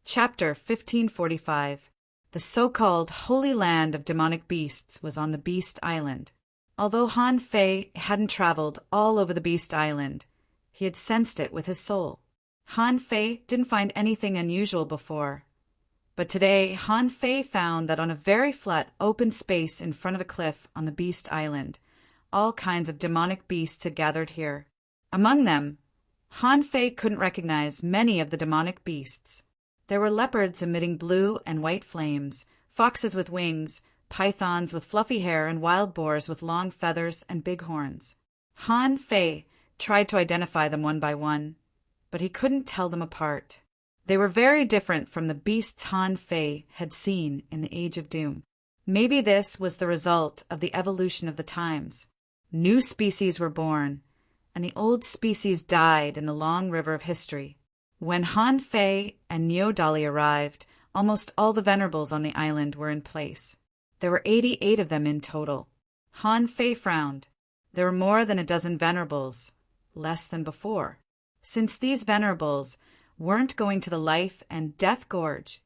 Chapter 1545. The so-called Holy Land of Demonic Beasts was on the Beast Island. Although Han Fei hadn't traveled all over the Beast Island, he had sensed it with his soul. Han Fei didn't find anything unusual before, but today Han Fei found that on a very flat open space in front of a cliff on the Beast Island, all kinds of demonic beasts had gathered here. Among them, Han Fei couldn't recognize many of the demonic beasts. There were leopards emitting blue and white flames, foxes with wings, pythons with fluffy hair, and wild boars with long feathers and big horns. Han Fei tried to identify them one by one, but he couldn't tell them apart. They were very different from the beasts Han Fei had seen in the Age of Doom. Maybe this was the result of the evolution of the times. New species were born, and the old species died in the long river of history. When Han Fei and Niodali arrived, almost all the venerables on the island were in place. There were 88 of them in total. Han Fei frowned. There were more than a dozen venerables, less than before. Since these venerables weren't going to the Life and Death Gorge,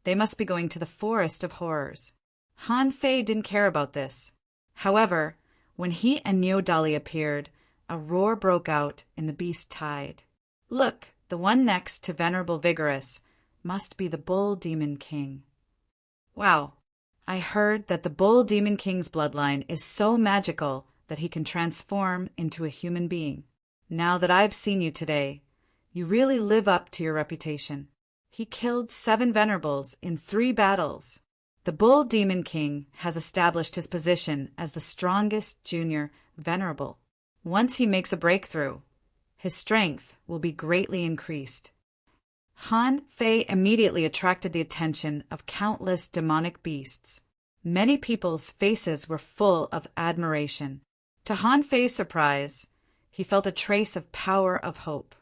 they must be going to the Forest of Horrors. Han Fei didn't care about this. However, when he and Niodali appeared, a roar broke out in the beast tide. Look! The one next to Venerable Vigorous must be the Bull Demon King. Wow, I heard that the Bull Demon King's bloodline is so magical that he can transform into a human being. Now that I've seen you today, you really live up to your reputation. He killed 7 venerables in 3 battles. The Bull Demon King has established his position as the strongest junior venerable. Once he makes a breakthrough, his strength will be greatly increased. Han Fei immediately attracted the attention of countless demonic beasts. Many people's faces were full of admiration. To Han Fei's surprise, he felt a trace of power of hope.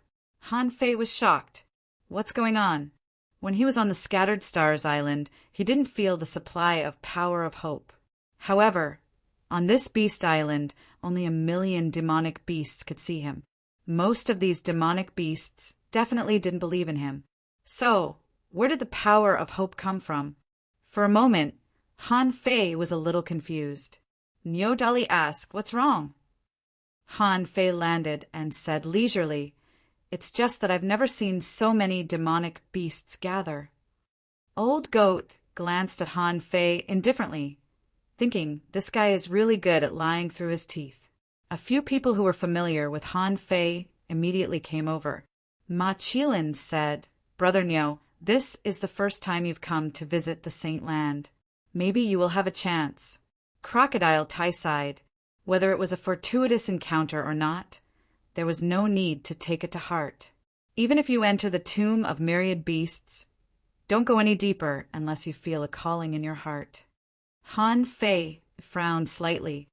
Han Fei was shocked. What's going on? When he was on the Scattered Stars Island, he didn't feel the supply of power of hope. However, on this Beast Island, only 1 million demonic beasts could see him. Most of these demonic beasts definitely didn't believe in him. So, where did the power of hope come from? For a moment, Han Fei was a little confused. Niodali asked, "What's wrong?" Han Fei landed and said leisurely, "It's just that I've never seen so many demonic beasts gather." Old Goat glanced at Han Fei indifferently, thinking this guy is really good at lying through his teeth. A few people who were familiar with Han Fei immediately came over. Ma Qilin said, "Brother Niu, this is the first time you've come to visit the Saint Land. Maybe you will have a chance." Crocodile Tai sighed. Whether it was a fortuitous encounter or not, there was no need to take it to heart. Even if you enter the tomb of myriad beasts, don't go any deeper unless you feel a calling in your heart. Han Fei frowned slightly.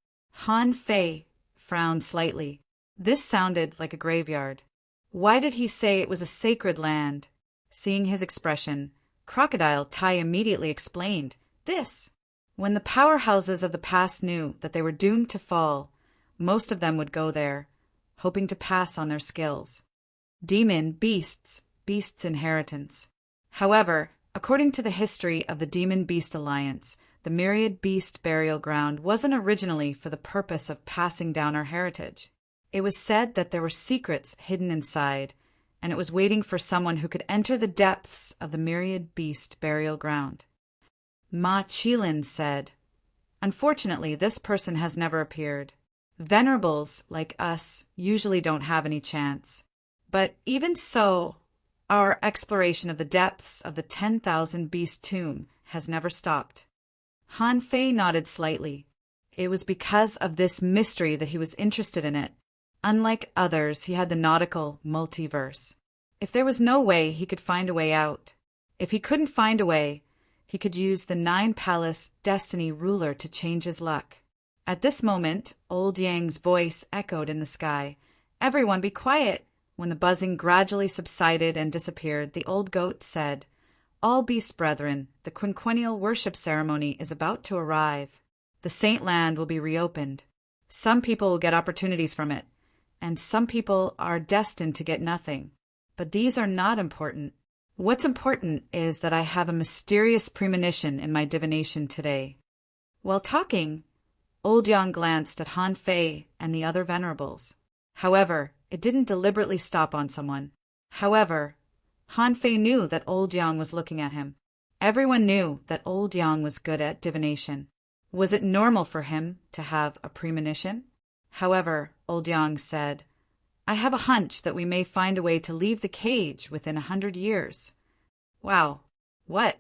This sounded like a graveyard. Why did he say it was a sacred land? Seeing his expression, Crocodile Tai immediately explained, "This. When the powerhouses of the past knew that they were doomed to fall, most of them would go there, hoping to pass on their skills. Demon, beasts inheritance. However, according to the history of the Demon-Beast Alliance, the Myriad Beast Burial Ground wasn't originally for the purpose of passing down our heritage. It was said that there were secrets hidden inside, and it was waiting for someone who could enter the depths of the Myriad Beast Burial Ground." Ma Qilin said, "Unfortunately, this person has never appeared. Venerables like us usually don't have any chance. But even so, our exploration of the depths of the 10,000 Beast Tomb has never stopped." Han Fei nodded slightly. It was because of this mystery that he was interested in it. Unlike others, he had the nautical multiverse. If there was no way, he could find a way out. If he couldn't find a way, he could use the 9-palace destiny ruler to change his luck. At this moment, Old Yang's voice echoed in the sky. "Everyone be quiet!" When the buzzing gradually subsided and disappeared, the old goat said, "All beast brethren, the quinquennial worship ceremony is about to arrive. The Saint Land will be reopened. Some people will get opportunities from it, and some people are destined to get nothing. But these are not important. What's important is that I have a mysterious premonition in my divination today. While talking, Old Yang glanced at Han Fei and the other venerables. However, it didn't deliberately stop on someone. However, Han Fei knew that Old Yang was looking at him. Everyone knew that Old Yang was good at divination. Was it normal for him to have a premonition? However, Old Yang said, I have a hunch that we may find a way to leave the cage within 100 years. Wow. What?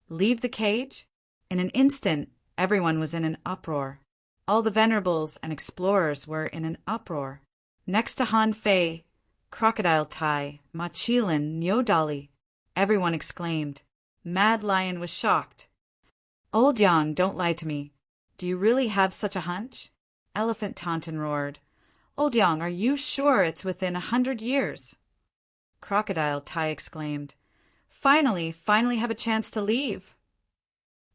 Leave the cage? In an instant, everyone was in an uproar. All the venerables and explorers were in an uproar. Next to Han Fei, Crocodile Tai, Ma Qilin, Niu Dali, everyone exclaimed. Mad Lion was shocked. Old Yang, don't lie to me. Do you really have such a hunch? Elephant Taunton roared. Old Yang, are you sure it's within 100 years? Crocodile Tai exclaimed. Finally have a chance to leave.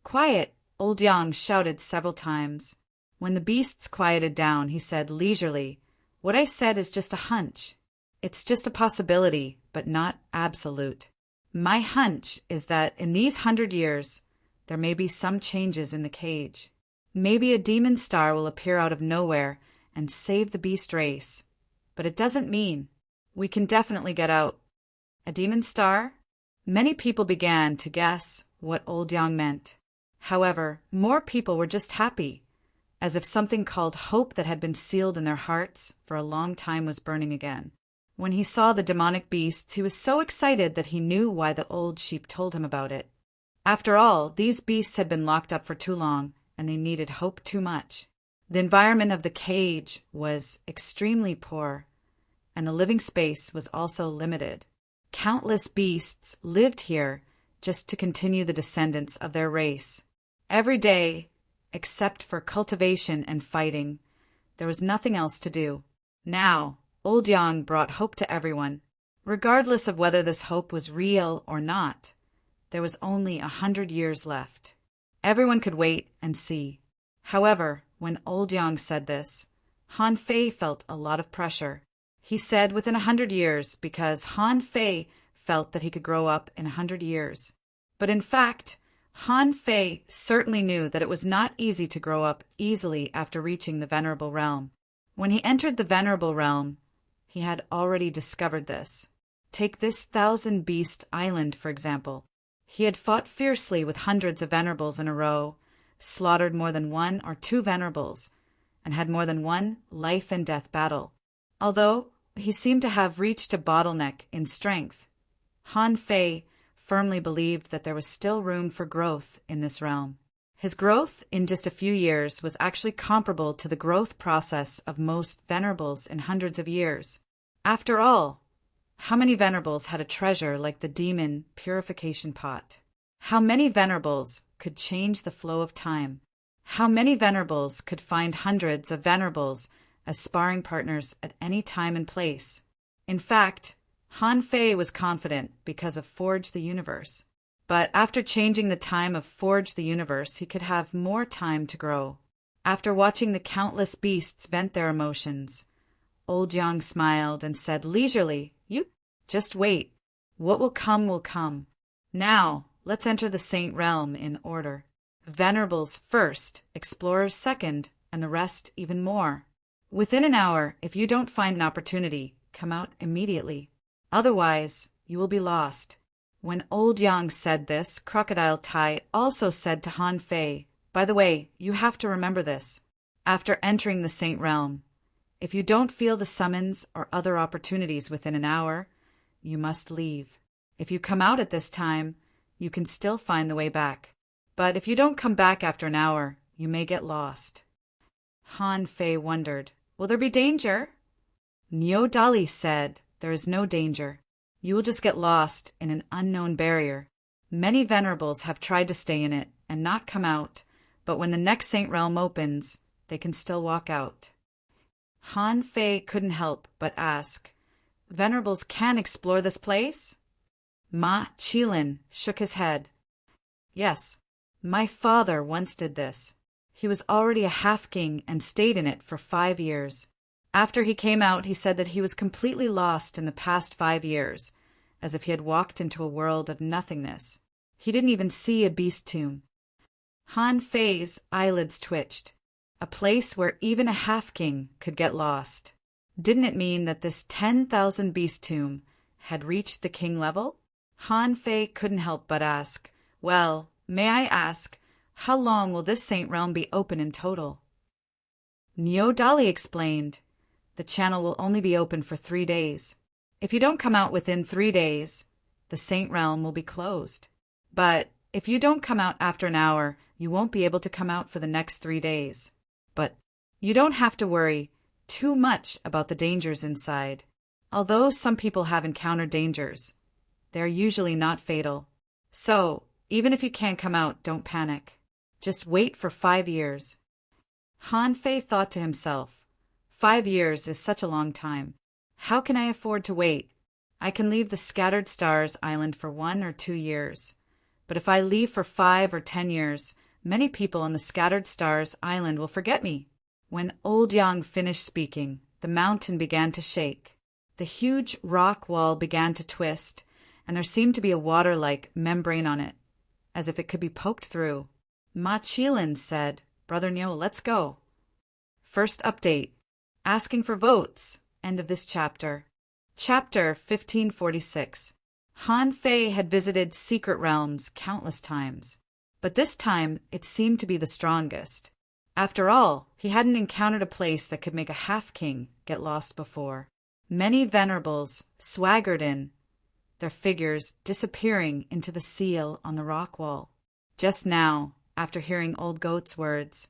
Quiet, Old Yang shouted several times. When the beasts quieted down, he said leisurely, What I said is just a hunch. It's just a possibility, but not absolute. My hunch is that in these 100 years, there may be some changes in the cage. Maybe a demon star will appear out of nowhere and save the beast race. But it doesn't mean we can definitely get out. A demon star? Many people began to guess what Old Yang meant. However, more people were just happy, as if something called hope that had been sealed in their hearts for a long time was burning again. When he saw the demonic beasts, he was so excited that he knew why the old sheep told him about it. After all, these beasts had been locked up for too long, and they needed hope too much. The environment of the cage was extremely poor, and the living space was also limited. Countless beasts lived here just to continue the descendants of their race. Every day, except for cultivation and fighting, there was nothing else to do. Now, Old Yang brought hope to everyone. Regardless of whether this hope was real or not, there was only 100 years left. Everyone could wait and see. However, when Old Yang said this, Han Fei felt a lot of pressure. He said within 100 years because Han Fei felt that he could grow up in 100 years. But in fact, Han Fei certainly knew that it was not easy to grow up easily after reaching the Venerable Realm. When he entered the Venerable Realm, he had already discovered this. Take this 1,000-beast island, for example. He had fought fiercely with hundreds of venerables in a row, slaughtered more than 1 or 2 venerables, and had more than one life-and-death battle. Although he seemed to have reached a bottleneck in strength, Han Fei firmly believed that there was still room for growth in this realm. His growth in just a few years was actually comparable to the growth process of most venerables in hundreds of years. After all, how many venerables had a treasure like the demon purification pot? How many venerables could change the flow of time? How many venerables could find hundreds of venerables as sparring partners at any time and place? In fact, Han Fei was confident because of Forge the Universe. But after changing the time of Forge the Universe, he could have more time to grow. After watching the countless beasts vent their emotions, Old Yang smiled and said leisurely, You just wait. What will come will come. Now, let's enter the Saint Realm in order. Venerables first, explorers second, and the rest even more. Within an hour, if you don't find an opportunity, come out immediately. Otherwise, you will be lost. When Old Yang said this, Crocodile Tai also said to Han Fei, By the way, you have to remember this. After entering the Saint Realm, if you don't feel the summons or other opportunities within an hour, you must leave. If you come out at this time, you can still find the way back. But if you don't come back after an hour, you may get lost. Han Fei wondered, Will there be danger? Niu Dali said, There is no danger. You will just get lost in an unknown barrier. Many venerables have tried to stay in it and not come out, but when the next Saint Realm opens, they can still walk out. Han Fei couldn't help but ask, Venerables can explore this place? Ma Qilin shook his head. Yes, my father once did this. He was already a half-king and stayed in it for 5 years. After he came out, he said that he was completely lost in the past 5 years, as if he had walked into a world of nothingness. He didn't even see a beast tomb. Han Fei's eyelids twitched. A place where even a half-king could get lost. Didn't it mean that this 10,000 beast tomb had reached the king level? Han Fei couldn't help but ask, "Well, may I ask, how long will this Saint Realm be open in total?" Niu Dali explained, "The channel will only be open for 3 days. If you don't come out within 3 days, the Saint Realm will be closed. But if you don't come out after an hour, you won't be able to come out for the next 3 days. But you don't have to worry too much about the dangers inside. Although some people have encountered dangers, they are usually not fatal. So, even if you can't come out, don't panic. Just wait for 5 years." Han Fei thought to himself, 5 years is such a long time. How can I afford to wait? I can leave the Scattered Stars Island for 1 or 2 years. But if I leave for 5 or 10 years, many people on the Scattered Stars Island will forget me. When Old Yang finished speaking, the mountain began to shake. The huge rock wall began to twist, and there seemed to be a water-like membrane on it, as if it could be poked through. Ma Qilin said, "Brother Niu, let's go." First update. Asking for votes. End of this chapter. Chapter 1546. Han Fei had visited secret realms countless times, but this time it seemed to be the strongest. After all, he hadn't encountered a place that could make a half-king get lost before. Many venerables swaggered in, their figures disappearing into the seal on the rock wall. Just now, after hearing Old Goat's words,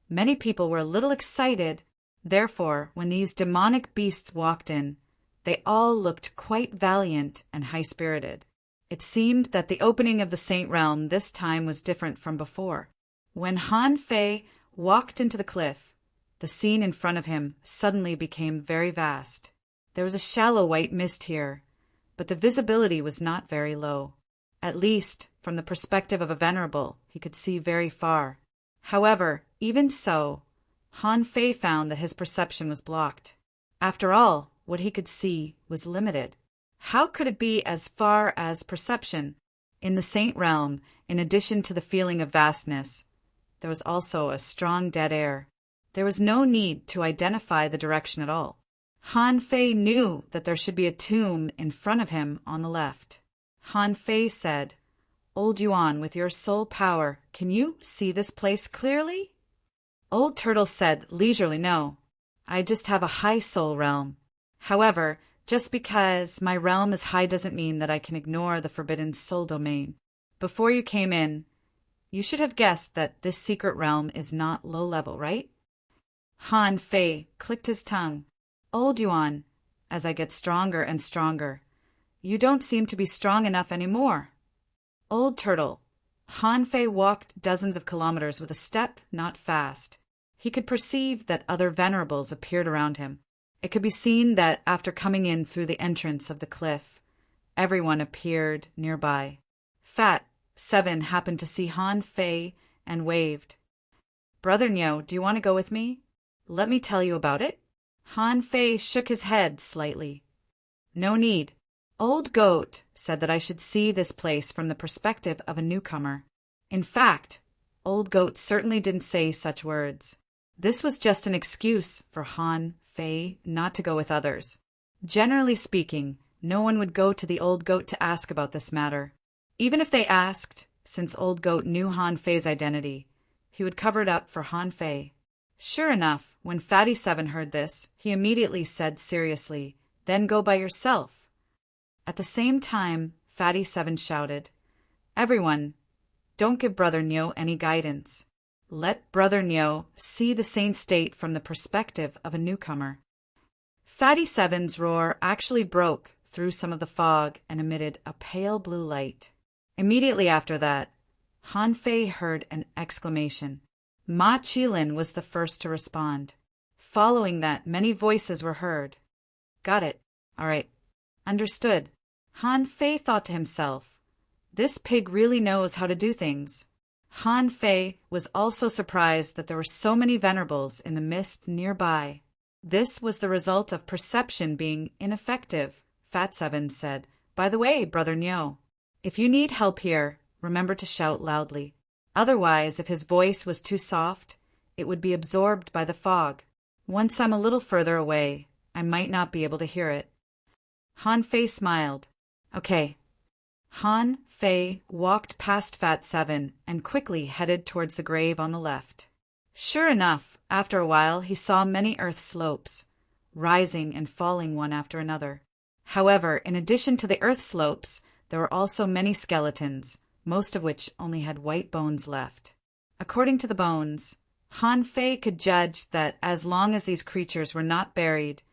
many people were a little excited. Therefore, when these demonic beasts walked in, they all looked quite valiant and high-spirited. It seemed that the opening of the Saint Realm this time was different from before. When Han Fei walked into the cliff, the scene in front of him suddenly became very vast. There was a shallow white mist here, but the visibility was not very low. At least, from the perspective of a venerable, he could see very far. However, even so, Han Fei found that his perception was blocked. After all, what he could see was limited. How could it be as far as perception? In the Saint Realm, in addition to the feeling of vastness, there was also a strong dead air. There was no need to identify the direction at all. Han Fei knew that there should be a tomb in front of him on the left. Han Fei said, "Old Yuan, with your soul power, can you see this place clearly?" Old Turtle said leisurely, "No, I just have a high soul realm. However, just because my realm is high doesn't mean that I can ignore the forbidden soul domain. Before you came in, you should have guessed that this secret realm is not low level, right?" Han Fei clicked his tongue. "Old Yuan, as I get stronger and stronger, you don't seem to be strong enough anymore." Old Turtle. Han Fei walked dozens of kilometers with a step not fast. He could perceive that other venerables appeared around him. It could be seen that after coming in through the entrance of the cliff, everyone appeared nearby. Fat 7 happened to see Han Fei and waved. "Brother Niu, do you want to go with me? Let me tell you about it?" Han Fei shook his head slightly. "No need. Old Goat said that I should see this place from the perspective of a newcomer. In fact, Old Goat certainly didn't say such words. This was just an excuse for Han Fei not to go with others. Generally speaking, no one would go to the Old Goat to ask about this matter. Even if they asked, since Old Goat knew Han Fei's identity, he would cover it up for Han Fei. Sure enough, when Fatty 7 heard this, he immediately said seriously, "Then go by yourself." At the same time, Fatty 7 shouted, "Everyone, don't give Brother Niu any guidance. Let Brother Niu see the same state from the perspective of a newcomer." Fatty 7's roar actually broke through some of the fog and emitted a pale blue light. Immediately after that, Han Fei heard an exclamation. Ma Qilin was the first to respond. Following that, many voices were heard. "Got it. All right. Understood." Han Fei thought to himself, "This pig really knows how to do things." Han Fei was also surprised that there were so many venerables in the mist nearby. This was the result of perception being ineffective, Fat 7 said, By the way, Brother Nyo, if you need help here, remember to shout loudly. Otherwise, if his voice was too soft, it would be absorbed by the fog. Once I'm a little further away, I might not be able to hear it. Han Fei smiled. Okay. Han Fei walked past Fat Seven and quickly headed towards the grave on the left. Sure enough, after a while he saw many earth slopes, rising and falling one after another. However, in addition to the earth slopes, there were also many skeletons, most of which only had white bones left. According to the bones, Han Fei could judge that as long as these creatures were not buried,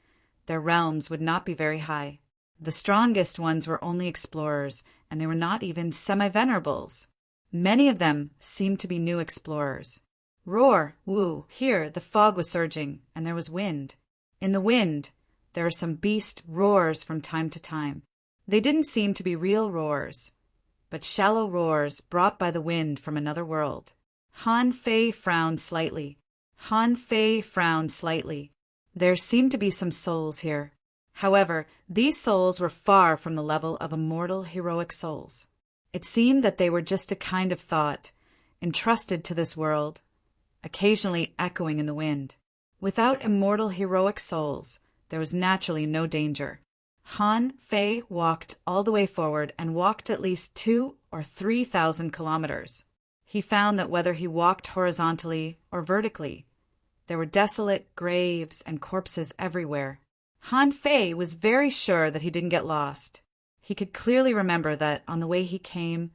their realms would not be very high. The strongest ones were only explorers, and they were not even semi-venerables. Many of them seemed to be new explorers. Roar, woo, here the fog was surging, and there was wind. In the wind, there were some beast roars from time to time. They didn't seem to be real roars, but shallow roars brought by the wind from another world. Han Fei frowned slightly. There seemed to be some souls here. However, these souls were far from the level of immortal heroic souls. It seemed that they were just a kind of thought, entrusted to this world, occasionally echoing in the wind. Without immortal heroic souls, there was naturally no danger. Han Fei walked all the way forward and walked at least 2,000 or 3,000 kilometers. He found that whether he walked horizontally or vertically, there were desolate graves and corpses everywhere. Han Fei was very sure that he didn't get lost. He could clearly remember that on the way he came,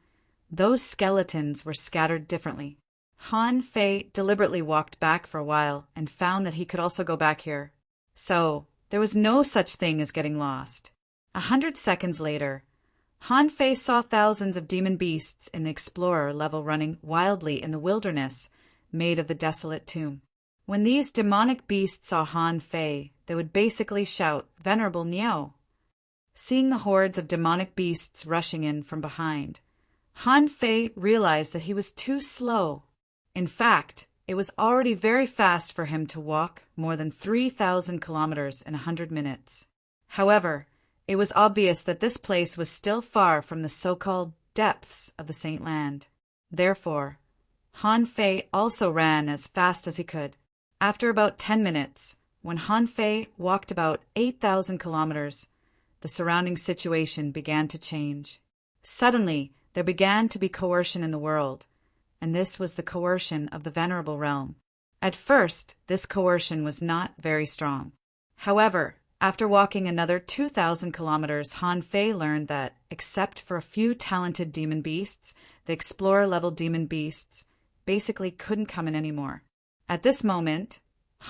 those skeletons were scattered differently. Han Fei deliberately walked back for a while and found that he could also go back here. So, there was no such thing as getting lost. 100 seconds later, Han Fei saw thousands of demon beasts in the explorer level running wildly in the wilderness made of the desolate tomb. When these demonic beasts saw Han Fei, they would basically shout, "Venerable Niao." Seeing the hordes of demonic beasts rushing in from behind, Han Fei realized that he was too slow. In fact, it was already very fast for him to walk more than 3,000 kilometers in 100 minutes. However, it was obvious that this place was still far from the so-called depths of the Saint Land. Therefore, Han Fei also ran as fast as he could. After about 10 minutes, when Han Fei walked about 8,000 kilometers, the surrounding situation began to change. Suddenly, there began to be coercion in the world, and this was the coercion of the Venerable Realm. At first, this coercion was not very strong. However, after walking another 2,000 kilometers, Han Fei learned that, except for a few talented demon beasts, the explorer-level demon beasts basically couldn't come in anymore. At this moment,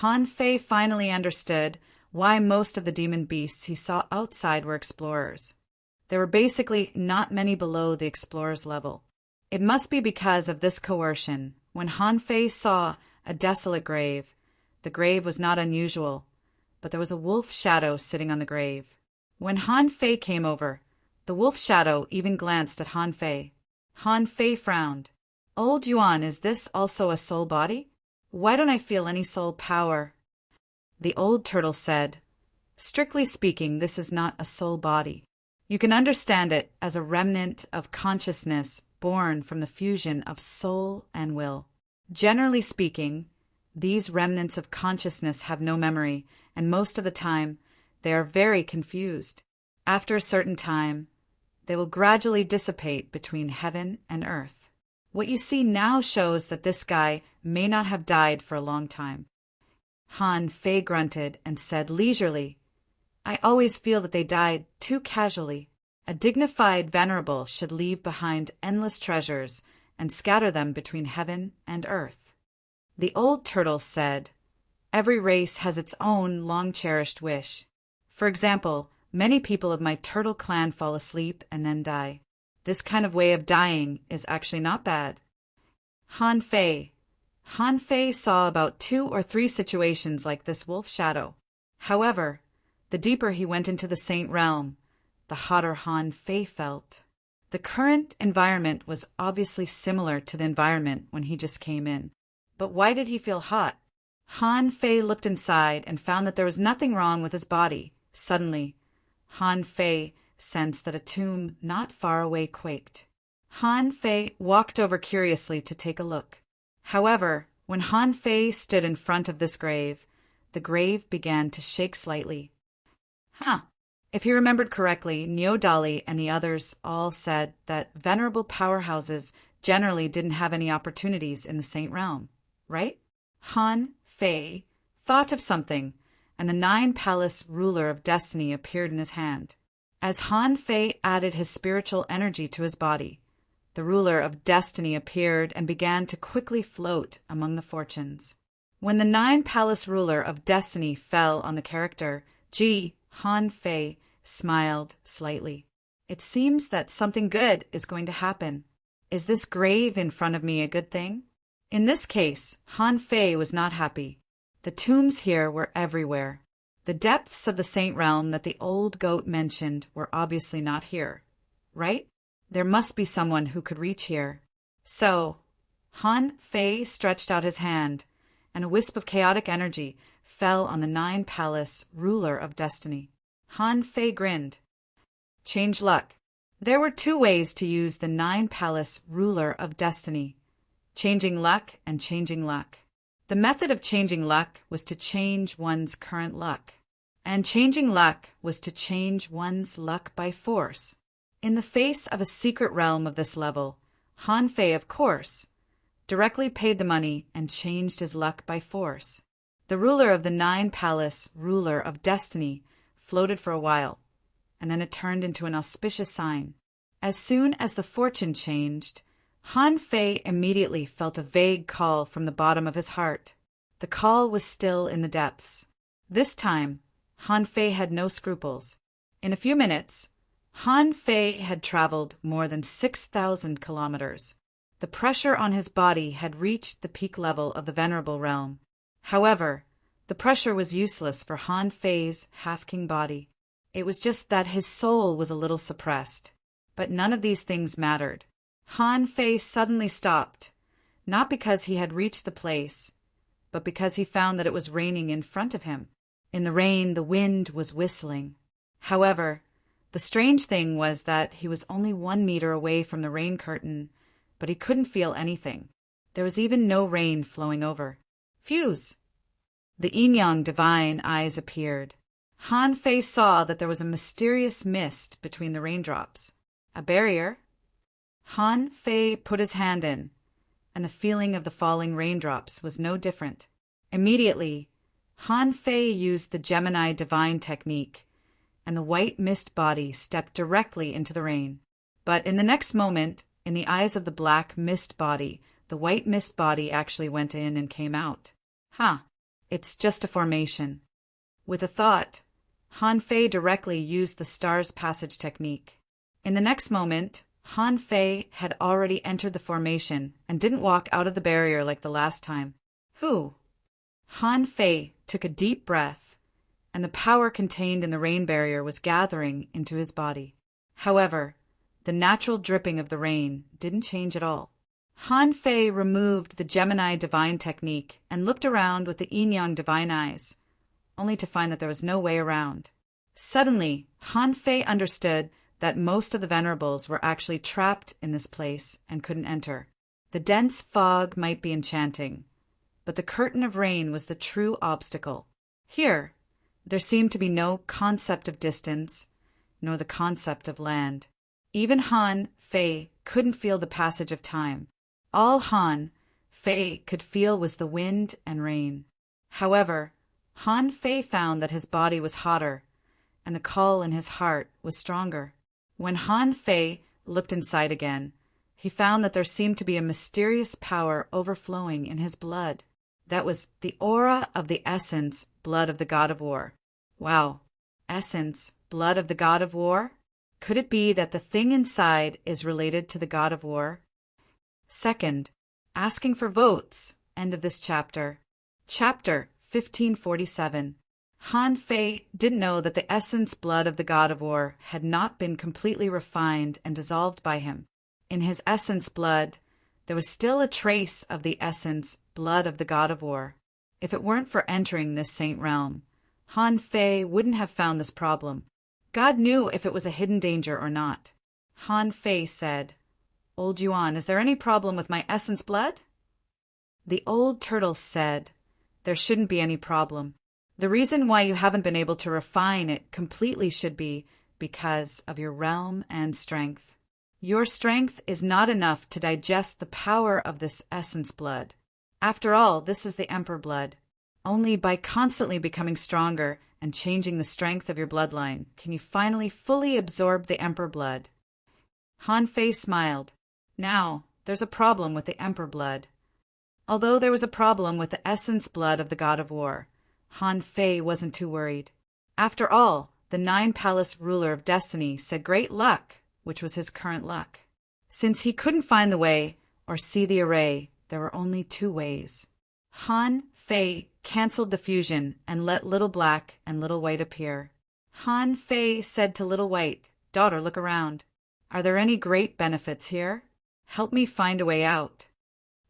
Han Fei finally understood why most of the demon beasts he saw outside were explorers. There were basically not many below the explorer's level. It must be because of this coercion. When Han Fei saw a desolate grave, the grave was not unusual, but there was a wolf shadow sitting on the grave. When Han Fei came over, the wolf shadow even glanced at Han Fei. Han Fei frowned. "Old Yuan, is this also a soul body? Why don't I feel any soul power?" The old turtle said, "Strictly speaking, this is not a soul body. You can understand it as a remnant of consciousness born from the fusion of soul and will. Generally speaking, these remnants of consciousness have no memory, and most of the time, they are very confused. After a certain time, they will gradually dissipate between heaven and earth. What you see now shows that this guy may not have died for a long time." Han Fei grunted and said leisurely, "I always feel that they died too casually. A dignified venerable should leave behind endless treasures and scatter them between heaven and earth." The old turtle said, "Every race has its own long-cherished wish. For example, many people of my turtle clan fall asleep and then die. This kind of way of dying is actually not bad." Han Fei saw about 2 or 3 situations like this wolf shadow. However, the deeper he went into the saint realm, the hotter Han Fei felt. The current environment was obviously similar to the environment when he just came in. But why did he feel hot? Han Fei looked inside and found that there was nothing wrong with his body. Suddenly, Han Fei sensed that a tomb not far away quaked. Han Fei walked over curiously to take a look. However, when Han Fei stood in front of this grave, the grave began to shake slightly. If he remembered correctly, Niu Dali and the others all said that venerable powerhouses generally didn't have any opportunities in the Saint Realm, right? Han Fei thought of something, and the 9-palace ruler of destiny appeared in his hand. As Han Fei added his spiritual energy to his body, the ruler of destiny appeared and began to quickly float among the fortunes. When the 9-palace ruler of destiny fell on the character Ji, Han Fei smiled slightly. It seems that something good is going to happen. Is this grave in front of me a good thing? In this case, Han Fei was not happy. The tombs here were everywhere. The depths of the Saint Realm that the old goat mentioned were obviously not here, right? There must be someone who could reach here. So, Han Fei stretched out his hand, and a wisp of chaotic energy fell on the 9-palace ruler of destiny. Han Fei grinned. Change luck. There were 2 ways to use the 9-palace ruler of destiny: changing luck and changing luck. The method of changing luck was to change one's current luck, and changing luck was to change one's luck by force. In the face of a secret realm of this level, Han Fei, of course, directly paid the money and changed his luck by force. The ruler of the 9-palace ruler of destiny floated for a while, and then it turned into an auspicious sign. As soon as the fortune changed, Han Fei immediately felt a vague call from the bottom of his heart. The call was still in the depths. This time, Han Fei had no scruples. In a few minutes, Han Fei had traveled more than 6,000 kilometers. The pressure on his body had reached the peak level of the Venerable Realm. However, the pressure was useless for Han Fei's half-king body. It was just that his soul was a little suppressed. But none of these things mattered. Han Fei suddenly stopped, not because he had reached the place, but because he found that it was raining in front of him. In the rain, the wind was whistling. However, the strange thing was that he was only 1 meter away from the rain curtain, but he couldn't feel anything. There was even no rain flowing over. Fuse! The yin-yang divine eyes appeared. Han Fei saw that there was a mysterious mist between the raindrops. A barrier? Han Fei put his hand in, and the feeling of the falling raindrops was no different. Immediately, Han Fei used the Gemini divine technique, and the white mist body stepped directly into the rain. But in the next moment, in the eyes of the black mist body, the white mist body actually went in and came out. It's just a formation. With a thought, Han Fei directly used the Star's Passage technique. In the next moment, Han Fei had already entered the formation and didn't walk out of the barrier like the last time. Han Fei took a deep breath, and the power contained in the rain barrier was gathering into his body. However, the natural dripping of the rain didn't change at all. Han Fei removed the Gemini divine technique and looked around with the yin-yang divine eyes, only to find that there was no way around. Suddenly, Han Fei understood that most of the venerables were actually trapped in this place and couldn't enter. The dense fog might be enchanting, but the curtain of rain was the true obstacle. Here, there seemed to be no concept of distance, nor the concept of land. Even Han Fei couldn't feel the passage of time. All Han Fei could feel was the wind and rain. However, Han Fei found that his body was hotter, and the call in his heart was stronger. When Han Fei looked inside again, he found that there seemed to be a mysterious power overflowing in his blood. That was the aura of the essence, blood of the god of war. Wow, essence, blood of the god of war? Could it be that the thing inside is related to the god of war? Second, asking for votes. End of this chapter. Chapter 1547. Han Fei didn't know that the essence blood of the god of war had not been completely refined and dissolved by him. In his essence blood, there was still a trace of the essence blood of the god of war. If it weren't for entering this saint realm, Han Fei wouldn't have found this problem. God knew if it was a hidden danger or not. Han Fei said, "Old Yuan, is there any problem with my essence blood?" The old turtle said, "There shouldn't be any problem. The reason why you haven't been able to refine it completely should be because of your realm and strength. Your strength is not enough to digest the power of this essence blood. After all, this is the Emperor blood. Only by constantly becoming stronger and changing the strength of your bloodline can you finally fully absorb the Emperor blood." Han Fei smiled. Now, there's a problem with the Emperor blood. Although there was a problem with the essence blood of the god of war, Han Fei wasn't too worried. After all, the Nine-Palace ruler of destiny said great luck, which was his current luck. Since he couldn't find the way or see the array, there were only two ways. Han Fei cancelled the fusion and let Little Black and Little White appear. Han Fei said to Little White, "Daughter, look around. Are there any great benefits here? Help me find a way out."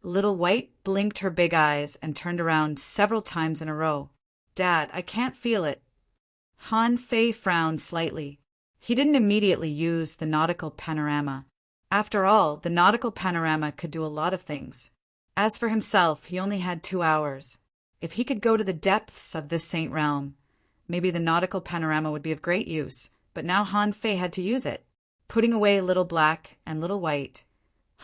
Little White blinked her big eyes and turned around several times in a row. "Dad, I can't feel it." Han Fei frowned slightly. He didn't immediately use the nautical panorama. After all, the nautical panorama could do a lot of things. As for himself, he only had 2 hours. If he could go to the depths of this saint realm, maybe the nautical panorama would be of great use, but now Han Fei had to use it. Putting away Little Black and Little White,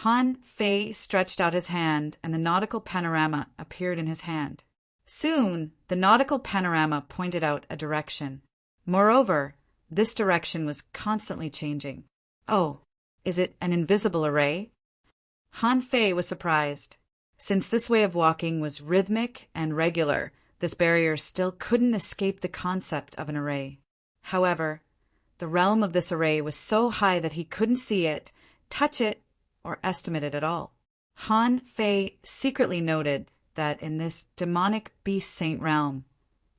Han Fei stretched out his hand and the nautical panorama appeared in his hand. Soon, the nautical panorama pointed out a direction. Moreover, this direction was constantly changing. Oh, is it an invisible array? Han Fei was surprised. Since this way of walking was rhythmic and regular, this barrier still couldn't escape the concept of an array. However, the realm of this array was so high that he couldn't see it, touch it, or estimate it at all. Han Fei secretly noted that in this demonic beast saint realm,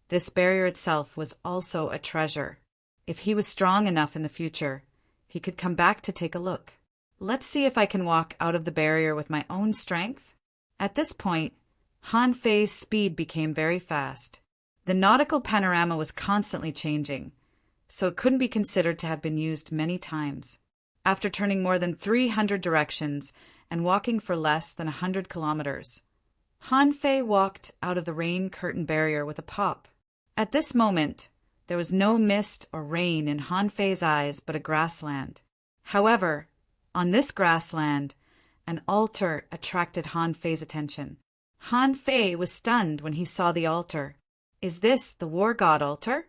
this barrier itself was also a treasure. If he was strong enough in the future, he could come back to take a look. Let's see if I can walk out of the barrier with my own strength. At this point, Han Fei's speed became very fast. The nautical panorama was constantly changing, so it couldn't be considered to have been used many times. After turning more than 300 directions and walking for less than 100 kilometers, Han Fei walked out of the rain curtain barrier with a pop. At this moment, there was no mist or rain in Han Fei's eyes but a grassland. However, on this grassland, an altar attracted Han Fei's attention. Han Fei was stunned when he saw the altar. Is this the war god altar?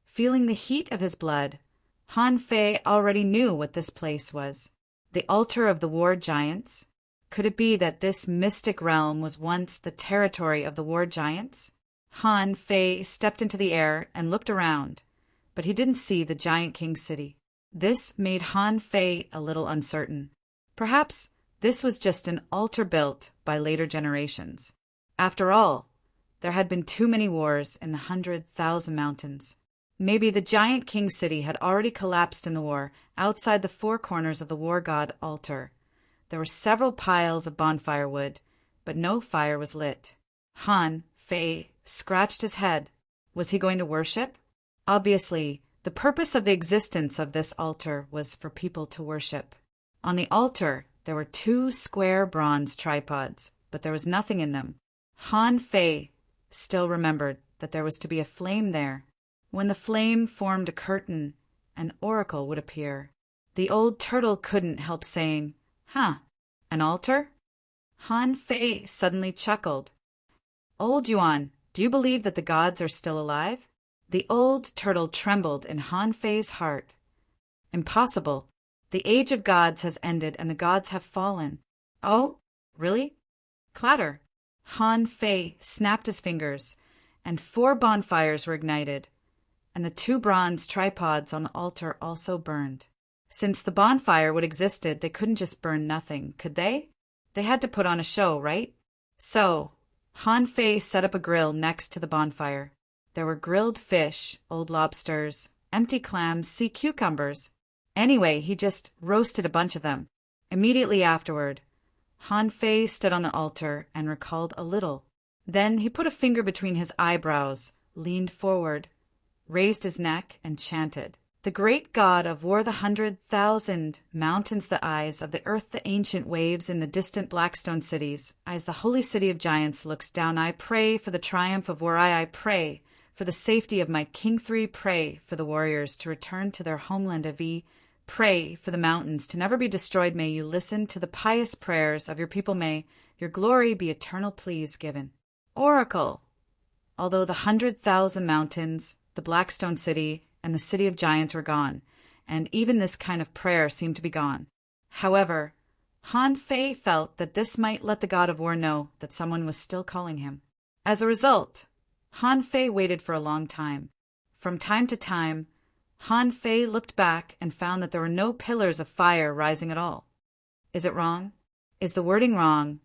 Feeling the heat of his blood, Han Fei already knew what this place was. The altar of the war giants? Could it be that this mystic realm was once the territory of the war giants? Han Fei stepped into the air and looked around, but he didn't see the giant king city. This made Han Fei a little uncertain. Perhaps this was just an altar built by later generations. After all, there had been too many wars in the 100,000 mountains. Maybe the giant king city had already collapsed in the war outside the 4 corners of the war god altar. There were several piles of bonfire wood, but no fire was lit. Han Fei scratched his head. Was he going to worship? Obviously, the purpose of the existence of this altar was for people to worship. On the altar, there were 2 square bronze tripods, but there was nothing in them. Han Fei still remembered that there was to be a flame there. When the flame formed a curtain, an oracle would appear. The old turtle couldn't help saying, "Huh, an altar?" Han Fei suddenly chuckled. "Old Yuan, do you believe that the gods are still alive?" The old turtle trembled in Han Fei's heart. "Impossible. The age of gods has ended and the gods have fallen." "Oh, really?" Clatter! Han Fei snapped his fingers, and 4 bonfires were ignited, and the 2 bronze tripods on the altar also burned. Since the bonfire would existed, they couldn't just burn nothing, could they? They had to put on a show, right? So, Han Fei set up a grill next to the bonfire. There were grilled fish, old lobsters, empty clams, sea cucumbers. Anyway, he just roasted a bunch of them. Immediately afterward, Han Fei stood on the altar and recalled a little. Then he put a finger between his eyebrows, leaned forward, raised his neck, and chanted. The great god of war, the 100,000 mountains, the eyes of the earth, the ancient waves in the distant Blackstone cities, as the holy city of giants looks down, I pray for the triumph of war, I pray for the safety of my king. 3. Pray for the warriors to return to their homeland of E. Pray for the mountains to never be destroyed. May you listen to the pious prayers of your people. May your glory be eternal. Please given. Oracle. Although the 100,000 mountains, the Blackstone city, and the city of giants were gone, and even this kind of prayer seemed to be gone. However, Han Fei felt that this might let the god of war know that someone was still calling him. As a result, Han Fei waited for a long time. From time to time, Han Fei looked back and found that there were no pillars of fire rising at all. Is it wrong? Is the wording wrong?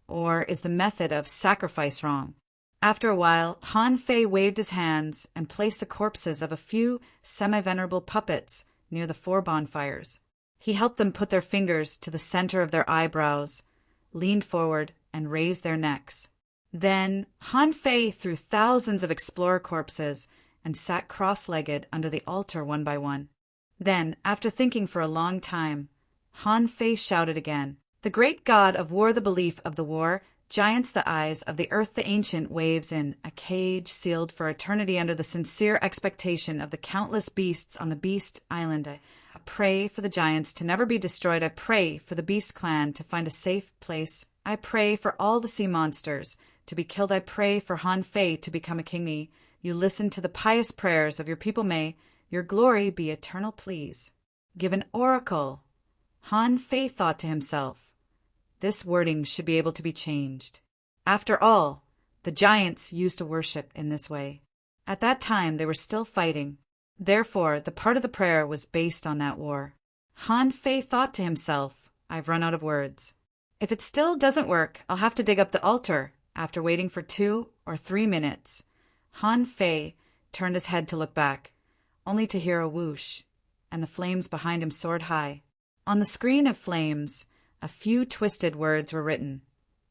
Or is the method of sacrifice wrong? After a while, Han Fei waved his hands and placed the corpses of a few semi-venerable puppets near the 4 bonfires. He helped them put their fingers to the center of their eyebrows, leaned forward, and raised their necks. Then Han Fei threw thousands of explorer corpses and sat cross-legged under the altar one by one. Then, after thinking for a long time, Han Fei shouted again, "The great god of war, the belief of the war, giants, the eyes of the earth, the ancient waves in a cage sealed for eternity under the sincere expectation of the countless beasts on the Beast Island. I pray for the giants to never be destroyed. I pray for the Beast clan to find a safe place. I pray for all the sea monsters to be killed. I pray for Han Fei to become a king. May you listen to the pious prayers of your people. May your glory be eternal. Please give an oracle." Han Fei thought to himself, this wording should be able to be changed. After all, the giants used to worship in this way. At that time, they were still fighting. Therefore, the part of the prayer was based on that war. Han Fei thought to himself, I've run out of words. If it still doesn't work, I'll have to dig up the altar. After waiting for 2 or 3 minutes, Han Fei turned his head to look back, only to hear a whoosh, and the flames behind him soared high. On the screen of flames, a few twisted words were written.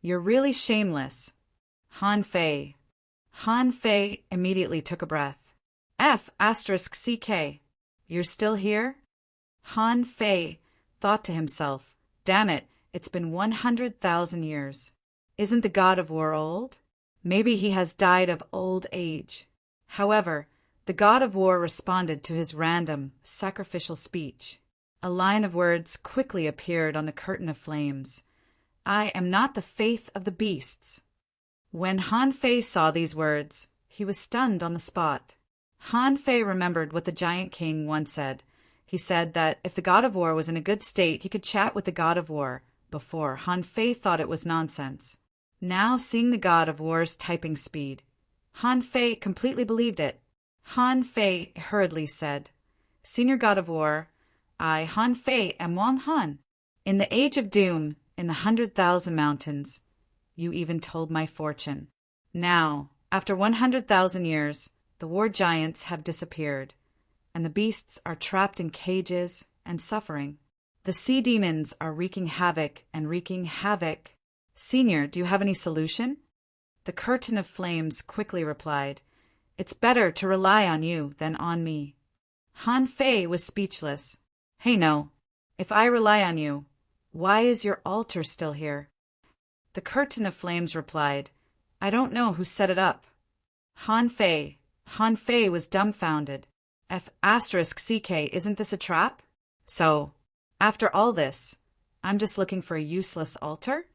"You're really shameless. Han Fei." Han Fei immediately took a breath. F***CK. You're still here? Han Fei thought to himself, damn it, it's been 100,000 years. Isn't the god of war old? Maybe he has died of old age. However, the god of war responded to his random, sacrificial speech. A line of words quickly appeared on the curtain of flames. "I am not the faith of the beasts." When Han Fei saw these words, he was stunned on the spot. Han Fei remembered what the giant king once said. He said that if the god of war was in a good state, he could chat with the god of war. Before, Han Fei thought it was nonsense. Now, seeing the god of war's typing speed, Han Fei completely believed it. Han Fei hurriedly said, "Senior god of war, I, Han Fei, am Wang Han. In the age of doom, in the 100,000 mountains, you even told my fortune. Now, after 100,000 years, the war giants have disappeared, and the beasts are trapped in cages and suffering. The sea demons are wreaking havoc. Senior, do you have any solution?" The curtain of flames quickly replied, "It's better to rely on you than on me." Han Fei was speechless. "Hey, no. If I rely on you, why is your altar still here?" The curtain of flames replied, "I don't know who set it up." Han Fei was dumbfounded. F***CK, isn't this a trap? So, after all this, I'm just looking for a useless altar?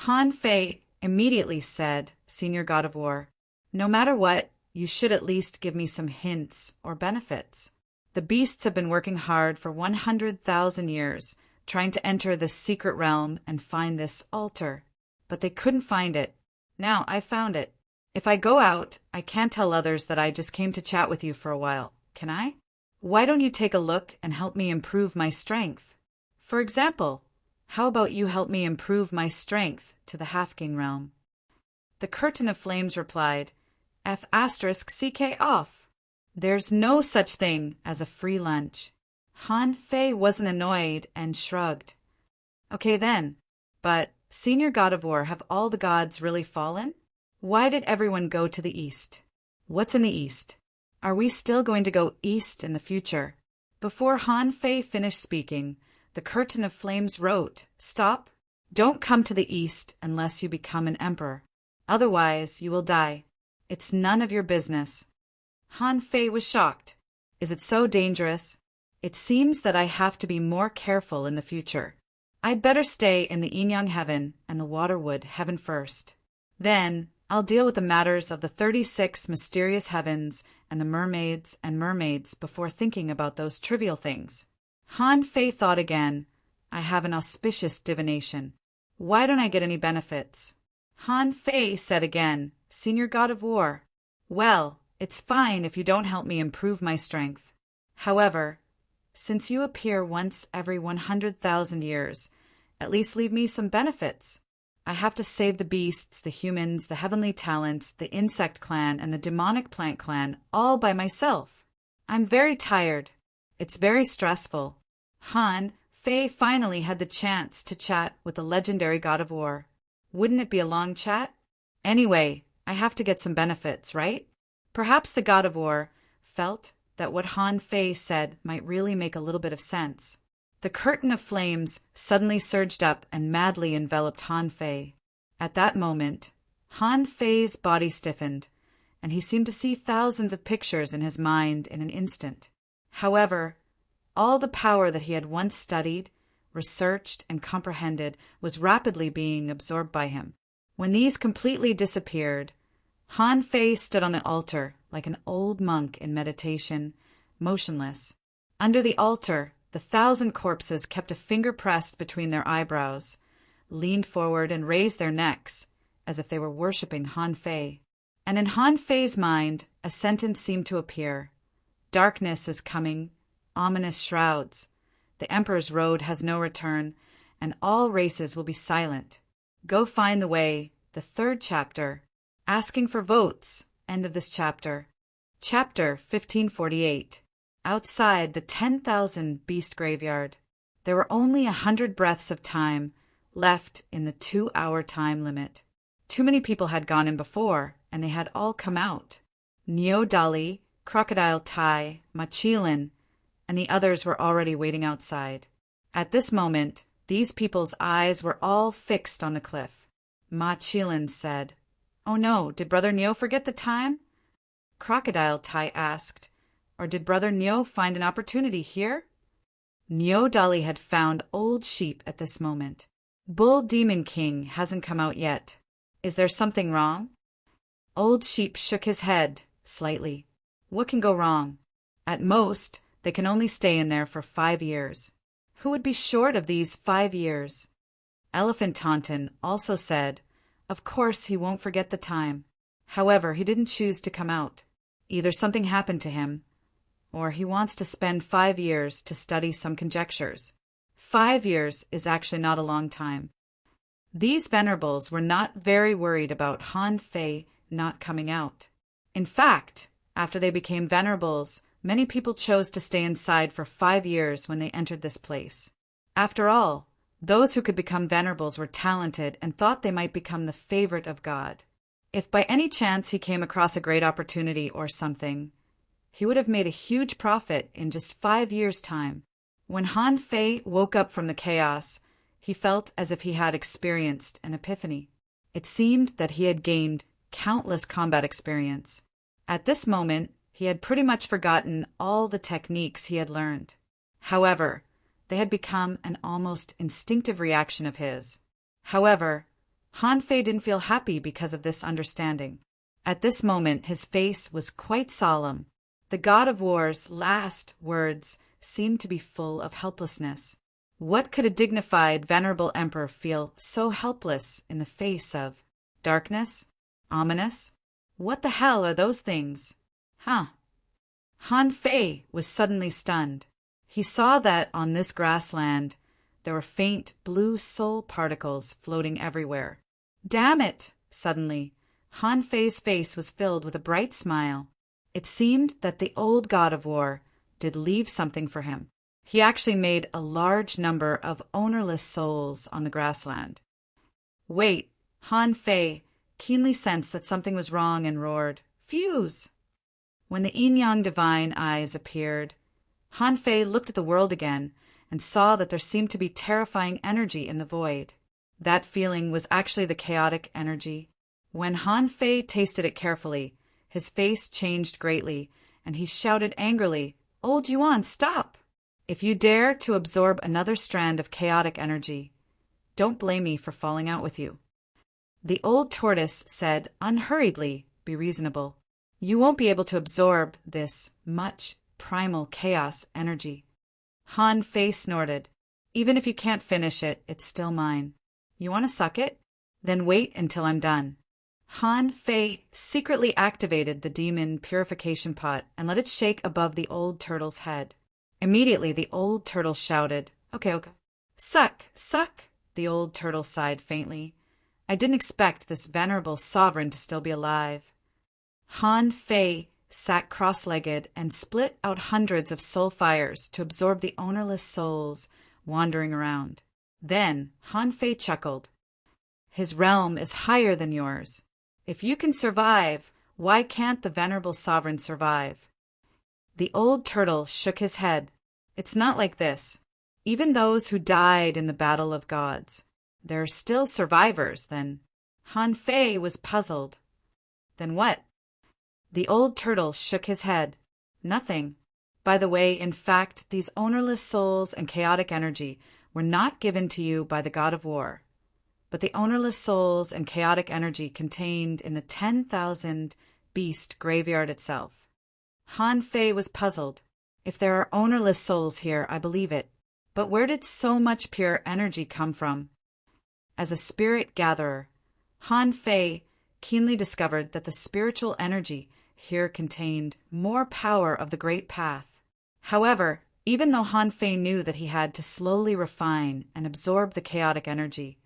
Han Fei immediately said, "Senior god of war, no matter what, you should at least give me some hints or benefits. The beasts have been working hard for 100,000 years, trying to enter this secret realm and find this altar. But they couldn't find it. Now I found it. If I go out, I can't tell others that I just came to chat with you for a while, can I? Why don't you take a look and help me improve my strength? For example, how about you help me improve my strength to the half-king realm?" The curtain of flames replied, F***CK off. There's no such thing as a free lunch. Han Fei wasn't annoyed and shrugged. "Okay then, but Senior god of war, have all the gods really fallen? Why did everyone go to the east? What's in the east? Are we still going to go east in the future? Before Han Fei finished speaking, the curtain of flames wrote, "Stop. Don't come to the east unless you become an emperor. Otherwise, you will die. It's none of your business." Han Fei was shocked. "Is it so dangerous? It seems that I have to be more careful in the future. I'd better stay in the Yin Yang heaven and the Waterwood heaven first. Then I'll deal with the matters of the 36 mysterious heavens and the mermaids before thinking about those trivial things." Han Fei thought again. "I have an auspicious divination. Why don't I get any benefits?" Han Fei said again, "Senior God of War. Well, it's fine if you don't help me improve my strength. However, since you appear once every 100,000 years, at least leave me some benefits. I have to save the beasts, the humans, the heavenly talents, the insect clan, and the demonic plant clan all by myself. I'm very tired. It's very stressful." Han Fei finally had the chance to chat with the legendary God of War. Wouldn't it be a long chat? Anyway, I have to get some benefits, right? Perhaps the God of War felt that what Han Fei said might really make a little bit of sense. The curtain of flames suddenly surged up and madly enveloped Han Fei. At that moment, Han Fei's body stiffened, and he seemed to see thousands of pictures in his mind in an instant. However, all the power that he had once studied, researched, and comprehended was rapidly being absorbed by him. When these completely disappeared, Han Fei stood on the altar like an old monk in meditation, motionless. Under the altar, the 1,000 corpses kept a finger pressed between their eyebrows, leaned forward and raised their necks, as if they were worshipping Han Fei. And in Han Fei's mind, a sentence seemed to appear. "Darkness is coming, ominous shrouds. The Emperor's road has no return, and all races will be silent. Go find the way." The 3rd chapter, asking for votes. End of this chapter. Chapter 1548. Outside the 10,000 beast graveyard, there were only 100 breaths of time left in the 2-hour time limit. Too many people had gone in before, and they had all come out. Neo Dali, Crocodile Tai, Machilin, and the others were already waiting outside. At this moment, these people's eyes were all fixed on the cliff. Machilin said, "Oh no, did Brother Neo forget the time?" Crocodile Tai asked, "Or did Brother Neo find an opportunity here?" Neo Dali had found Old Sheep at this moment. "Bull Demon King hasn't come out yet. Is there something wrong?" Old Sheep shook his head slightly. "What can go wrong? At most, they can only stay in there for 5 years. Who would be short of these 5 years?" Elephant Taunton also said, "Of course he won't forget the time. However, he didn't choose to come out. Either something happened to him, or he wants to spend 5 years to study some conjectures. 5 years is actually not a long time." These venerables were not very worried about Han Fei not coming out. In fact, after they became venerables, many people chose to stay inside for 5 years when they entered this place. After all, those who could become venerables were talented and thought they might become the favorite of God. If by any chance he came across a great opportunity or something, he would have made a huge profit in just 5 years' time. When Han Fei woke up from the chaos, he felt as if he had experienced an epiphany. It seemed that he had gained countless combat experience. At this moment, he had pretty much forgotten all the techniques he had learned. However, they had become an almost instinctive reaction of his. However, Han Fei didn't feel happy because of this understanding. At this moment, his face was quite solemn. The God of War's last words seemed to be full of helplessness. What could a dignified, venerable emperor feel so helpless in the face of? Darkness? Ominous? What the hell are those things? Han Fei was suddenly stunned. He saw that on this grassland there were faint blue soul particles floating everywhere. Damn it! Suddenly, Han Fei's face was filled with a bright smile. It seemed that the old God of War did leave something for him. He actually made a large number of ownerless souls on the grassland. Wait, Han Fei keenly sensed that something was wrong and roared, "Fuse!" When the Yin Yang divine eyes appeared, Han Fei looked at the world again and saw that there seemed to be terrifying energy in the void. That feeling was actually the chaotic energy. When Han Fei tasted it carefully, his face changed greatly, and he shouted angrily, "Old Yuan, stop! If you dare to absorb another strand of chaotic energy, don't blame me for falling out with you." The old tortoise said unhurriedly, "Be reasonable. You won't be able to absorb this much primal chaos energy." Han Fei snorted. "Even if you can't finish it, it's still mine. You want to suck it? Then wait until I'm done." Han Fei secretly activated the demon purification pot and let it shake above the old turtle's head. Immediately the old turtle shouted, Okay. Suck, suck, the old turtle sighed faintly. "I didn't expect this venerable sovereign to still be alive." Han Fei sat cross-legged and split out hundreds of soul fires to absorb the ownerless souls wandering around. Then Han Fei chuckled. "His realm is higher than yours. If you can survive, why can't the venerable sovereign survive?" The old turtle shook his head. "It's not like this. Even those who died in the battle of gods, there are still survivors, then." Han Fei was puzzled. "Then what?" The old turtle shook his head. "Nothing. By the way, in fact, these ownerless souls and chaotic energy were not given to you by the god of war, but the ownerless souls and chaotic energy contained in the 10,000 beast graveyard itself." Han Fei was puzzled. "If there are ownerless souls here, I believe it. But where did so much pure energy come from?" As a spirit gatherer, Han Fei keenly discovered that the spiritual energy here contained more power of the Great Path. However, even though Han Fei knew that he had to slowly refine and absorb the chaotic energy,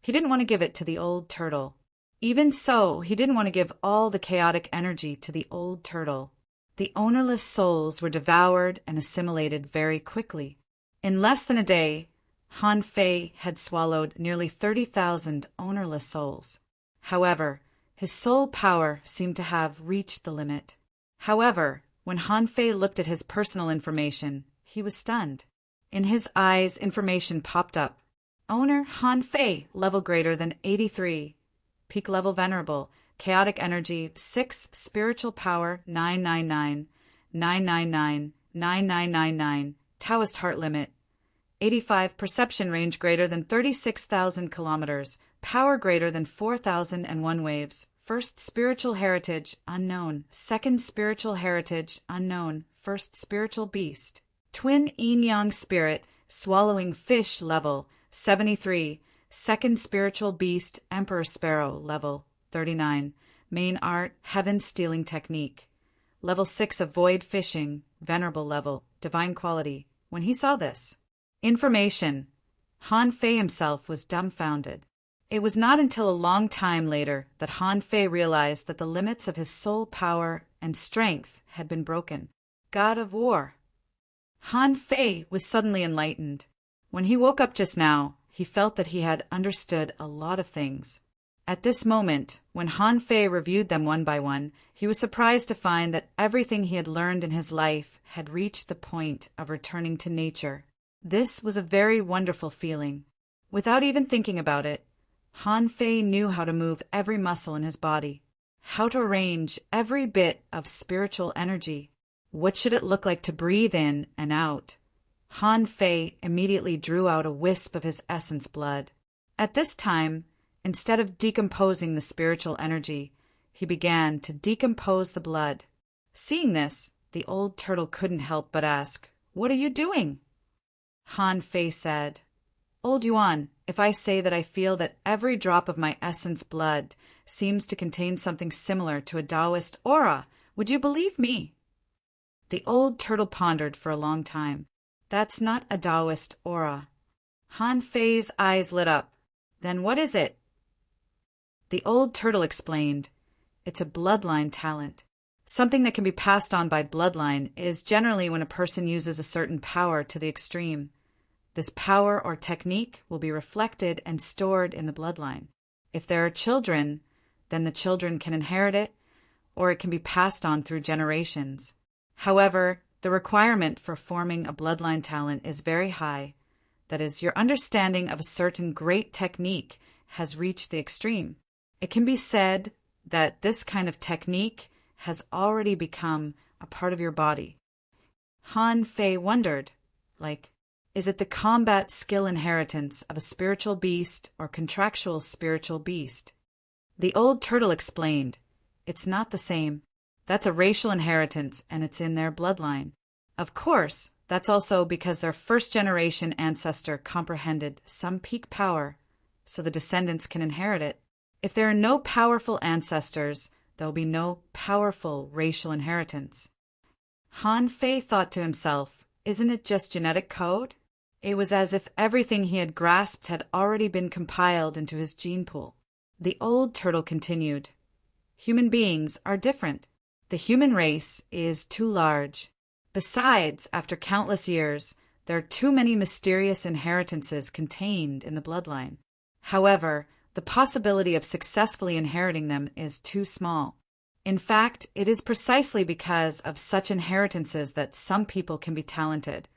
he didn't want to give it to the old turtle. Even so, he didn't want to give all the chaotic energy to the old turtle. The ownerless souls were devoured and assimilated very quickly. In less than a day, Han Fei had swallowed nearly 30,000 ownerless souls. However, his soul power seemed to have reached the limit. However, when Han Fei looked at his personal information, he was stunned. In his eyes, information popped up. Owner Han Fei, level greater than 83. Peak level venerable. Chaotic energy 6, spiritual power 999, 999, 9999, Taoist heart limit 85, perception range greater than 36,000 kilometers, power greater than 4,001 waves. First spiritual heritage unknown, second spiritual heritage unknown, first spiritual beast. Twin yin-yang spirit swallowing fish level 73, second spiritual beast emperor sparrow level 39, main art heaven stealing technique. Level 6 of void fishing, venerable level, divine quality. When he saw this information, Han Fei himself was dumbfounded. It was not until a long time later that Han Fei realized that the limits of his soul power and strength had been broken. God of War. Han Fei was suddenly enlightened. When he woke up just now, he felt that he had understood a lot of things. At this moment, when Han Fei reviewed them one by one, he was surprised to find that everything he had learned in his life had reached the point of returning to nature. This was a very wonderful feeling. Without even thinking about it, Han Fei knew how to move every muscle in his body, how to arrange every bit of spiritual energy. What should it look like to breathe in and out? Han Fei immediately drew out a wisp of his essence blood. At this time, instead of decomposing the spiritual energy, he began to decompose the blood. Seeing this, the old turtle couldn't help but ask, "What are you doing?" Han Fei said, "Old Yuan, if I say that I feel that every drop of my essence blood seems to contain something similar to a Taoist aura, would you believe me?" The old turtle pondered for a long time. "That's not a Taoist aura." Han Fei's eyes lit up. "Then what is it?" The old turtle explained, "It's a bloodline talent. Something that can be passed on by bloodline is generally when a person uses a certain power to the extreme. This power or technique will be reflected and stored in the bloodline. If there are children, then the children can inherit it, or it can be passed on through generations. However, The requirement for forming a bloodline talent is very high. That is, your understanding of a certain great technique has reached the extreme. It can be said that this kind of technique has already become a part of your body. Han Fei wondered, is it the combat skill inheritance of a spiritual beast or contractual spiritual beast? The old turtle explained, it's not the same. That's a racial inheritance, and it's in their bloodline. Of course, that's also because their first-generation ancestor comprehended some peak power, so the descendants can inherit it. If there are no powerful ancestors, there will be no powerful racial inheritance. Han Fei thought to himself, isn't it just genetic code? It was as if everything he had grasped had already been compiled into his gene pool. The old turtle continued, human beings are different. The human race is too large. Besides, after countless years, there are too many mysterious inheritances contained in the bloodline. However, the possibility of successfully inheriting them is too small. In fact, it is precisely because of such inheritances that some people can be talented,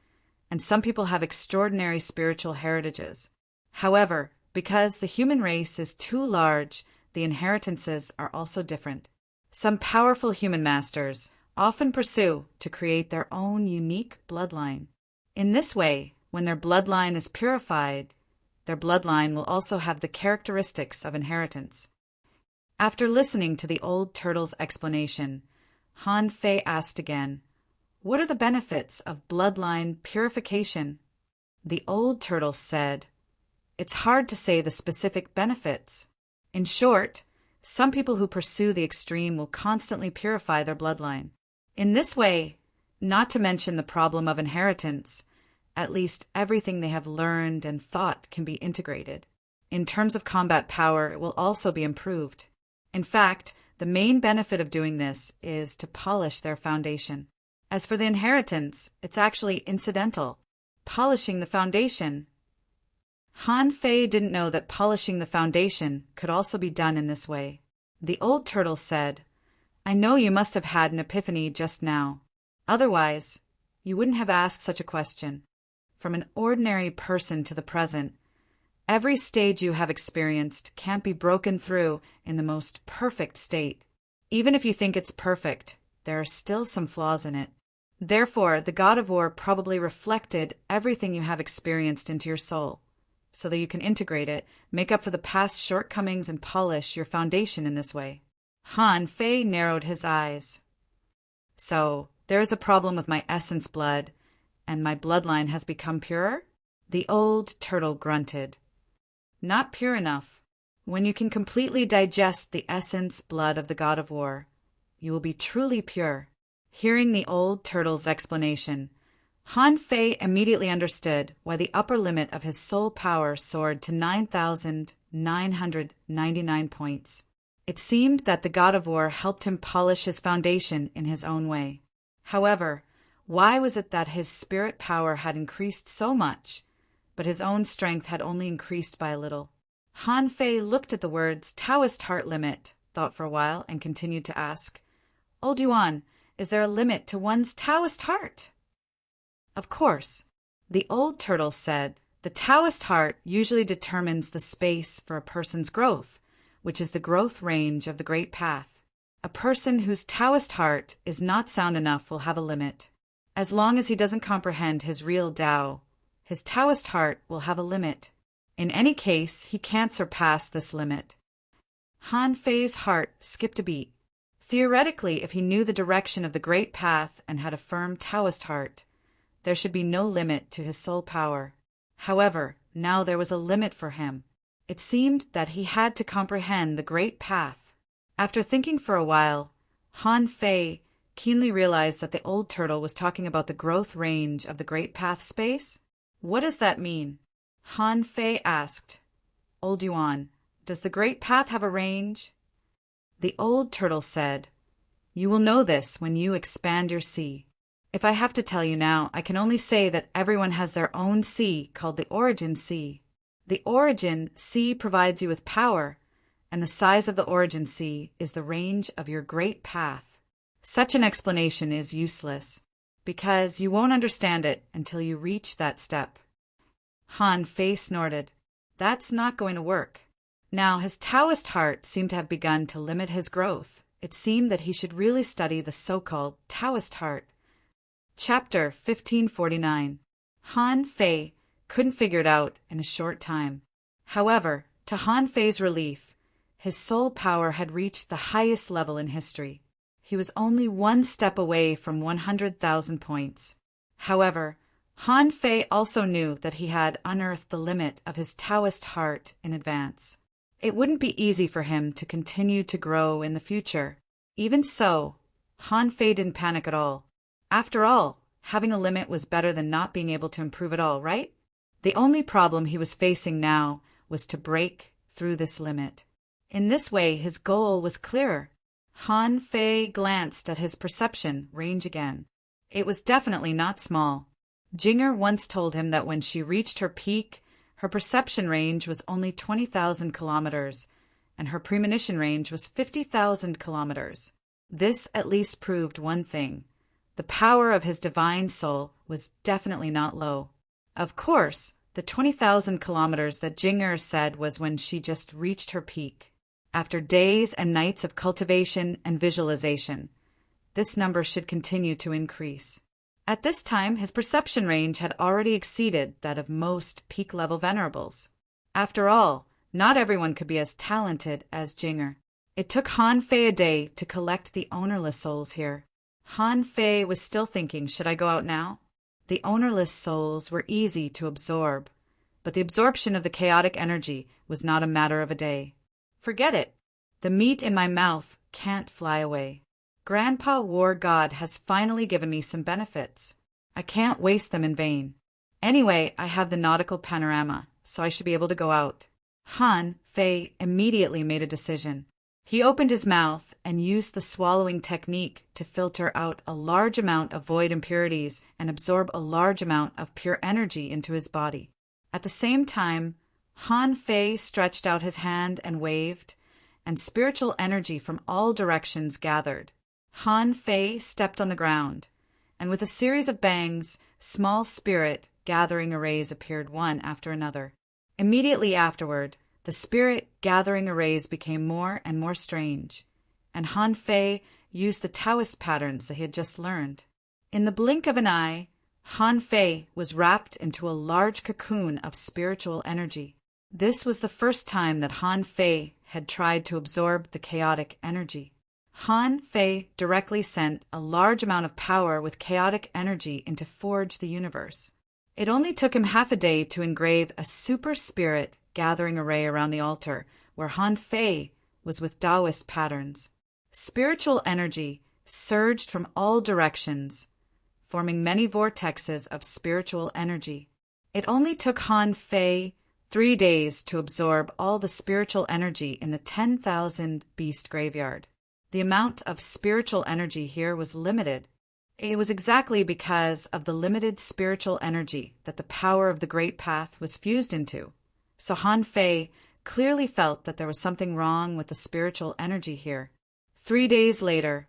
and some people have extraordinary spiritual heritages. However, because the human race is too large, the inheritances are also different. Some powerful human masters often pursue to create their own unique bloodline. In this way, when their bloodline is purified, their bloodline will also have the characteristics of inheritance. After listening to the old turtle's explanation, Han Fei asked again, what are the benefits of bloodline purification? The old turtle said, it's hard to say the specific benefits. In short, some people who pursue the extreme will constantly purify their bloodline. In this way, not to mention the problem of inheritance, at least everything they have learned and thought can be integrated. In terms of combat power, it will also be improved. In fact, the main benefit of doing this is to polish their foundation. As for the inheritance, it's actually incidental. Polishing the foundation. Han Fei didn't know that polishing the foundation could also be done in this way. The old turtle said, I know you must have had an epiphany just now. Otherwise, you wouldn't have asked such a question. From an ordinary person to the present, every stage you have experienced can't be broken through in the most perfect state. Even if you think it's perfect, there are still some flaws in it. Therefore, the God of War probably reflected everything you have experienced into your soul, so that you can integrate it, make up for the past shortcomings, and polish your foundation in this way. Han Fei narrowed his eyes. So, there is a problem with my essence blood, and my bloodline has become purer? The old turtle grunted. Not pure enough. When you can completely digest the essence blood of the God of War, you will be truly pure. Hearing the old turtle's explanation, Han Fei immediately understood why the upper limit of his soul power soared to 9,999 points. It seemed that the God of War helped him polish his foundation in his own way. However, why was it that his spirit power had increased so much, but his own strength had only increased by a little? Han Fei looked at the words Taoist heart limit, thought for a while, and continued to ask, Old Yuan, is there a limit to one's Taoist heart? Of course. The old turtle said, the Taoist heart usually determines the space for a person's growth, which is the growth range of the Great Path. A person whose Taoist heart is not sound enough will have a limit. As long as he doesn't comprehend his real Tao, his Taoist heart will have a limit. In any case, he can't surpass this limit. Han Fei's heart skipped a beat. Theoretically, if he knew the direction of the Great Path and had a firm Taoist heart, there should be no limit to his soul power. However, now there was a limit for him. It seemed that he had to comprehend the Great Path. After thinking for a while, Han Fei keenly realized that the old turtle was talking about the growth range of the Great Path space. What does that mean? Han Fei asked. Old Yuan, does the Great Path have a range? The old turtle said, You will know this when you expand your sea. If I have to tell you now, I can only say that everyone has their own sea called the Origin Sea. The Origin Sea provides you with power, and the size of the Origin Sea is the range of your Great Path. Such an explanation is useless. because you won't understand it until you reach that step. Han Fei snorted. That's not going to work. Now, his Taoist heart seemed to have begun to limit his growth. It seemed that he should really study the so-called Taoist heart. Chapter 1549. Han Fei couldn't figure it out in a short time. However, to Han Fei's relief, his soul power had reached the highest level in history. He was only one step away from 100,000 points. However, Han Fei also knew that he had unearthed the limit of his Taoist heart in advance. It wouldn't be easy for him to continue to grow in the future. Even so, Han Fei didn't panic at all. After all, having a limit was better than not being able to improve at all, right? The only problem he was facing now was to break through this limit. In this way, his goal was clearer. Han Fei glanced at his perception range again. It was definitely not small. Jinger once told him that when she reached her peak, her perception range was only 20,000 kilometers, and her premonition range was 50,000 kilometers. This at least proved one thing. The power of his divine soul was definitely not low. Of course, the 20,000 kilometers that Jinger said was when she just reached her peak. After days and nights of cultivation and visualization, this number should continue to increase. At this time, his perception range had already exceeded that of most peak-level venerables. After all, not everyone could be as talented as Jinger. It took Han Fei a day to collect the ownerless souls here. Han Fei was still thinking, should I go out now? The ownerless souls were easy to absorb, but the absorption of the chaotic energy was not a matter of a day. Forget it. The meat in my mouth can't fly away. Grandpa War God has finally given me some benefits. I can't waste them in vain. Anyway, I have the nautical panorama, so I should be able to go out. Han Fei immediately made a decision. He opened his mouth and used the swallowing technique to filter out a large amount of void impurities and absorb a large amount of pure energy into his body. At the same time, Han Fei stretched out his hand and waved, and spiritual energy from all directions gathered. Han Fei stepped on the ground, and with a series of bangs, small spirit gathering arrays appeared one after another. Immediately afterward, the spirit gathering arrays became more and more strange, and Han Fei used the Taoist patterns that he had just learned. In the blink of an eye, Han Fei was wrapped into a large cocoon of spiritual energy. This was the first time that Han Fei had tried to absorb the chaotic energy. Han Fei directly sent a large amount of power with chaotic energy into Forge the Universe. It only took him half a day to engrave a super spirit gathering array around the altar, where Han Fei was with Taoist patterns. Spiritual energy surged from all directions, forming many vortexes of spiritual energy. It only took Han Fei 3 days to absorb all the spiritual energy in the 10,000 beast graveyard. The amount of spiritual energy here was limited. It was exactly because of the limited spiritual energy that the power of the Great Path was fused into. So Han Fei clearly felt that there was something wrong with the spiritual energy here. 3 days later,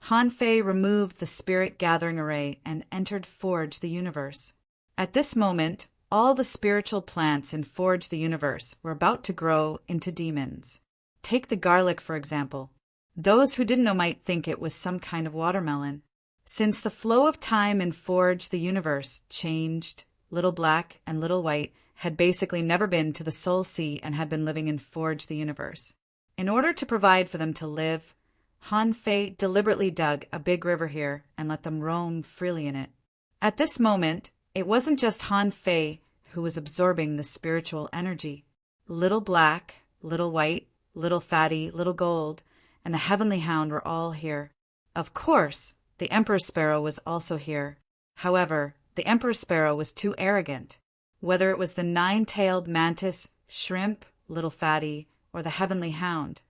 Han Fei removed the spirit gathering array and entered Forge the Universe. At this moment, all the spiritual plants in Forge the Universe were about to grow into demons. Take the garlic, for example. Those who didn't know might think it was some kind of watermelon. Since the flow of time in Forge the Universe changed, Little Black and Little White had basically never been to the Soul Sea and had been living in Forge the Universe. In order to provide for them to live, Han Fei deliberately dug a big river here and let them roam freely in it. At this moment, it wasn't just Han Fei who was absorbing the spiritual energy. Little Black, Little White, Little Fatty, Little Gold, and the Heavenly Hound were all here. Of course, the Emperor Sparrow was also here. However, the Emperor Sparrow was too arrogant. Whether it was the 9-tailed mantis, shrimp, Little Fatty, or the Heavenly Hound,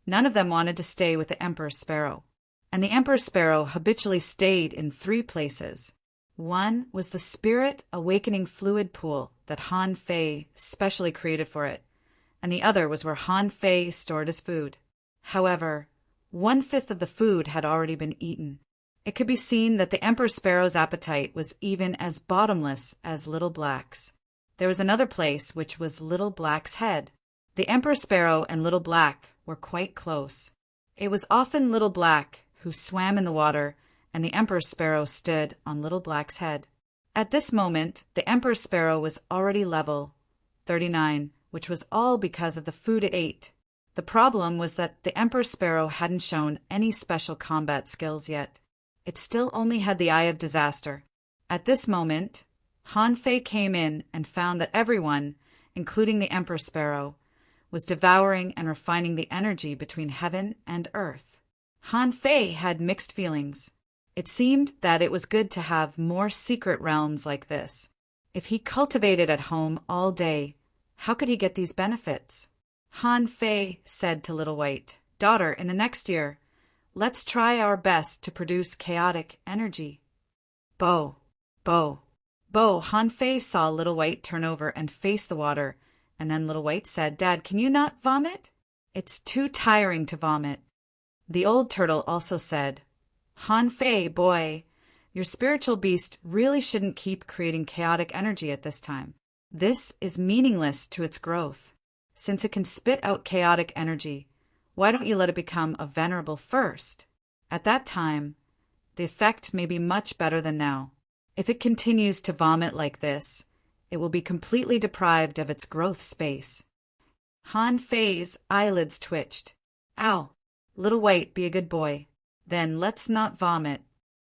none of them wanted to stay with the Emperor Sparrow. And the Emperor Sparrow habitually stayed in 3 places. One was the Spirit Awakening Fluid Pool that Han Fei specially created for it, and the other was where Han Fei stored his food. However, 1/5 of the food had already been eaten. It could be seen that the Emperor Sparrow's appetite was even as bottomless as Little Black's. There was another place which was Little Black's head. The Emperor Sparrow and Little Black were quite close. It was often Little Black who swam in the water, and the Emperor Sparrow stood on Little Black's head. At this moment, the Emperor Sparrow was already level 39, which was all because of the food it ate. The problem was that the Emperor Sparrow hadn't shown any special combat skills yet. It still only had the Eye of Disaster. At this moment, Han Fei came in and found that everyone, including the Emperor Sparrow, was devouring and refining the energy between heaven and earth. Han Fei had mixed feelings. It seemed that it was good to have more secret realms like this. If he cultivated at home all day, how could he get these benefits? Han Fei said to Little White, "Daughter, in the next year, let's try our best to produce chaotic energy." Bo, Bo, Bo. Han Fei saw Little White turn over and face the water, and then Little White said, "Dad, can you not vomit? It's too tiring to vomit." The old turtle also said, "Han Fei, boy, your spiritual beast really shouldn't keep creating chaotic energy at this time. This is meaningless to its growth. Since it can spit out chaotic energy, why don't you let it become a venerable first? At that time, the effect may be much better than now. If it continues to vomit like this, it will be completely deprived of its growth space." Han Fei's eyelids twitched. "Ow, Little White, be a good boy. Then let's not vomit."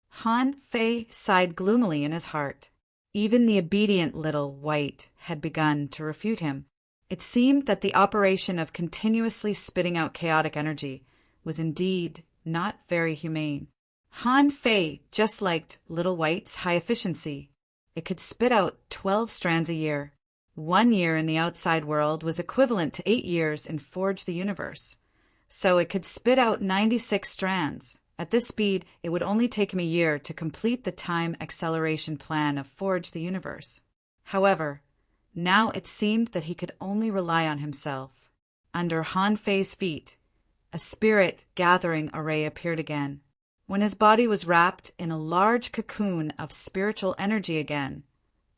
Han Fei sighed gloomily in his heart. Even the obedient Little White had begun to refute him. It seemed that the operation of continuously spitting out chaotic energy was indeed not very humane. Han Fei just liked Little White's high efficiency. It could spit out 12 strands a year. 1 year in the outside world was equivalent to 8 years in Forge the Universe. So it could spit out 96 strands. At this speed, it would only take him a year to complete the time acceleration plan of Forge the Universe. However, now it seemed that he could only rely on himself. Under Han Fei's feet, a spirit gathering array appeared again. When his body was wrapped in a large cocoon of spiritual energy again,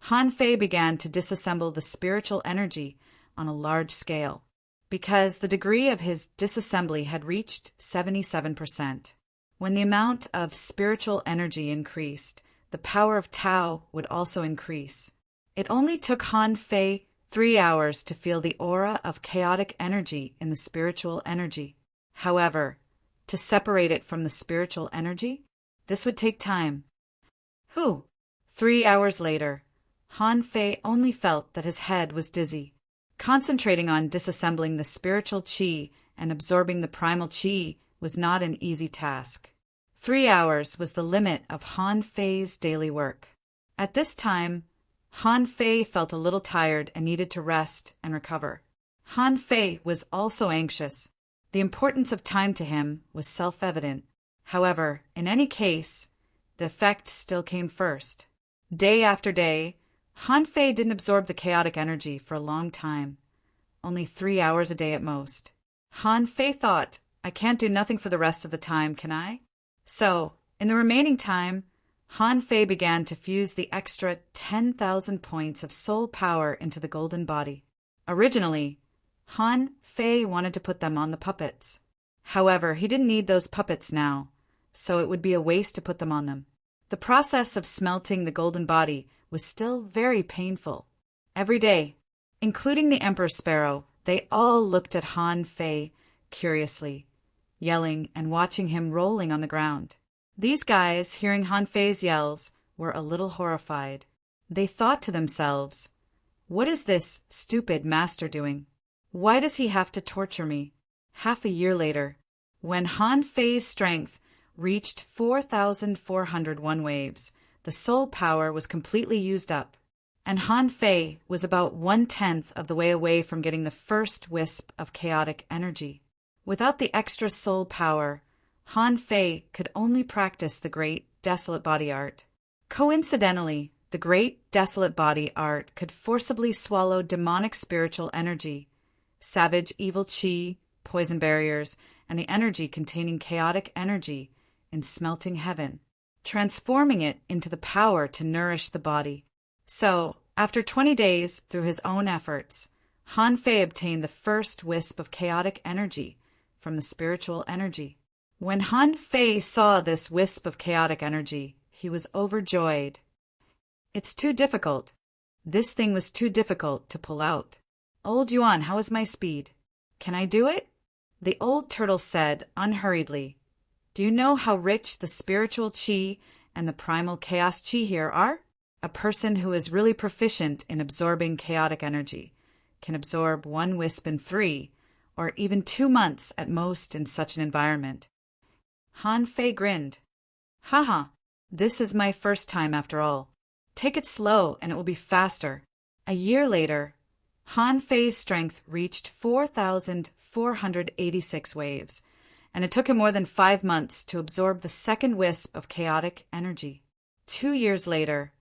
Han Fei began to disassemble the spiritual energy on a large scale, because the degree of his disassembly had reached 77%. When the amount of spiritual energy increased, the power of Tao would also increase. It only took Han Fei 3 hours to feel the aura of chaotic energy in the spiritual energy. However, to separate it from the spiritual energy, this would take time. 3 hours later, Han Fei only felt that his head was dizzy. Concentrating on disassembling the spiritual qi and absorbing the primal qi was not an easy task. 3 hours was the limit of Han Fei's daily work. At this time, Han Fei felt a little tired and needed to rest and recover. Han Fei was also anxious. The importance of time to him was self-evident. However, in any case, the effect still came first. Day after day, Han Fei didn't absorb the chaotic energy for a long time, only 3 hours a day at most. Han Fei thought, "I can't do nothing for the rest of the time, can I?" So, in the remaining time, Han Fei began to fuse the extra 10,000 points of soul power into the golden body. Originally, Han Fei wanted to put them on the puppets. However, he didn't need those puppets now, so it would be a waste to put them on them. The process of smelting the golden body was still very painful. Every day, including the Emperor Sparrow, they all looked at Han Fei curiously, yelling and watching him rolling on the ground. These guys, hearing Han Fei's yells, were a little horrified. They thought to themselves, "What is this stupid master doing? Why does he have to torture me?" Half a year later, when Han Fei's strength reached 4,401 waves, the soul power was completely used up, and Han Fei was about 1/10 of the way away from getting the first wisp of chaotic energy. Without the extra soul power, Han Fei could only practice the Great Desolate Body Art. Coincidentally, the Great Desolate Body Art could forcibly swallow demonic spiritual energy, savage evil qi, poison barriers, and the energy containing chaotic energy in smelting heaven. transforming it into the power to nourish the body. So, after 20 days, through his own efforts, Han Fei obtained the first wisp of chaotic energy from the spiritual energy. When Han Fei saw this wisp of chaotic energy, he was overjoyed. It's too difficult. This thing was too difficult to pull out. Old Yuan, how is my speed? Can I do it? The old turtle said unhurriedly, Do you know how rich the spiritual qi and the primal chaos qi here are? A person who is really proficient in absorbing chaotic energy can absorb one wisp in 3, or even 2 months at most in such an environment. Han Fei grinned. Haha, this is my first time after all. Take it slow and it will be faster. A year later, Han Fei's strength reached 4,486 waves, and it took him more than 5 months to absorb the second wisp of chaotic energy. 2 years later,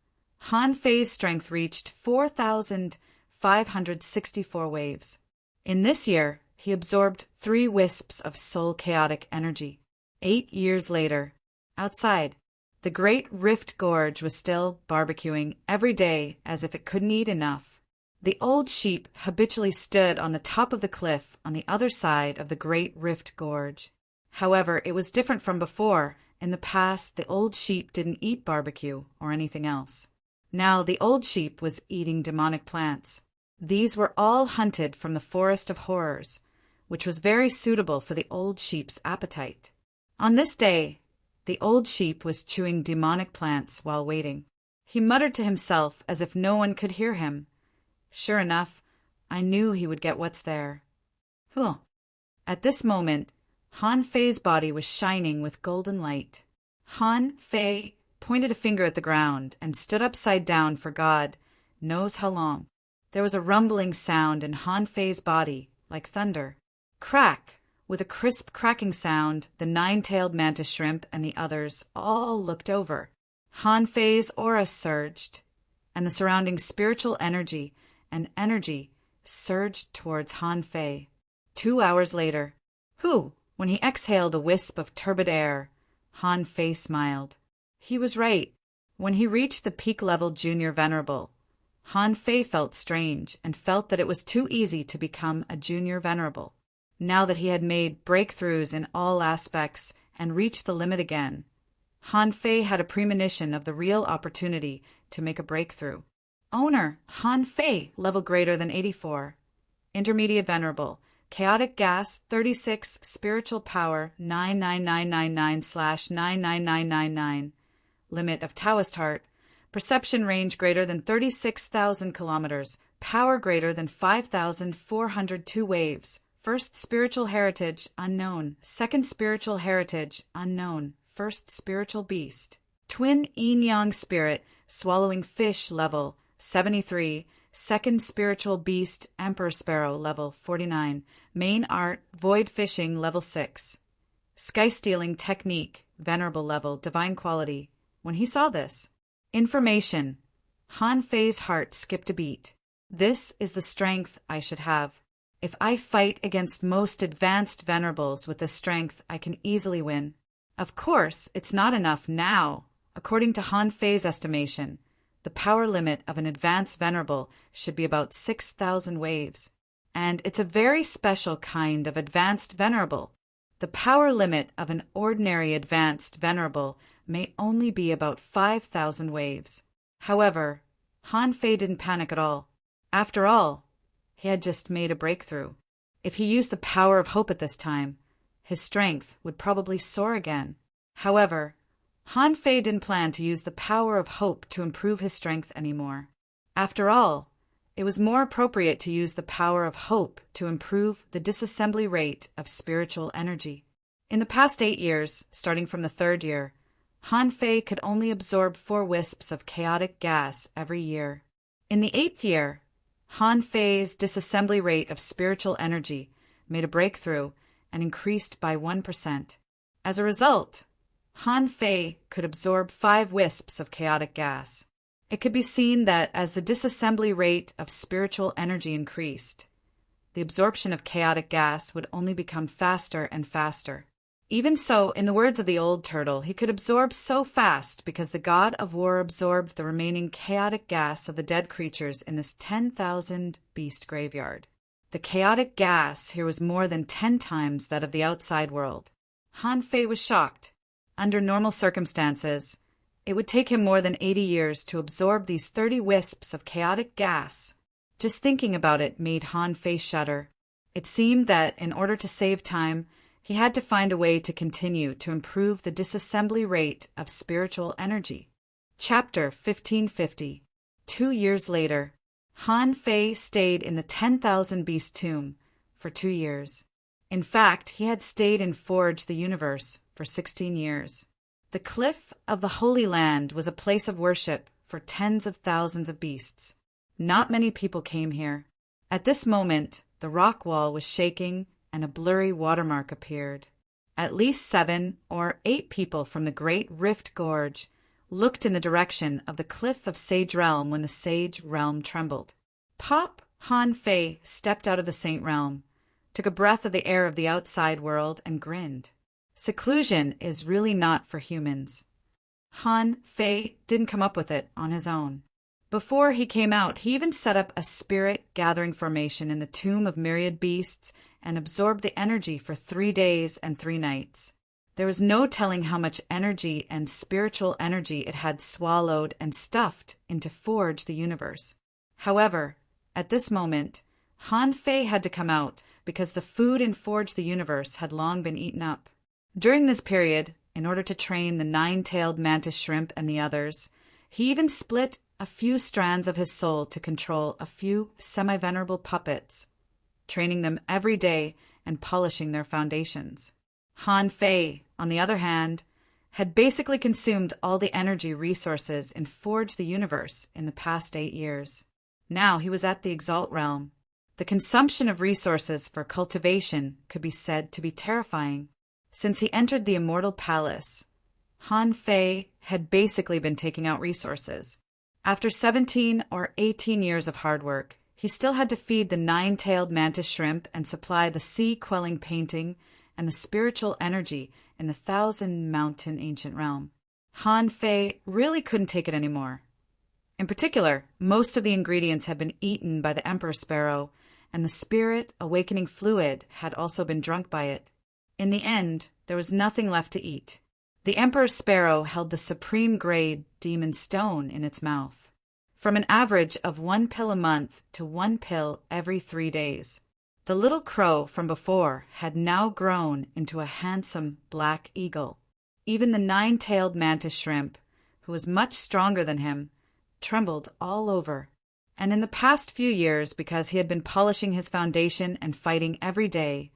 Han Fei's strength reached 4,564 waves. In this year, he absorbed 3 wisps of soul chaotic energy. 8 years later, outside, the Great Rift Gorge was still barbecuing every day as if it couldn't eat enough. The old sheep habitually stood on the top of the cliff on the other side of the Great Rift Gorge. However, it was different from before. In the past, the old sheep didn't eat barbecue or anything else. Now the old sheep was eating demonic plants. These were all hunted from the Forest of Horrors, which was very suitable for the old sheep's appetite. On this day, the old sheep was chewing demonic plants while waiting. He muttered to himself as if no one could hear him. Sure enough, I knew he would get what's there. At this moment, Han Fei's body was shining with golden light. Han Fei pointed a finger at the ground and stood upside down for God knows how long. There was a rumbling sound in Han Fei's body, like thunder. Crack! With a crisp cracking sound, the 9-tailed mantis shrimp and the others all looked over. Han Fei's aura surged, and the surrounding spiritual energy and energy surged towards Han Fei. 2 hours later, when he exhaled a wisp of turbid air, Han Fei smiled. He was right. When he reached the peak-level junior venerable, Han Fei felt strange and felt that it was too easy to become a junior venerable. Now that he had made breakthroughs in all aspects and reached the limit again, Han Fei had a premonition of the real opportunity to make a breakthrough. Owner, Han Fei, level greater than 84. Intermediate venerable, chaotic gas 36, spiritual power 99999/99999. Limit of Taoist heart, perception range greater than 36,000 kilometers, power greater than 5,402 waves. First spiritual heritage, unknown. Second spiritual heritage, unknown. First spiritual beast. Twin yin-yang spirit, swallowing fish, level 73. Second spiritual beast, emperor sparrow, level 49. Main art, void fishing, level 6. Sky stealing technique, venerable level, divine quality. When he saw this information, Han Fei's heart skipped a beat. This is the strength I should have. If I fight against most advanced venerables with this strength, I can easily win. Of course, it's not enough now. According to Han Fei's estimation, the power limit of an advanced venerable should be about 6,000 waves. And it's a very special kind of advanced venerable. The power limit of an ordinary advanced venerable may only be about 5,000 waves. However, Han Fei didn't panic at all. After all, he had just made a breakthrough. If he used the power of hope at this time, his strength would probably soar again. However, Han Fei didn't plan to use the power of hope to improve his strength anymore. After all, it was more appropriate to use the power of hope to improve the disassembly rate of spiritual energy. In the past 8 years, starting from the 3rd year, Han Fei could only absorb 4 wisps of chaotic gas every year. In the 8th year, Han Fei's disassembly rate of spiritual energy made a breakthrough and increased by 1%. As a result, Han Fei could absorb 5 wisps of chaotic gas. It could be seen that as the disassembly rate of spiritual energy increased, the absorption of chaotic gas would only become faster and faster. Even so, in the words of the old turtle, he could absorb so fast because the god of war absorbed the remaining chaotic gas of the dead creatures in this 10,000 beast graveyard. The chaotic gas here was more than 10 times that of the outside world. Han Fei was shocked. Under normal circumstances, it would take him more than 80 years to absorb these 30 wisps of chaotic gas. Just thinking about it made Han Fei shudder. It seemed that, in order to save time, he had to find a way to continue to improve the disassembly rate of spiritual energy. Chapter 1550. 2 years later, Han Fei stayed in the 10,000 Beast Tomb for 2 years. In fact, he had stayed in Forge the Universe for 16 years. The Cliff of the Holy Land was a place of worship for tens of thousands of beasts. Not many people came here. At this moment, the rock wall was shaking and a blurry watermark appeared. At least 7 or 8 people from the Great Rift Gorge looked in the direction of the Cliff of Sage Realm when the Sage Realm trembled. Pop Han Fei stepped out of the Saint Realm, took a breath of the air of the outside world, and grinned. Seclusion is really not for humans. Han Fei didn't come up with it on his own. Before he came out, he even set up a spirit gathering formation in the Tomb of Myriad Beasts and absorbed the energy for 3 days and 3 nights. There was no telling how much energy and spiritual energy it had swallowed and stuffed into Forge the Universe. However, at this moment, Han Fei had to come out because the food in Forge the Universe had long been eaten up. During this period, in order to train the 9-tailed mantis shrimp and the others, he even split a few strands of his soul to control a few semi-venerable puppets, training them every day and polishing their foundations. Han Fei, on the other hand, had basically consumed all the energy resources in Forge the Universe in the past 8 years. Now he was at the Exalt Realm. The consumption of resources for cultivation could be said to be terrifying. Since he entered the Immortal Palace, Han Fei had basically been taking out resources. After 17 or 18 years of hard work, he still had to feed the 9-tailed mantis shrimp and supply the sea-quelling painting and the spiritual energy in the 1,000-mountain ancient realm. Han Fei really couldn't take it anymore. In particular, most of the ingredients had been eaten by the Emperor Sparrow, and the spirit awakening fluid had also been drunk by it. In the end, there was nothing left to eat. The Emperor Sparrow held the supreme grade demon stone in its mouth. From an average of 1 pill a month to 1 pill every 3 days. The little crow from before had now grown into a handsome black eagle. Even the 9-tailed mantis shrimp, who was much stronger than him, trembled all over. And in the past few years, because he had been polishing his foundation and fighting every day,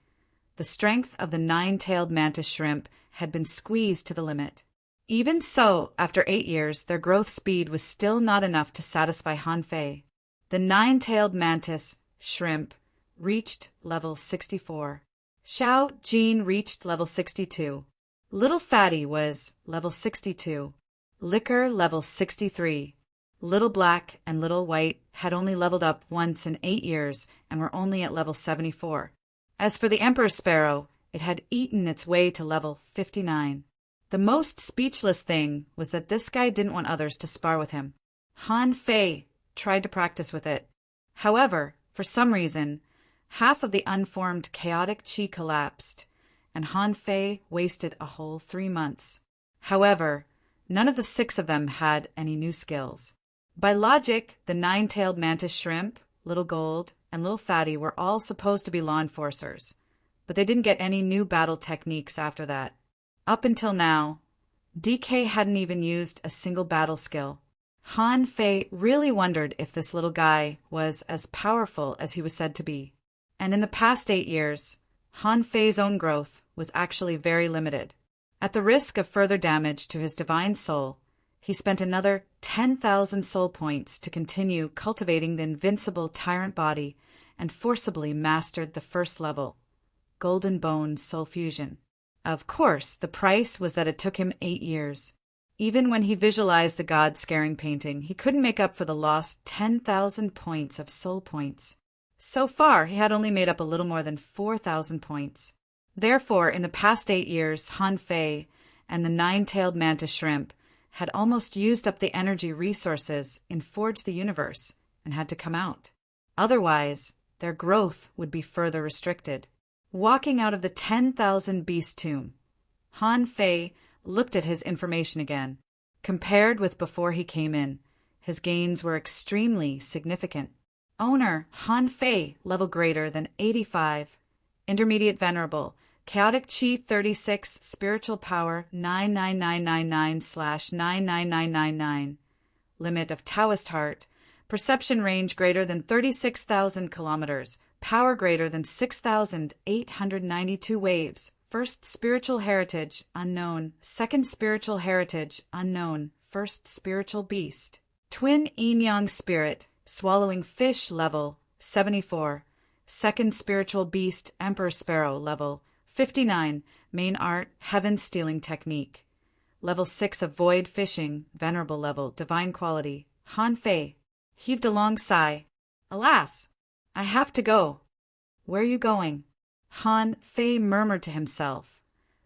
the strength of the 9-tailed mantis shrimp had been squeezed to the limit. Even so, after 8 years, their growth speed was still not enough to satisfy Han Fei. The 9-tailed mantis shrimp reached level 64. Xiao Jin reached level 62. Little Fatty was level 62. Liquor level 63. Little Black and Little White had only leveled up once in 8 years and were only at level 74. As for the Emperor Sparrow, it had eaten its way to level 59. The most speechless thing was that this guy didn't want others to spar with him. Han Fei tried to practice with it. However, for some reason, half of the unformed chaotic chi collapsed, and Han Fei wasted a whole 3 months. However, none of the 6 of them had any new skills. By logic, the 9-tailed mantis shrimp, Little Gold, and Little Fatty were all supposed to be law enforcers, but they didn't get any new battle techniques after that. Up until now, DK hadn't even used a single battle skill. Han Fei really wondered if this little guy was as powerful as he was said to be. And in the past 8 years, Han Fei's own growth was actually very limited. At the risk of further damage to his divine soul, he spent another 10,000 soul points to continue cultivating the invincible tyrant body and forcibly mastered the first level, Golden Bone Soul Fusion. Of course, the price was that it took him 8 years. Even when he visualized the god-scaring painting, he couldn't make up for the lost 10,000 points of soul points. So far, he had only made up a little more than 4,000 points. Therefore, in the past 8 years, Han Fei and the nine-tailed mantis shrimp had almost used up the energy resources in Forge the Universe and had to come out. Otherwise, their growth would be further restricted. Walking out of the 10,000 beast tomb, Han Fei looked at his information again. Compared with before he came in, his gains were extremely significant. Owner, Han Fei, level greater than 85. Intermediate Venerable, Chaotic Chi 36, Spiritual Power 99999/99999. Limit of Taoist Heart, Perception Range greater than 36,000 kilometers, Power greater than 6,892 waves. First Spiritual Heritage, Unknown. Second Spiritual Heritage, Unknown. First Spiritual Beast. Twin Yin-Yang Spirit, Swallowing Fish level 74. Second Spiritual Beast, Emperor Sparrow level 59. Main Art, Heaven Stealing Technique. Level 6 of Void Fishing, Venerable level, Divine Quality. Han Fei heaved a long sigh. Alas, I have to go. Where are you going? Han Fei murmured to himself.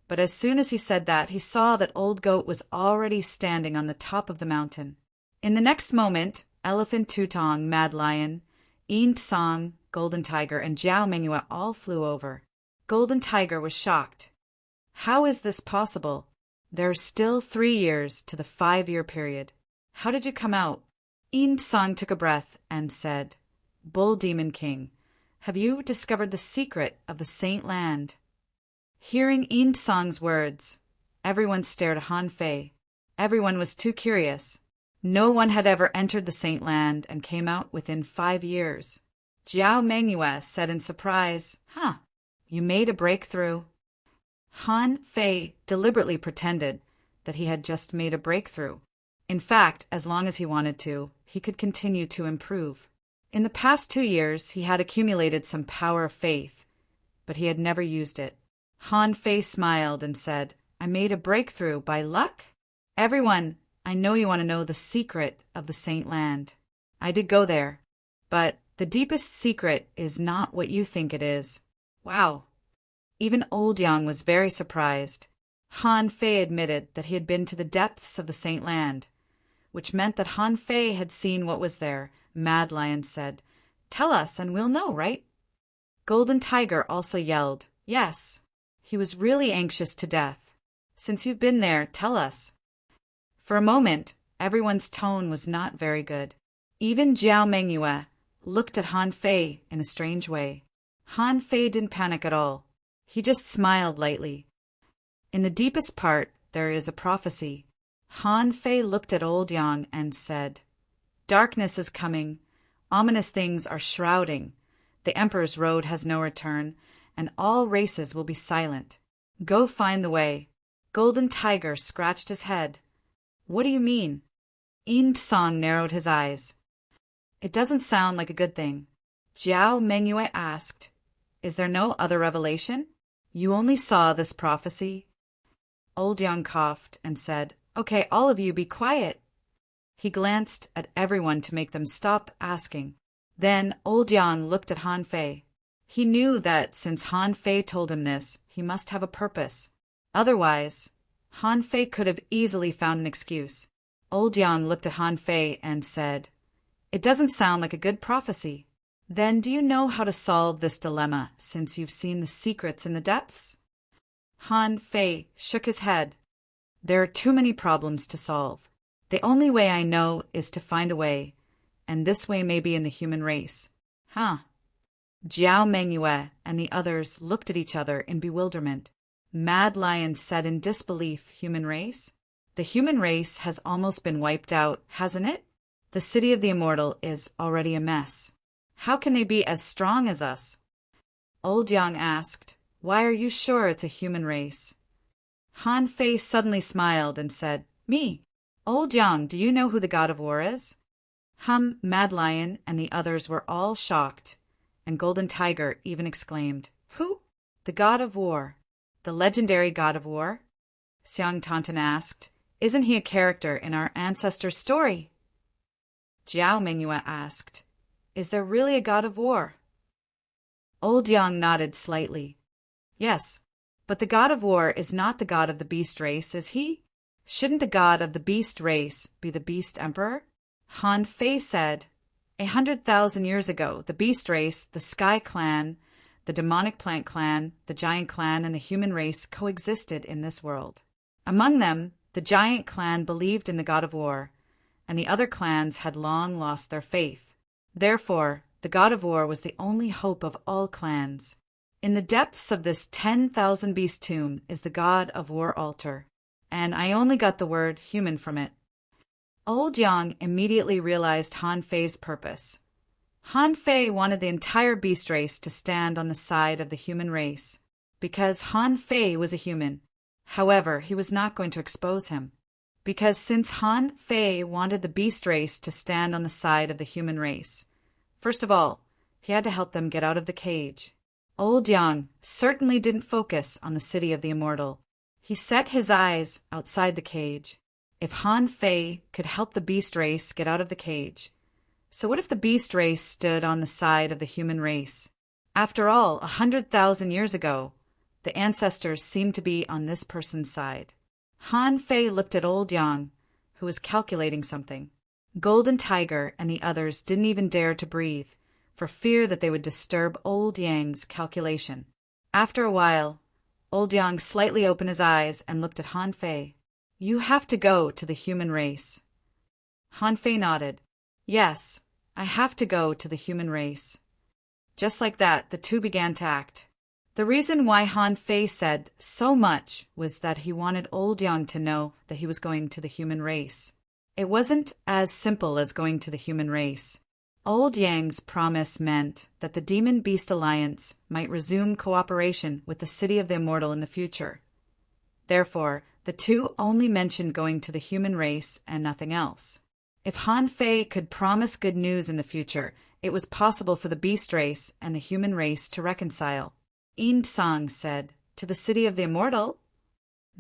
But as soon as he said that, he saw that Old Goat was already standing on the top of the mountain. In the next moment, Elephant Tutong, Mad Lion, Yin Tsang, Golden Tiger, and Jiao Mengyue all flew over. Golden Tiger was shocked. How is this possible? There are still 3 years to the 5-year period. How did you come out? Yin Tsang took a breath and said, Bull Demon King, have you discovered the secret of the Saint Land? Hearing Yin Tsang's words, everyone stared at Han Fei. Everyone was too curious. No one had ever entered the Saint Land and came out within 5 years. Jiao Mengyue said in surprise, you made a breakthrough. Han Fei deliberately pretended that he had just made a breakthrough. In fact, as long as he wanted to, he could continue to improve. In the past 2 years, he had accumulated some power of faith, but he had never used it. Han Fei smiled and said, I made a breakthrough by luck? Everyone, I know you want to know the secret of the Saint Land. I did go there, but the deepest secret is not what you think it is. Wow. Even Old Yang was very surprised. Han Fei admitted that he had been to the depths of the Saint Land, which meant that Han Fei had seen what was there. Mad Lion said, Tell us and we'll know, right? Golden Tiger also yelled, Yes. He was really anxious to death. Since you've been there, tell us. For a moment, everyone's tone was not very good. Even Jiao Mengyue looked at Han Fei in a strange way. Han Fei didn't panic at all. He just smiled lightly. In the deepest part, there is a prophecy. Han Fei looked at Old Yang and said, Darkness is coming. Ominous things are shrouding. The Emperor's road has no return, and all races will be silent. Go find the way. Golden Tiger scratched his head. What do you mean? Yin Tsang narrowed his eyes. It doesn't sound like a good thing. Jiao Mengyue asked, Is there no other revelation? You only saw this prophecy? Old Yang coughed and said, Okay, all of you be quiet. He glanced at everyone to make them stop asking. Then Old Yang looked at Han Fei. He knew that since Han Fei told him this, he must have a purpose. Otherwise, Han Fei could have easily found an excuse. Old Yang looked at Han Fei and said, It doesn't sound like a good prophecy. Then do you know how to solve this dilemma, since you've seen the secrets in the depths? Han Fei shook his head. There are too many problems to solve. The only way I know is to find a way, and this way may be in the human race. Jiao Mengyue and the others looked at each other in bewilderment. Mad Lion said in disbelief, Human race? The human race has almost been wiped out, hasn't it? The city of the immortal is already a mess. How can they be as strong as us? Old Yang asked, Why are you sure it's a human race? Han Fei suddenly smiled and said, Me. Old Yang, do you know who the god of war is? Mad Lion and the others were all shocked, and Golden Tiger even exclaimed, Who? The god of war. The legendary god of war? Xiang Tantan asked, Isn't he a character in our ancestors' story? Jiao Mengyue asked, Is there really a god of war? Old Yang nodded slightly. Yes, But the god of war is not the god of the beast race, is he? Shouldn't the god of the beast race be the beast emperor? Han Fei said, 100,000 years ago, the beast race, the sky clan, the demonic plant clan, the giant clan, and the human race coexisted in this world. Among them, the giant clan believed in the god of war, and the other clans had long lost their faith. Therefore, the god of war was the only hope of all clans. In the depths of this 10,000 beast tomb is the god of war altar, and I only got the word human from it. Old Yang immediately realized Han Fei's purpose. Han Fei wanted the entire beast race to stand on the side of the human race, because Han Fei was a human. However, he was not going to expose him, because since Han Fei wanted the beast race to stand on the side of the human race, first of all, he had to help them get out of the cage. Old Yang certainly didn't focus on the city of the immortal. He set his eyes outside the cage. If Han Fei could help the beast race get out of the cage, so what if the beast race stood on the side of the human race? After all, 100,000 years ago, the ancestors seemed to be on this person's side. Han Fei looked at Old Yang, who was calculating something. Golden Tiger and the others didn't even dare to breathe, for fear that they would disturb Old Yang's calculation. After a while, Old Yang slightly opened his eyes and looked at Han Fei. You have to go to the human race. Han Fei nodded. Yes, I have to go to the human race. Just like that, the two began to act. The reason why Han Fei said so much was that he wanted Old Yang to know that he was going to the human race. It wasn't as simple as going to the human race. Old Yang's promise meant that the Demon-Beast Alliance might resume cooperation with the City of the Immortal in the future. Therefore, the two only mentioned going to the human race and nothing else. If Han Fei could promise good news in the future, it was possible for the beast race and the human race to reconcile. Yin Song said, to the City of the Immortal?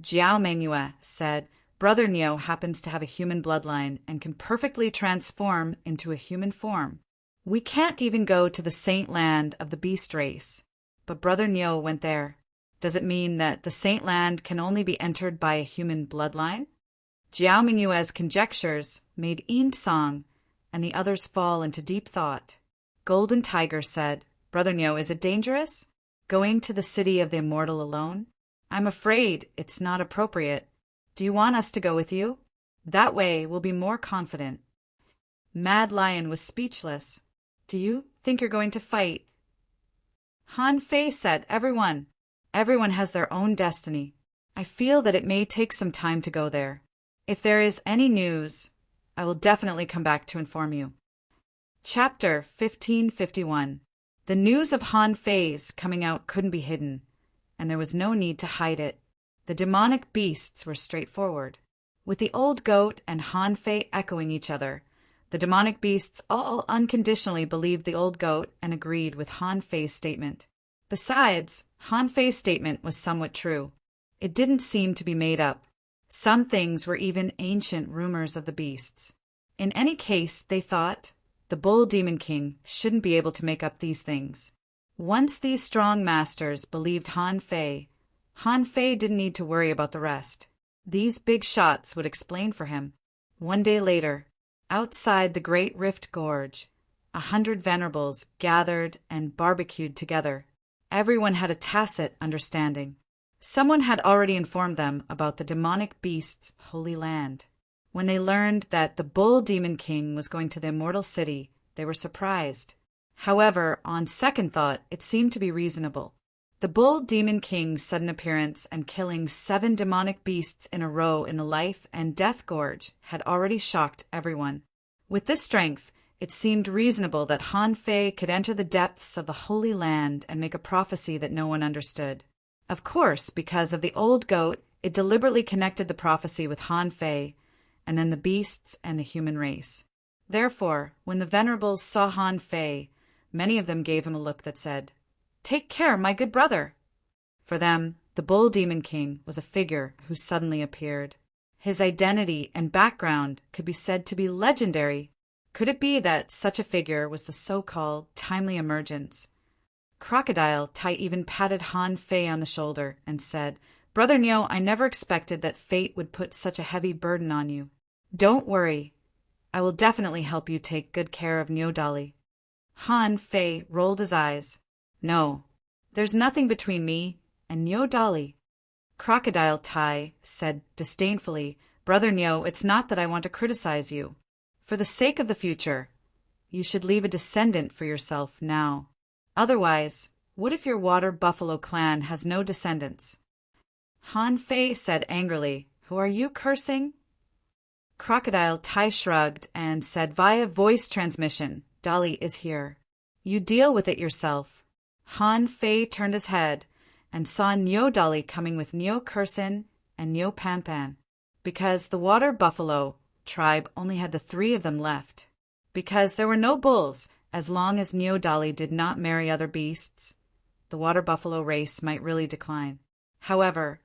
Jiao Mengyue said, Brother Niu happens to have a human bloodline and can perfectly transform into a human form. We can't even go to the Saint Land of the beast race. But Brother Niu went there. Does it mean that the Saint Land can only be entered by a human bloodline? Jiao Mingyue's conjectures made Yin Song and the others fall into deep thought. Golden Tiger said, Brother Niu, is it dangerous? Going to the City of the Immortal alone? I'm afraid it's not appropriate. Do you want us to go with you? That way we'll be more confident. Mad Lion was speechless. Do you think you're going to fight? Han Fei said, Everyone has their own destiny. I feel that it may take some time to go there. If there is any news, I will definitely come back to inform you. Chapter 1551. The news of Han Fei's coming out couldn't be hidden, and there was no need to hide it. The demonic beasts were straightforward. With the old goat and Han Fei echoing each other, the demonic beasts all unconditionally believed the old goat and agreed with Han Fei's statement. Besides, Han Fei's statement was somewhat true. It didn't seem to be made up. Some things were even ancient rumors of the beasts. In any case, they thought, the Bull Demon King shouldn't be able to make up these things. Once these strong masters believed Han Fei didn't need to worry about the rest. These big shots would explain for him. One day later, outside the Great Rift Gorge, 100 venerables gathered and barbecued together. Everyone had a tacit understanding. Someone had already informed them about the demonic beast's holy land. When they learned that the Bull Demon King was going to the Immortal City, they were surprised. However, on second thought, it seemed to be reasonable. The Bull Demon King's sudden appearance and killing 7 demonic beasts in a row in the Life and Death Gorge had already shocked everyone. With this strength, it seemed reasonable that Han Fei could enter the depths of the Holy Land and make a prophecy that no one understood. Of course, because of the old goat, it deliberately connected the prophecy with Han Fei, and then the beasts and the human race. Therefore, when the venerables saw Han Fei, many of them gave him a look that said, "Take care, my good brother." For them, the Bull Demon King was a figure who suddenly appeared. His identity and background could be said to be legendary. Could it be that such a figure was the so-called timely emergence? Crocodile Tai even patted Han Fei on the shoulder and said, "Brother Nyo, I never expected that fate would put such a heavy burden on you. Don't worry. I will definitely help you take good care of Nyo Dali." Han Fei rolled his eyes. "No, there's nothing between me and Nyo Dali." Crocodile Tai said disdainfully, "Brother Nyo, it's not that I want to criticize you. For the sake of the future, you should leave a descendant for yourself now. Otherwise, what if your water buffalo clan has no descendants?" Han Fei said angrily, "Who are you cursing?" Crocodile Tai shrugged and said via voice transmission, "Dali is here. You deal with it yourself." Han Fei turned his head and saw Nyo Dali coming with Nyo Kursin and Nyo Panpan, because the water buffalo tribe only had the three of them left. Because there were no bulls, as long as Nyo Dali did not marry other beasts, the water buffalo race might really decline. However,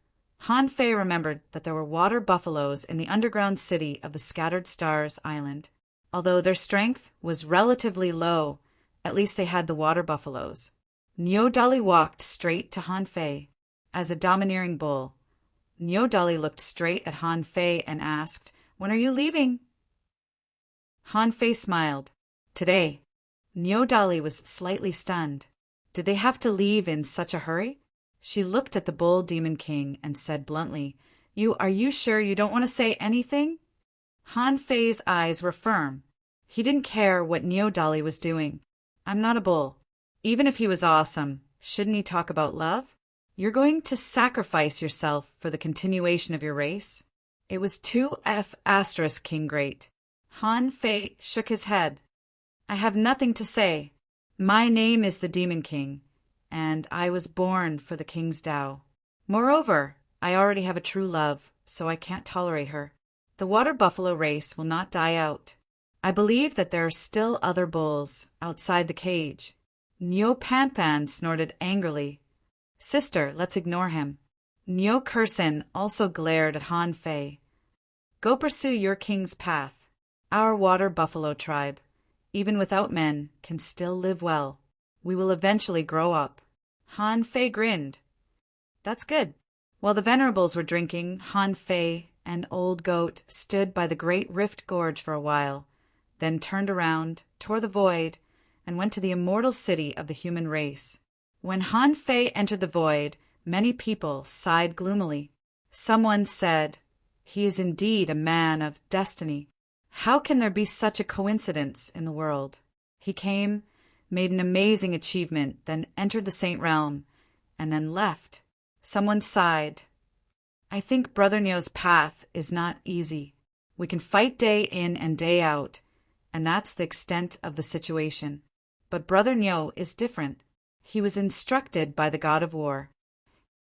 Han Fei remembered that there were water buffaloes in the underground city of the Scattered Stars Island. Although their strength was relatively low, at least they had the water buffaloes. Nyo Dali walked straight to Han Fei. As a domineering bull, Nyo Dali looked straight at Han Fei and asked, "When are you leaving?" Han Fei smiled. "Today." Nyo Dali was slightly stunned. Did they have to leave in such a hurry? She looked at the bull demon king and said bluntly, Are you sure you don't want to say anything?" Han Fei's eyes were firm. He didn't care what Nyo Dali was doing. "I'm not a bull. Even if he was awesome, shouldn't he talk about love? You're going to sacrifice yourself for the continuation of your race?" It was 2F * King Great. Han Fei shook his head. "I have nothing to say. My name is the Demon King, and I was born for the King's Tao. Moreover, I already have a true love, so I can't tolerate her. The water buffalo race will not die out. I believe that there are still other bulls outside the cage." Nyo Panpan snorted angrily. "Sister, let's ignore him." Nyo Kursin also glared at Han Fei. "Go pursue your king's path. Our water buffalo tribe, even without men, can still live well. We will eventually grow up." Han Fei grinned. "That's good." While the venerables were drinking, Han Fei and Old Goat stood by the Great Rift Gorge for a while, then turned around, tore the void, and went to the immortal city of the human race. When Han Fei entered the void, many people sighed gloomily. Someone said, "He is indeed a man of destiny. How can there be such a coincidence in the world?" He came, made an amazing achievement, then entered the Saint Realm, and then left. Someone sighed. "I think Brother Nyo's path is not easy. We can fight day in and day out, and that's the extent of the situation. But Brother Nyo is different. He was instructed by the god of war."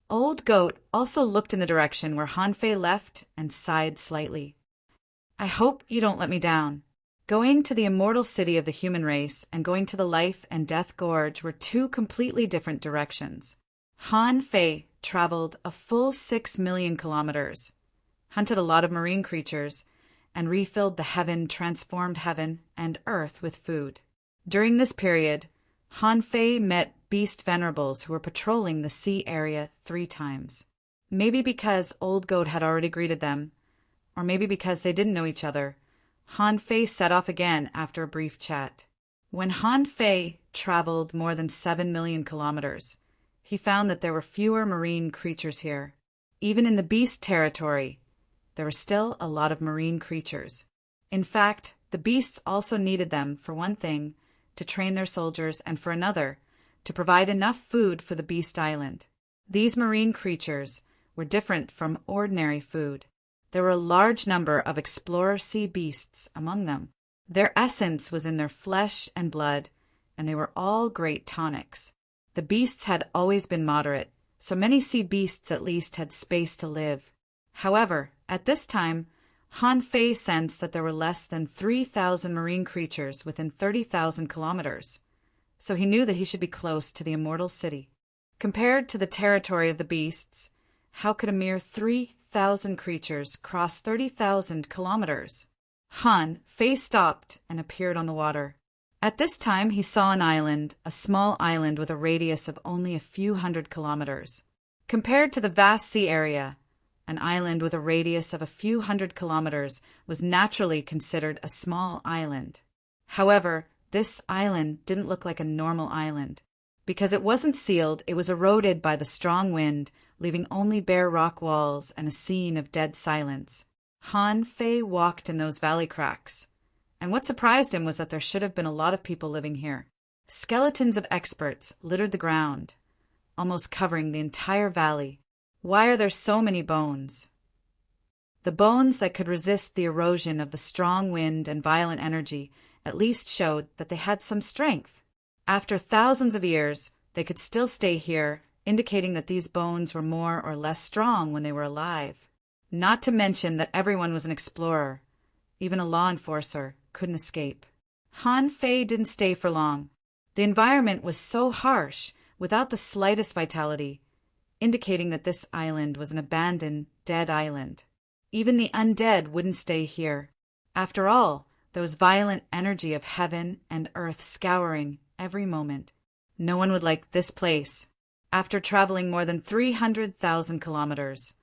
Old Goat also looked in the direction where Han Fei left and sighed slightly. "I hope you don't let me down." Going to the immortal city of the human race and going to the Life and Death Gorge were two completely different directions. Han Fei traveled a full 6 million kilometers, hunted a lot of marine creatures, and refilled the transformed heaven and earth with food. During this period, Han Fei met beast venerables who were patrolling the sea area 3 times. Maybe because Old Goat had already greeted them, or maybe because they didn't know each other, Han Fei set off again after a brief chat. When Han Fei traveled more than 7 million kilometers, he found that there were fewer marine creatures here. Even in the beast territory, there were still a lot of marine creatures. In fact, the beasts also needed them, for one thing, to train their soldiers, and for another, to provide enough food for the Beast Island. These marine creatures were different from ordinary food. There were a large number of explorer sea beasts among them. Their essence was in their flesh and blood, and they were all great tonics. The beasts had always been moderate, so many sea beasts at least had space to live. However, at this time, Han Fei sensed that there were less than 3,000 marine creatures within 30,000 kilometers, so he knew that he should be close to the immortal city. Compared to the territory of the beasts, how could a mere 3,000 creatures cross 30,000 kilometers? Han Fei stopped and appeared on the water. At this time, he saw an island, a small island with a radius of only a few hundred kilometers. Compared to the vast sea area, an island with a radius of a few hundred kilometers was naturally considered a small island. However, this island didn't look like a normal island. Because it wasn't sealed, it was eroded by the strong wind, leaving only bare rock walls and a scene of dead silence. Han Fei walked in those valley cracks. And what surprised him was that there should have been a lot of people living here. Skeletons of experts littered the ground, almost covering the entire valley. Why are there so many bones? The bones that could resist the erosion of the strong wind and violent energy at least showed that they had some strength. After thousands of years, they could still stay here, indicating that these bones were more or less strong when they were alive. Not to mention that everyone was an explorer. Even a law enforcer couldn't escape. Han Fei didn't stay for long. The environment was so harsh, without the slightest vitality, indicating that this island was an abandoned, dead island. Even the undead wouldn't stay here. After all, there was violent energy of heaven and earth scouring every moment. No one would like this place. After traveling more than 300,000 kilometers,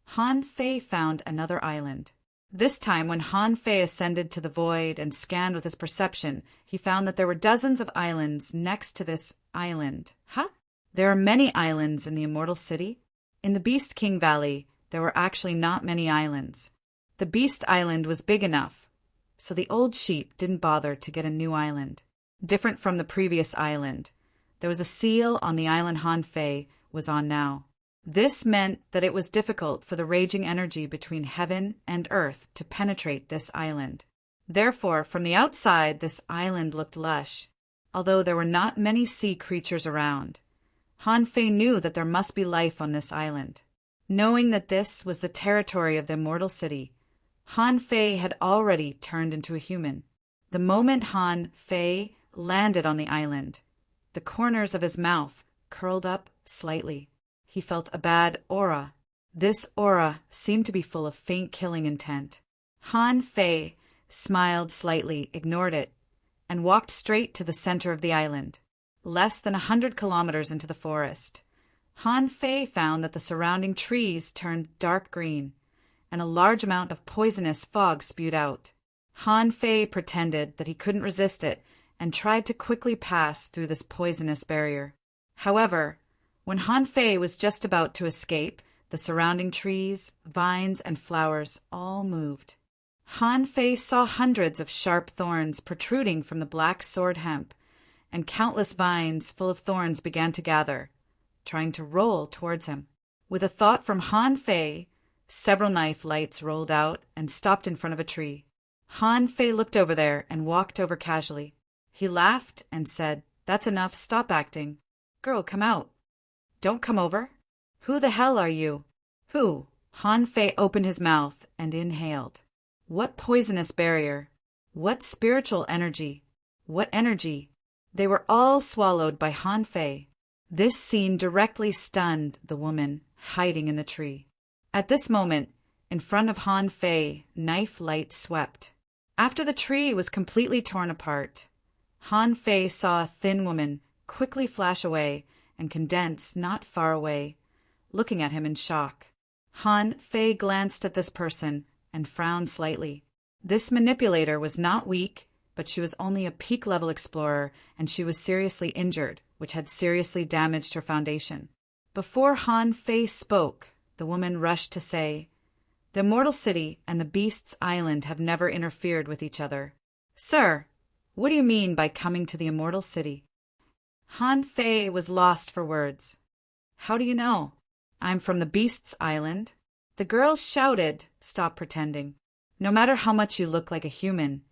Han Fei found another island. This time, when Han Fei ascended to the void and scanned with his perception, he found that there were dozens of islands next to this island. Huh? There are many islands in the Immortal City? In the Beast King Valley, there were actually not many islands. The Beast Island was big enough, so the old sheep didn't bother to get a new island. Different from the previous island, there was a seal on the island Han Fei was on now. This meant that it was difficult for the raging energy between heaven and earth to penetrate this island. Therefore, from the outside, this island looked lush. Although there were not many sea creatures around, Han Fei knew that there must be life on this island. Knowing that this was the territory of the Immortal City, Han Fei had already turned into a human. The moment Han Fei landed on the island, the corners of his mouth curled up slightly. He felt a bad aura. This aura seemed to be full of faint killing intent. Han Fei smiled slightly, ignored it, and walked straight to the center of the island. Less than 100 kilometers into the forest, Han Fei found that the surrounding trees turned dark green, and a large amount of poisonous fog spewed out. Han Fei pretended that he couldn't resist it and tried to quickly pass through this poisonous barrier. However, when Han Fei was just about to escape, the surrounding trees, vines, and flowers all moved. Han Fei saw hundreds of sharp thorns protruding from the black sword hemp, and countless vines full of thorns began to gather, trying to roll towards him. With a thought from Han Fei, several knife lights rolled out and stopped in front of a tree. Han Fei looked over there and walked over casually. He laughed and said, "That's enough, stop acting. Girl, come out. Don't come over. Who the hell are you?" Who? Han Fei opened his mouth and inhaled. What poisonous barrier? What spiritual energy? What energy? They were all swallowed by Han Fei. This scene directly stunned the woman hiding in the tree. At this moment, in front of Han Fei, knife light swept. After the tree was completely torn apart, Han Fei saw a thin woman quickly flash away and condense not far away, looking at him in shock. Han Fei glanced at this person and frowned slightly. This manipulator was not weak, but she was only a peak-level explorer, and she was seriously injured, which had seriously damaged her foundation. Before Han Fei spoke, the woman rushed to say, "The Immortal City and the Beast's Island have never interfered with each other." "Sir, what do you mean by coming to the Immortal City?" Han Fei was lost for words. "How do you know?" "I'm from the Beast's Island." The girl shouted, "Stop pretending. No matter how much you look like a human,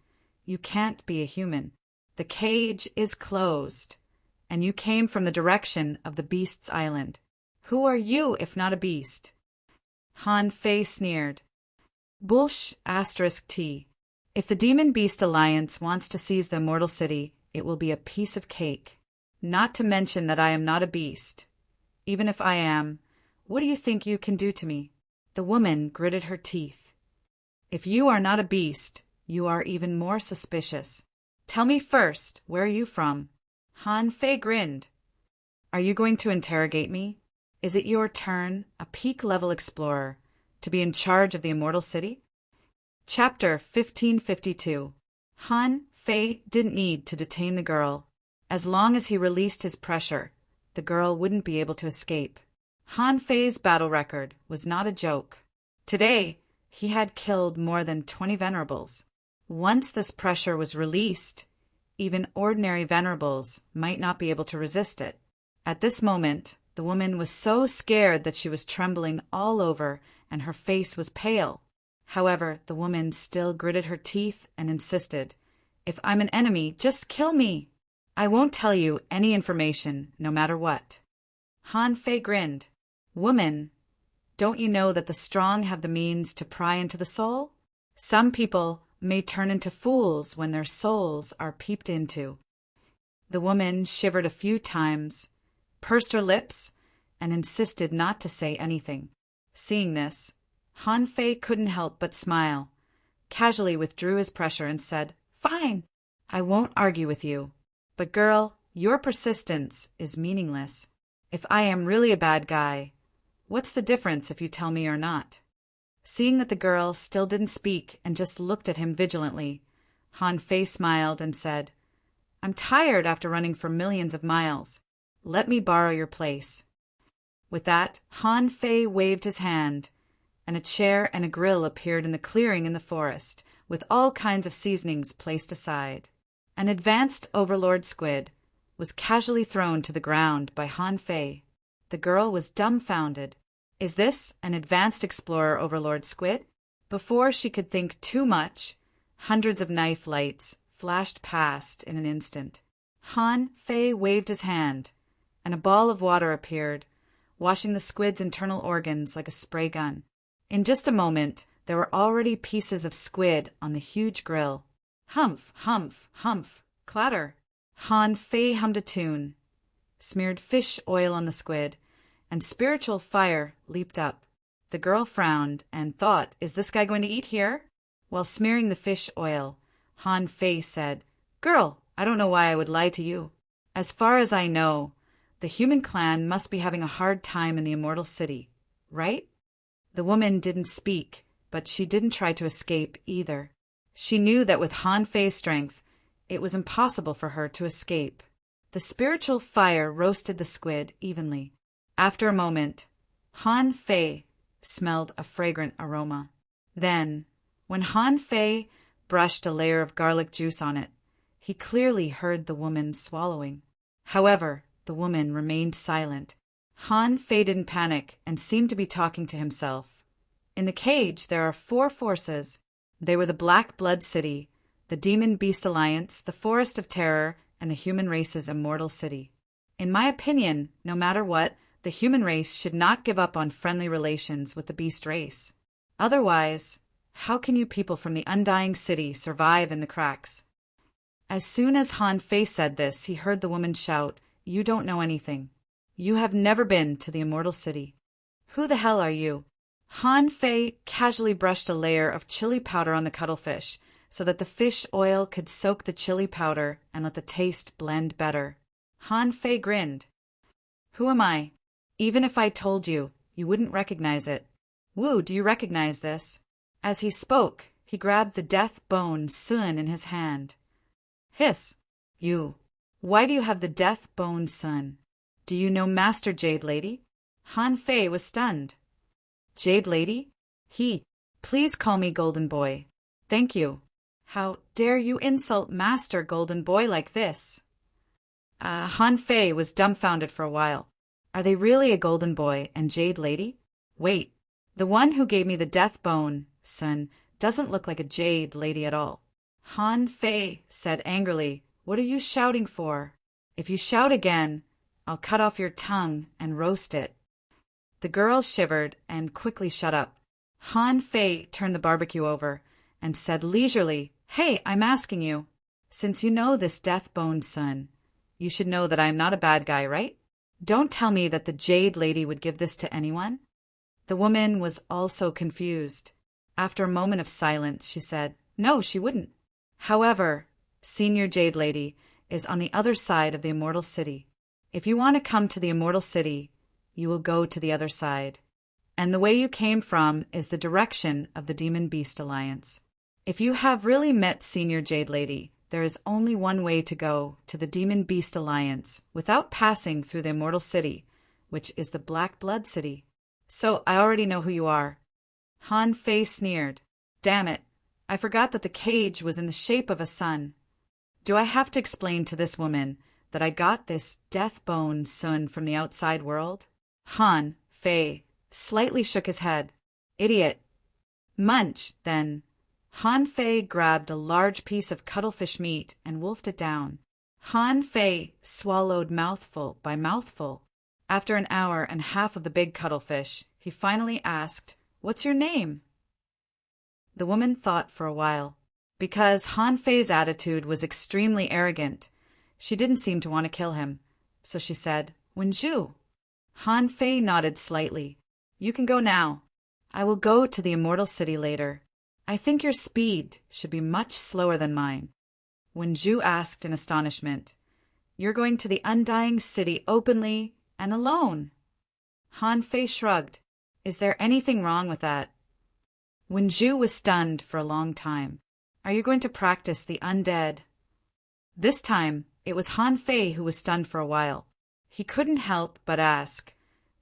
you can't be a human. The cage is closed, and you came from the direction of the Beast's Island. Who are you if not a beast?" Han Fei sneered. Bullsh *T. If the Demon Beast Alliance wants to seize the Immortal City, it will be a piece of cake. Not to mention that I am not a beast. Even if I am, what do you think you can do to me? The woman gritted her teeth. If you are not a beast, you are even more suspicious. Tell me first, where are you from? Han Fei grinned. Are you going to interrogate me? Is it your turn, a peak-level explorer, to be in charge of the Immortal City? Chapter 1552. Han Fei didn't need to detain the girl. As long as he released his pressure, the girl wouldn't be able to escape. Han Fei's battle record was not a joke. Today, he had killed more than 20 venerables. Once this pressure was released, even ordinary venerables might not be able to resist it. At this moment, the woman was so scared that she was trembling all over and her face was pale. However, the woman still gritted her teeth and insisted, "If I'm an enemy, just kill me. I won't tell you any information, no matter what." Han Fei grinned. "Woman, don't you know that the strong have the means to pry into the soul? Some people may turn into fools when their souls are peeped into." The woman shivered a few times, pursed her lips, and insisted not to say anything. Seeing this, Han Fei couldn't help but smile, casually withdrew his pressure and said, "Fine, I won't argue with you. But girl, your persistence is meaningless. If I am really a bad guy, what's the difference if you tell me or not?" Seeing that the girl still didn't speak and just looked at him vigilantly, Han Fei smiled and said, "I'm tired after running for millions of miles. Let me borrow your place." With that, Han Fei waved his hand, and a chair and a grill appeared in the clearing in the forest, with all kinds of seasonings placed aside. An advanced overlord squid was casually thrown to the ground by Han Fei. The girl was dumbfounded. Is this an advanced explorer overlord squid? Before she could think too much, hundreds of knife lights flashed past in an instant. Han Fei waved his hand, and a ball of water appeared, washing the squid's internal organs like a spray gun. In just a moment, there were already pieces of squid on the huge grill. Humph, humph, humph, clatter. Han Fei hummed a tune, smeared fish oil on the squid, and spiritual fire leaped up. The girl frowned and thought, "Is this guy going to eat here?" While smearing the fish oil, Han Fei said, "Girl, I don't know why I would lie to you. As far as I know, the human clan must be having a hard time in the Immortal City, right?" The woman didn't speak, but she didn't try to escape either. She knew that with Han Fei's strength, it was impossible for her to escape. The spiritual fire roasted the squid evenly. After a moment, Han Fei smelled a fragrant aroma. Then, when Han Fei brushed a layer of garlic juice on it, he clearly heard the woman swallowing. However, the woman remained silent. Han Fei didn't panic and seemed to be talking to himself. In the cage, there are 4 forces. They were the Black Blood City, the Demon Beast Alliance, the Forest of Terror, and the human race's Immortal City. In my opinion, no matter what, the human race should not give up on friendly relations with the beast race. Otherwise, how can you people from the Undying City survive in the cracks? As soon as Han Fei said this, he heard the woman shout, "You don't know anything. You have never been to the Immortal City. Who the hell are you?" Han Fei casually brushed a layer of chili powder on the cuttlefish so that the fish oil could soak the chili powder and let the taste blend better. Han Fei grinned. "Who am I? Even if I told you, you wouldn't recognize it. Wu, do you recognize this?" As he spoke, he grabbed the death bone sun in his hand. "Hiss! You! Why do you have the death bone sun? Do you know Master Jade Lady?" Han Fei was stunned. "Jade Lady? Please call me Golden Boy. Thank you. How dare you insult Master Golden Boy like this?" Han Fei was dumbfounded for a while. Are they really a Golden Boy and Jade Lady? Wait, the one who gave me the death bone, son, doesn't look like a Jade Lady at all. Han Fei said angrily, "What are you shouting for? If you shout again, I'll cut off your tongue and roast it." The girl shivered and quickly shut up. Han Fei turned the barbecue over and said leisurely, "Hey, I'm asking you, since you know this death bone son, you should know that I am not a bad guy, right? Don't tell me that the Jade Lady would give this to anyone." The woman was also confused. After a moment of silence, she said, "No, she wouldn't. However, Senior Jade Lady, is on the other side of the Immortal City. If you want to come to the Immortal City, you will go to the other side. And the way you came from is the direction of the Demon Beast Alliance. If you have really met Senior Jade Lady, there is only one way to go to the Demon Beast Alliance without passing through the Immortal City, which is the Black Blood City. So I already know who you are. Han Fei sneered. Damn it, I forgot that the cage was in the shape of a sun. Do I have to explain to this woman that I got this death-bone sun from the outside world? Han Fei slightly shook his head. Idiot. Munch, then. Han Fei grabbed a large piece of cuttlefish meat and wolfed it down. Han Fei swallowed mouthful by mouthful. After an hour and half of the big cuttlefish, he finally asked, "What's your name?" The woman thought for a while. Because Han Fei's attitude was extremely arrogant, she didn't seem to want to kill him, so she said, "Wenju." Han Fei nodded slightly. "You can go now. I will go to the Immortal City later. I think your speed should be much slower than mine." Wenju asked in astonishment, "You're going to the Undying City openly and alone?" Han Fei shrugged. "Is there anything wrong with that?" Wenju was stunned for a long time. "Are you going to practice the undead?" This time, it was Han Fei who was stunned for a while. He couldn't help but ask,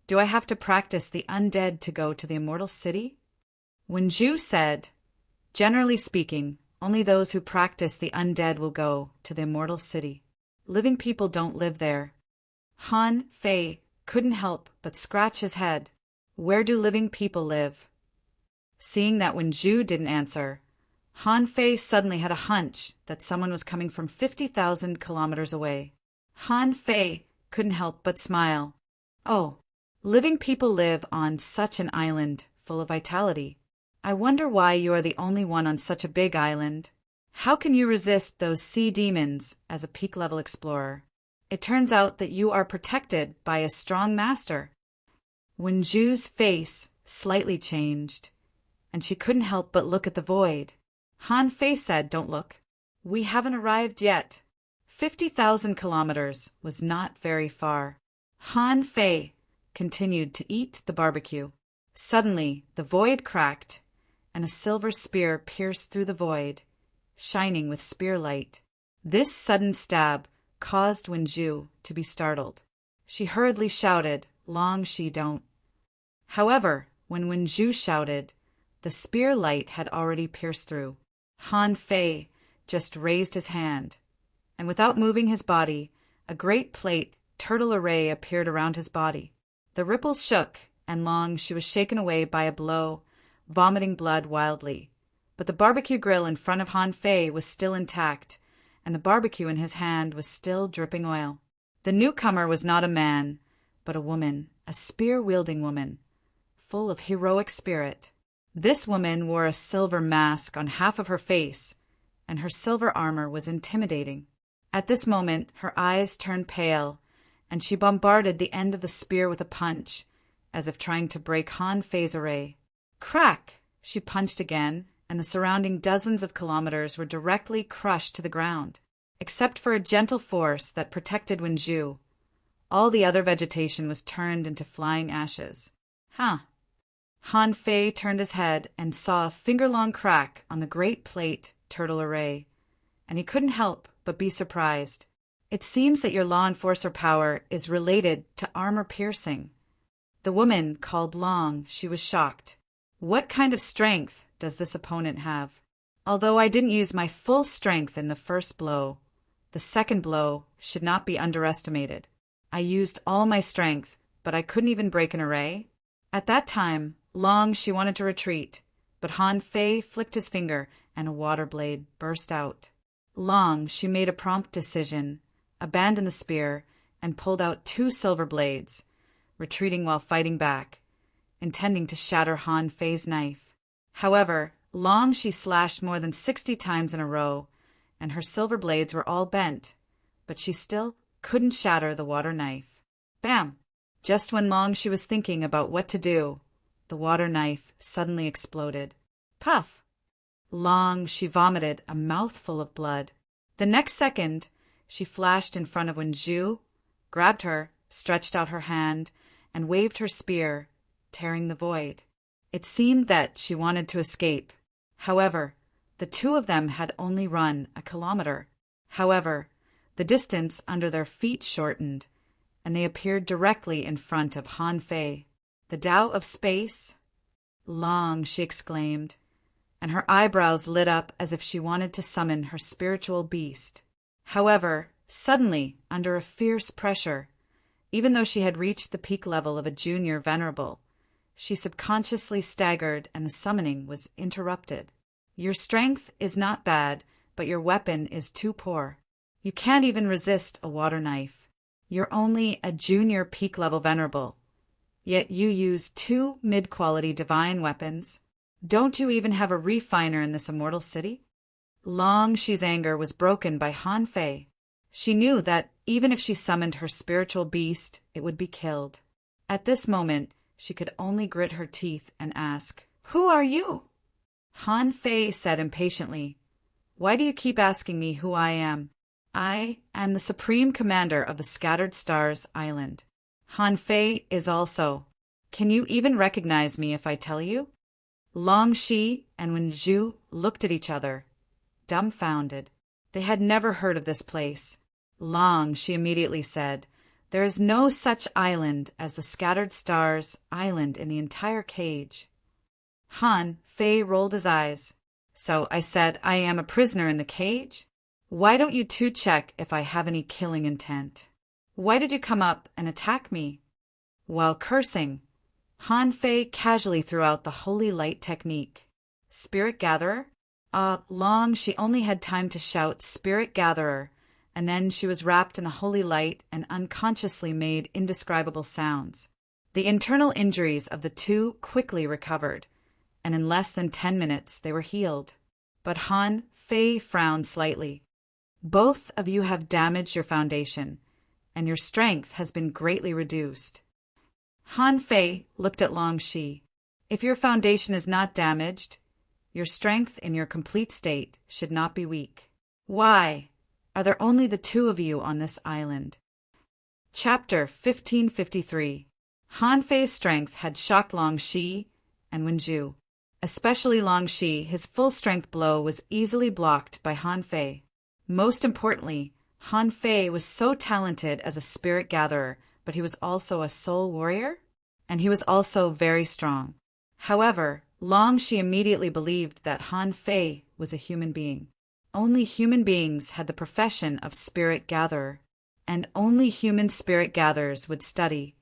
"Do I have to practice the undead to go to the Immortal City?" Wenju said, "Generally speaking, only those who practice the undead will go to the Immortal City. Living people don't live there." Han Fei couldn't help but scratch his head. Where do living people live? Seeing that Wenju didn't answer, Han Fei suddenly had a hunch that someone was coming from 50,000 kilometers away. Han Fei couldn't help but smile. "Oh, living people live on such an island full of vitality. I wonder why you are the only one on such a big island. How can you resist those sea demons as a peak-level explorer? It turns out that you are protected by a strong master." Wenju's face slightly changed, and she couldn't help but look at the void. Han Fei said, "Don't look. We haven't arrived yet." 50,000 kilometers was not very far. Han Fei continued to eat the barbecue. Suddenly, the void cracked, and a silver spear pierced through the void, shining with spear light. This sudden stab caused Wenju to be startled. She hurriedly shouted, "Long Shi don't." However, when Wenju shouted, the spear light had already pierced through. Han Fei just raised his hand, and without moving his body, a great plate turtle array appeared around his body. The ripples shook, and Long Shi was shaken away by a blow, vomiting blood wildly. But the barbecue grill in front of Han Fei was still intact, and the barbecue in his hand was still dripping oil. The newcomer was not a man, but a woman, a spear-wielding woman, full of heroic spirit. This woman wore a silver mask on half of her face, and her silver armor was intimidating. At this moment, her eyes turned pale, and she bombarded the end of the spear with a punch, as if trying to break Han Fei's array. Crack! She punched again, and the surrounding dozens of kilometers were directly crushed to the ground. Except for a gentle force that protected Wenju, all the other vegetation was turned into flying ashes. Huh. Han Fei turned his head and saw a finger-long crack on the great plate turtle array, and he couldn't help but be surprised. "It seems that your law enforcer power is related to armor piercing." The woman called Long. She was shocked. "What kind of strength does this opponent have?" "Although I didn't use my full strength in the first blow, the second blow should not be underestimated. I used all my strength, but I couldn't even break an array." At that time, Long Shi wanted to retreat, but Han Fei flicked his finger and a water blade burst out. Long Shi made a prompt decision, abandoned the spear, and pulled out 2 silver blades, retreating while fighting back, intending to shatter Han Fei's knife. However, Long Shi slashed more than 60 times in a row, and her silver blades were all bent, but she still couldn't shatter the water knife. Bam! Just when Long Shi was thinking about what to do, the water knife suddenly exploded. Puff! Long Shi vomited a mouthful of blood. The next second, she flashed in front of Wenju, grabbed her, stretched out her hand, and waved her spear, tearing the void. It seemed that she wanted to escape. However, the two of them had only run a kilometer. However, the distance under their feet shortened, and they appeared directly in front of Han Fei. The Tao of space? Long, she exclaimed, and her eyebrows lit up as if she wanted to summon her spiritual beast. However, suddenly, under a fierce pressure, even though she had reached the peak level of a junior venerable, she subconsciously staggered and the summoning was interrupted. Your strength is not bad, but your weapon is too poor. You can't even resist a water knife. You're only a junior peak level venerable, yet you use 2 mid-quality divine weapons. Don't you even have a refiner in this immortal city? Long Shi's anger was broken by Han Fei. She knew that even if she summoned her spiritual beast, it would be killed. At this moment, she could only grit her teeth and ask, "Who are you?" Han Fei said impatiently, "Why do you keep asking me who I am? I am the Supreme Commander of the Scattered Stars Island. Han Fei is also. Can you even recognize me if I tell you?" Long Shi and Wenju looked at each other, dumbfounded. They had never heard of this place. Long Shi immediately said, "There is no such island as the Scattered Stars Island in the entire cage." Han Fei rolled his eyes. "So I said I am a prisoner in the cage? Why don't you two check if I have any killing intent? Why did you come up and attack me?" While cursing, Han Fei casually threw out the holy light technique. "Spirit Gatherer?" Long She only had time to shout "Spirit Gatherer," and then she was wrapped in a holy light and unconsciously made indescribable sounds. The internal injuries of the two quickly recovered, and in less than 10 minutes they were healed. But Han Fei frowned slightly. "Both of you have damaged your foundation, and your strength has been greatly reduced." Han Fei looked at Long Shi. "If your foundation is not damaged, your strength in your complete state should not be weak. Why are there only the two of you on this island?" Chapter 1553. Han Fei's strength had shocked Long Shi and Wenju. Especially Long Shi, his full strength blow was easily blocked by Han Fei. Most importantly, Han Fei was so talented as a spirit gatherer, but he was also a soul warrior, and he was also very strong. However, Long Shi immediately believed that Han Fei was a human being. Only human beings had the profession of spirit gatherer, and only human spirit gatherers would study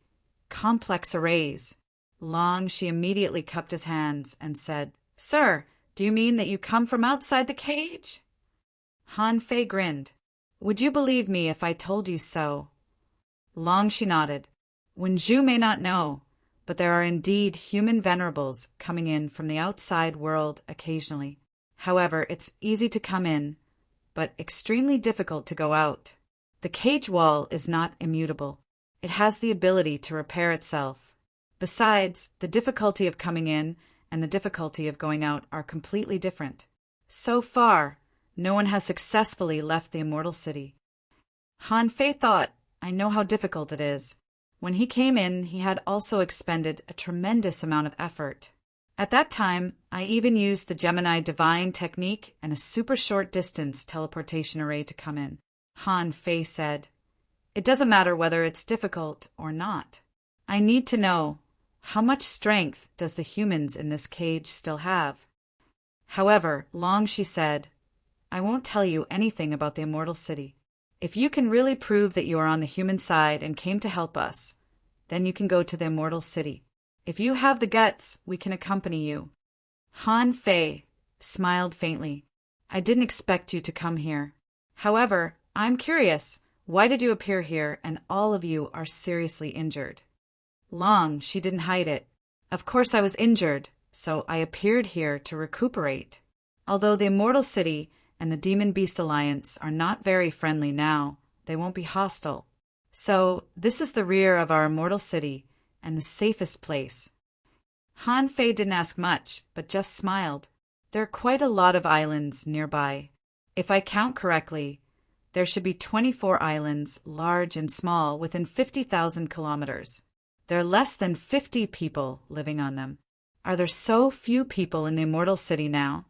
complex arrays. Long Shi immediately cupped his hands and said, "Sir, do you mean that you come from outside the cage?" Han Fei grinned. "Would you believe me if I told you so?" Long Shi nodded. "Wenju may not know, but there are indeed human venerables coming in from the outside world occasionally. However, it's easy to come in, but extremely difficult to go out. The cage wall is not immutable. It has the ability to repair itself. Besides, the difficulty of coming in and the difficulty of going out are completely different. So far, no one has successfully left the immortal city." Han Fei thought, "I know how difficult it is." When he came in, he had also expended a tremendous amount of effort. At that time, I even used the Gemini Divine technique and a super short distance teleportation array to come in. Han Fei said, "It doesn't matter whether it's difficult or not. I need to know, how much strength does the humans in this cage still have?" However, Long Shi said, "I won't tell you anything about the immortal city. If you can really prove that you are on the human side and came to help us, then you can go to the immortal city. If you have the guts, we can accompany you." Han Fei smiled faintly. "I didn't expect you to come here. However, I'm curious, why did you appear here and all of you are seriously injured?" Long She didn't hide it. "Of course I was injured, so I appeared here to recuperate. Although the immortal city and the Demon Beast Alliance are not very friendly now, they won't be hostile. So this is the rear of our immortal city and the safest place." Han Fei didn't ask much, but just smiled. "There are quite a lot of islands nearby. If I count correctly, There should be 24 islands, large and small, within 50,000 kilometers. There are less than 50 people living on them. Are there so few people in the immortal city now?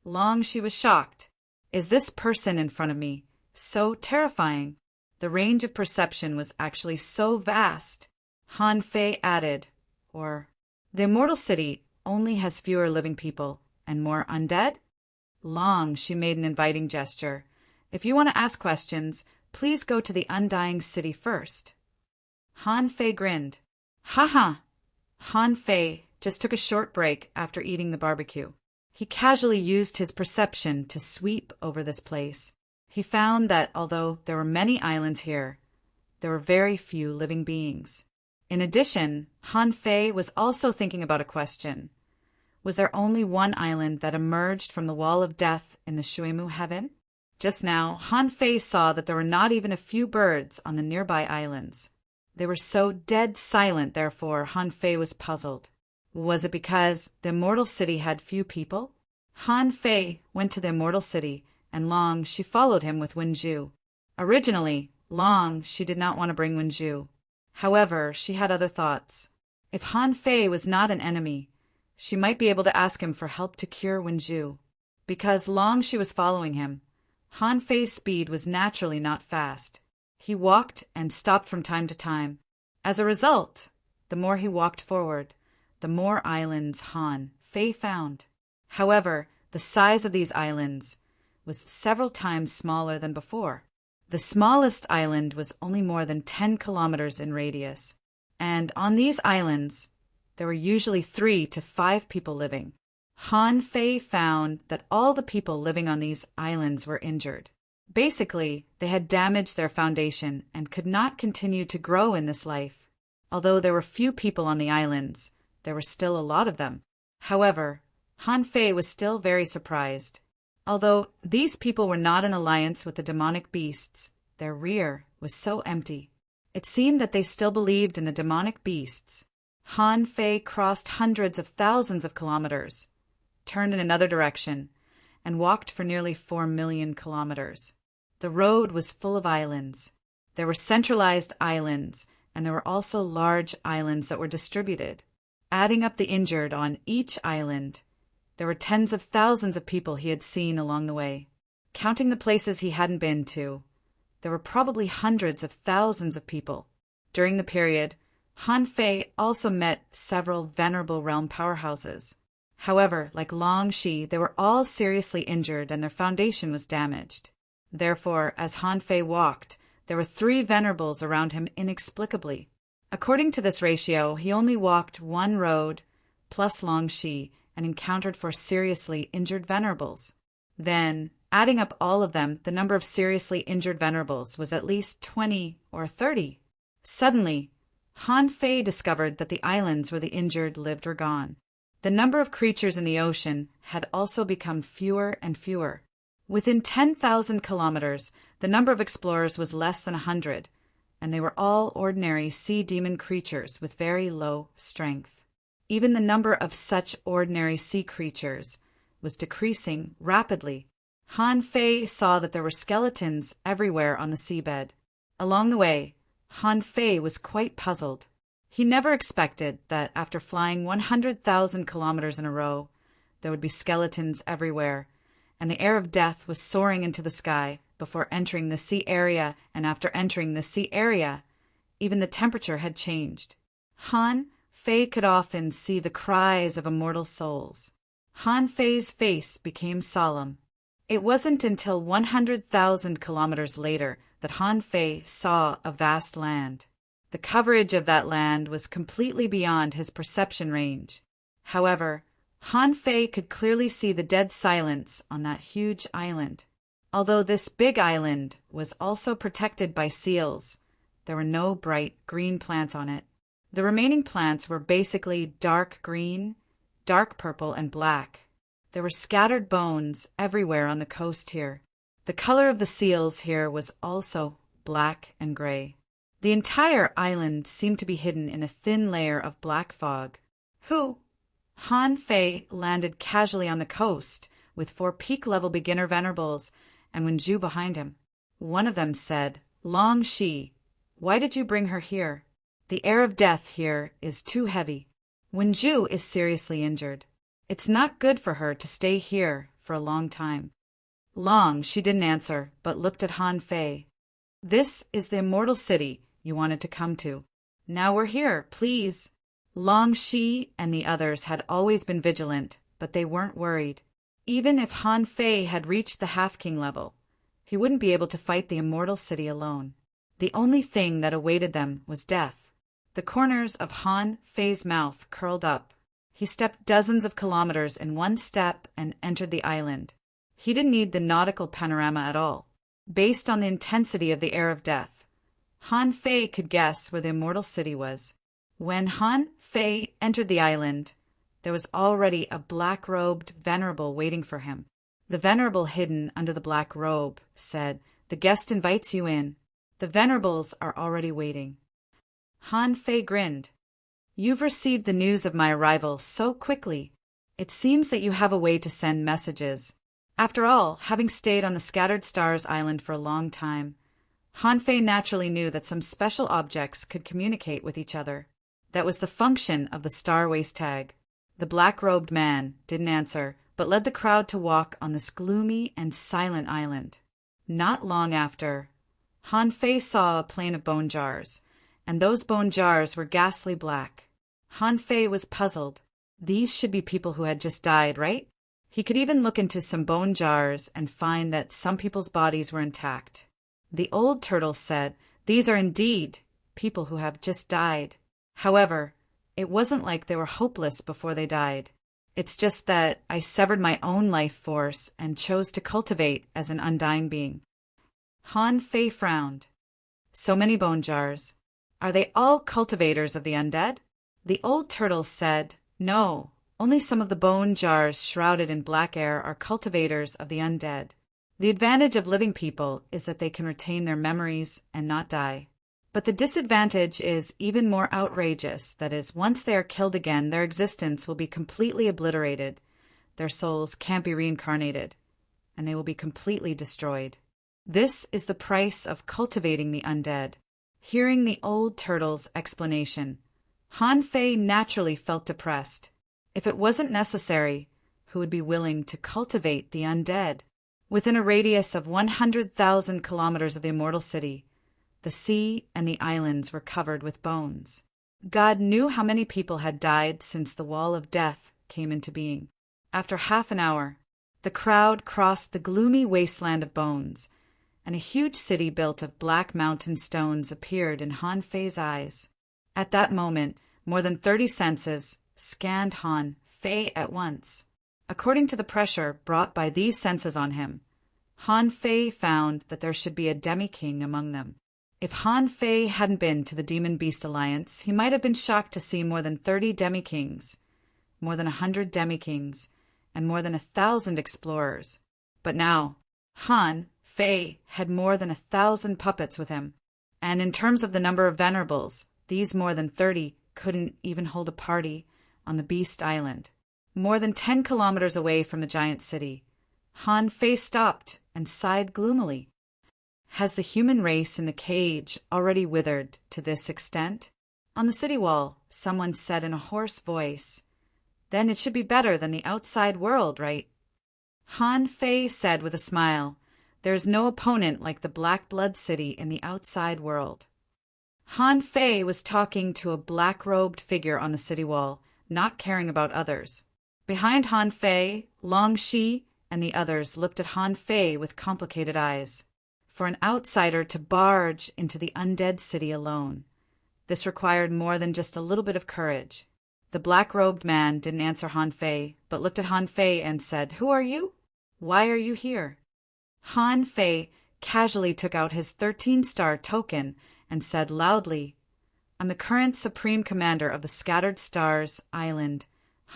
Long she was shocked. Is this person in front of me so terrifying? The range of perception was actually so vast. Han Fei added, the immortal city only has fewer living people and more undead? Long, she made an inviting gesture. If you want to ask questions, please go to the undying city first. Han Fei grinned. Ha. Han Fei just took a short break after eating the barbecue. He casually used his perception to sweep over this place. He found that although there were many islands here, there were very few living beings. In addition, Han Fei was also thinking about a question. Was there only one island that emerged from the wall of death in the Shuimu heaven? Just now, Han Fei saw that there were not even a few birds on the nearby islands. They were so dead silent, therefore, Han Fei was puzzled. Was it because the immortal city had few people? Han Fei went to the immortal city, and Long she followed him with Wenju. Originally, Long she did not want to bring Wenju. However, she had other thoughts. If Han Fei was not an enemy, she might be able to ask him for help to cure Wenju. Because long she was following him, Han Fei's speed was naturally not fast. He walked and stopped from time to time. As a result, the more he walked forward, the more islands Han Fei found. However, the size of these islands was several times smaller than before. The smallest island was only more than 10 kilometers in radius, and on these islands, there were usually 3 to 5 people living. Han Fei found that all the people living on these islands were injured. Basically, they had damaged their foundation and could not continue to grow in this life. Although there were few people on the islands, there were still a lot of them. However, Han Fei was still very surprised. Although these people were not in alliance with the demonic beasts, their rear was so empty. It seemed that they still believed in the demonic beasts. Han Fei crossed hundreds of thousands of kilometers, turned in another direction, and walked for nearly 4 million kilometers. The road was full of islands. There were centralized islands, and there were also large islands that were distributed. Adding up the injured on each island, there were tens of thousands of people he had seen along the way. Counting the places he hadn't been to, there were probably hundreds of thousands of people. During the period, Han Fei also met several venerable realm powerhouses. However, like Long Shi, they were all seriously injured and their foundation was damaged. Therefore, as Han Fei walked, there were 3 venerables around him inexplicably. According to this ratio, he only walked 1 road plus Long Shi and encountered 4 seriously injured venerables. Then, adding up all of them, the number of seriously injured venerables was at least 20 or 30. Suddenly, Han Fei discovered that the islands where the injured lived were gone. The number of creatures in the ocean had also become fewer and fewer. Within 10,000 kilometers, the number of explorers was less than 100, and they were all ordinary sea demon creatures with very low strength. Even the number of such ordinary sea creatures was decreasing rapidly. Han Fei saw that there were skeletons everywhere on the seabed. Along the way, Han Fei was quite puzzled. He never expected that after flying 100,000 kilometers in a row, there would be skeletons everywhere, and the air of death was soaring into the sky before entering the sea area, and after entering the sea area, even the temperature had changed. Han Fei could often see the cries of immortal souls. Han Fei's face became solemn. It wasn't until 100,000 kilometers later that Han Fei saw a vast land. The coverage of that land was completely beyond his perception range. However, Han Fei could clearly see the dead silence on that huge island. Although this big island was also protected by seals, there were no bright green plants on it. The remaining plants were basically dark green, dark purple, and black. There were scattered bones everywhere on the coast here. The color of the seals here was also black and gray. The entire island seemed to be hidden in a thin layer of black fog. Han Fei landed casually on the coast with 4 peak-level beginner venerables and Wenju behind him. One of them said, "Long Shi, why did you bring her here? The air of death here is too heavy. Wenju is seriously injured. It's not good for her to stay here for a long time." Long Shi didn't answer, but looked at Han Fei. "This is the immortal city you wanted to come to. Now we're here, please." Long Shi and the others had always been vigilant, but they weren't worried. Even if Han Fei had reached the half-king level, he wouldn't be able to fight the immortal city alone. The only thing that awaited them was death. The corners of Han Fei's mouth curled up. He stepped dozens of kilometers in one step and entered the island. He didn't need the nautical panorama at all. Based on the intensity of the air of death, Han Fei could guess where the immortal city was. When Han Fei entered the island, there was already a black-robed venerable waiting for him. The venerable hidden under the black robe said, "The guest invites you in. The venerables are already waiting." Han Fei grinned. "You've received the news of my arrival so quickly. It seems that you have a way to send messages." After all, having stayed on the Scattered Stars Island for a long time, Han Fei naturally knew that some special objects could communicate with each other. That was the function of the Star Waist Tag. The black-robed man didn't answer, but led the crowd to walk on this gloomy and silent island. Not long after, Han Fei saw a plain of bone jars, and those bone jars were ghastly black. Han Fei was puzzled. These should be people who had just died, right? He could even look into some bone jars and find that some people's bodies were intact. The old turtle said, "These are indeed people who have just died. However, it wasn't like they were hopeless before they died. It's just that I severed my own life force and chose to cultivate as an undying being." Han Fei frowned. "So many bone jars. Are they all cultivators of the undead?" The old turtle said, "No, only some of the bone jars shrouded in black air are cultivators of the undead. The advantage of living people is that they can retain their memories and not die. But the disadvantage is even more outrageous. That is, once they are killed again, their existence will be completely obliterated. Their souls can't be reincarnated, and they will be completely destroyed. This is the price of cultivating the undead." Hearing the old turtle's explanation, Han Fei naturally felt depressed. If it wasn't necessary, who would be willing to cultivate the undead? Within a radius of 100,000 kilometers of the immortal city, the sea and the islands were covered with bones. God knew how many people had died since the wall of death came into being. After half an hour, the crowd crossed the gloomy wasteland of bones, and a huge city built of black mountain stones appeared in Han Fei's eyes. At that moment, more than 30 senses scanned Han Fei at once. According to the pressure brought by these senses on him, Han Fei found that there should be a demi-king among them. If Han Fei hadn't been to the Demon Beast Alliance, he might have been shocked to see more than 30 demi-kings, more than 100 demi-kings, and more than 1,000 explorers. But now, Han Fei had more than 1,000 puppets with him, and in terms of the number of venerables, these more than 30 couldn't even hold a party on the Beast Island. More than 10 kilometers away from the giant city, Han Fei stopped and sighed gloomily. Has the human race in the cage already withered to this extent? On the city wall, someone said in a hoarse voice, "Then it should be better than the outside world, right?" Han Fei said with a smile, "There is no opponent like the Black Blood City in the outside world." Han Fei was talking to a black-robed figure on the city wall, not caring about others. Behind Han Fei, Long Shi and the others looked at Han Fei with complicated eyes. For an outsider to barge into the undead city alone, this required more than just a little bit of courage. The black-robed man didn't answer Han Fei, but looked at Han Fei and said, "Who are you? Why are you here?" Han Fei casually took out his 13-star token and said loudly, "I'm the current Supreme Commander of the Scattered Stars Island,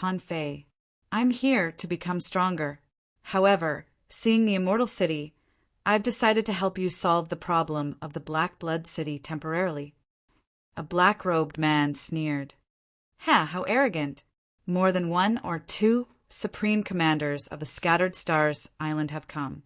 Han Fei. I'm here to become stronger. However, seeing the immortal city, I've decided to help you solve the problem of the Black Blood City temporarily." A black-robed man sneered. "Ha, how arrogant! More than 1 or 2 Supreme Commanders of the Scattered Stars Island have come,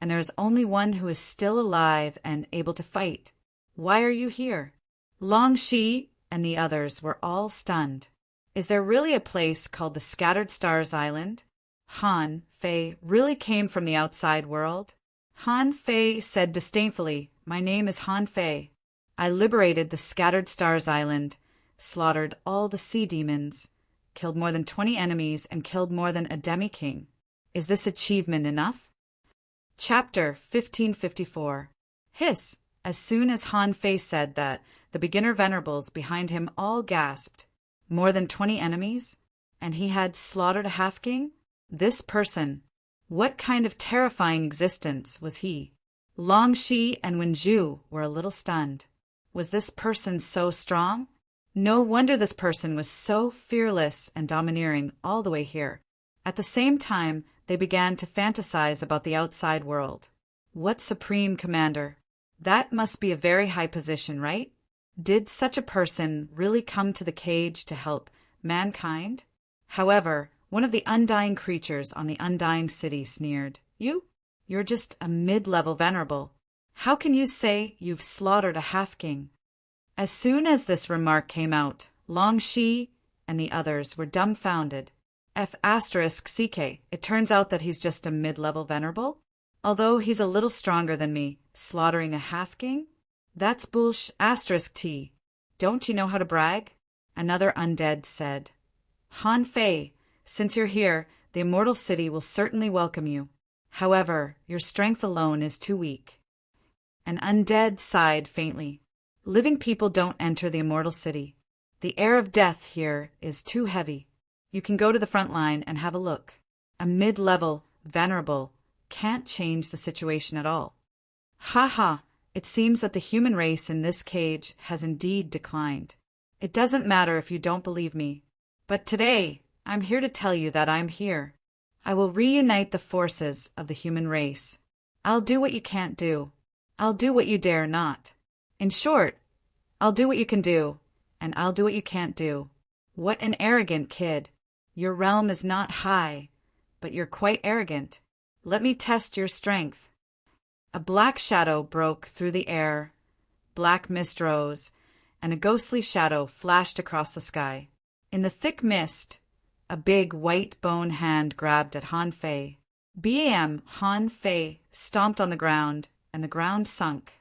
and there is only one who is still alive and able to fight. Why are you here?" Long Shi and the others were all stunned. Is there really a place called the Scattered Stars Island? Han Fei really came from the outside world? Han Fei said disdainfully, "My name is Han Fei. I liberated the Scattered Stars Island, slaughtered all the sea demons, killed more than 20 enemies, and killed more than a demi-king. Is this achievement enough?" Chapter 1554. Hiss! As soon as Han Fei said that, the beginner venerables behind him all gasped. More than 20 enemies? And he had slaughtered a half-king? This person. What kind of terrifying existence was he? Long Shi and Wenju were a little stunned. Was this person so strong? No wonder this person was so fearless and domineering all the way here. At the same time, they began to fantasize about the outside world. What supreme commander? That must be a very high position, right? Did such a person really come to the cage to help mankind? However, one of the undying creatures on the undying city sneered, You're just a mid-level venerable. How can you say you've slaughtered a half-king?" As soon as this remark came out, Long Shi and the others were dumbfounded. F***CK, it turns out that he's just a mid-level venerable? Although he's a little stronger than me, slaughtering a half-king? That's **T. Don't you know how to brag? Another undead said. Han Fei, since you're here, the Immortal City will certainly welcome you. However, your strength alone is too weak. An undead sighed faintly. Living people don't enter the Immortal City. The air of death here is too heavy. You can go to the front line and have a look. A mid-level, venerable, can't change the situation at all. Ha ha, it seems that the human race in this cage has indeed declined. It doesn't matter if you don't believe me. But today, I'm here to tell you that I'm here. I will reunite the forces of the human race. I'll do what you can't do. I'll do what you dare not. In short, I'll do what you can do, and I'll do what you can't do. What an arrogant kid. Your realm is not high, but you're quite arrogant. Let me test your strength. A black shadow broke through the air, black mist rose, and a ghostly shadow flashed across the sky. In the thick mist, a big white bone hand grabbed at Han Fei. Bam! Han Fei stomped on the ground, and the ground sunk.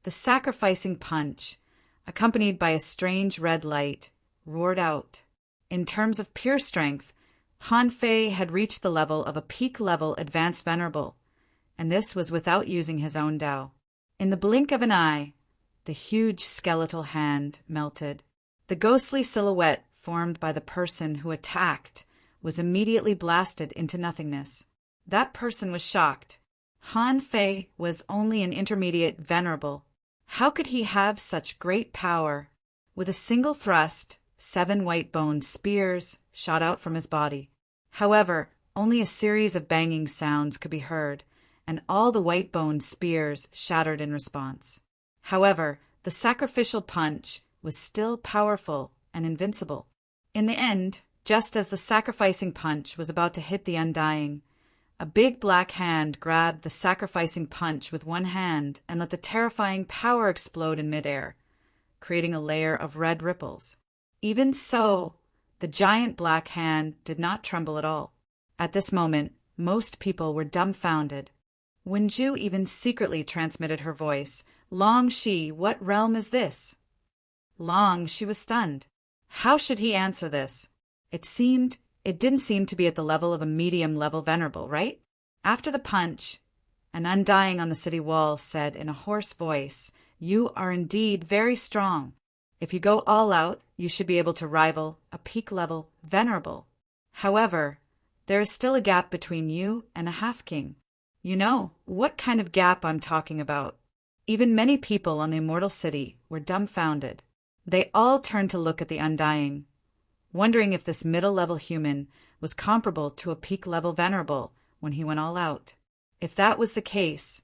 The sacrificing punch, accompanied by a strange red light, roared out. In terms of pure strength, Han Fei had reached the level of a peak-level advanced venerable, and this was without using his own Tao. In the blink of an eye, the huge skeletal hand melted. The ghostly silhouette formed by the person who attacked was immediately blasted into nothingness. That person was shocked. Han Fei was only an intermediate venerable. How could he have such great power? With a single thrust, 7 white bone spears shot out from his body. However, only a series of banging sounds could be heard, and all the white bone spears shattered in response. However, the sacrificial punch was still powerful and invincible. In the end, just as the sacrificing punch was about to hit the undying, a big black hand grabbed the sacrificing punch with one hand and let the terrifying power explode in midair, creating a layer of red ripples. Even so, the giant black hand did not tremble at all. At this moment, most people were dumbfounded. Wenju even secretly transmitted her voice. Long Shi, what realm is this? Long Shi was stunned. How should he answer this? It didn't seem to be at the level of a medium-level venerable, right? After the punch, an undying on the city wall said in a hoarse voice, "You are indeed very strong. If you go all out, you should be able to rival a peak-level venerable. However, there is still a gap between you and a half-king. You know what kind of gap I'm talking about." Even many people on the Immortal City were dumbfounded. They all turned to look at the undying, wondering if this middle-level human was comparable to a peak-level venerable when he went all out. If that was the case,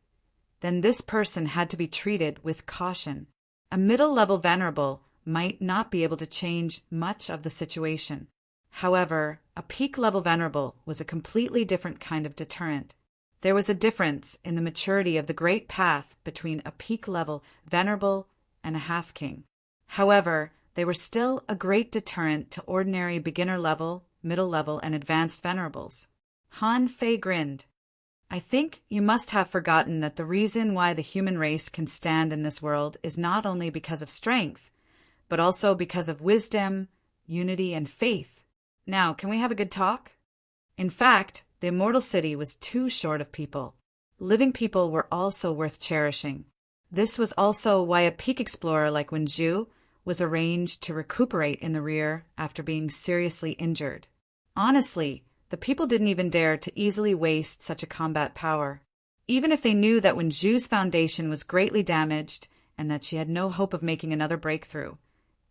then this person had to be treated with caution. A middle-level venerable might not be able to change much of the situation. However, a peak-level venerable was a completely different kind of deterrent. There was a difference in the maturity of the great path between a peak-level venerable and a half-king. However, they were still a great deterrent to ordinary beginner-level, middle-level, and advanced venerables. Han Fei grinned. I think you must have forgotten that the reason why the human race can stand in this world is not only because of strength, but also because of wisdom, unity, and faith. Now, can we have a good talk? In fact, the immortal city was too short of people. Living people were also worth cherishing. This was also why a peak explorer like Wen Zhu was arranged to recuperate in the rear after being seriously injured. Honestly, the people didn't even dare to easily waste such a combat power. Even if they knew that Wen Zhu's foundation was greatly damaged and that she had no hope of making another breakthrough,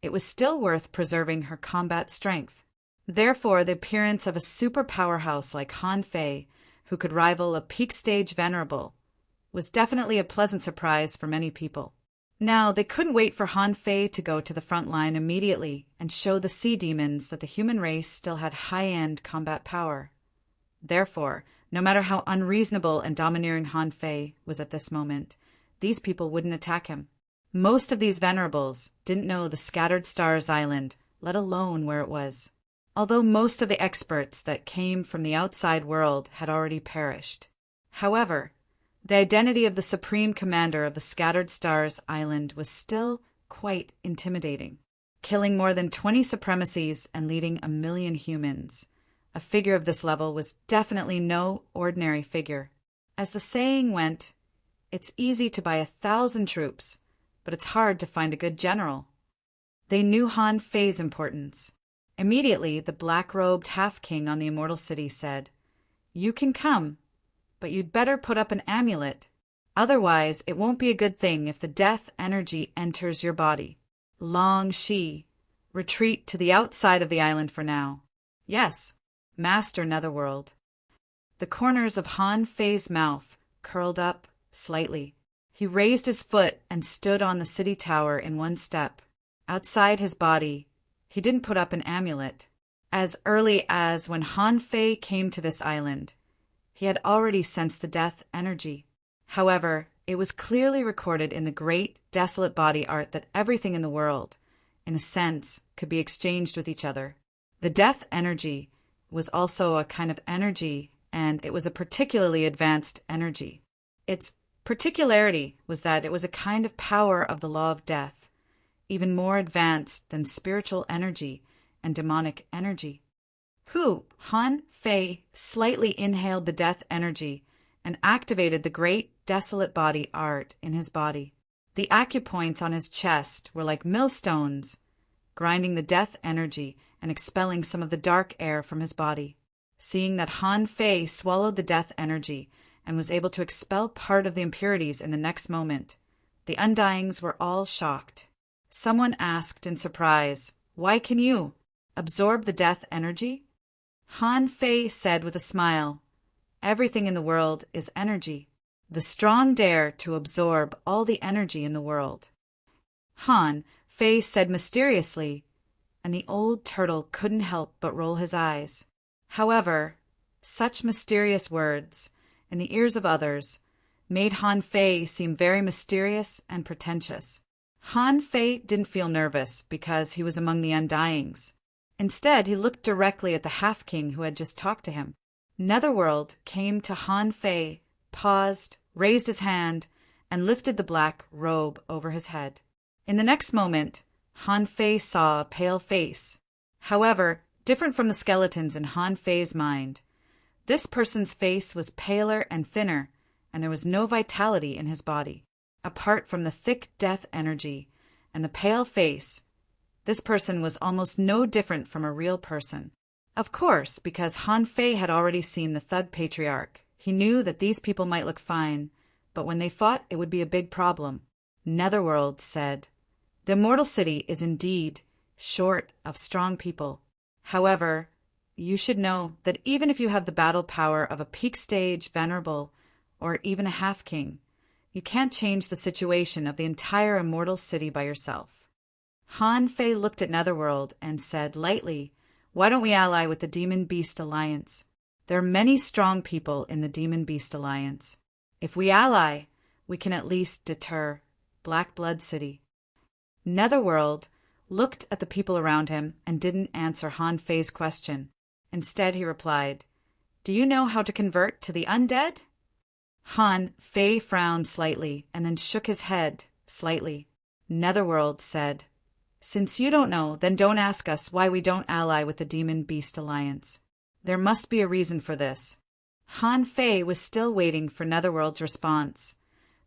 it was still worth preserving her combat strength. Therefore, the appearance of a super powerhouse like Han Fei, who could rival a peak stage venerable, was definitely a pleasant surprise for many people. Now, they couldn't wait for Han Fei to go to the front line immediately and show the sea demons that the human race still had high-end combat power. Therefore, no matter how unreasonable and domineering Han Fei was at this moment, these people wouldn't attack him. Most of these venerables didn't know the Scattered Stars Island, let alone where it was. Although most of the experts that came from the outside world had already perished. However, the identity of the supreme commander of the Scattered Stars Island was still quite intimidating. Killing more than 20 supremacies and leading 1 million humans. A figure of this level was definitely no ordinary figure. As the saying went, it's easy to buy 1,000 troops, but it's hard to find a good general. They knew Han Fei's importance. Immediately, the black-robed half-king on the immortal city said, "You can come, but you'd better put up an amulet. Otherwise, it won't be a good thing if the death energy enters your body. Long Shi, retreat to the outside of the island for now." "Yes, Master Netherworld." The corners of Han Fei's mouth curled up slightly. He raised his foot and stood on the city tower in one step. Outside his body, he didn't put up an amulet. As early as when Han Fei came to this island, he had already sensed the death energy. However, it was clearly recorded in the great, desolate body art that everything in the world, in a sense, could be exchanged with each other. The death energy was also a kind of energy, and it was a particularly advanced energy. Its particularity was that it was a kind of power of the law of death, even more advanced than spiritual energy and demonic energy. Han Fei slightly inhaled the death energy and activated the great desolate body art in his body. The acupoints on his chest were like millstones, grinding the death energy and expelling some of the dark air from his body. Seeing that Han Fei swallowed the death energy and was able to expel part of the impurities in the next moment, the Undyings were all shocked. Someone asked in surprise, "Why can you absorb the death energy?" Han Fei said with a smile, "Everything in the world is energy. The strong dare to absorb all the energy in the world." Han Fei said mysteriously, and the old turtle couldn't help but roll his eyes. However, such mysterious words, in the ears of others, made Han Fei seem very mysterious and pretentious. Han Fei didn't feel nervous because he was among the Undyings. Instead, he looked directly at the half-king who had just talked to him. Netherworld came to Han Fei, paused, raised his hand, and lifted the black robe over his head. In the next moment, Han Fei saw a pale face. However, different from the skeletons in Han Fei's mind, this person's face was paler and thinner, and there was no vitality in his body. Apart from the thick death energy and the pale face, this person was almost no different from a real person. Of course, because Han Fei had already seen the Thug Patriarch, he knew that these people might look fine, but when they fought, it would be a big problem. Netherworld said, "The immortal city is indeed short of strong people. However, you should know that even if you have the battle power of a peak stage venerable or even a half-king, you can't change the situation of the entire immortal city by yourself." Han Fei looked at Netherworld and said lightly, "Why don't we ally with the Demon Beast Alliance?" There are many strong people in the Demon Beast Alliance. If we ally, we can at least deter Black Blood City. Netherworld looked at the people around him and didn't answer Han Fei's question. Instead, he replied, "Do you know how to convert to the undead?" Han Fei frowned slightly and then shook his head slightly. Netherworld said, "Since you don't know, then don't ask us why we don't ally with the Demon Beast Alliance. There must be a reason for this." Han Fei was still waiting for Netherworld's response,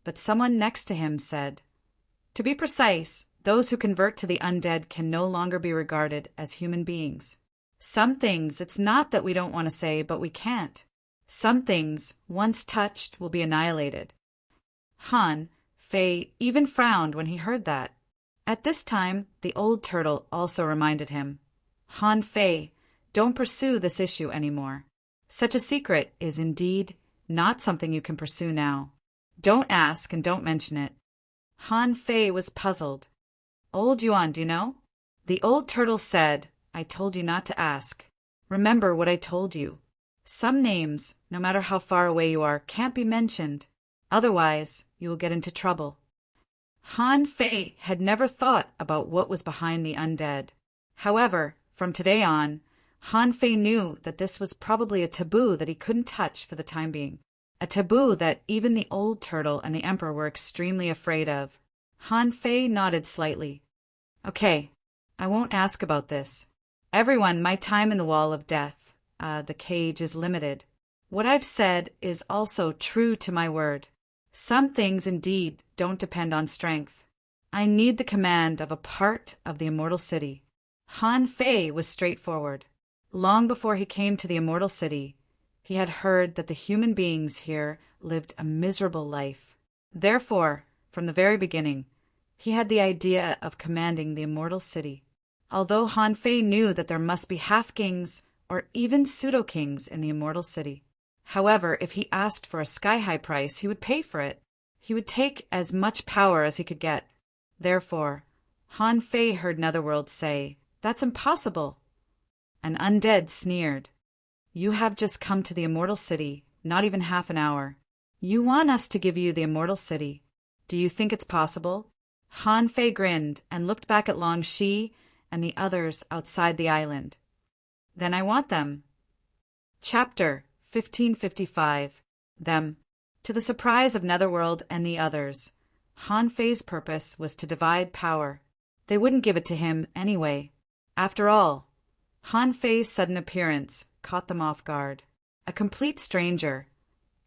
but someone next to him said, "To be precise, those who convert to the undead can no longer be regarded as human beings. Some things it's not that we don't want to say, but we can't. Some things, once touched, will be annihilated." Han Fei even frowned when he heard that. At this time, the old turtle also reminded him, "Han Fei, don't pursue this issue anymore. Such a secret is indeed not something you can pursue now. Don't ask and don't mention it." Han Fei was puzzled. "Old Yuan, do you know?" The old turtle said, "I told you not to ask. Remember what I told you. Some names, no matter how far away you are, can't be mentioned. Otherwise, you will get into trouble." Han Fei had never thought about what was behind the undead. However, from today on, Han Fei knew that this was probably a taboo that he couldn't touch for the time being. A taboo that even the old turtle and the emperor were extremely afraid of. Han Fei nodded slightly. "Okay, I won't ask about this. Everyone, my time in the Wall of Death, the cage, is limited. What I've said is also true to my word. Some things indeed don't depend on strength. I need the command of a part of the Immortal City." Han Fei was straightforward. Long before he came to the Immortal City, he had heard that the human beings here lived a miserable life. Therefore, from the very beginning, he had the idea of commanding the Immortal City. Although Han Fei knew that there must be half-kings or even pseudo-kings in the Immortal City. However, if he asked for a sky-high price, he would pay for it. He would take as much power as he could get. Therefore, Han Fei heard Netherworld say, "That's impossible." An undead sneered. "You have just come to the Immortal City, not even half an hour. You want us to give you the Immortal City. Do you think it's possible?" Han Fei grinned and looked back at Long Shi and the others outside the island. "Then I want them." Chapter 1555. Them. To the surprise of Netherworld and the others, Han Fei's purpose was to divide power. They wouldn't give it to him anyway. After all, Han Fei's sudden appearance caught them off guard. A complete stranger.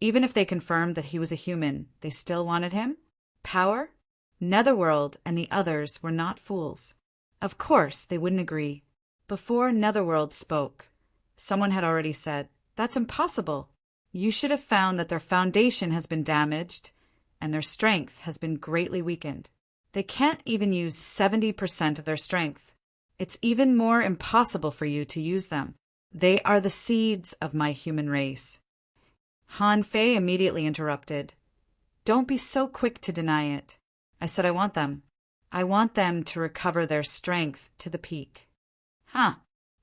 Even if they confirmed that he was a human, they still wanted him? Power? Netherworld and the others were not fools. Of course they wouldn't agree. Before Netherworld spoke, someone had already said, "That's impossible. You should have found that their foundation has been damaged and their strength has been greatly weakened. They can't even use 70% of their strength. It's even more impossible for you to use them. They are the seeds of my human race." Han Fei immediately interrupted. "Don't be so quick to deny it. I said I want them. I want them to recover their strength to the peak." Huh.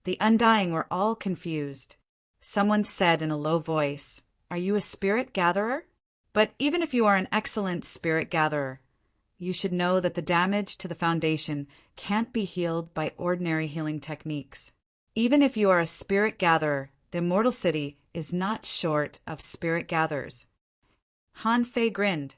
The Undying were all confused. Someone said in a low voice, "Are you a spirit gatherer? But even if you are an excellent spirit gatherer, you should know that the damage to the foundation can't be healed by ordinary healing techniques. Even if you are a spirit gatherer, the Immortal City is not short of spirit gatherers." Han Fei grinned.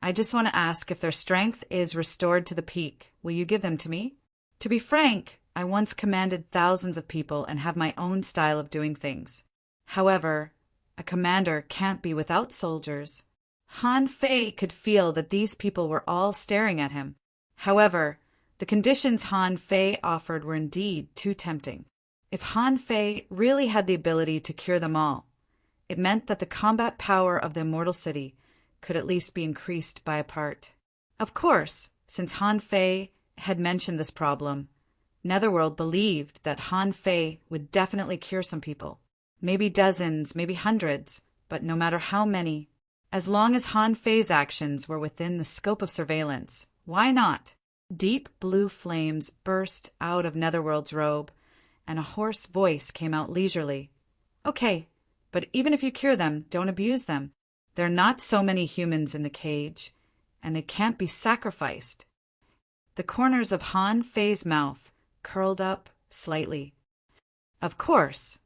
"I just want to ask if their strength is restored to the peak. Will you give them to me? To be frank, I once commanded thousands of people and have my own style of doing things. However, a commander can't be without soldiers." Han Fei could feel that these people were all staring at him. However, the conditions Han Fei offered were indeed too tempting. If Han Fei really had the ability to cure them all, it meant that the combat power of the Immortal City could at least be increased by a part. Of course, since Han Fei had mentioned this problem, Netherworld believed that Han Fei would definitely cure some people. Maybe dozens, maybe hundreds, but no matter how many, as long as Han Fei's actions were within the scope of surveillance, why not? Deep blue flames burst out of Netherworld's robe, and a hoarse voice came out leisurely. "Okay, But even if you cure them, don't abuse them. There are not so many humans in the cage, and they can't be sacrificed. The corners of Han Fei's mouth curled up slightly. Of course,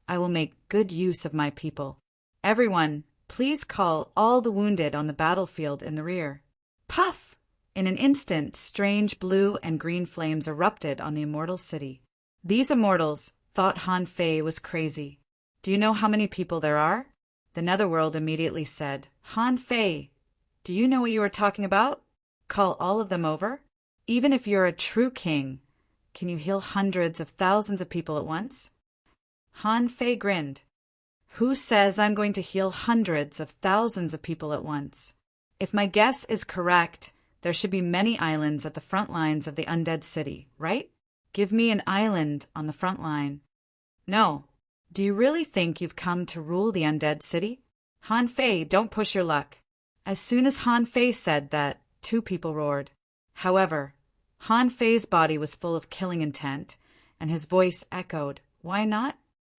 I will make good use of my people. Everyone, please call all the wounded on the battlefield in the rear. Puff! In an instant, strange blue and green flames erupted on the immortal city. These immortals thought Han Fei was crazy. Do you know how many people there are? The Netherworld immediately said, Han Fei, do you know what you are talking about? Call all of them over? Even if you're a true king, can you heal hundreds of thousands of people at once? Han Fei grinned. Who says I'm going to heal hundreds of thousands of people at once? If my guess is correct, there should be many islands at the front lines of the undead city, right? Give me an island on the front line. No. Do you really think you've come to rule the undead city? Han Fei, don't push your luck. As soon as Han Fei said that, two people roared. However, Han Fei's body was full of killing intent, and his voice echoed, why not?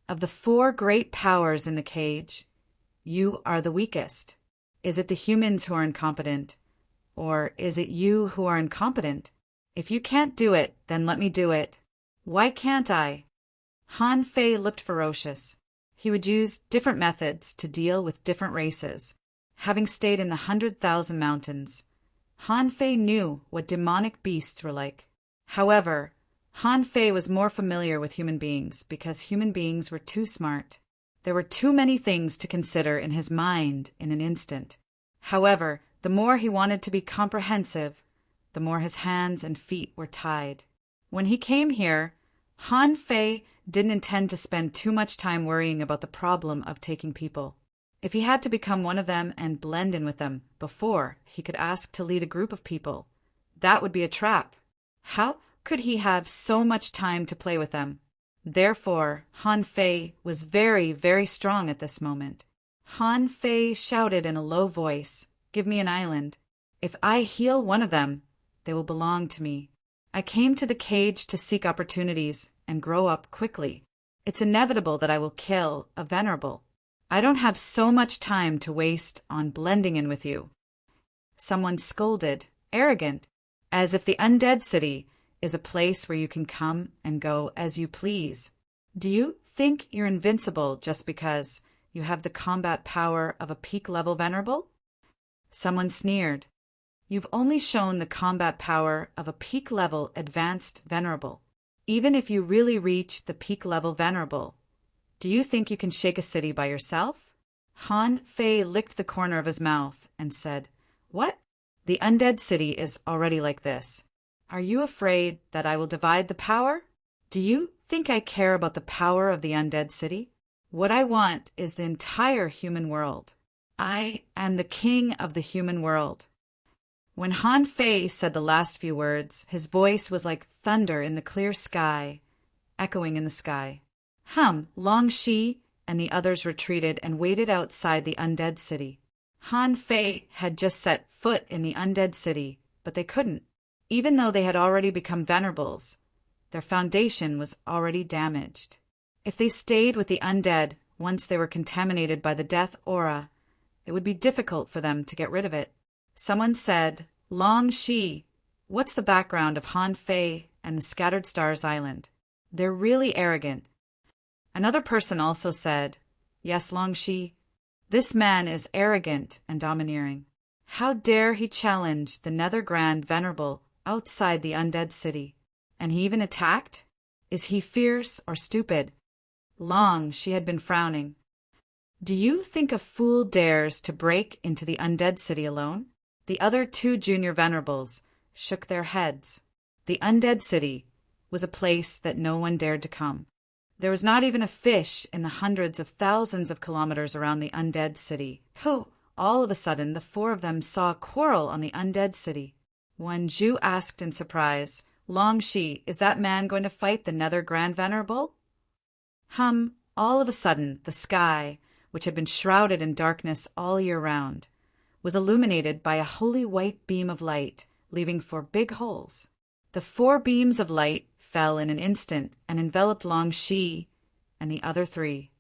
Of the four great powers in the cage, you are the weakest. Is it the humans who are incompetent? Or is it you who are incompetent? If you can't do it, then let me do it. Why can't I? Han Fei looked ferocious. He would use different methods to deal with different races. Having stayed in the 100,000 mountains, Han Fei knew what demonic beasts were like. However, Han Fei was more familiar with human beings because human beings were too smart. There were too many things to consider in his mind in an instant. However, the more he wanted to be comprehensive, the more his hands and feet were tied. When he came here, Han Fei didn't intend to spend too much time worrying about the problem of taking people. If he had to become one of them and blend in with them before he could ask to lead a group of people, that would be a trap. How could he have so much time to play with them? Therefore, Han Fei was very, very strong at this moment. Han Fei shouted in a low voice, give me an island. If I heal one of them, they will belong to me. I came to the cage to seek opportunities and grow up quickly. It's inevitable that I will kill a venerable. I don't have so much time to waste on blending in with you. Someone scolded, arrogant, as if the undead city is a place where you can come and go as you please. Do you think you're invincible just because you have the combat power of a peak-level venerable? Someone sneered. You've only shown the combat power of a peak-level advanced venerable. Even if you really reach the peak-level venerable, do you think you can shake a city by yourself? Han Fei licked the corner of his mouth and said, what? The undead city is already like this. Are you afraid that I will divide the power? Do you think I care about the power of the undead city? What I want is the entire human world. I am the king of the human world. When Han Fei said the last few words, his voice was like thunder in the clear sky, echoing in the sky. Long Shi and the others retreated and waited outside the undead city. Han Fei had just set foot in the undead city, but they couldn't. Even though they had already become venerables, their foundation was already damaged. If they stayed with the undead once they were contaminated by the death aura, it would be difficult for them to get rid of it. Someone said, Long Shi, what's the background of Han Fei and the Scattered Stars Island? They're really arrogant. Another person also said, yes, Long Shi, this man is arrogant and domineering. How dare he challenge the Nether Grand Venerable outside the undead city? And he even attacked? Is he fierce or stupid? Long Shi had been frowning. Do you think a fool dares to break into the undead city alone? The other two junior venerables shook their heads. The undead city was a place that no one dared to come. There was not even a fish in the hundreds of thousands of kilometers around the undead city. All of a sudden, the four of them saw a quarrel on the undead city. Wen Zhu asked in surprise, Long Shi, is that man going to fight the Nether Grand Venerable? All of a sudden, the sky, which had been shrouded in darkness all year round, was illuminated by a holy white beam of light, leaving 4 big holes. The 4 beams of light fell in an instant and enveloped Long Shi and the other 3.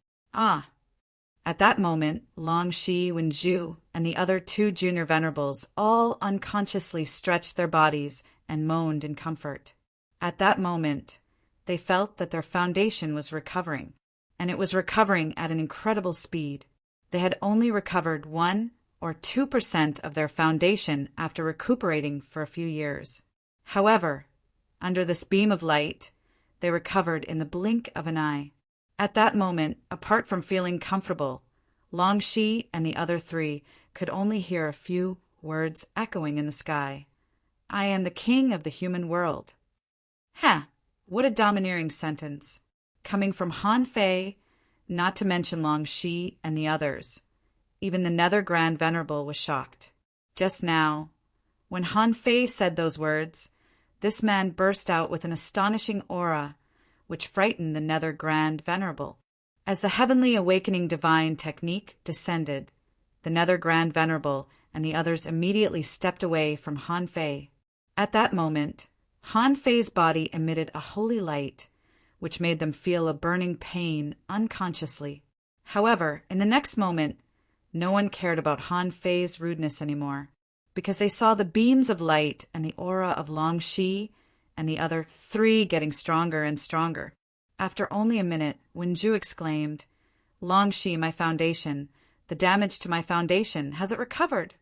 At that moment, Long Shi, Wenju, and the other two junior venerables all unconsciously stretched their bodies and moaned in comfort. At that moment, they felt that their foundation was recovering, and it was recovering at an incredible speed. They had only recovered 1 or 2% of their foundation after recuperating for a few years. However, under this beam of light, they recovered in the blink of an eye. At that moment, apart from feeling comfortable, Long Shi and the other three could only hear a few words echoing in the sky. "I am the king of the human world." What a domineering sentence, coming from Han Fei, not to mention Long Shi and the others. Even the Nether Grand Venerable was shocked. Just now, when Han Fei said those words, this man burst out with an astonishing aura, which frightened the Nether Grand Venerable. As the heavenly awakening divine technique descended, the Nether Grand Venerable and the others immediately stepped away from Han Fei. At that moment, Han Fei's body emitted a holy light, which made them feel a burning pain unconsciously. However, in the next moment, no one cared about Han Fei's rudeness anymore, because they saw the beams of light and the aura of Long Shi and the other three getting stronger and stronger. After only a minute, Wenju exclaimed, "Long Shi, my foundation, the damage to my foundation, has it recovered?"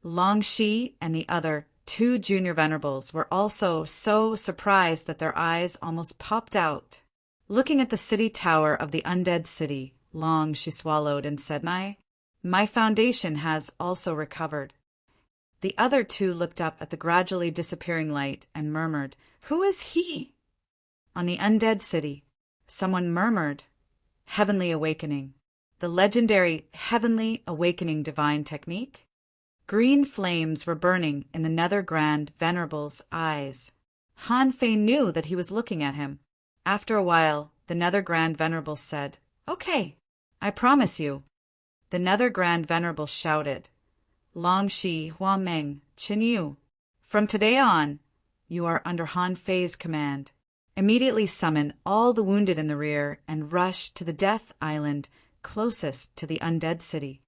Long Shi and the other two junior venerables were also so surprised that their eyes almost popped out. Looking at the city tower of the undead city, Long Shi swallowed and said, My foundation has also recovered." The other two looked up at the gradually disappearing light and murmured, "Who is he?" On the undead city, someone murmured, "Heavenly awakening." The legendary heavenly awakening divine technique? Green flames were burning in the Nether Grand Venerable's eyes. Han Fei knew that he was looking at him. After a while, the Nether Grand Venerable said, "Okay, I promise you." The Nether Grand Venerable shouted, "Long Shi, Hua Meng, Qin Yu, from today on, you are under Han Fei's command. Immediately summon all the wounded in the rear and rush to the Death Island closest to the undead city."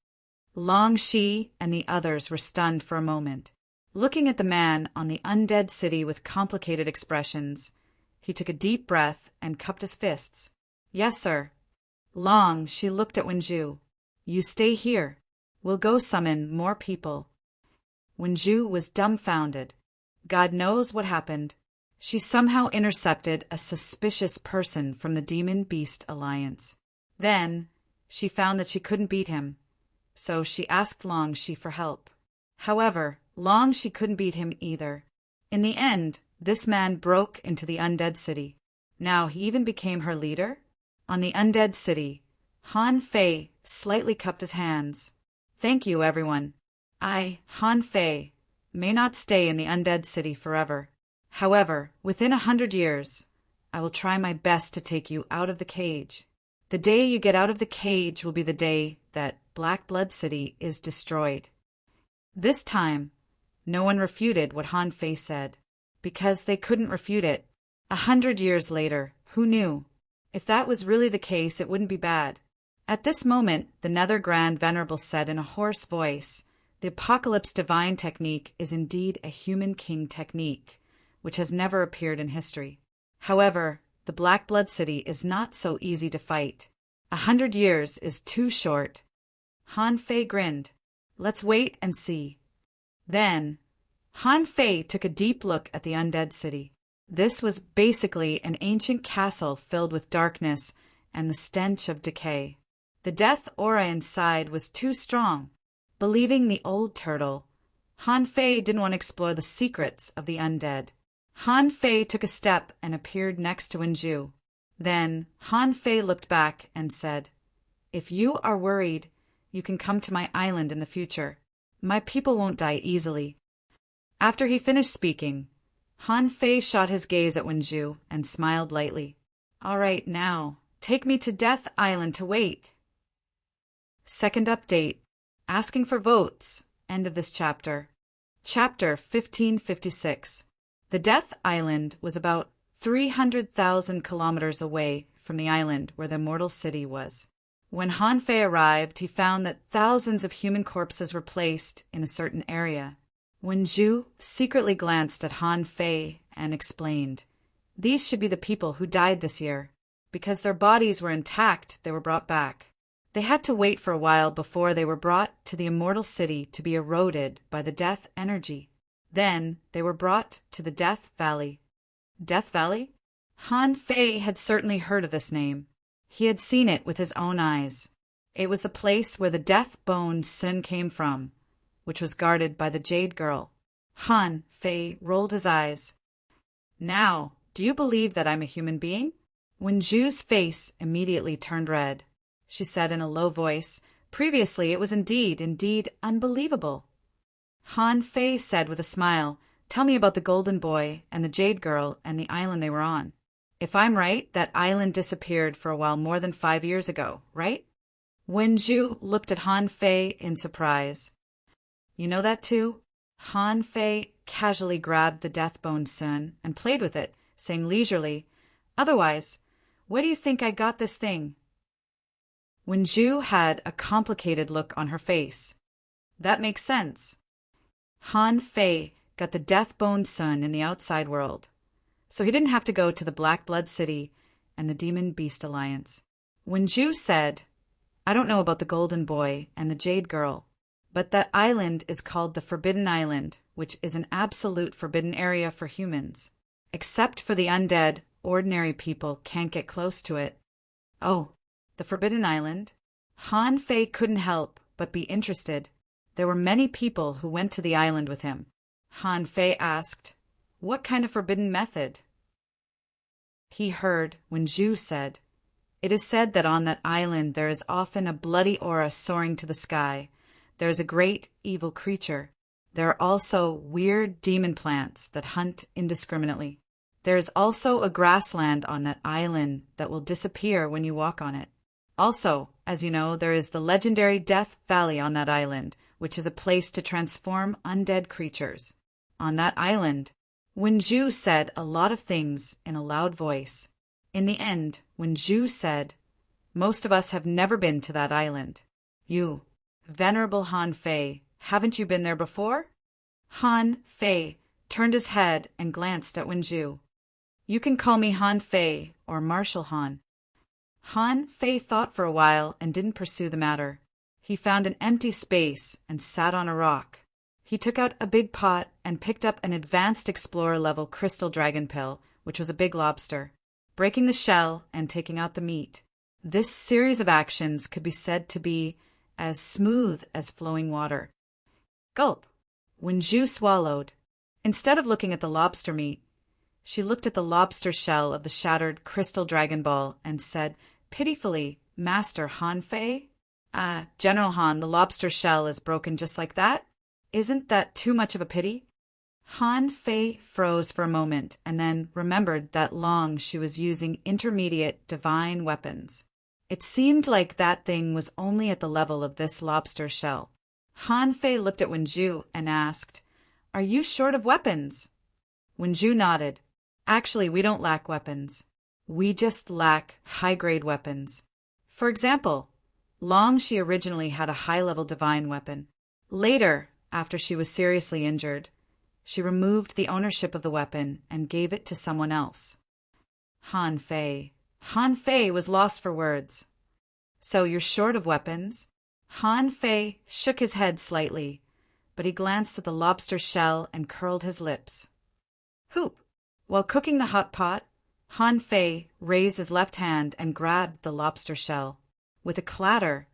Long Shi and the others were stunned for a moment. Looking at the man on the undead city with complicated expressions, he took a deep breath and cupped his fists. "Yes, sir." Long Shi looked at Wenju. "You stay here. We'll go summon more people." Wenju was dumbfounded. God knows what happened. She somehow intercepted a suspicious person from the Demon-Beast Alliance. Then, she found that she couldn't beat him, so she asked Long Shi for help. However, Long Shi couldn't beat him either. In the end, this man broke into the undead city. Now he even became her leader? On the undead city, Han Fei slightly cupped his hands. "Thank you, everyone. I, Han Fei, may not stay in the undead city forever. However, within 100 years, I will try my best to take you out of the cage. The day you get out of the cage will be the day that Black Blood City is destroyed." This time, no one refuted what Han Fei said, because they couldn't refute it. 100 years later, who knew? If that was really the case, it wouldn't be bad. At this moment, the Nether Grand Venerable said in a hoarse voice, "The Apocalypse Divine technique is indeed a human king technique, which has never appeared in history. However, the Black Blood City is not so easy to fight. 100 years is too short." Han Fei grinned. "Let's wait and see." Then, Han Fei took a deep look at the undead city. This was basically an ancient castle filled with darkness and the stench of decay. The death aura inside was too strong. Believing the old turtle, Han Fei didn't want to explore the secrets of the undead. Han Fei took a step and appeared next to Wenju. Then Han Fei looked back and said, "If you are worried, you can come to my island in the future. My people won't die easily." After he finished speaking, Han Fei shot his gaze at Wenju and smiled lightly. "All right, now, take me to Death Island to wait." Second update. Asking for votes. End of this chapter. Chapter 1556. The Death Island was about 300,000 kilometers away from the island where the immortal city was. When Han Fei arrived, he found that thousands of human corpses were placed in a certain area. Wen Zhu secretly glanced at Han Fei and explained, "These should be the people who died this year. Because their bodies were intact, they were brought back. They had to wait for a while before they were brought to the immortal city to be eroded by the death energy. Then they were brought to the Death Valley." Death Valley? Han Fei had certainly heard of this name. He had seen it with his own eyes. It was the place where the death-boned Sun came from, which was guarded by the Jade Girl. Han Fei rolled his eyes. "Now, do you believe that I'm a human being?" Wen Zhu's face immediately turned red. She said in a low voice, "Previously it was indeed unbelievable." Han Fei said with a smile, "Tell me about the Golden Boy and the Jade Girl and the island they were on. If I'm right, that island disappeared for a while more than 5 years ago, right?" Wen Zhu looked at Han Fei in surprise. "You know that too?" Han Fei casually grabbed the death-boned Sun and played with it, saying leisurely, "Otherwise, where do you think I got this thing?" Wen Zhu had a complicated look on her face. "That makes sense. Han Fei got the death-boned Sun in the outside world, so he didn't have to go to the Black Blood City and the Demon Beast Alliance." Wen Zhu said, "I don't know about the Golden Boy and the Jade Girl, but that island is called the Forbidden Island, which is an absolute forbidden area for humans. Except for the undead, ordinary people can't get close to it." "Oh, the Forbidden Island?" Han Fei couldn't help but be interested. There were many people who went to the island with him. Han Fei asked, "What kind of forbidden method?" He heard when Zhu said, "It is said that on that island there is often a bloody aura soaring to the sky. There is a great evil creature. There are also weird demon plants that hunt indiscriminately. There is also a grassland on that island that will disappear when you walk on it. Also, as you know, there is the legendary Death Valley on that island, which is a place to transform undead creatures. On that island," Wen Zhu said a lot of things in a loud voice. In the end, Wen Zhu said, "Most of us have never been to that island. You, Venerable Han Fei, haven't you been there before?" Han Fei turned his head and glanced at Wen Zhu. "You can call me Han Fei or Marshal Han." Han Fei thought for a while and didn't pursue the matter. He found an empty space and sat on a rock. He took out a big pot and picked up an advanced explorer-level crystal dragon pill, which was a big lobster, breaking the shell and taking out the meat. This series of actions could be said to be as smooth as flowing water. Gulp! Wen Zhu swallowed. Instead of looking at the lobster meat, she looked at the lobster shell of the shattered crystal dragon ball and said pitifully, "Master Han Fei?" General Han, the lobster shell is broken just like that? Isn't that too much of a pity?" Han Fei froze for a moment and then remembered that long she was using intermediate divine weapons. It seemed like that thing was only at the level of this lobster shell. Han Fei looked at Wen Zhu and asked, "Are you short of weapons?" Wen Zhu nodded. "Actually, we don't lack weapons. We just lack high-grade weapons. For example, Long she originally had a high-level divine weapon. Later, after she was seriously injured, she removed the ownership of the weapon and gave it to someone else." Han Fei was lost for words. "So you're short of weapons?" Han Fei shook his head slightly, but he glanced at the lobster shell and curled his lips. Hoop! While cooking the hot pot, Han Fei raised his left hand and grabbed the lobster shell. With a clatter,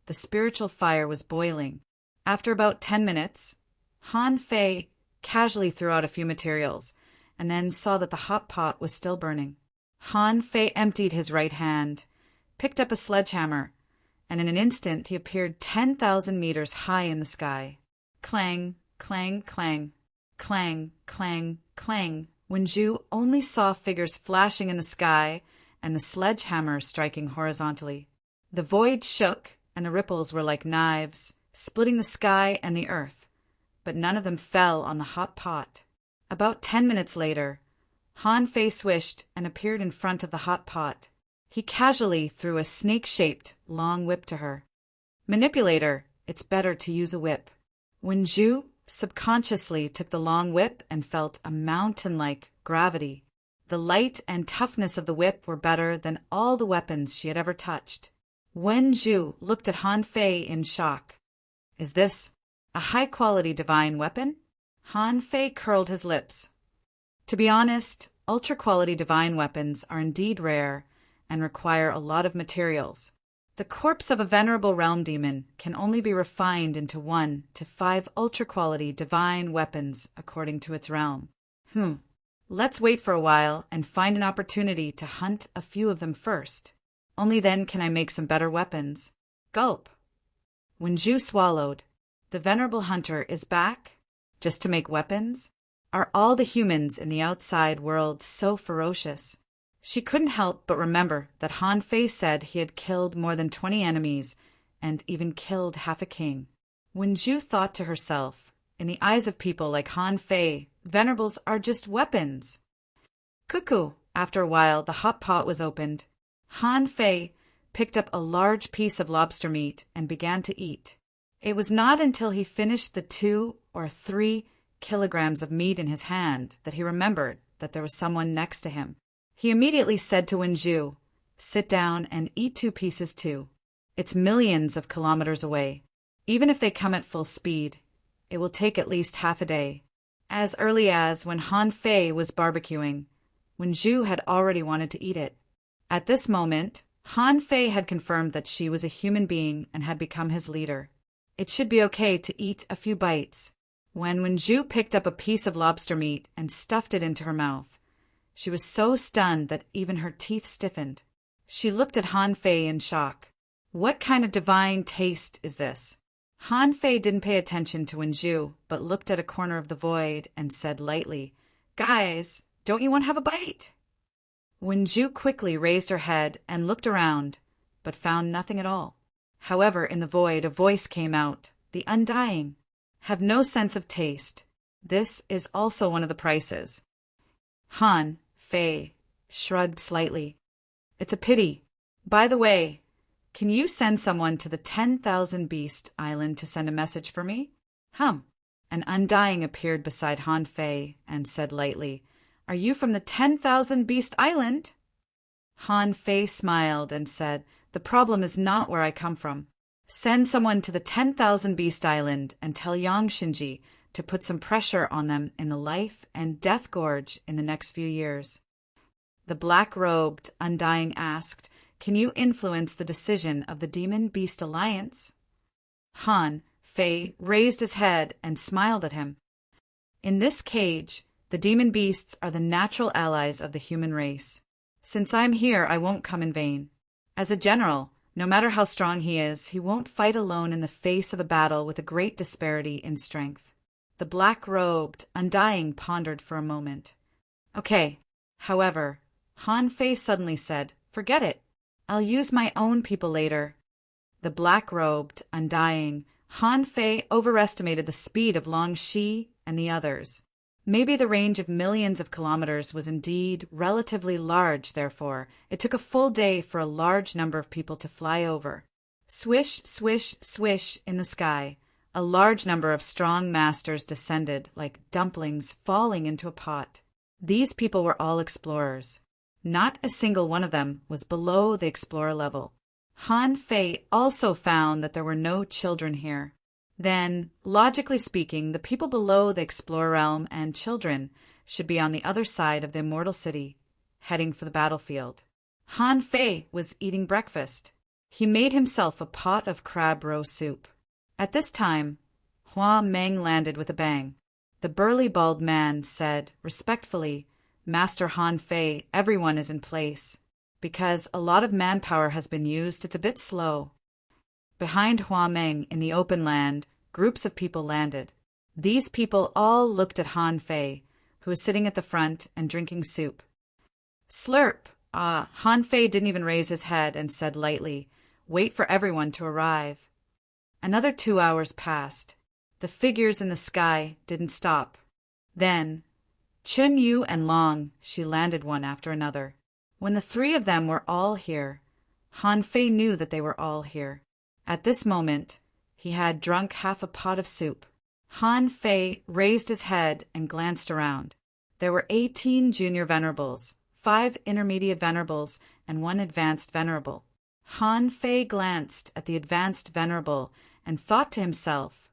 the spiritual fire was boiling. After about 10 minutes, Han Fei casually threw out a few materials and then saw that the hot pot was still burning. Han Fei emptied his right hand, picked up a sledgehammer, and in an instant he appeared 10,000 meters high in the sky. Clang, clang, clang, clang, clang, clang. Wen Zhu only saw figures flashing in the sky and the sledgehammer striking horizontally. The void shook, and the ripples were like knives, splitting the sky and the earth, but none of them fell on the hot pot. About 10 minutes later, Han Fei swished and appeared in front of the hot pot. He casually threw a snake-shaped, long whip to her. Manipulator, it's better to use a whip. Wenju subconsciously took the long whip and felt a mountain-like gravity. The light and toughness of the whip were better than all the weapons she had ever touched. Wenju looked at Han Fei in shock. Is this a high-quality divine weapon? Han Fei curled his lips. To be honest, ultra-quality divine weapons are indeed rare and require a lot of materials. The corpse of a venerable realm demon can only be refined into 1 to 5 ultra-quality divine weapons according to its realm. Let's wait for a while and find an opportunity to hunt a few of them first. Only then can I make some better weapons. Gulp. Wenju swallowed. The venerable hunter is back? Just to make weapons? Are all the humans in the outside world so ferocious? She couldn't help but remember that Han Fei said he had killed more than 20 enemies and even killed half a king. Wenju thought to herself, in the eyes of people like Han Fei, venerables are just weapons. Cuckoo! After a while, the hot pot was opened. Han Fei picked up a large piece of lobster meat and began to eat. It was not until he finished the 2 or 3 kilograms of meat in his hand that he remembered that there was someone next to him. He immediately said to Wenju, "Sit down and eat 2 pieces too. It's millions of kilometers away. Even if they come at full speed, it will take at least half a day." As early as when Han Fei was barbecuing, Wenju had already wanted to eat it. At this moment, Han Fei had confirmed that she was a human being and had become his leader. It should be okay to eat a few bites. When Wenju picked up a piece of lobster meat and stuffed it into her mouth, she was so stunned that even her teeth stiffened. She looked at Han Fei in shock. What kind of divine taste is this? Han Fei didn't pay attention to Wenju, but looked at a corner of the void and said lightly, "Guys, don't you want to have a bite?" Wenju quickly raised her head and looked around, but found nothing at all. However, in the void a voice came out, "The Undying have no sense of taste. This is also one of the prices." Han Fei shrugged slightly. "It's a pity. By the way, can you send someone to the 10,000 Beast Island to send a message for me?" An Undying appeared beside Han Fei and said lightly, "Are you from the 10,000 Beast Island?" Han Fei smiled and said, "The problem is not where I come from. Send someone to the 10,000 Beast Island and tell Yang Shinji to put some pressure on them in the life and death gorge in the next few years." The black-robed Undying asked, "Can you influence the decision of the Demon-Beast Alliance?" Han Fei raised his head and smiled at him. "In this cage, the demon beasts are the natural allies of the human race. Since I'm here, I won't come in vain. As a general, no matter how strong he is, he won't fight alone in the face of a battle with a great disparity in strength." The black-robed Undying pondered for a moment. "Okay. However," Han Fei suddenly said, "forget it. I'll use my own people later." The black-robed Undying, Han Fei overestimated the speed of Long Shi and the others. Maybe the range of millions of kilometers was indeed relatively large, therefore it took a full day for a large number of people to fly over. Swish, swish, swish in the sky, a large number of strong masters descended like dumplings falling into a pot. These people were all explorers. Not a single one of them was below the explorer level. Han Fei also found that there were no children here. Then, logically speaking, the people below the explorer realm and children should be on the other side of the immortal city, heading for the battlefield. Han Fei was eating breakfast. He made himself a pot of crab roe soup. At this time, Hua Meng landed with a bang. The burly bald man said, respectfully, "Master Han Fei, everyone is in place. Because a lot of manpower has been used, it's a bit slow." Behind Hua Meng, in the open land, groups of people landed. These people all looked at Han Fei, who was sitting at the front and drinking soup. Slurp! Han Fei didn't even raise his head and said lightly, "Wait for everyone to arrive." Another 2 hours passed. The figures in the sky didn't stop. Then, Chun Yu and Long, she landed one after another. When the three of them were all here, Han Fei knew that they were all here. At this moment, he had drunk half a pot of soup. Han Fei raised his head and glanced around. There were 18 junior venerables, 5 intermediate venerables, and 1 advanced venerable. Han Fei glanced at the advanced venerable and thought to himself,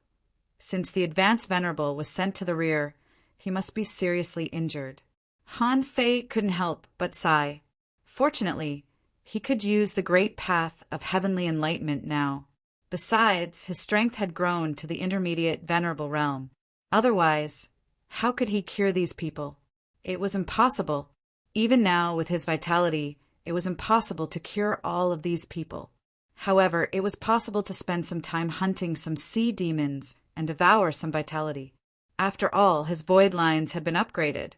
since the advanced venerable was sent to the rear, he must be seriously injured. Han Fei couldn't help but sigh. Fortunately, he could use the great path of heavenly enlightenment now. Besides, his strength had grown to the intermediate venerable realm. Otherwise, how could he cure these people? It was impossible. Even now, with his vitality, it was impossible to cure all of these people. However, it was possible to spend some time hunting some sea demons and devour some vitality. After all, his void lines had been upgraded,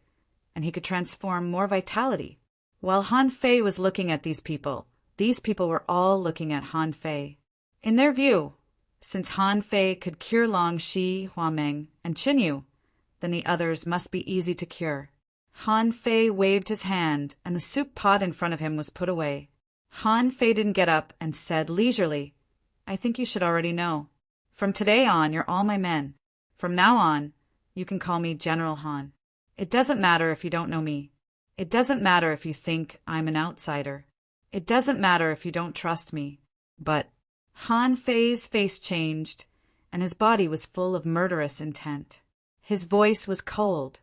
and he could transform more vitality. While Han Fei was looking at these people were all looking at Han Fei. In their view, since Han Fei could cure Long Shi, Huameng, and Qinyu, then the others must be easy to cure. Han Fei waved his hand, and the soup pot in front of him was put away. Han Fei didn't get up and said leisurely, "I think you should already know. From today on, you're all my men. From now on, you can call me General Han. It doesn't matter if you don't know me. It doesn't matter if you think I'm an outsider. It doesn't matter if you don't trust me. But—" Han Fei's face changed, and his body was full of murderous intent. His voice was cold.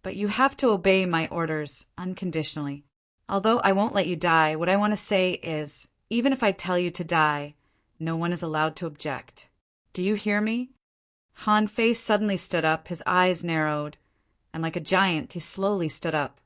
"But you have to obey my orders unconditionally. Although I won't let you die, what I want to say is, even if I tell you to die, no one is allowed to object. Do you hear me?" Han Fei suddenly stood up, his eyes narrowed, and like a giant he slowly stood up.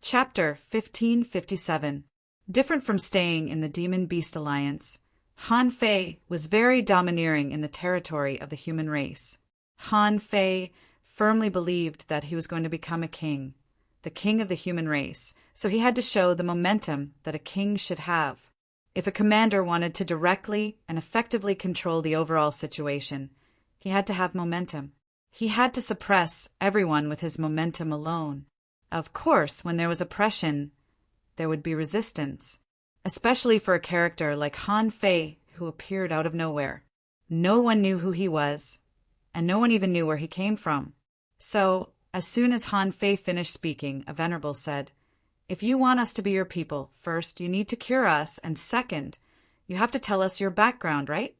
Chapter 1557. Different from staying in the Demon-Beast Alliance, Han Fei was very domineering in the territory of the human race. Han Fei firmly believed that he was going to become a king, the king of the human race, so he had to show the momentum that a king should have. If a commander wanted to directly and effectively control the overall situation, he had to have momentum. He had to suppress everyone with his momentum alone. Of course, when there was oppression, there would be resistance, especially for a character like Han Fei who appeared out of nowhere. No one knew who he was, and no one even knew where he came from. So, as soon as Han Fei finished speaking, a venerable said, "If you want us to be your people, first, you need to cure us, and second, you have to tell us your background, right?"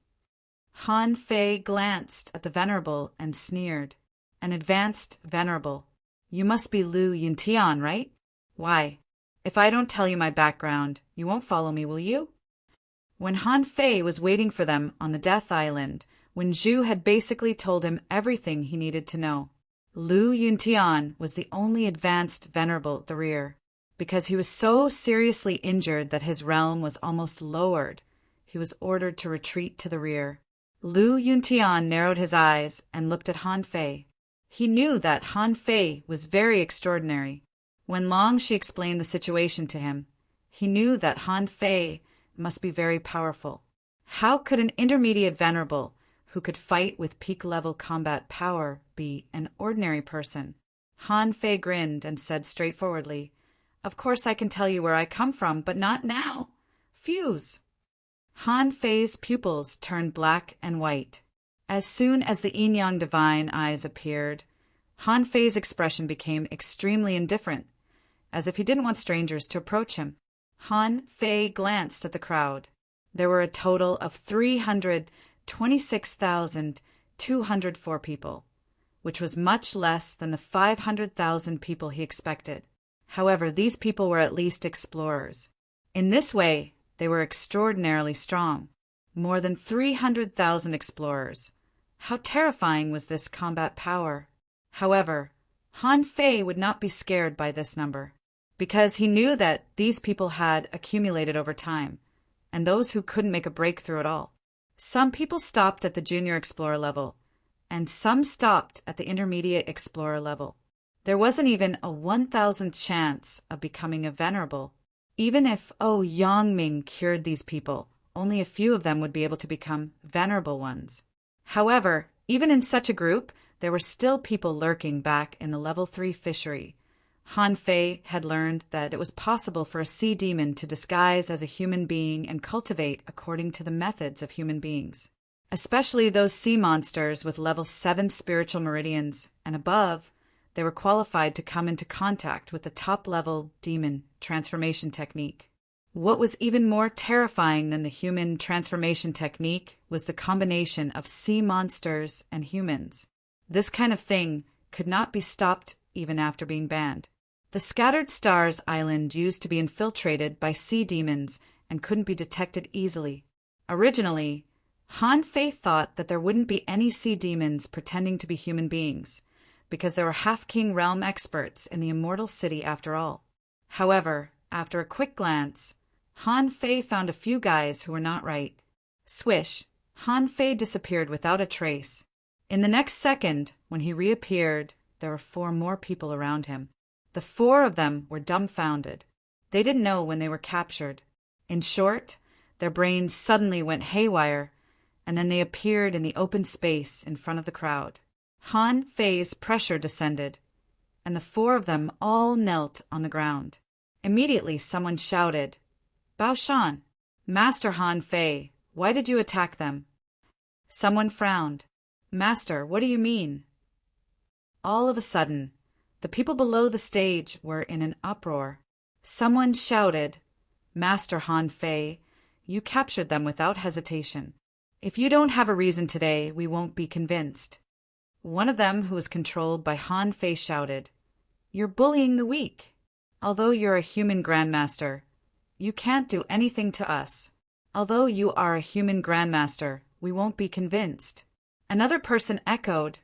Han Fei glanced at the venerable and sneered. "An advanced venerable. You must be Lu Yuntian, right? Why, if I don't tell you my background, you won't follow me, will you?" When Han Fei was waiting for them on the Death Island, when Zhu had basically told him everything he needed to know, Lu Yuntian was the only advanced venerable at the rear. Because he was so seriously injured that his realm was almost lowered, he was ordered to retreat to the rear. Lu Yuntian narrowed his eyes and looked at Han Fei. He knew that Han Fei was very extraordinary. When Long Shi explained the situation to him, he knew that Han Fei must be very powerful. How could an intermediate venerable who could fight with peak-level combat power be an ordinary person? Han Fei grinned and said straightforwardly, "Of course I can tell you where I come from, but not now. Fuse." Han Fei's pupils turned black and white. As soon as the yin-yang divine eyes appeared, Han Fei's expression became extremely indifferent, as if he didn't want strangers to approach him. Han Fei glanced at the crowd. There were a total of 326,204 people, which was much less than the 500,000 people he expected. However, these people were at least explorers. In this way, they were extraordinarily strong. More than 300,000 explorers. How terrifying was this combat power? However, Han Fei would not be scared by this number, because he knew that these people had accumulated over time, and those who couldn't make a breakthrough at all. Some people stopped at the junior explorer level, and some stopped at the intermediate explorer level. There wasn't even a 1,000th chance of becoming a venerable. Even if Yangming cured these people, only a few of them would be able to become venerable ones. However, even in such a group, there were still people lurking back in the level 3 fishery, Han Fei had learned that it was possible for a sea demon to disguise as a human being and cultivate according to the methods of human beings, especially those sea monsters with level 7 spiritual meridians and above. They were qualified to come into contact with the top-level demon transformation technique. What was even more terrifying than the human transformation technique was the combination of sea monsters and humans. This kind of thing could not be stopped even after being banned. The Scattered Stars Island used to be infiltrated by sea demons and couldn't be detected easily. Originally, Han Fei thought that there wouldn't be any sea demons pretending to be human beings, because there were Half-King Realm experts in the Immortal City after all. However, after a quick glance, Han Fei found a few guys who were not right. Swish, Han Fei disappeared without a trace. In the next second, when he reappeared, there were 4 more people around him. The 4 of them were dumbfounded. They didn't know when they were captured. In short, their brains suddenly went haywire, and then they appeared in the open space in front of the crowd. Han Fei's pressure descended, and the 4 of them all knelt on the ground. Immediately someone shouted, "Bao Shan, Master Han Fei, why did you attack them?" Someone frowned. "Master, what do you mean?" All of a sudden, the people below the stage were in an uproar. Someone shouted, "Master Han Fei, you captured them without hesitation. If you don't have a reason today, we won't be convinced." One of them, who was controlled by Han Fei, shouted, "You're bullying the weak. Although you're a human grandmaster, you can't do anything to us. Although you are a human grandmaster, we won't be convinced." Another person echoed,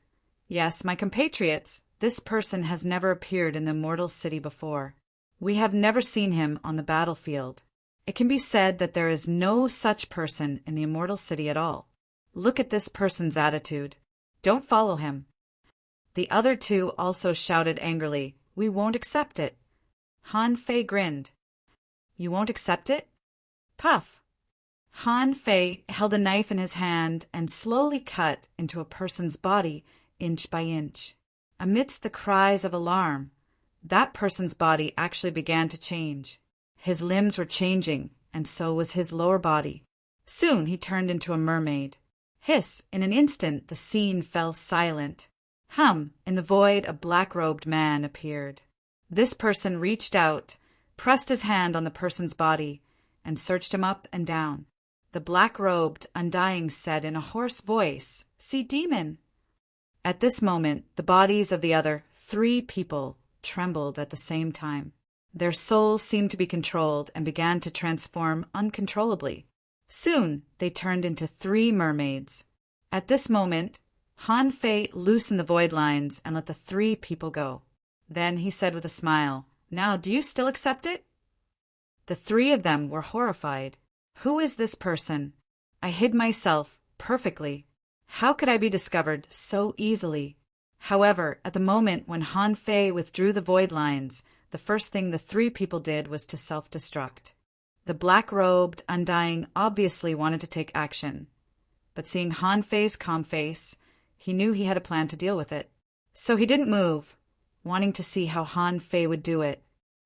"Yes, my compatriots, this person has never appeared in the Immortal City before. We have never seen him on the battlefield. It can be said that there is no such person in the Immortal City at all. Look at this person's attitude. Don't follow him." The other 2 also shouted angrily, "We won't accept it." Han Fei grinned. "You won't accept it?" Puff! Han Fei held a knife in his hand and slowly cut into a person's body inch by inch. Amidst the cries of alarm, that person's body actually began to change. His limbs were changing, and so was his lower body. Soon he turned into a mermaid. Hiss! In an instant the scene fell silent. Hum! In the void a black-robed man appeared. This person reached out, pressed his hand on the person's body, and searched him up and down. The black-robed Undying said in a hoarse voice, "See demon!" At this moment, the bodies of the other 3 people trembled at the same time. Their souls seemed to be controlled and began to transform uncontrollably. Soon, they turned into 3 mermaids. At this moment, Han Fei loosened the void lines and let the 3 people go. Then he said with a smile, "Now, do you still accept it?" The 3 of them were horrified. Who is this person? I hid myself perfectly. How could I be discovered so easily? However, at the moment when Han Fei withdrew the void lines, the first thing the 3 people did was to self-destruct. The black-robed Undying obviously wanted to take action, but seeing Han Fei's calm face, he knew he had a plan to deal with it. So he didn't move, wanting to see how Han Fei would do it.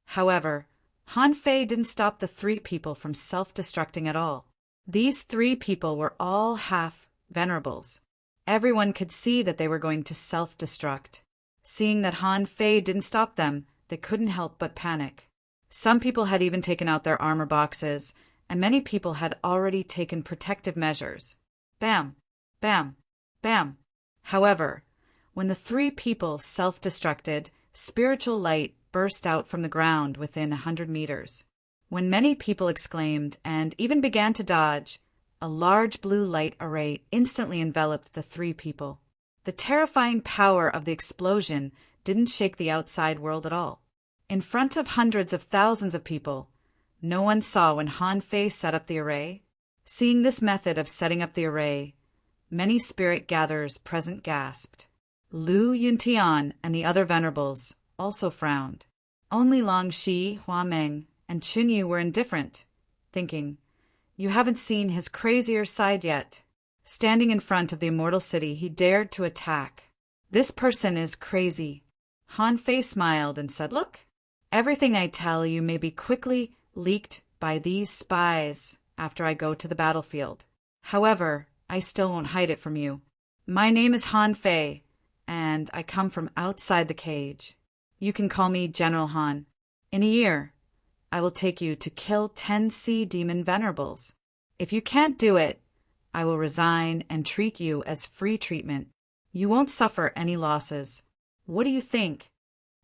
However, Han Fei didn't stop the 3 people from self-destructing at all. These 3 people were all half venerables. Everyone could see that they were going to self-destruct. Seeing that Han Fei didn't stop them, they couldn't help but panic. Some people had even taken out their armor boxes, and many people had already taken protective measures. Bam! Bam! Bam! However, when the 3 people self-destructed, spiritual light burst out from the ground within 100 meters. When many people exclaimed and even began to dodge, a large blue light array instantly enveloped the 3 people. The terrifying power of the explosion didn't shake the outside world at all. In front of hundreds of thousands of people, no one saw when Han Fei set up the array. Seeing this method of setting up the array, many spirit gatherers present gasped. Lu Yuntian and the other venerables also frowned. Only Long Shi, Hua Meng, and Chun Yu were indifferent, thinking, "You haven't seen his crazier side yet." Standing in front of the Immortal City, he dared to attack. This person is crazy. Han Fei smiled and said, "Look, everything I tell you may be quickly leaked by these spies after I go to the battlefield. However, I still won't hide it from you. My name is Han Fei, and I come from outside the cage. You can call me General Han. In a year, I will take you to kill 10 sea demon venerables. If you can't do it, I will resign and treat you as free treatment. You won't suffer any losses. What do you think?"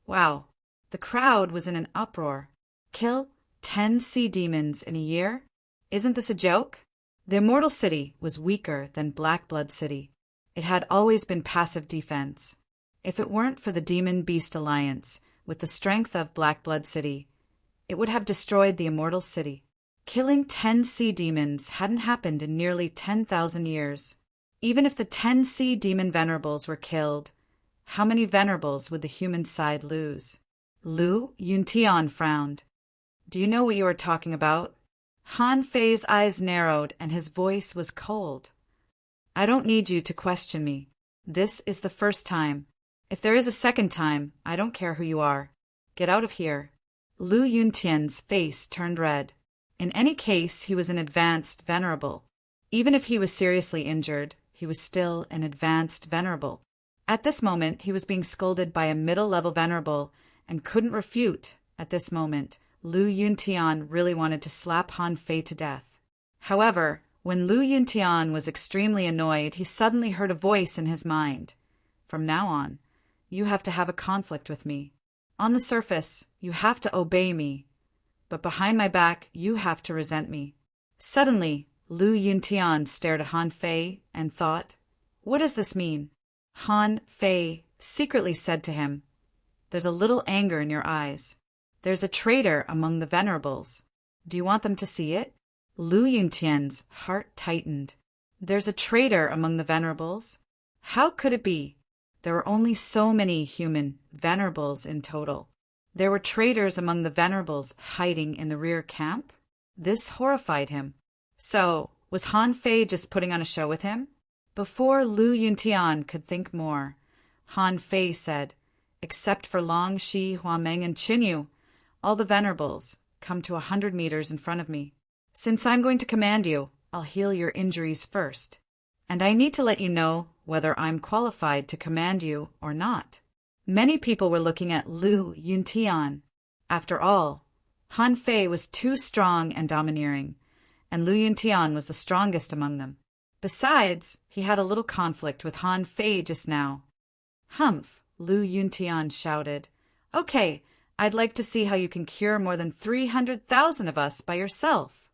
Wow, the crowd was in an uproar. Kill 10 sea demons in a year? Isn't this a joke? The Immortal City was weaker than Black Blood City. It had always been passive defense. If it weren't for the Demon Beast Alliance, with the strength of Black Blood City, it would have destroyed the Immortal City. Killing 10 sea demons hadn't happened in nearly 10,000 years. Even if the 10 sea demon venerables were killed, how many venerables would the human side lose? Lu Yuntian frowned. "Do you know what you are talking about?" Han Fei's eyes narrowed and his voice was cold. "I don't need you to question me. This is the first time. If there is a second time, I don't care who you are. Get out of here." Lu Yuntian's face turned red. In any case, he was an advanced venerable. Even if he was seriously injured, he was still an advanced venerable. At this moment, he was being scolded by a middle-level venerable and couldn't refute. At this moment, Lu Yuntian really wanted to slap Han Fei to death. However, when Lu Yuntian was extremely annoyed, he suddenly heard a voice in his mind. "From now on, you have to have a conflict with me. On the surface, you have to obey me, but behind my back, you have to resent me." Suddenly, Lu Yuntian stared at Han Fei and thought, "What does this mean?" Han Fei secretly said to him, "There's a little anger in your eyes. There's a traitor among the venerables. Do you want them to see it?" Lu Yuntian's heart tightened. There's a traitor among the venerables? How could it be? There were only so many human venerables in total. There were traitors among the venerables hiding in the rear camp? This horrified him. So, was Han Fei just putting on a show with him? Before Lu Yuntian could think more, Han Fei said, "Except for Long Shi, Huameng, and Qinyu, all the venerables come to 100 meters in front of me. Since I'm going to command you, I'll heal your injuries first. And I need to let you know whether I'm qualified to command you or not." Many people were looking at Lu Yuntian. After all, Han Fei was too strong and domineering, and Lu Yuntian was the strongest among them. Besides, he had a little conflict with Han Fei just now. "Humph," Lu Yuntian shouted. "Okay, I'd like to see how you can cure more than 300,000 of us by yourself."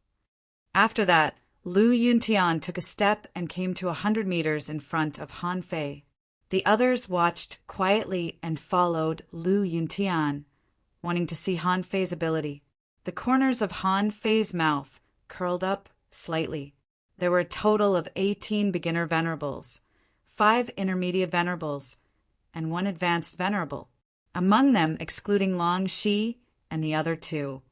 After that, Lu Yuntian took a step and came to 100 meters in front of Han Fei. The others watched quietly and followed Lu Yuntian, wanting to see Han Fei's ability. The corners of Han Fei's mouth curled up slightly. There were a total of 18 beginner venerables, 5 intermediate venerables, and 1 advanced venerable. Among them, excluding Long Shi and the other 2,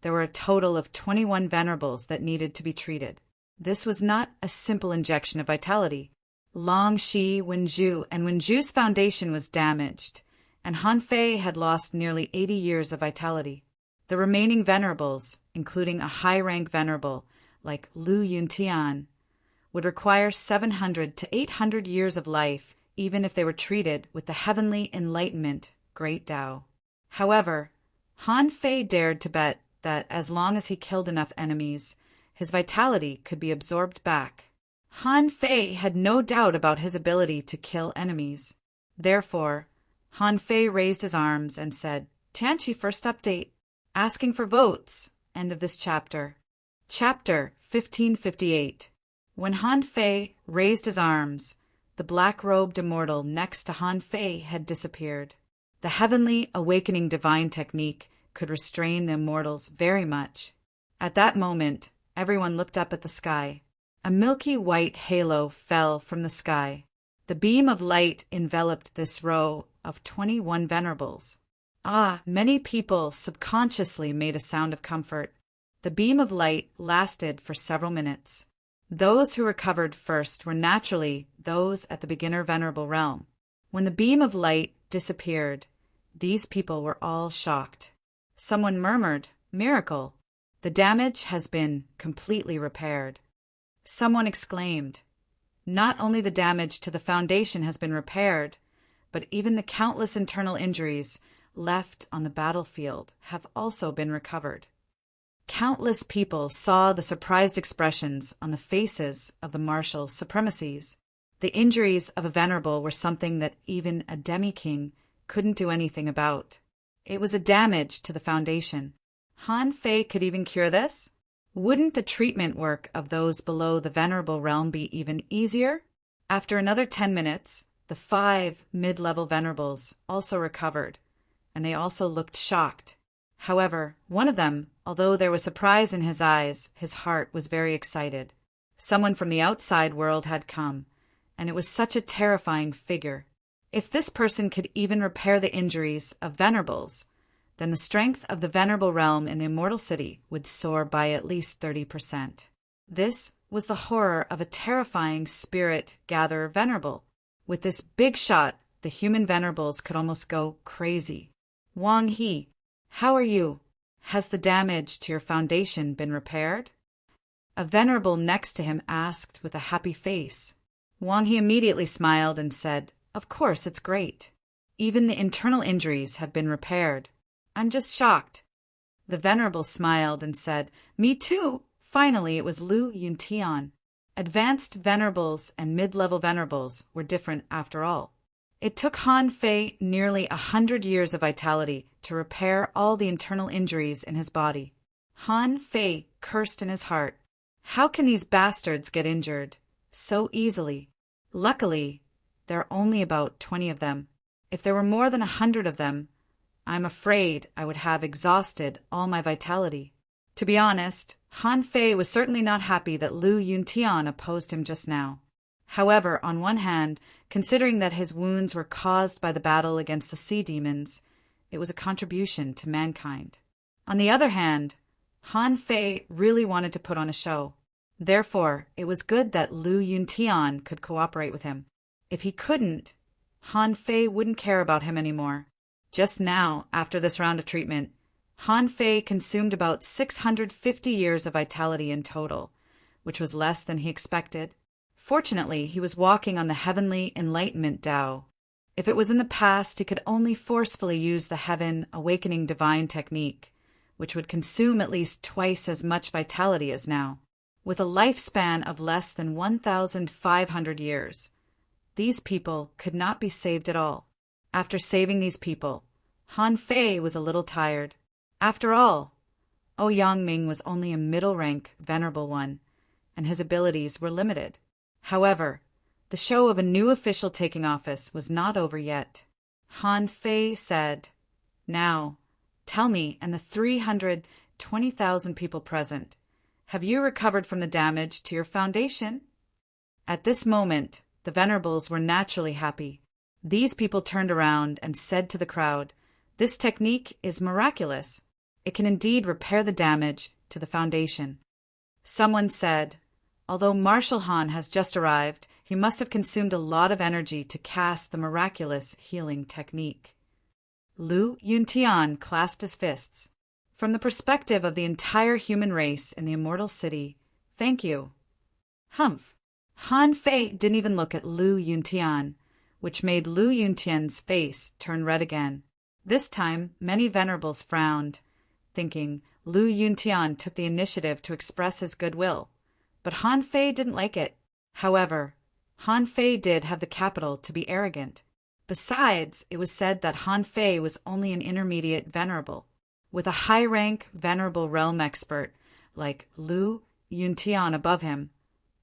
there were a total of 21 venerables that needed to be treated. This was not a simple injection of vitality. Long Shi, Wenju, and Wenju's foundation was damaged, and Han Fei had lost nearly 80 years of vitality. The remaining venerables, including a high-rank venerable like Lu Yuntian, would require 700 to 800 years of life, even if they were treated with the heavenly enlightenment, Great Tao. However, Han Fei dared to bet that as long as he killed enough enemies, his vitality could be absorbed back. Han Fei had no doubt about his ability to kill enemies. Therefore, Han Fei raised his arms and said, "Tianqi first update. Asking for votes." End of this chapter. Chapter 1558. When Han Fei raised his arms, the black-robed immortal next to Han Fei had disappeared. The heavenly awakening divine technique could restrain the immortals very much. At that moment, everyone looked up at the sky. A milky white halo fell from the sky. The beam of light enveloped this row of 21 venerables. Many people subconsciously made a sound of comfort. The beam of light lasted for several minutes. Those who recovered first were naturally those at the beginner venerable realm. When the beam of light disappeared, These people were all shocked. Someone murmured, "Miracle! The damage has been completely repaired." Someone exclaimed, "Not only the damage to the foundation has been repaired, but even the countless internal injuries left on the battlefield have also been recovered." Countless people saw the surprised expressions on the faces of the martial supremacies. The injuries of a venerable were something that even a demi-king couldn't do anything about. It was a damage to the foundation. Han Fei could even cure this? Wouldn't the treatment work of those below the venerable realm be even easier? After another 10 minutes, the 5 mid-level venerables also recovered, and they also looked shocked. However, one of them, although there was surprise in his eyes, his heart was very excited. Someone from the outside world had come, and it was such a terrifying figure. If this person could even repair the injuries of venerables, then the strength of the venerable realm in the immortal city would soar by at least 30%. This was the horror of a terrifying spirit-gatherer venerable. With this big shot, the human venerables could almost go crazy. "Wang He, how are you? Has the damage to your foundation been repaired?" A venerable next to him asked with a happy face. Wang He immediately smiled and said, "Of course, it's great. Even the internal injuries have been repaired. I'm just shocked." The venerable smiled and said, "Me too." Finally, it was Lu Yuntian. Advanced venerables and mid-level venerables were different after all. It took Han Fei nearly 100 years of vitality to repair all the internal injuries in his body. Han Fei cursed in his heart. How can these bastards get injured so easily? Luckily, there are only about 20 of them. If there were more than 100 of them, I'm afraid I would have exhausted all my vitality. To be honest, Han Fei was certainly not happy that Lu Yuntian opposed him just now. However, on one hand, considering that his wounds were caused by the battle against the sea demons, it was a contribution to mankind. On the other hand, Han Fei really wanted to put on a show. Therefore, it was good that Lu Yuntian could cooperate with him. If he couldn't, Han Fei wouldn't care about him anymore. Just now, after this round of treatment, Han Fei consumed about 650 years of vitality in total, which was less than he expected. Fortunately, he was walking on the heavenly enlightenment Tao. If it was in the past, he could only forcefully use the heaven awakening divine technique, which would consume at least twice as much vitality as now. With a lifespan of less than 1,500 years, these people could not be saved at all. After saving these people, Han Fei was a little tired. After all, Yangming was only a middle-rank venerable one, and his abilities were limited. However, the show of a new official taking office was not over yet. Han Fei said, "Now, tell me, and the 320,000 people present, have you recovered from the damage to your foundation?" At this moment, the venerables were naturally happy. These people turned around and said to the crowd, "This technique is miraculous. It can indeed repair the damage to the foundation." Someone said, "Although Marshal Han has just arrived, he must have consumed a lot of energy to cast the miraculous healing technique." Lu Yuntian clasped his fists. "From the perspective of the entire human race in the immortal city, thank you." Humph! Han Fei didn't even look at Lu Yuntian, which made Lu Yuntian's face turn red again. This time, many venerables frowned, thinking Lu Yuntian took the initiative to express his goodwill. But Han Fei didn't like it. However, Han Fei did have the capital to be arrogant. Besides, it was said that Han Fei was only an intermediate venerable. With a high-rank venerable realm expert like Lu Yuntian above him,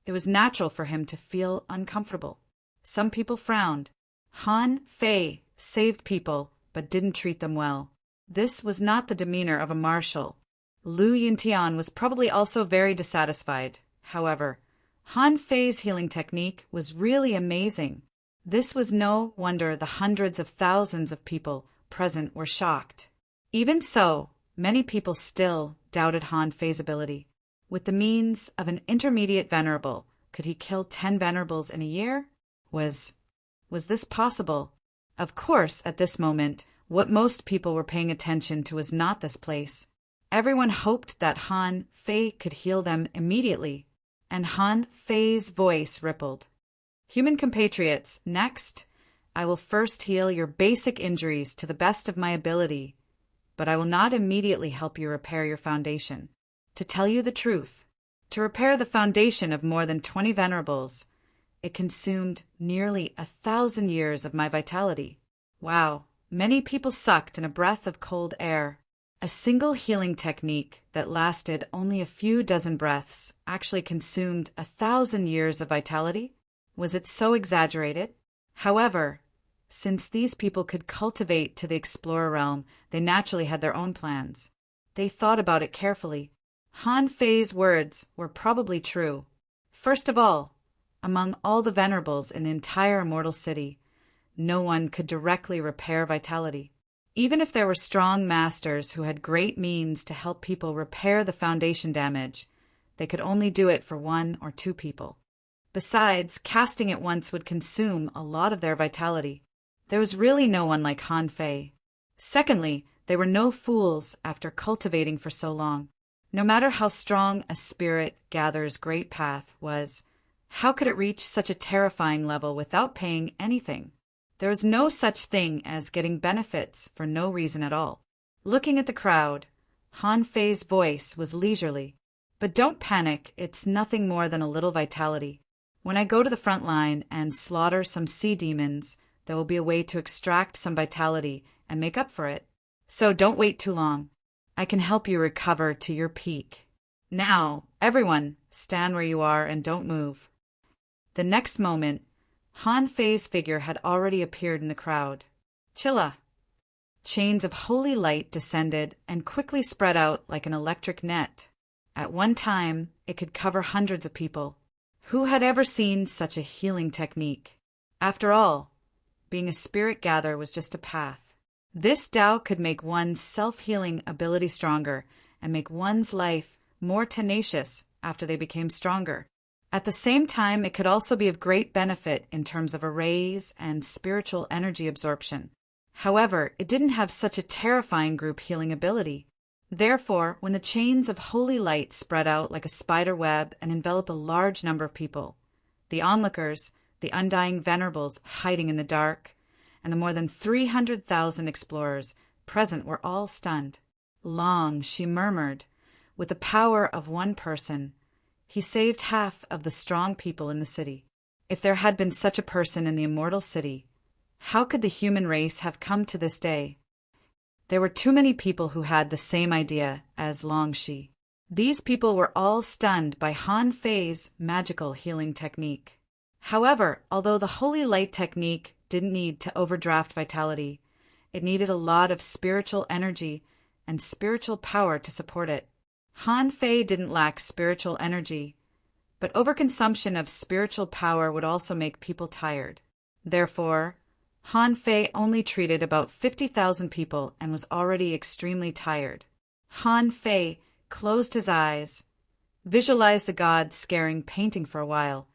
it was natural for him to feel uncomfortable. Some people frowned. Han Fei saved people, but didn't treat them well. This was not the demeanor of a marshal. Lu Yuntian was probably also very dissatisfied. However, Han Fei's healing technique was really amazing. This was no wonder the hundreds of thousands of people present were shocked. Even so, many people still doubted Han Fei's ability. With the means of an intermediate venerable, could he kill 10 venerables in a year? Was this possible? Of course, at this moment, What most people were paying attention to was not this place. Everyone hoped that Han Fei could heal them immediately, and Han Fei's voice rippled. Human compatriots, next, I will first heal your basic injuries to the best of my ability, but I will not immediately help you repair your foundation. To tell you the truth, to repair the foundation of more than 20 venerables, it consumed nearly 1,000 years of my vitality. Wow, many people sucked in a breath of cold air. A single healing technique that lasted only a few dozen breaths actually consumed 1,000 years of vitality? Was it so exaggerated? However, since these people could cultivate to the explorer realm, they naturally had their own plans. They thought about it carefully. Han Fei's words were probably true. First of all, among all the venerables in the entire immortal city, no one could directly repair vitality. Even if there were strong masters who had great means to help people repair the foundation damage, they could only do it for 1 or 2 people. Besides, casting it once would consume a lot of their vitality. There was really no one like Han Fei. Secondly, they were no fools after cultivating for so long. No matter how strong a spirit gatherer's great path was, how could it reach such a terrifying level without paying anything? There is no such thing as getting benefits for no reason at all. Looking at the crowd, Han Fei's voice was leisurely. But don't panic, it's nothing more than a little vitality. When I go to the front line and slaughter some sea demons, there will be a way to extract some vitality and make up for it. So don't wait too long. I can help you recover to your peak. Now, everyone, stand where you are and don't move. The next moment, Han Fei's figure had already appeared in the crowd. Chilla! Chains of holy light descended and quickly spread out like an electric net. At one time, it could cover hundreds of people. Who had ever seen such a healing technique? After all, being a spirit gatherer was just a path. This Tao could make one's self-healing ability stronger and make one's life more tenacious after they became stronger. At the same time, it could also be of great benefit in terms of a raise and spiritual energy absorption. However, it didn't have such a terrifying group healing ability. Therefore, when the chains of holy light spread out like a spider web and envelop a large number of people, the onlookers, the undying venerables hiding in the dark, and the more than 300,000 explorers present were all stunned. Long, she murmured, with the power of one person, he saved half of the strong people in the city. If there had been such a person in the immortal city, how could the human race have come to this day? There were too many people who had the same idea as Long Shi. These people were all stunned by Han Fei's magical healing technique. However, although the holy light technique didn't need to overdraft vitality, it needed a lot of spiritual energy and spiritual power to support it. Han Fei didn't lack spiritual energy, but overconsumption of spiritual power would also make people tired. Therefore, Han Fei only treated about 50,000 people and was already extremely tired. Han Fei closed his eyes, visualized the god scaring painting for a while,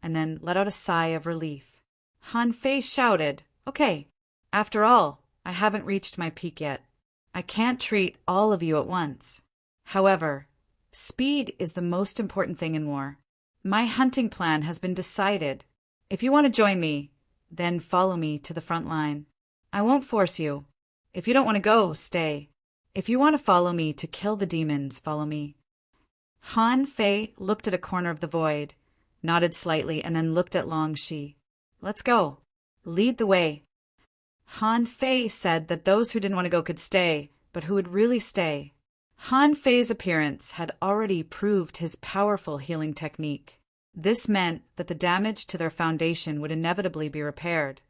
and then let out a sigh of relief. Han Fei shouted, "Okay, after all, I haven't reached my peak yet. I can't treat all of you at once. However, speed is the most important thing in war. My hunting plan has been decided. If you want to join me, then follow me to the front line. I won't force you. If you don't want to go, stay. If you want to follow me to kill the demons, follow me." Han Fei looked at a corner of the void, nodded slightly, and then looked at Long Shi. "Let's go. Lead the way." Han Fei said that those who didn't want to go could stay, but who would really stay? Han Fei's appearance had already proved his powerful healing technique. This meant that the damage to their foundation would inevitably be repaired.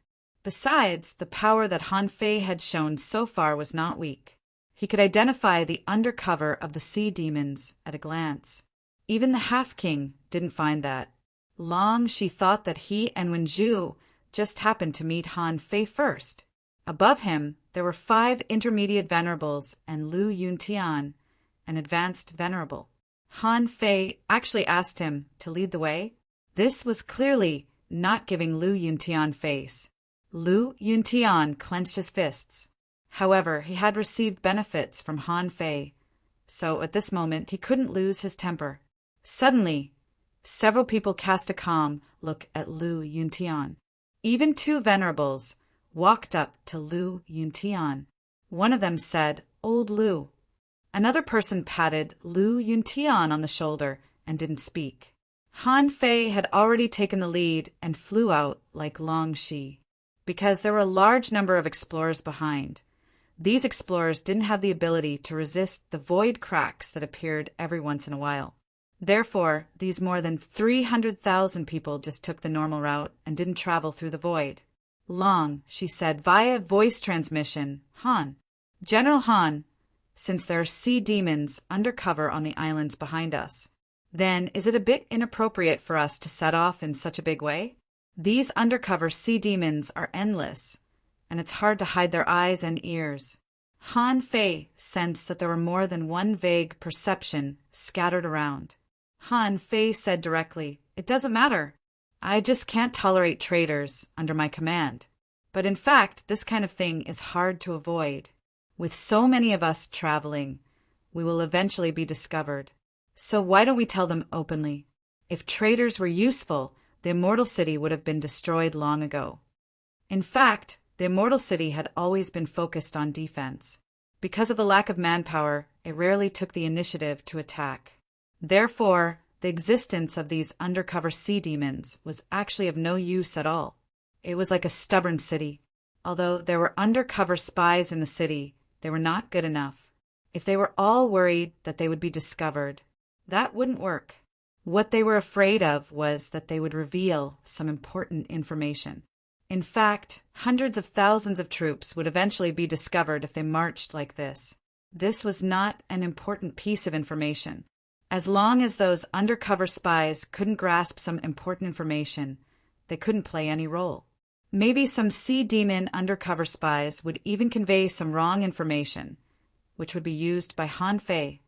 Besides, the power that Han Fei had shown so far was not weak. He could identify the undercover of the sea demons at a glance. Even the half-king didn't find that. Long she thought that he and Wenju just happened to meet Han Fei first. Above him, there were 5 intermediate venerables and Lu Yuntian, an advanced venerable. Han Fei actually asked him to lead the way. This was clearly not giving Lu Yuntian face. Lu Yuntian clenched his fists. However, he had received benefits from Han Fei, so at this moment he couldn't lose his temper. Suddenly, several people cast a calm look at Lu Yuntian. Even two venerables walked up to Lu Yuntian. One of them said, "Old Lu." Another person patted Lu Yuntian on the shoulder and didn't speak. Han Fei had already taken the lead and flew out like Long Shi. Because there were a large number of explorers behind, these explorers didn't have the ability to resist the void cracks that appeared every once in a while. Therefore, these more than 300,000 people just took the normal route and didn't travel through the void. Long, she said via voice transmission, "Han. General Han, since there are sea demons undercover on the islands behind us, then is it a bit inappropriate for us to set off in such a big way? These undercover sea demons are endless, and it's hard to hide their eyes and ears." Han Fei sensed that there were more than one vague perception scattered around. Han Fei said directly, "It doesn't matter. I just can't tolerate traitors under my command. But in fact, this kind of thing is hard to avoid. With so many of us traveling, we will eventually be discovered. So why don't we tell them openly? If traitors were useful, the Immortal City would have been destroyed long ago." In fact, the Immortal City had always been focused on defense. Because of the lack of manpower, it rarely took the initiative to attack. Therefore, the existence of these undercover sea demons was actually of no use at all. It was like a stubborn city. Although there were undercover spies in the city, they were not good enough. If they were all worried that they would be discovered, that wouldn't work. What they were afraid of was that they would reveal some important information. In fact, hundreds of thousands of troops would eventually be discovered if they marched like this. This was not an important piece of information. As long as those undercover spies couldn't grasp some important information, they couldn't play any role. Maybe some sea demon undercover spies would even convey some wrong information, which would be used by Han Fei.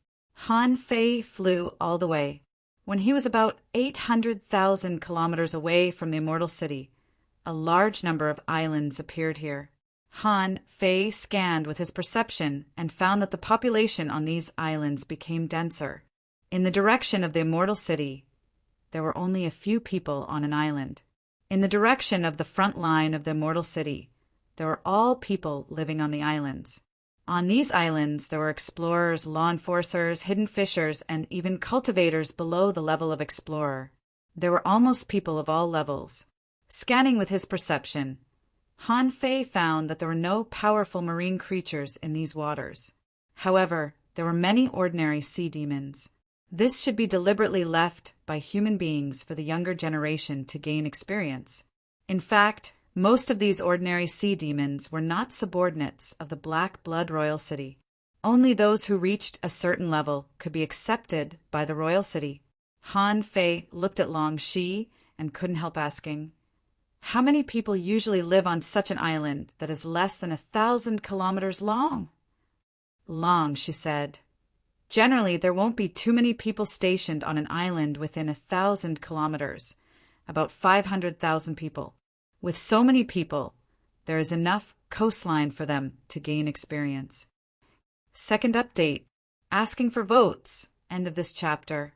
Han Fei flew all the way. When he was about 800,000 kilometers away from the Immortal City, a large number of islands appeared here. Han Fei scanned with his perception and found that the population on these islands became denser. In the direction of the Immortal City, there were only a few people on an island. In the direction of the front line of the Immortal City, there were all people living on the islands. On these islands, there were explorers, law enforcers, hidden fishers, and even cultivators below the level of explorer. There were almost people of all levels. Scanning with his perception, Han Fei found that there were no powerful marine creatures in these waters. However, there were many ordinary sea demons. This should be deliberately left by human beings for the younger generation to gain experience. In fact, most of these ordinary sea demons were not subordinates of the Black Blood Royal City. Only those who reached a certain level could be accepted by the Royal City. Han Fei looked at Long Shi and couldn't help asking, "How many people usually live on such an island that is less than 1,000 kilometers long?" "Long," she said. "Generally, there won't be too many people stationed on an island within 1,000 kilometers, about 500,000 people. With so many people, there is enough coastline for them to gain experience." Second update, asking for votes, end of this chapter.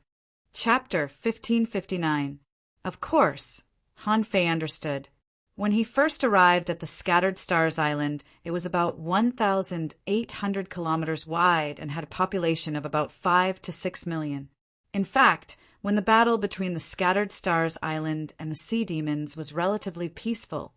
Chapter 1559. Of course, Han Fei understood. When he first arrived at the Scattered Stars Island, it was about 1,800 kilometers wide and had a population of about 5 to 6 million. In fact, when the battle between the Scattered Stars Island and the sea demons was relatively peaceful,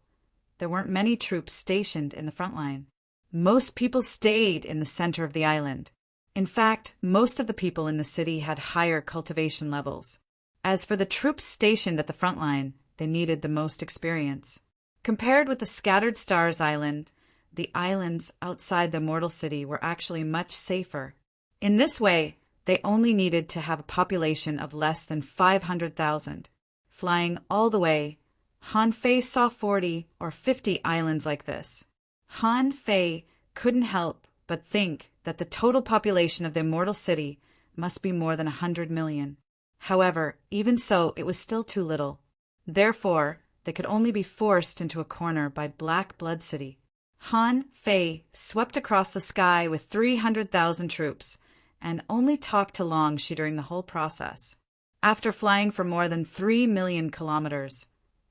there weren't many troops stationed in the front line. Most people stayed in the center of the island. In fact, most of the people in the city had higher cultivation levels. As for the troops stationed at the front line, they needed the most experience. Compared with the Scattered Stars Island, the islands outside the Immortal City were actually much safer. In this way, they only needed to have a population of less than 500,000. Flying all the way, Han Fei saw 40 or 50 islands like this. Han Fei couldn't help but think that the total population of the Immortal City must be more than 100 million. However, even so, it was still too little. Therefore, they could only be forced into a corner by Black Blood City. Han Fei swept across the sky with 300,000 troops and only talked to Long Shi during the whole process. After flying for more than 3 million kilometers,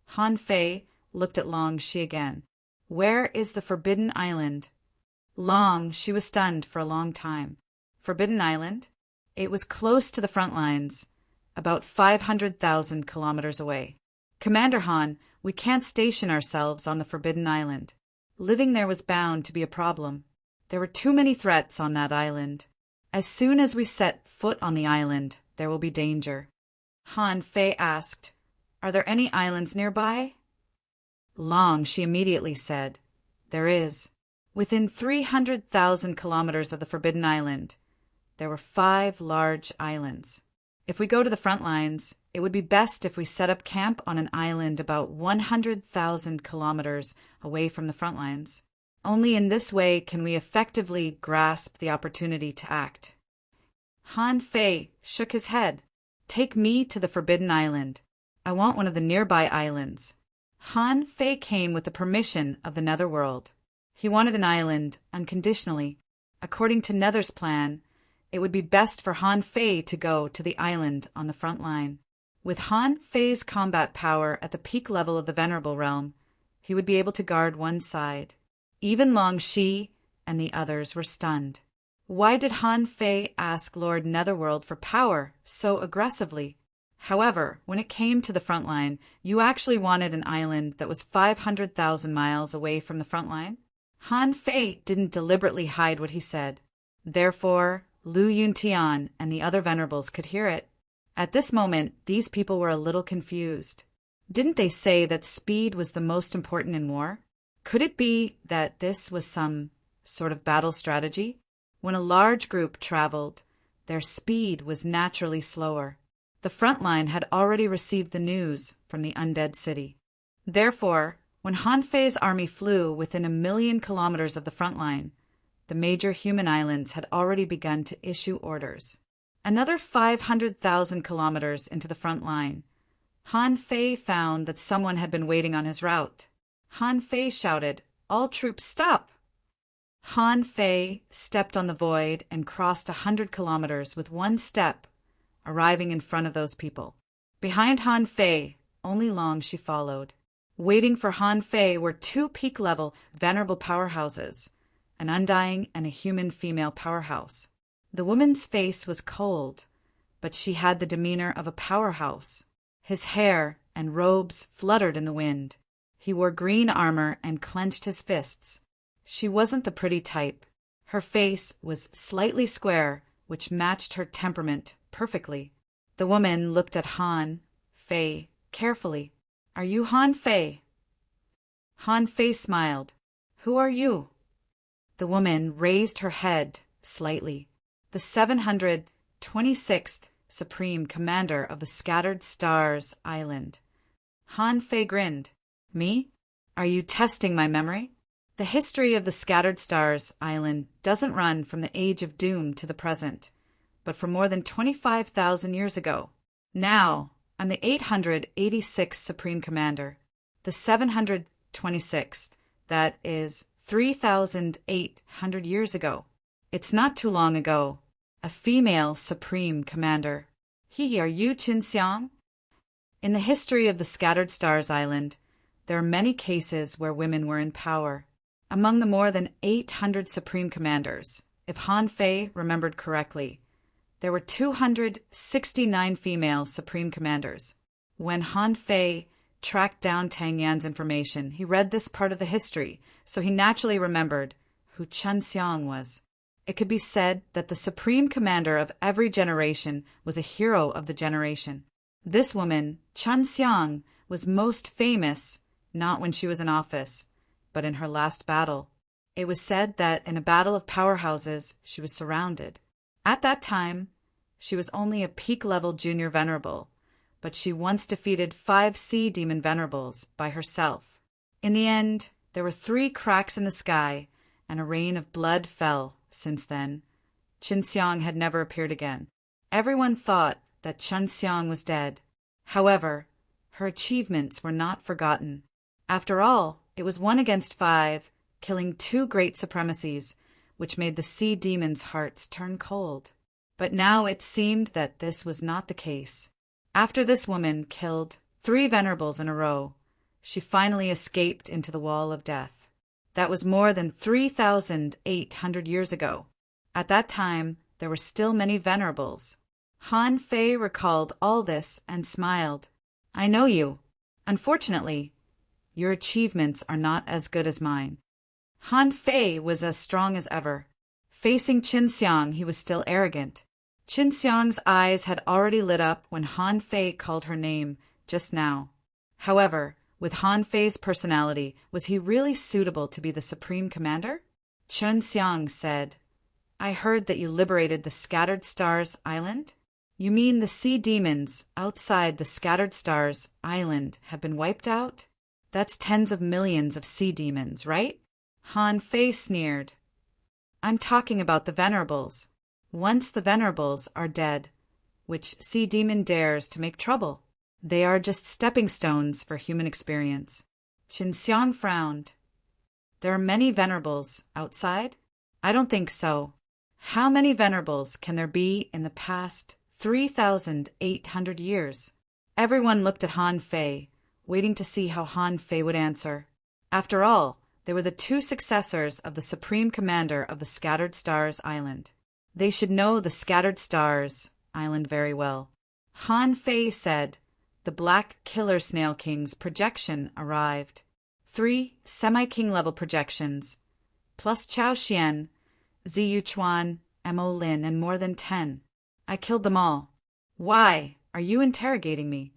Han Fei looked at Long Shi again. Where is the Forbidden Island? Long Shi was stunned for a long time. Forbidden Island? It was close to the front lines, about 500,000 kilometers away. Commander Han, we can't station ourselves on the Forbidden Island. Living there was bound to be a problem. There were too many threats on that island. As soon as we set foot on the island, there will be danger. Han Fei asked, Are there any islands nearby? Long Shi immediately said, There is. Within 300,000 kilometers of the Forbidden Island, there were 5 large islands. If we go to the front lines, it would be best if we set up camp on an island about 100,000 kilometers away from the front lines. Only in this way can we effectively grasp the opportunity to act. Han Fei shook his head. Take me to the Forbidden Island. I want one of the nearby islands. Han Fei came with the permission of the Netherworld. He wanted an island unconditionally. According to Nether's plan, it would be best for Han Fei to go to the island on the front line. With Han Fei's combat power at the peak level of the Venerable Realm, he would be able to guard one side. Even Long Shi and the others were stunned. Why did Han Fei ask Lord Netherworld for power so aggressively? However, when it came to the front line, you actually wanted an island that was 500,000 miles away from the front line? Han Fei didn't deliberately hide what he said. Therefore, Lu Yuntian and the other venerables could hear it. At this moment, these people were a little confused. Didn't they say that speed was the most important in war? Could it be that this was some sort of battle strategy? When a large group traveled, their speed was naturally slower. The front line had already received the news from the undead city. Therefore, when Han Fei's army flew within 1,000,000 kilometers of the front line, the major human islands had already begun to issue orders. Another 500,000 kilometers into the front line, Han Fei found that someone had been waiting on his route. Han Fei shouted, All troops stop! Han Fei stepped on the void and crossed 100 kilometers with one step, arriving in front of those people. Behind Han Fei, only Long Shi followed. Waiting for Han Fei were 2 peak-level venerable powerhouses, an undying and a human female powerhouse. The woman's face was cold, but she had the demeanor of a powerhouse. His hair and robes fluttered in the wind. He wore green armor and clenched his fists. She wasn't the pretty type. Her face was slightly square, which matched her temperament perfectly. The woman looked at Han Fei carefully. Are you Han Fei? Han Fei smiled. Who are you? The woman raised her head slightly. The 726th Supreme Commander of the Scattered Stars Island. Han Fei grinned. Me? Are you testing my memory? The history of the Scattered Stars Island doesn't run from the Age of Doom to the present, but from more than 25,000 years ago. Now, I'm the 886th Supreme Commander. The 726th, that is 3,800 years ago. It's not too long ago. A female Supreme Commander. Are you Qin Xiang? In the history of the Scattered Stars Island, there are many cases where women were in power. Among the more than 800 Supreme Commanders, if Han Fei remembered correctly, there were 269 female Supreme Commanders. When Han Fei tracked down Tang Yan's information, he read this part of the history, so he naturally remembered who Qin Xiang was. It could be said that the Supreme Commander of every generation was a hero of the generation. This woman, Qin Xiang, was most famous not when she was in office, but in her last battle. It was said that in a battle of powerhouses, she was surrounded. At that time, she was only a peak-level junior venerable, but she once defeated 5 sea demon venerables by herself. In the end, there were 3 cracks in the sky, and a rain of blood fell. Since then, Qin Xiang had never appeared again. Everyone thought that Qin Xiang was dead. However, her achievements were not forgotten. After all, it was 1 against 5, killing 2 great supremacies, which made the sea demons' hearts turn cold. But now it seemed that this was not the case. After this woman killed 3 venerables in a row, she finally escaped into the wall of death. That was more than 3,800 years ago. At that time, there were still many venerables. Han Fei recalled all this and smiled. I know you. Unfortunately, your achievements are not as good as mine. Han Fei was as strong as ever. Facing Qin Xiang, he was still arrogant. Qin Xiang's eyes had already lit up when Han Fei called her name just now. However, with Han Fei's personality, was he really suitable to be the Supreme Commander? Qin Xiang said, I heard that you liberated the Scattered Stars Island? You mean the sea demons outside the Scattered Stars Island have been wiped out? That's tens of millions of sea demons, right? Han Fei sneered. I'm talking about the venerables. Once the venerables are dead, which sea demon dares to make trouble? They are just stepping stones for human experience. Qin Xiang frowned. There are many venerables outside? I don't think so. How many venerables can there be in the past 3,800 years? Everyone looked at Han Fei, waiting to see how Han Fei would answer. After all, they were the 2 successors of the Supreme Commander of the Scattered Stars Island. They should know the Scattered Stars Island very well. Han Fei said, the Black Killer Snail King's projection arrived. 3 semi-king level projections, plus Chao Xian, Ziyu Chuan, Mo Lin, and more than 10. I killed them all. Why are you interrogating me?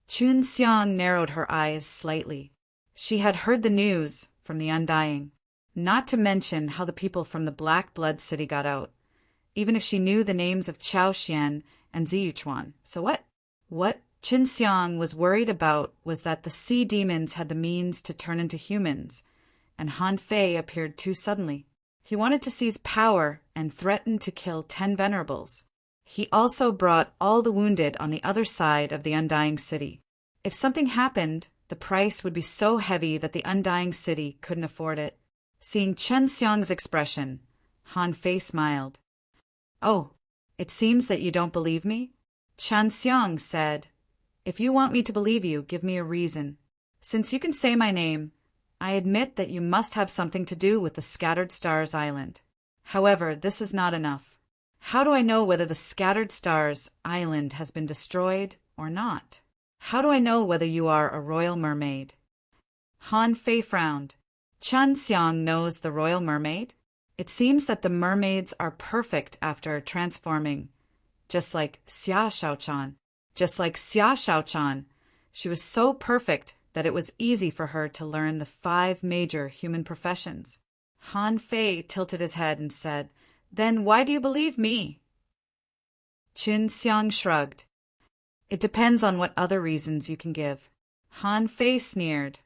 Qin Xiang narrowed her eyes slightly. She had heard the news from the Undying, not to mention how the people from the Black Blood City got out, even if she knew the names of Chao Xian and Ziyu Chuan. So what? What Qin Xiang was worried about was that the sea demons had the means to turn into humans, and Han Fei appeared too suddenly. He wanted to seize power and threatened to kill 10 venerables. He also brought all the wounded on the other side of the Undying City. If something happened, the price would be so heavy that the Undying City couldn't afford it. Seeing Qin Xiang's expression, Han Fei smiled. Oh, it seems that you don't believe me? Qin Xiang said, if you want me to believe you, give me a reason. Since you can say my name, I admit that you must have something to do with the Scattered Stars Island. However, this is not enough. How do I know whether the Scattered Stars Island has been destroyed or not? How do I know whether you are a royal mermaid? Han Fei frowned. Qin Xiang knows the royal mermaid. It seems that the mermaids are perfect after transforming, just like Xia Shaochan. She was so perfect that it was easy for her to learn the 5 major human professions. Han Fei tilted his head and said, Then why do you believe me? Qin Xiang shrugged. It depends on what other reasons you can give. Han Fei sneered.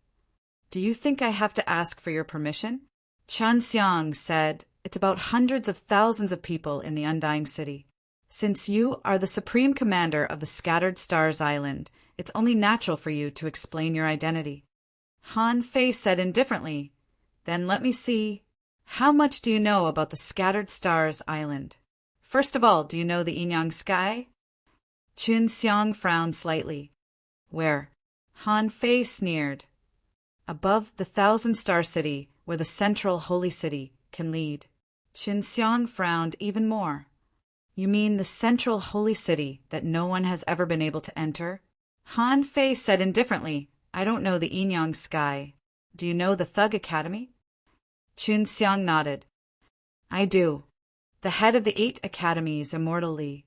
Do you think I have to ask for your permission? Qin Xiang said, It's about hundreds of thousands of people in the Undying City. Since you are the Supreme Commander of the Scattered Stars Island, it's only natural for you to explain your identity. Han Fei said indifferently, Then let me see. How much do you know about the Scattered Stars Island? First of all, do you know the Yin-Yang sky? Qin Xiang frowned slightly. Where? Han Fei sneered. Above the 1,000-star city, where the central holy city can lead. Qin Xiang frowned even more. You mean the central holy city that no one has ever been able to enter? Han Fei said indifferently, I don't know the Yin-Yang sky. Do you know the Thug Academy? Qin Xiang nodded. I do. The head of the 8 academies immortally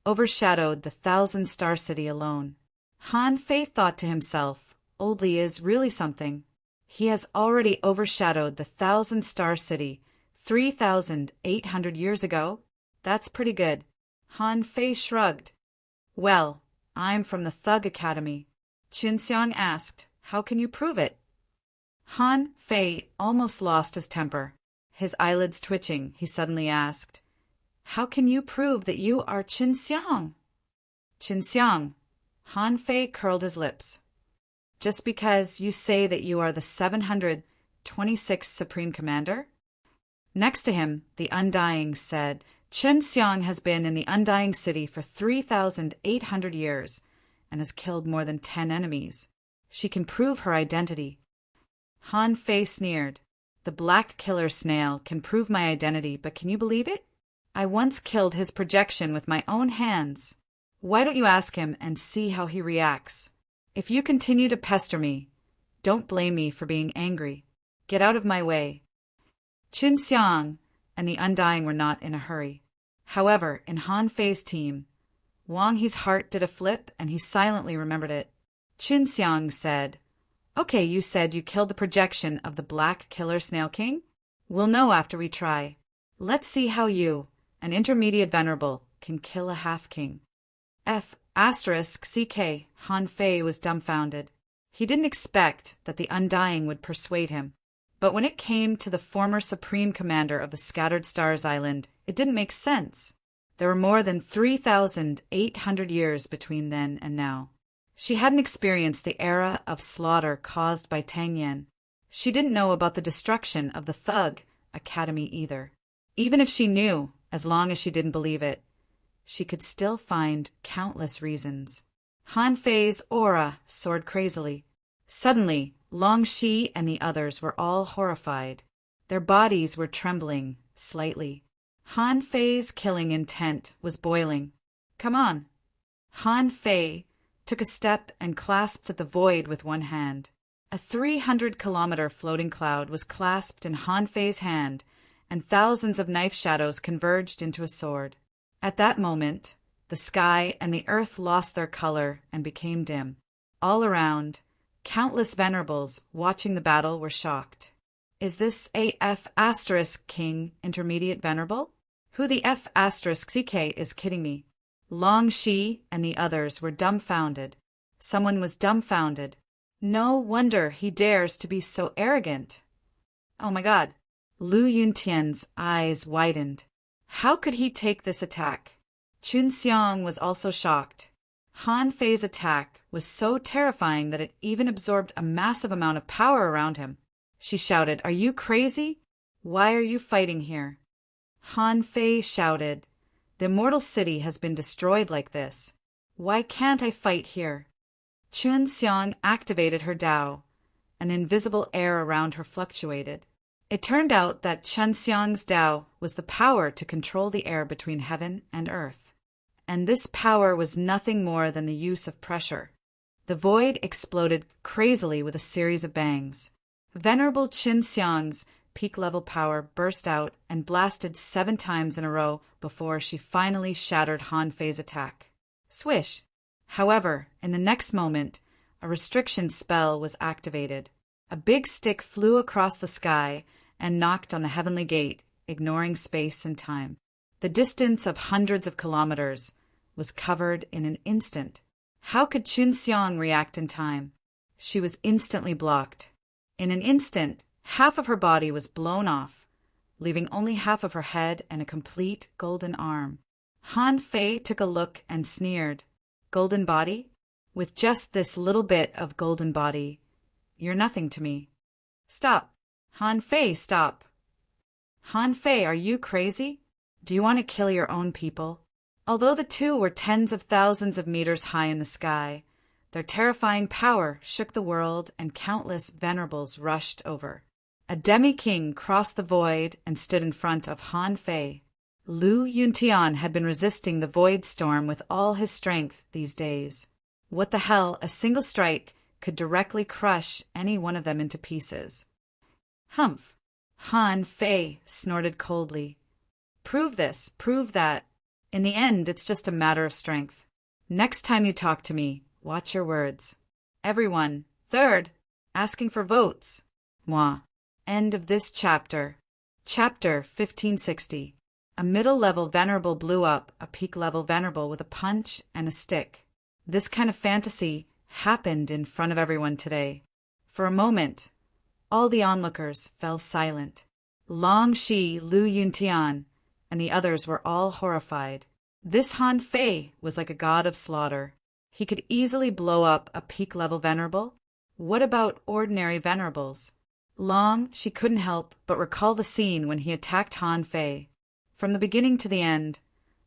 overshadowed the 1,000-star city alone. Han Fei thought to himself, Old Li is really something. He has already overshadowed the 1,000-star city 3,800 years ago. That's pretty good. Han Fei shrugged. Well, I'm from the Thug Academy. Qin Xiang asked, How can you prove it? Han Fei almost lost his temper. His eyelids twitching, he suddenly asked, How can you prove that you are Qin Xiang? Qin Xiang. Han Fei curled his lips. Just because you say that you are the 700 26th Supreme Commander? Next to him, the Undying said, Chen Xiang has been in the Undying City for 3,800 years and has killed more than 10 enemies. She can prove her identity. Han Fei sneered. The black killer snail can prove my identity, but can you believe it? I once killed his projection with my own hands. Why don't you ask him and see how he reacts? If you continue to pester me, don't blame me for being angry. Get out of my way. Qin Xiang and the Undying were not in a hurry. However, in Han Fei's team, Wang He's heart did a flip and he silently remembered it. Qin Xiang said, Okay, you said you killed the projection of the Black Killer Snail King? We'll know after we try. Let's see how you, an intermediate venerable, can kill a half-king. *CK, Han Fei was dumbfounded. He didn't expect that the Undying would persuade him. But when it came to the former Supreme Commander of the Scattered Stars Island, it didn't make sense. There were more than 3,800 years between then and now. She hadn't experienced the era of slaughter caused by Tang Yan. She didn't know about the destruction of the Thug Academy either. Even if she knew, as long as she didn't believe it, she could still find countless reasons. Han Fei's aura soared crazily. Suddenly, Long Shi and the others were all horrified. Their bodies were trembling slightly. Han Fei's killing intent was boiling. Come on. Han Fei took a step and clasped the void with one hand. A 300-kilometer floating cloud was clasped in Han Fei's hand, and thousands of knife shadows converged into a sword. At that moment, the sky and the earth lost their color and became dim. All around, countless venerables watching the battle were shocked. Is this a F** King Intermediate Venerable? Who the F** CK is kidding me? Long Shi and the others were dumbfounded. Someone was dumbfounded. No wonder he dares to be so arrogant. Oh my God. Lu Yuntian's eyes widened. How could he take this attack? Qin Xiang was also shocked. Han Fei's attack was so terrifying that it even absorbed a massive amount of power around him. She shouted, Are you crazy? Why are you fighting here? Han Fei shouted, The immortal city has been destroyed like this. Why can't I fight here? Qin Xiang activated her Dao. An invisible air around her fluctuated. It turned out that Qin Xiang's Dao was the power to control the air between heaven and earth. And this power was nothing more than the use of pressure. The void exploded crazily with a series of bangs. Venerable Qin Xiang's peak-level power burst out and blasted 7 times in a row before she finally shattered Han Fei's attack. Swish! However, in the next moment, a restriction spell was activated. A big stick flew across the sky and knocked on the heavenly gate, ignoring space and time. The distance of hundreds of kilometers was covered in an instant. How could Qin Xiang react in time? She was instantly blocked. In an instant, half of her body was blown off, leaving only half of her head and a complete golden arm. Han Fei took a look and sneered. Golden body? With just this little bit of golden body, you're nothing to me. Stop. Han Fei, stop. Han Fei, are you crazy? Do you want to kill your own people? Although the two were tens of thousands of meters high in the sky, their terrifying power shook the world and countless venerables rushed over. A demi-king crossed the void and stood in front of Han Fei. Lu Yuntian had been resisting the void storm with all his strength these days. What the hell, a single strike could directly crush any one of them into pieces. Humph! Han Fei snorted coldly. Prove this, prove that. In the end, it's just a matter of strength. Next time you talk to me, watch your words. Everyone, third, asking for votes. Moi. End of this chapter. Chapter 1560. A middle-level venerable blew up a peak-level venerable with a punch and a stick. This kind of fantasy happened in front of everyone today. For a moment, all the onlookers fell silent. Long Shi, Lu Yuntian, and the others were all horrified. This Han Fei was like a god of slaughter. He could easily blow up a peak-level venerable. What about ordinary venerables? Long, she couldn't help but recall the scene when he attacked Han Fei. From the beginning to the end,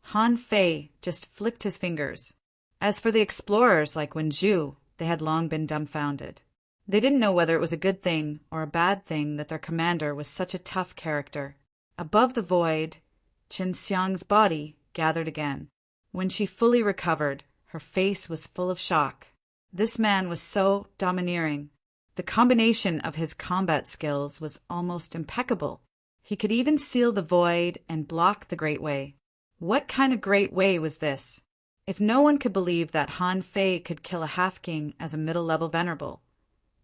Han Fei just flicked his fingers. As for the explorers like Wen Zhu, they had long been dumbfounded. They didn't know whether it was a good thing or a bad thing that their commander was such a tough character. Above the void, Qin Xiang's body gathered again. When she fully recovered, her face was full of shock. This man was so domineering. The combination of his combat skills was almost impeccable. He could even seal the void and block the Great Way. What kind of Great Way was this? If no one could believe that Han Fei could kill a half-king as a middle-level venerable.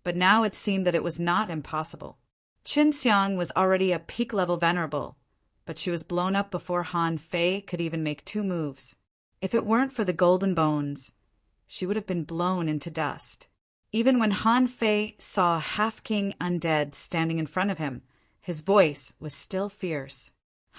But now it seemed that it was not impossible. Qin Xiang was already a peak-level venerable, but she was blown up before Han Fei could even make 2 moves. If it weren't for the golden bones, she would have been blown into dust. Even when Han Fei saw half-king undead standing in front of him, his voice was still fierce.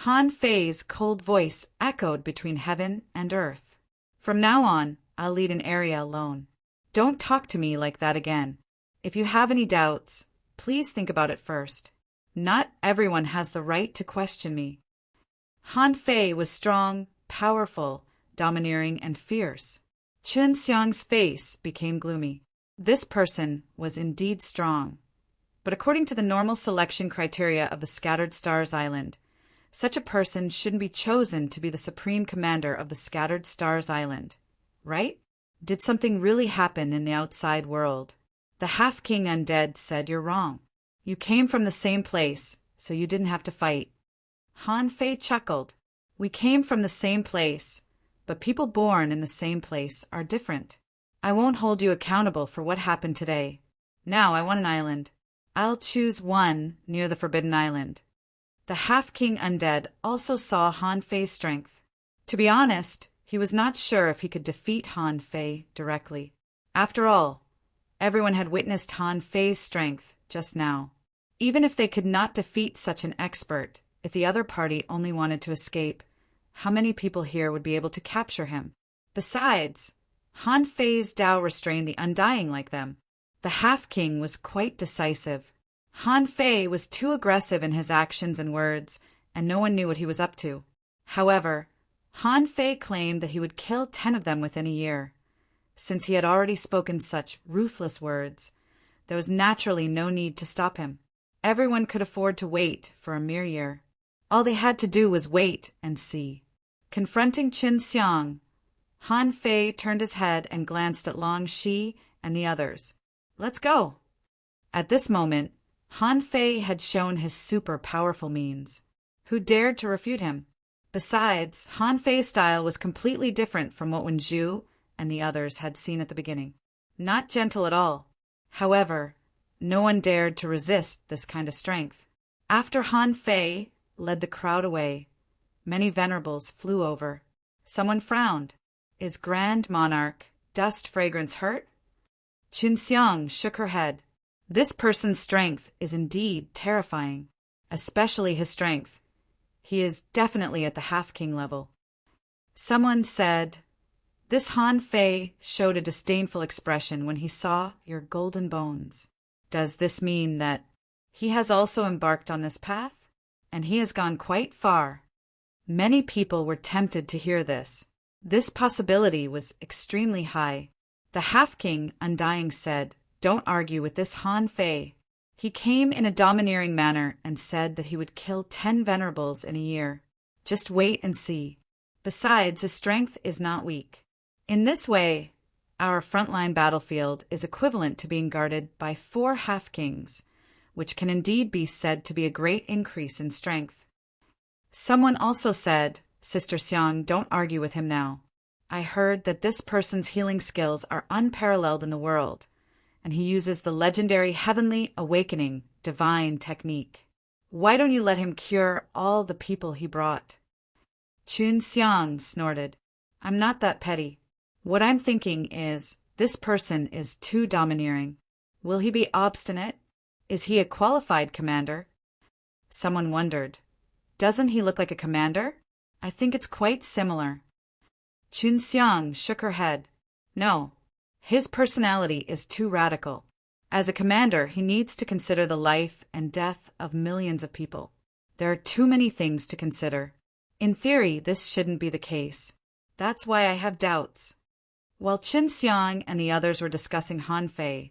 Han Fei's cold voice echoed between heaven and earth. From now on, I'll lead an area alone. Don't talk to me like that again. If you have any doubts, please think about it first. Not everyone has the right to question me. Han Fei was strong, powerful, domineering, and fierce. Qin Xiang's face became gloomy. This person was indeed strong. But according to the normal selection criteria of the Scattered Stars Island, such a person shouldn't be chosen to be the supreme commander of the Scattered Stars Island, right? Did something really happen in the outside world? The half-king undead said you're wrong. You came from the same place, so you didn't have to fight. Han Fei chuckled. We came from the same place, but people born in the same place are different. I won't hold you accountable for what happened today. Now I want an island. I'll choose one near the Forbidden Island. The half-king undead also saw Han Fei's strength. To be honest, he was not sure if he could defeat Han Fei directly. After all, everyone had witnessed Han Fei's strength just now. Even if they could not defeat such an expert, if the other party only wanted to escape, how many people here would be able to capture him? Besides, Han Fei's Dao restrained the Undying like them. The half-king was quite decisive. Han Fei was too aggressive in his actions and words, and no one knew what he was up to. However, Han Fei claimed that he would kill 10 of them within a year. Since he had already spoken such ruthless words, there was naturally no need to stop him. Everyone could afford to wait for a mere year. All they had to do was wait and see. Confronting Qin Xiang, Han Fei turned his head and glanced at Long Shi and the others. Let's go. At this moment, Han Fei had shown his super powerful means. Who dared to refute him? Besides, Han Fei's style was completely different from what Wen Zhu and the others had seen at the beginning. Not gentle at all. However, no one dared to resist this kind of strength. After Han Fei led the crowd away, many venerables flew over. Someone frowned. Is Grand Monarch Dust Fragrance hurt? Qin Xiang shook her head. This person's strength is indeed terrifying, especially his strength. He is definitely at the half-king level. Someone said, this Han Fei showed a disdainful expression when he saw your golden bones. Does this mean that he has also embarked on this path? And he has gone quite far. Many people were tempted to hear this. This possibility was extremely high. The half-king Undying said, don't argue with this Han Fei. He came in a domineering manner and said that he would kill 10 venerables in a year. Just wait and see. Besides, his strength is not weak. In this way, our frontline battlefield is equivalent to being guarded by 4 half-kings, which can indeed be said to be a great increase in strength. Someone also said, Sister Xiang, don't argue with him now. I heard that this person's healing skills are unparalleled in the world, and he uses the legendary Heavenly Awakening divine technique. Why don't you let him cure all the people he brought? Qin Xiang snorted. I'm not that petty. What I'm thinking is, this person is too domineering. Will he be obstinate? Is he a qualified commander? Someone wondered. Doesn't he look like a commander? I think it's quite similar. Qin Xiang shook her head. No, his personality is too radical. As a commander, he needs to consider the life and death of millions of people. There are too many things to consider. In theory, this shouldn't be the case. That's why I have doubts. While Qin Xiang and the others were discussing Han Fei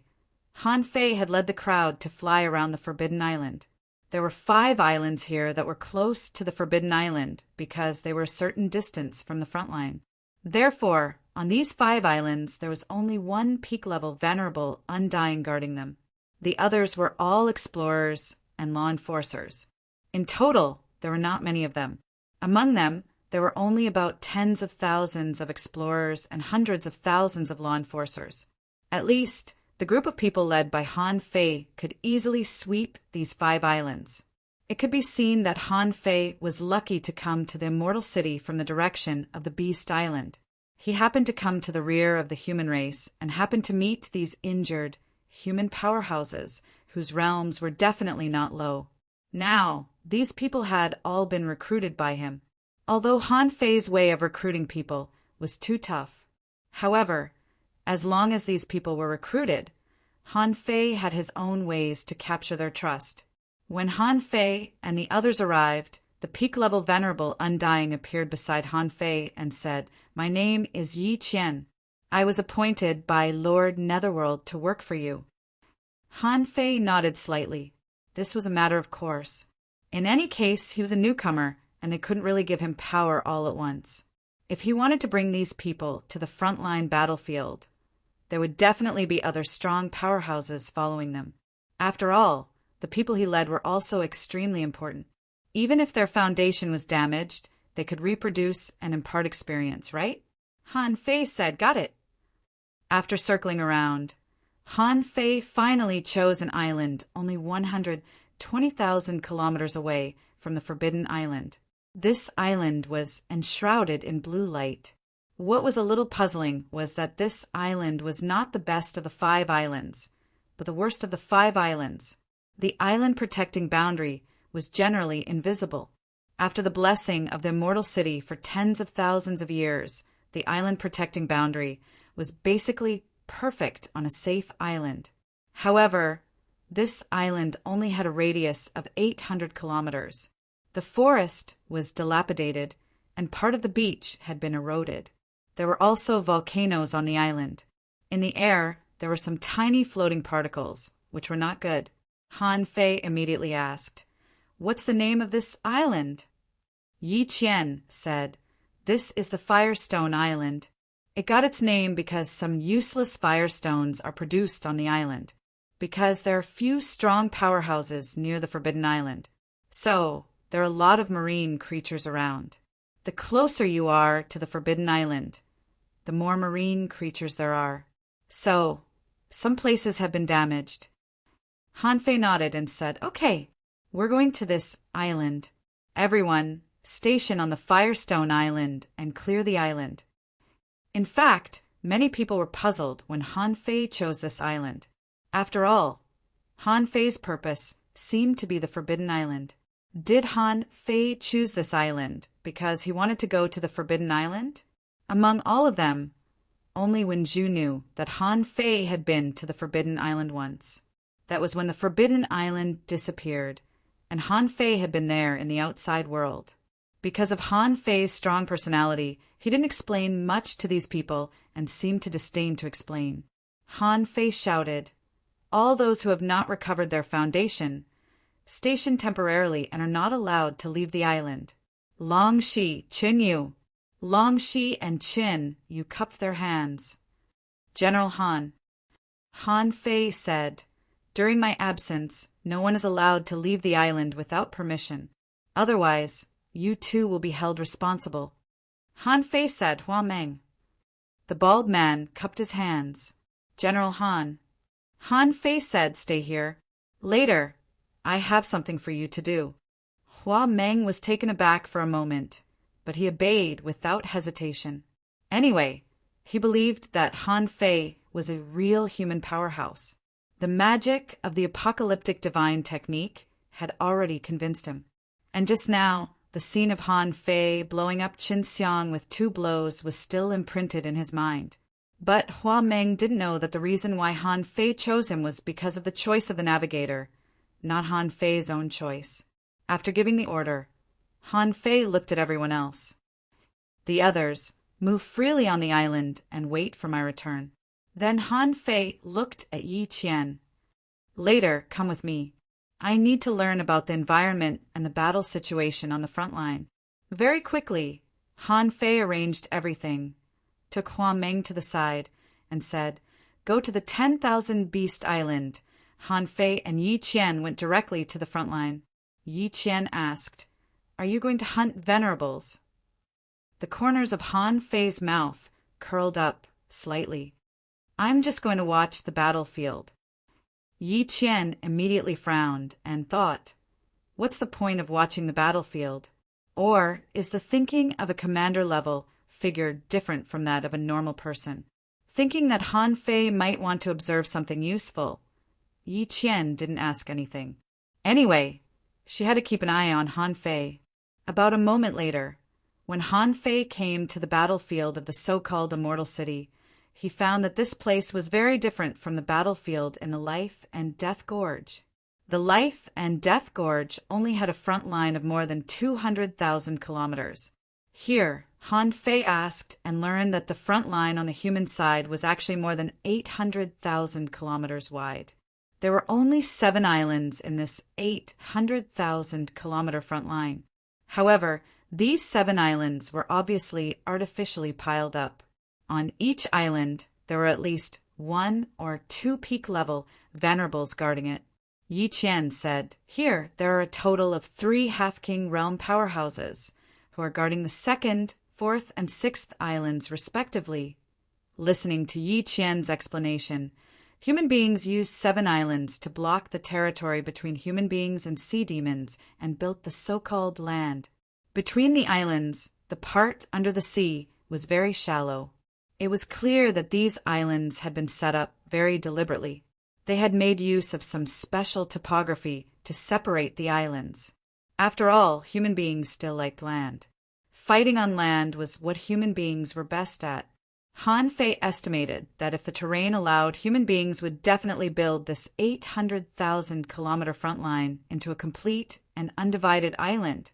had led the crowd to fly around the Forbidden Island. There were 5 islands here that were close to the Forbidden Island because they were a certain distance from the front line. Therefore, on these 5 islands, there was only one peak-level Venerable Undying guarding them. The others were all explorers and law enforcers. In total, there were not many of them. Among them, there were only about tens of thousands of explorers and hundreds of thousands of law enforcers. At least, the group of people led by Han Fei could easily sweep these 5 islands. It could be seen that Han Fei was lucky to come to the Immortal City from the direction of the Beast Island. He happened to come to the rear of the human race and happened to meet these injured human powerhouses whose realms were definitely not low. Now, these people had all been recruited by him, although Han Fei's way of recruiting people was too tough. However, as long as these people were recruited, Han Fei had his own ways to capture their trust. When Han Fei and the others arrived, the peak-level Venerable Undying appeared beside Han Fei and said, "My name is Yi Qian. I was appointed by Lord Netherworld to work for you." Han Fei nodded slightly. This was a matter of course. In any case, he was a newcomer, and they couldn't really give him power all at once. If he wanted to bring these people to the frontline battlefield, there would definitely be other strong powerhouses following them. After all, the people he led were also extremely important. Even if their foundation was damaged, they could reproduce and impart experience, right? Han Fei said, "Got it." After circling around, Han Fei finally chose an island only 120,000 kilometers away from the Forbidden Island. This island was enshrouded in blue light. What was a little puzzling was that this island was not the best of the 5 islands, but the worst of the 5 islands. The island protecting boundary was generally invisible. After the blessing of the Immortal City for tens of thousands of years, the island protecting boundary was basically perfect on a safe island. However, this island only had a radius of 800 kilometers. The forest was dilapidated, and part of the beach had been eroded. There were also volcanoes on the island. In the air, there were some tiny floating particles, which were not good. Han Fei immediately asked, "What's the name of this island?" Yi Qian said, "This is the Firestone Island. It got its name because some useless firestones are produced on the island, because there are few strong powerhouses near the Forbidden Island. So, there are a lot of marine creatures around. The closer you are to the Forbidden Island, the more marine creatures there are. So, some places have been damaged." Han Fei nodded and said, "Okay, we're going to this island. Everyone, station on the Firestone Island and clear the island." In fact, many people were puzzled when Han Fei chose this island. After all, Han Fei's purpose seemed to be the Forbidden Island. Did Han Fei choose this island because he wanted to go to the Forbidden Island? Among all of them, only Wen Zhu knew that Han Fei had been to the Forbidden Island once. That was when the Forbidden Island disappeared, and Han Fei had been there in the outside world. Because of Han Fei's strong personality, he didn't explain much to these people and seemed to disdain to explain. Han Fei shouted, "All those who have not recovered their foundation, station temporarily and are not allowed to leave the island. Long Shi, Qin Yu." Long Shi and Qin Yu cupped their hands. "General Han." Han Fei said, "During my absence, no one is allowed to leave the island without permission. Otherwise, you too will be held responsible." Han Fei said, "Hua Meng." The bald man cupped his hands. "General Han." Han Fei said, "Stay here. Later, I have something for you to do." Hua Meng was taken aback for a moment, but he obeyed without hesitation. Anyway, he believed that Han Fei was a real human powerhouse. The magic of the apocalyptic divine technique had already convinced him. And just now, the scene of Han Fei blowing up Qin Xiang with 2 blows was still imprinted in his mind. But Hua Meng didn't know that the reason why Han Fei chose him was because of the choice of the navigator, not Han Fei's own choice. After giving the order, Han Fei looked at everyone else. The others, move freely on the island and wait for my return. Then Han Fei looked at Yi Qian. Later, come with me. I need to learn about the environment and the battle situation on the front line. Very quickly, Han Fei arranged everything, took Hua Meng to the side, and said, "Go to the 10,000 Beast Island." Han Fei and Yi Qian went directly to the front line. Yi Qian asked, "Are you going to hunt venerables?" The corners of Han Fei's mouth curled up slightly. "I'm just going to watch the battlefield." Yi Qian immediately frowned and thought, "What's the point of watching the battlefield? Or is the thinking of a commander-level figure different from that of a normal person?" Thinking that Han Fei might want to observe something useful, Yi Qian didn't ask anything. Anyway, she had to keep an eye on Han Fei. About a moment later, when Han Fei came to the battlefield of the so-called Immortal City, he found that this place was very different from the battlefield in the Life and Death Gorge. The Life and Death Gorge only had a front line of more than 200,000 kilometers. Here, Han Fei asked and learned that the front line on the human side was actually more than 800,000 kilometers wide. There were only 7 islands in this 800,000-kilometer front line. However, these 7 islands were obviously artificially piled up. On each island, there were at least 1 or 2 peak-level venerables guarding it. Yi Qian said, "Here, there are a total of 3 half-king realm powerhouses, who are guarding the 2nd, 4th, and 6th islands, respectively." Listening to Yi Qian's explanation, human beings used 7 islands to block the territory between human beings and sea demons and built the so-called land. Between the islands, the part under the sea was very shallow. It was clear that these islands had been set up very deliberately. They had made use of some special topography to separate the islands. After all, human beings still liked land. Fighting on land was what human beings were best at. Han Fei estimated that if the terrain allowed, human beings would definitely build this 800,000-kilometer front line into a complete and undivided island.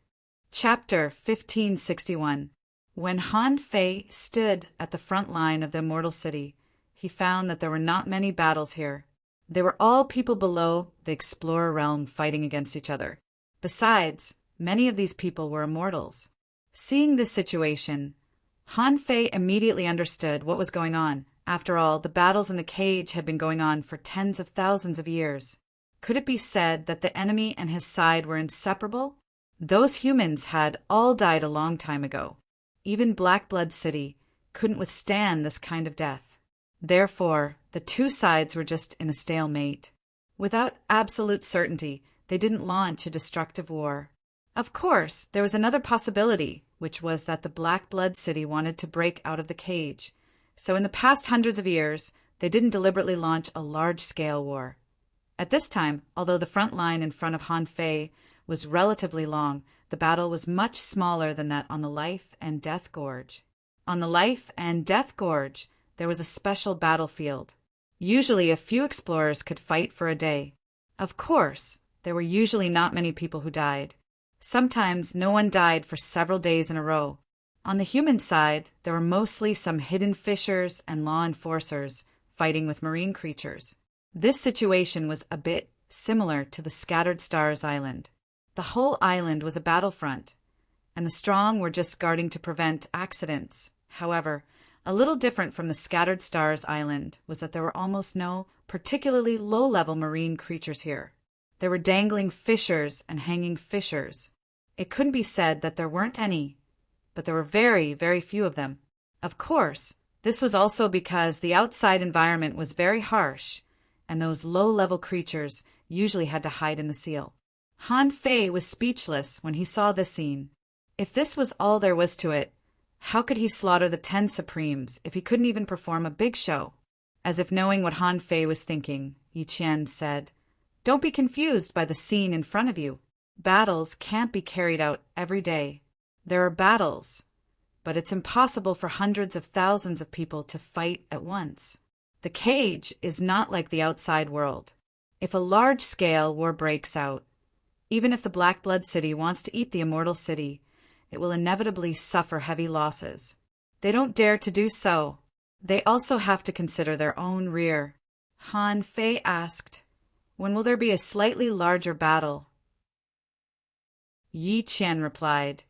Chapter 1561. When Han Fei stood at the front line of the Immortal City, he found that there were not many battles here. They were all people below the Explorer realm fighting against each other. Besides, many of these people were immortals. Seeing this situation, Han Fei immediately understood what was going on. After all, the battles in the cage had been going on for tens of thousands of years. Could it be said that the enemy and his side were inseparable? Those humans had all died a long time ago. Even Black Blood City couldn't withstand this kind of death. Therefore, the 2 sides were just in a stalemate. Without absolute certainty, they didn't launch a destructive war. Of course, there was another possibility, which was that the Black Blood City wanted to break out of the cage. So in the past hundreds of years, they didn't deliberately launch a large-scale war. At this time, although the front line in front of Han Fei was relatively long, the battle was much smaller than that on the Life and Death Gorge. On the Life and Death Gorge, there was a special battlefield. Usually a few explorers could fight for a day. Of course, there were usually not many people who died. Sometimes no one died for several days in a row. On the human side, there were mostly some hidden fishers and law enforcers fighting with marine creatures. This situation was a bit similar to the Scattered Stars Island. The whole island was a battlefront, and the strong were just guarding to prevent accidents. However, a little different from the Scattered Stars Island was that there were almost no particularly low-level marine creatures here. There were dangling fishers and hanging fishers. It couldn't be said that there weren't any, but there were very, very few of them. Of course, this was also because the outside environment was very harsh, and those low-level creatures usually had to hide in the seal. Han Fei was speechless when he saw this scene. If this was all there was to it, how could he slaughter the 10 Supremes if he couldn't even perform a big show? As if knowing what Han Fei was thinking, Yi Qian said, "Don't be confused by the scene in front of you. Battles can't be carried out every day. There are battles, but it's impossible for hundreds of thousands of people to fight at once. The cage is not like the outside world. If a large-scale war breaks out, even if the Black Blood City wants to eat the Immortal City, it will inevitably suffer heavy losses. They don't dare to do so. They also have to consider their own rear. Han Fei asked, "When will there be a slightly larger battle?" Yi Qian replied,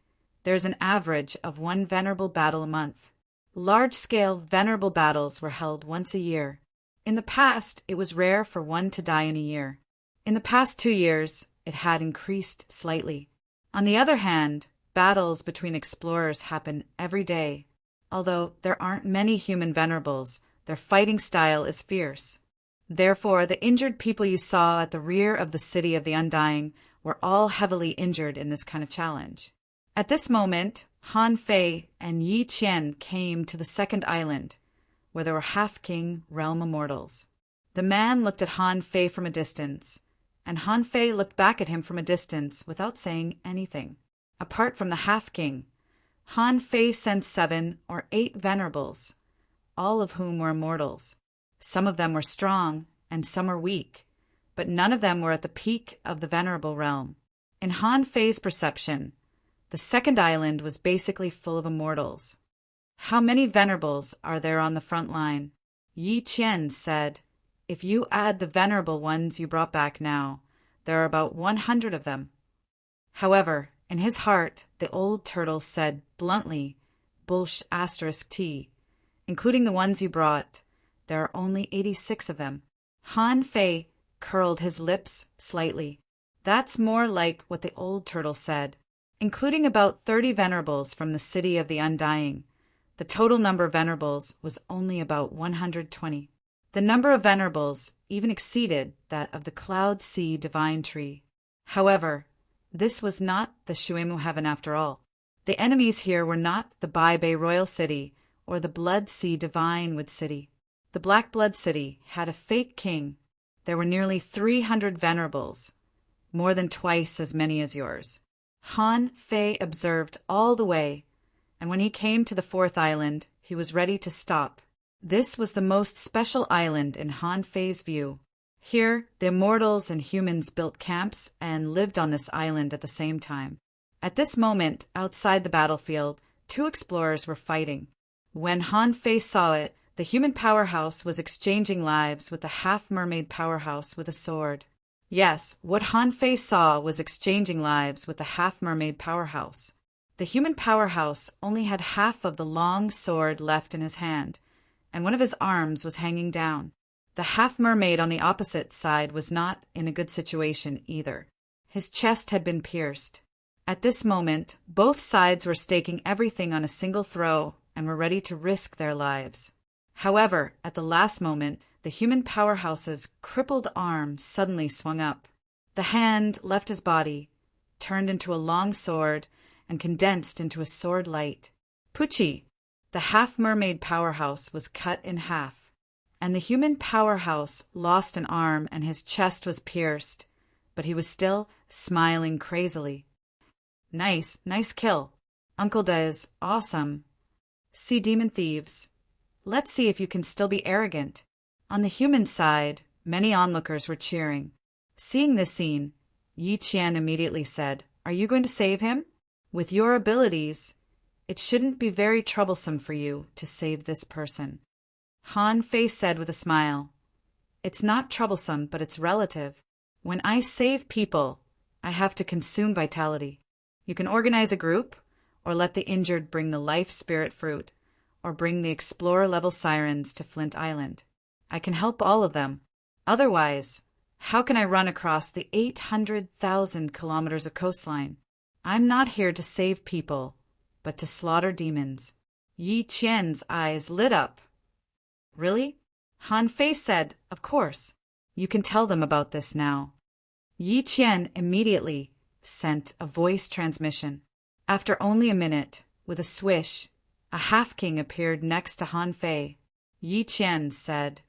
"There's an average of one venerable battle a month." Large-scale venerable battles were held once a year. In the past, it was rare for one to die in a year. In the past 2 years, it had increased slightly. On the other hand, battles between explorers happen every day. Although there aren't many human venerables, their fighting style is fierce. Therefore, the injured people you saw at the rear of the City of the Undying were all heavily injured in this kind of challenge. At this moment, Han Fei and Yi Qian came to the second island, where there were half-king realm immortals. The man looked at Han Fei from a distance, and Han Fei looked back at him from a distance without saying anything. Apart from the half-king, Han Fei sensed 7 or 8 venerables, all of whom were immortals. Some of them were strong, and some were weak, but none of them were at the peak of the venerable realm. In Han Fei's perception, the second island was basically full of immortals. "How many venerables are there on the front line?" Yi Qian said, "If you add the venerable ones you brought back now, there are about 100 of them." However, in his heart, the old turtle said bluntly, "T, including the ones you brought, there are only 86 of them." Han Fei curled his lips slightly. That's more like what the old turtle said. Including about 30 venerables from the City of the Undying, the total number of venerables was only about 120. The number of venerables even exceeded that of the Cloud Sea Divine Tree. However, this was not the Shuemu Heaven after all. The enemies here were not the Bai Bei Royal City or the Blood Sea Divine Wood City. The Black Blood City had a fake king. There were nearly 300 venerables, more than twice as many as yours. Han Fei observed all the way, and when he came to the fourth island, he was ready to stop. This was the most special island in Han Fei's view. Here, the immortals and humans built camps and lived on this island at the same time. At this moment, outside the battlefield, 2 explorers were fighting. When Han Fei saw it, the human powerhouse was exchanging lives with the half-mermaid powerhouse with a sword. Yes, what Han Fei saw was exchanging lives with the half-mermaid powerhouse. The human powerhouse only had half of the long sword left in his hand, and one of his arms was hanging down. The half-mermaid on the opposite side was not in a good situation either. His chest had been pierced. At this moment, both sides were staking everything on a single throw and were ready to risk their lives. However, at the last moment, the human powerhouse's crippled arm suddenly swung up. The hand left his body, turned into a long sword, and condensed into a sword light. Pucci, the half-mermaid powerhouse, was cut in half, and the human powerhouse lost an arm and his chest was pierced, but he was still smiling crazily. Nice kill. Uncle Des, awesome. See, demon thieves. Let's see if you can still be arrogant. On the human side, many onlookers were cheering. Seeing this scene, Yi Qian immediately said, "Are you going to save him? With your abilities, it shouldn't be very troublesome for you to save this person." Han Fei said with a smile, "It's not troublesome, but it's relative. When I save people, I have to consume vitality. You can organize a group, or let the injured bring the life spirit fruit, or bring the explorer-level sirens to Flint Island. I can help all of them. Otherwise, how can I run across the 800,000 kilometers of coastline? I'm not here to save people, but to slaughter demons." Yi Qian's eyes lit up. "Really?" Han Fei said, "Of course. You can tell them about this now." Yi Qian immediately sent a voice transmission. After only a minute, with a swish, a half-king appeared next to Han Fei. Yi Qian said,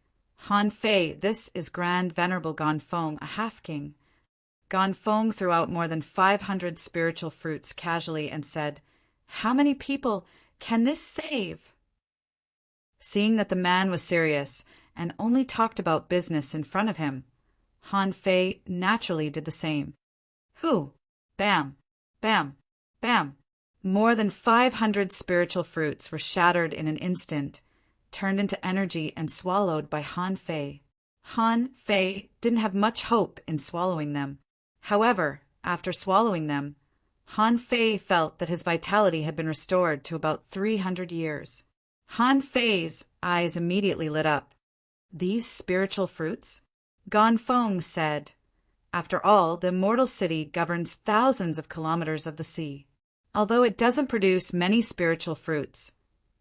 "Han Fei, this is Grand Venerable Ganfeng, a half-king." Ganfeng threw out more than 500 spiritual fruits casually and said, "How many people Can this save?" Seeing that the man was serious and only talked about business in front of him, Han Fei naturally did the same. Whoo! Bam! Bam! Bam! More than 500 spiritual fruits were shattered in an instant, turned into energy and swallowed by Han Fei. Han Fei didn't have much hope in swallowing them. However, after swallowing them, Han Fei felt that his vitality had been restored to about 300 years. Han Fei's eyes immediately lit up. These spiritual fruits? Ganfeng said. After all, the immortal city governs thousands of kilometers of the sea. Although it doesn't produce many spiritual fruits,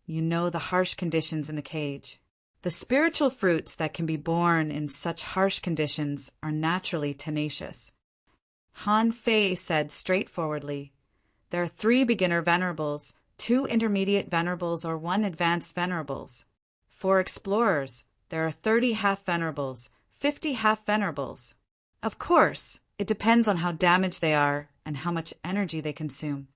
you know the harsh conditions in the cage. The spiritual fruits that can be born in such harsh conditions are naturally tenacious. Han Fei said straightforwardly, "There are 3 beginner venerables, 2 intermediate venerables, or 1 advanced venerables. For explorers, there are 30 half venerables, 50 half venerables. Of course, it depends on how damaged they are and how much energy they consume."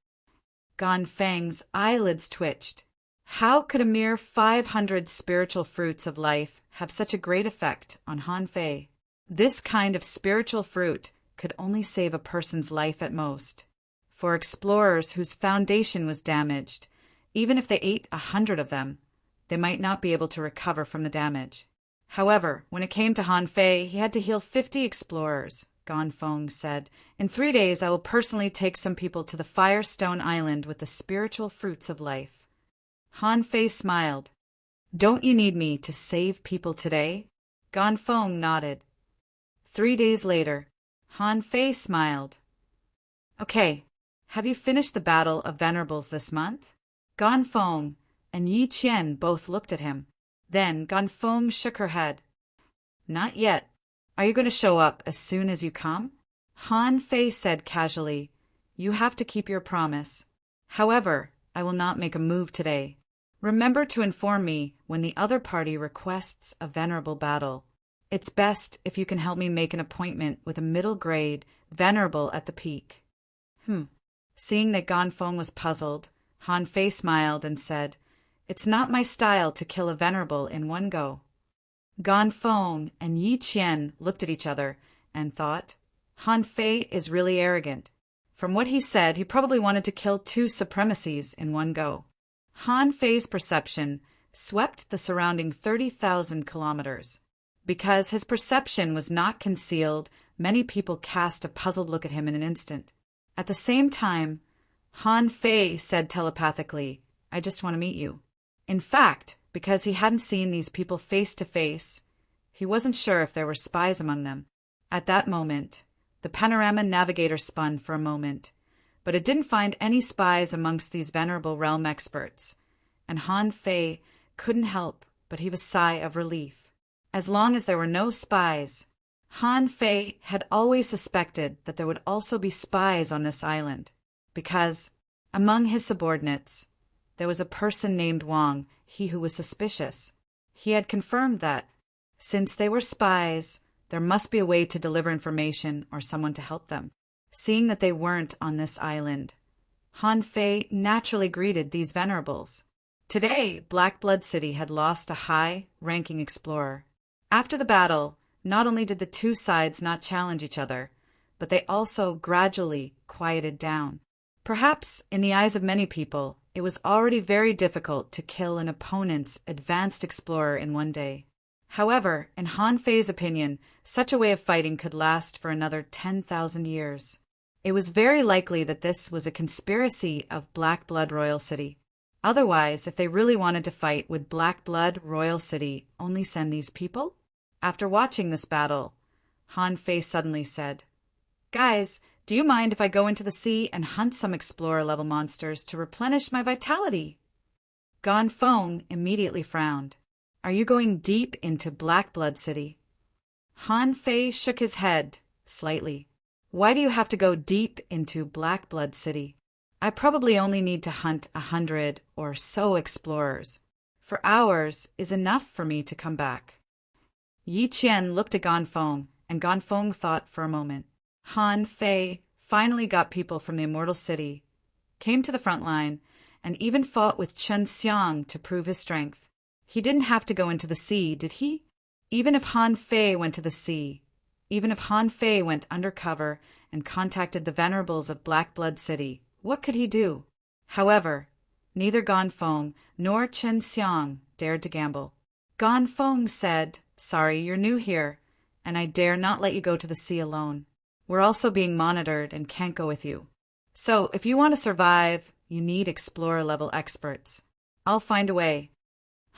Ganfeng's eyelids twitched. How could a mere 500 spiritual fruits of life have such a great effect on Han Fei? This kind of spiritual fruit could only save a person's life at most. For explorers whose foundation was damaged, even if they ate 100 of them, they might not be able to recover from the damage. However, when it came to Han Fei, he had to heal 50 explorers. Ganfeng said, "In 3 days I will personally take some people to the Firestone Island with the spiritual fruits of life." Han Fei smiled. "Don't you need me to save people today?" Ganfeng nodded. 3 days later, Han Fei smiled. "Okay, have you finished the Battle of Venerables this month?" Ganfeng and Yi Qian both looked at him. Then Ganfeng shook her head. "Not yet. Are you going to show up as soon as you come?" Han Fei said casually, "You have to keep your promise. However, I will not make a move today. Remember to inform me when the other party requests a venerable battle. It's best if you can help me make an appointment with a middle grade venerable at the peak." Seeing that Ganfeng was puzzled, Han Fei smiled and said, "It's not my style to kill a venerable in one go." Ganfeng and Yi Qian looked at each other and thought, Han Fei is really arrogant. From what he said, he probably wanted to kill 2 supremacies in one go. Han Fei's perception swept the surrounding 30,000 kilometers. Because his perception was not concealed, many people cast a puzzled look at him in an instant. At the same time, Han Fei said telepathically, "I just want to meet you." In fact, because he hadn't seen these people face to face, he wasn't sure if there were spies among them. At that moment, the panorama navigator spun for a moment, but it didn't find any spies amongst these venerable realm experts, and Han Fei couldn't help but heave a sigh of relief. As long as there were no spies, Han Fei had always suspected that there would also be spies on this island, because, among his subordinates, there was a person named Wang, he who was suspicious. He had confirmed that, since they were spies, there must be a way to deliver information or someone to help them. Seeing that they weren't on this island, Han Fei naturally greeted these venerables. Today, Black Blood City had lost a high-ranking explorer. After the battle, not only did the 2 sides not challenge each other, but they also gradually quieted down. Perhaps, in the eyes of many people, it was already very difficult to kill an opponent's advanced explorer in one day. However, in Han Fei's opinion, such a way of fighting could last for another 10,000 years. It was very likely that this was a conspiracy of Black Blood Royal City. Otherwise, if they really wanted to fight, would Black Blood Royal City only send these people? After watching this battle, Han Fei suddenly said, "Guys, do you mind if I go into the sea and hunt some explorer-level monsters to replenish my vitality?" Ganfeng immediately frowned. "Are you going deep into Black Blood City?" Han Fei shook his head slightly. "Why do you have to go deep into Black Blood City? I probably only need to hunt 100 or so explorers. For hours is enough for me to come back." Yi Qian looked at Ganfeng, and Ganfeng thought for a moment. Han Fei finally got people from the Immortal City, came to the front line, and even fought with Chen Xiang to prove his strength. He didn't have to go into the sea, did he? Even if Han Fei went to the sea, even if Han Fei went undercover and contacted the venerables of Black Blood City, what could he do? However, neither Ganfeng nor Chen Xiang dared to gamble. Ganfeng said, "Sorry, you're new here, and I dare not let you go to the sea alone. We're also being monitored and can't go with you. So, if you want to survive, you need explorer-level experts. I'll find a way."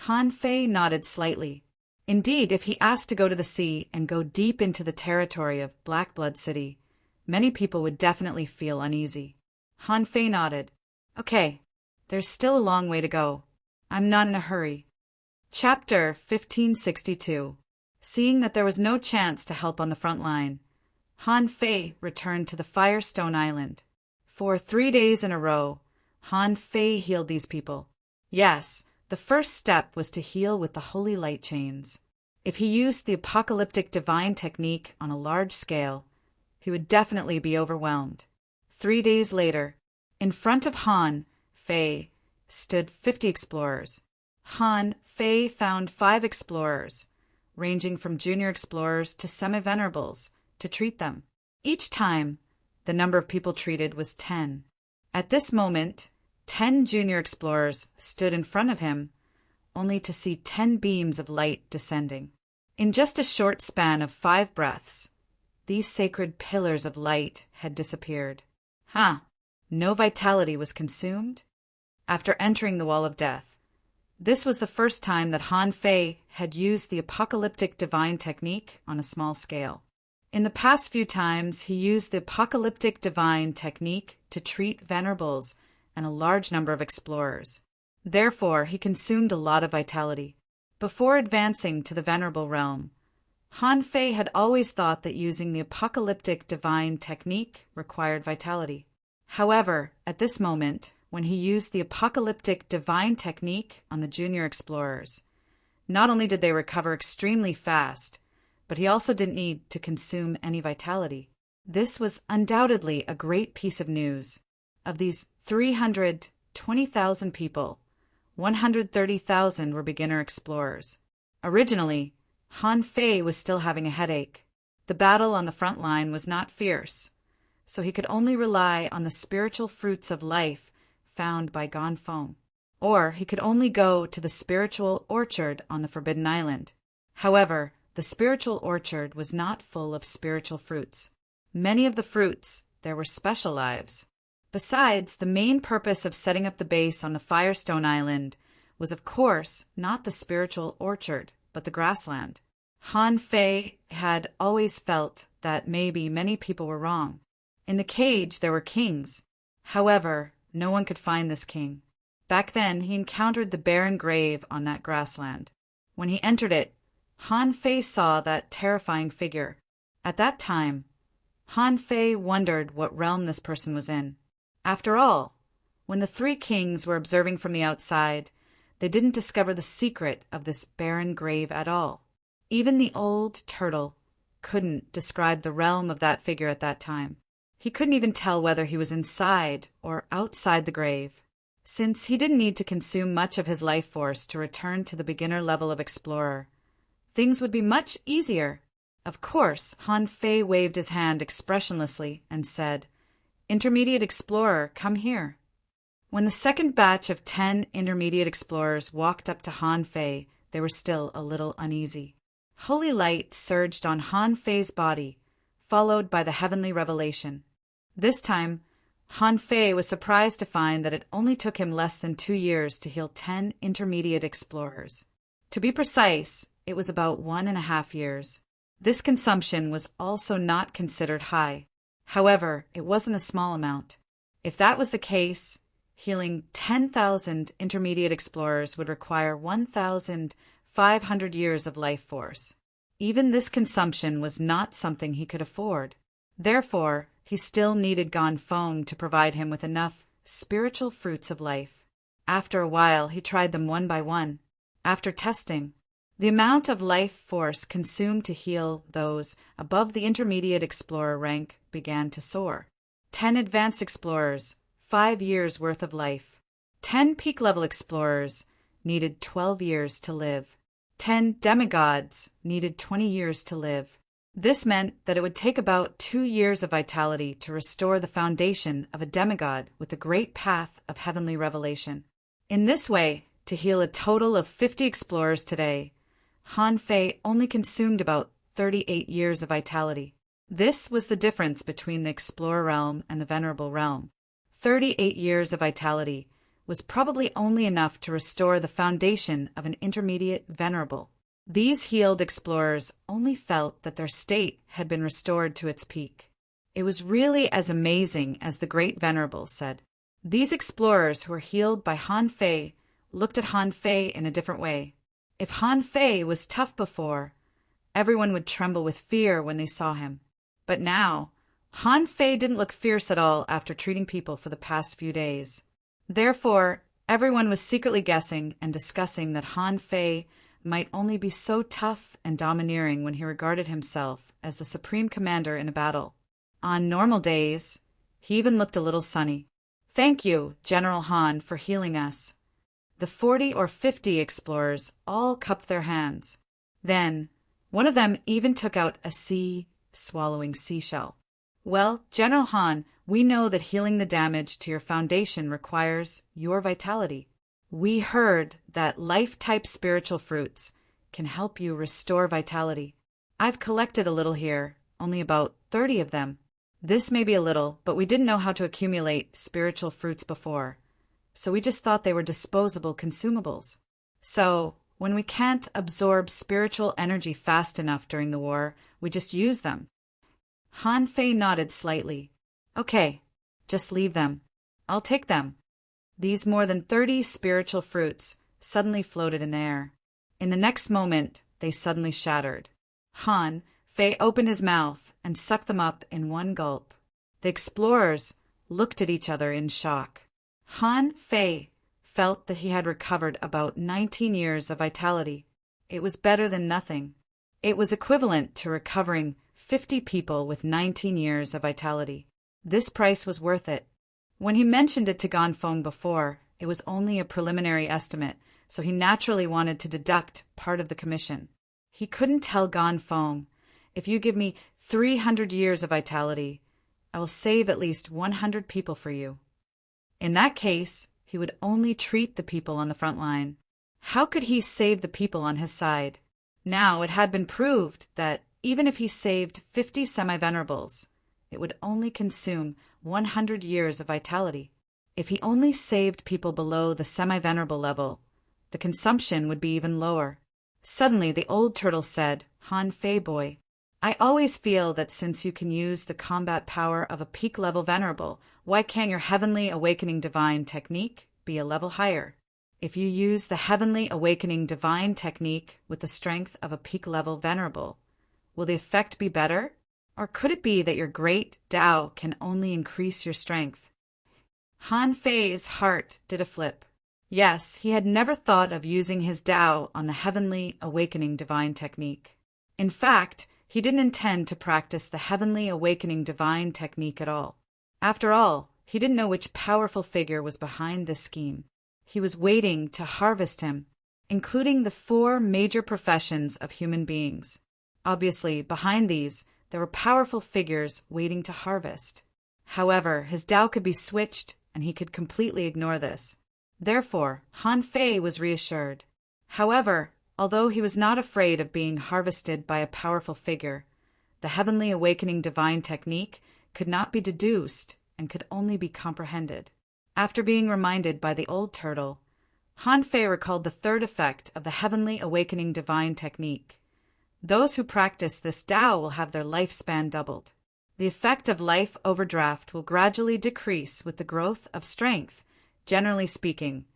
Han Fei nodded slightly. Indeed, if he asked to go to the sea and go deep into the territory of Black Blood City, many people would definitely feel uneasy. Han Fei nodded. "Okay, there's still a long way to go. I'm not in a hurry." Chapter 1562. Seeing that there was no chance to help on the front line, Han Fei returned to the Firestone Island. For 3 days in a row, Han Fei healed these people. Yes, the first step was to heal with the Holy Light Chains. If he used the apocalyptic divine technique on a large scale, he would definitely be overwhelmed. 3 days later, in front of Han Fei stood 50 explorers. Han Fei found 5 explorers, ranging from junior explorers to semi-venerables, to treat them. Each time, the number of people treated was 10. At this moment, 10 junior explorers stood in front of him, only to see 10 beams of light descending. In just a short span of 5 breaths, these sacred pillars of light had disappeared. No vitality was consumed? After entering the Wall of Death, this was the first time that Han Fei had used the apocalyptic divine technique on a small scale. In the past few times, he used the apocalyptic divine technique to treat venerables and a large number of explorers. Therefore, he consumed a lot of vitality. Before advancing to the venerable realm, Han Fei had always thought that using the apocalyptic divine technique required vitality. However, at this moment, when he used the apocalyptic divine technique on the junior explorers, not only did they recover extremely fast, but he also didn't need to consume any vitality. This was undoubtedly a great piece of news. Of these 320,000 people, 130,000 were beginner explorers. Originally, Han Fei was still having a headache. The battle on the front line was not fierce, so he could only rely on the spiritual fruits of life found by Ganfeng, or he could only go to the spiritual orchard on the Forbidden Island. However, the spiritual orchard was not full of spiritual fruits. Many of the fruits there were special lives. Besides, the main purpose of setting up the base on the Firestone Island was, of course, not the spiritual orchard, but the grassland. Han Fei had always felt that maybe many people were wrong. In the cage there were kings. However, no one could find this king. Back then, he encountered the barren grave on that grassland. When he entered it, Han Fei saw that terrifying figure. At that time, Han Fei wondered what realm this person was in. After all, when the 3 kings were observing from the outside, they didn't discover the secret of this barren grave at all. Even the old turtle couldn't describe the realm of that figure at that time. He couldn't even tell whether he was inside or outside the grave. Since he didn't need to consume much of his life force to return to the beginner level of explorer, things would be much easier. Of course, Han Fei waved his hand expressionlessly and said, "Intermediate explorer, come here." When the second batch of 10 intermediate explorers walked up to Han Fei, they were still a little uneasy. Holy light surged on Han Fei's body, followed by the heavenly revelation. This time, Han Fei was surprised to find that it only took him less than 2 years to heal 10 intermediate explorers. To be precise, it was about 1.5 years. This consumption was also not considered high. However, it wasn't a small amount. If that was the case, healing 10,000 intermediate explorers would require 1,500 years of life force. Even this consumption was not something he could afford. Therefore, he still needed Ganfeng to provide him with enough spiritual fruits of life. After a while, he tried them one by one. After testing, the amount of life force consumed to heal those above the intermediate explorer rank began to soar. 10 advanced explorers, 5 years worth of life. 10 peak-level explorers needed 12 years to live. 10 demigods needed 20 years to live. This meant that it would take about 2 years of vitality to restore the foundation of a demigod with the great path of heavenly revelation. In this way, to heal a total of 50 explorers today, Han Fei only consumed about 38 years of vitality. This was the difference between the explorer realm and the venerable realm. 38 years of vitality was probably only enough to restore the foundation of an intermediate venerable. These healed explorers only felt that their state had been restored to its peak. It was really as amazing as the great venerable said. These explorers who were healed by Han Fei looked at Han Fei in a different way. If Han Fei was tough before, everyone would tremble with fear when they saw him. But now, Han Fei didn't look fierce at all after treating people for the past few days. Therefore, everyone was secretly guessing and discussing that Han Fei might only be so tough and domineering when he regarded himself as the supreme commander in a battle. On normal days, he even looked a little sunny. "Thank you, General Han, for healing us." The 40 or 50 explorers all cupped their hands. Then, one of them even took out a sea-swallowing seashell. "Well, General Han, we know that healing the damage to your foundation requires your vitality. We heard that life-type spiritual fruits can help you restore vitality. I've collected a little here, only about 30 of them. This may be a little, but we didn't know how to accumulate spiritual fruits before, so we just thought they were disposable consumables. So, when we can't absorb spiritual energy fast enough during the war, we just use them." Han Fei nodded slightly. "Okay, just leave them. I'll take them." These more than 30 spiritual fruits suddenly floated in the air. In the next moment, they suddenly shattered. Han Fei opened his mouth and sucked them up in one gulp. The explorers looked at each other in shock. Han Fei felt that he had recovered about 19 years of vitality. It was better than nothing. It was equivalent to recovering 50 people with 19 years of vitality. This price was worth it. When he mentioned it to Ganfeng before, it was only a preliminary estimate, so he naturally wanted to deduct part of the commission. He couldn't tell Ganfeng, "If you give me 300 years of vitality, I will save at least 100 people for you." In that case, he would only treat the people on the front line. How could he save the people on his side? Now it had been proved that even if he saved 50 semi-venerables, it would only consume 100 years of vitality. If he only saved people below the semi-venerable level, the consumption would be even lower. Suddenly the old turtle said, "Han Fei boy, I always feel that since you can use the combat power of a peak-level venerable, why can't your heavenly awakening divine technique be a level higher? If you use the heavenly awakening divine technique with the strength of a peak-level venerable, will the effect be better? Or could it be that your great Tao can only increase your strength?" Han Fei's heart did a flip. Yes, he had never thought of using his Tao on the heavenly awakening divine technique. In fact, he didn't intend to practice the heavenly awakening divine technique at all. After all, he didn't know which powerful figure was behind this scheme. He was waiting to harvest him, including the 4 major professions of human beings. Obviously, behind these, there were powerful figures waiting to harvest. However, his Tao could be switched, and he could completely ignore this. Therefore, Han Fei was reassured. However, although he was not afraid of being harvested by a powerful figure, the heavenly awakening divine technique could not be deduced and could only be comprehended. After being reminded by the old turtle, Han Fei recalled the third effect of the heavenly awakening divine technique. Those who practice this Tao will have their lifespan doubled. The effect of life overdraft will gradually decrease with the growth of strength. Generally speaking,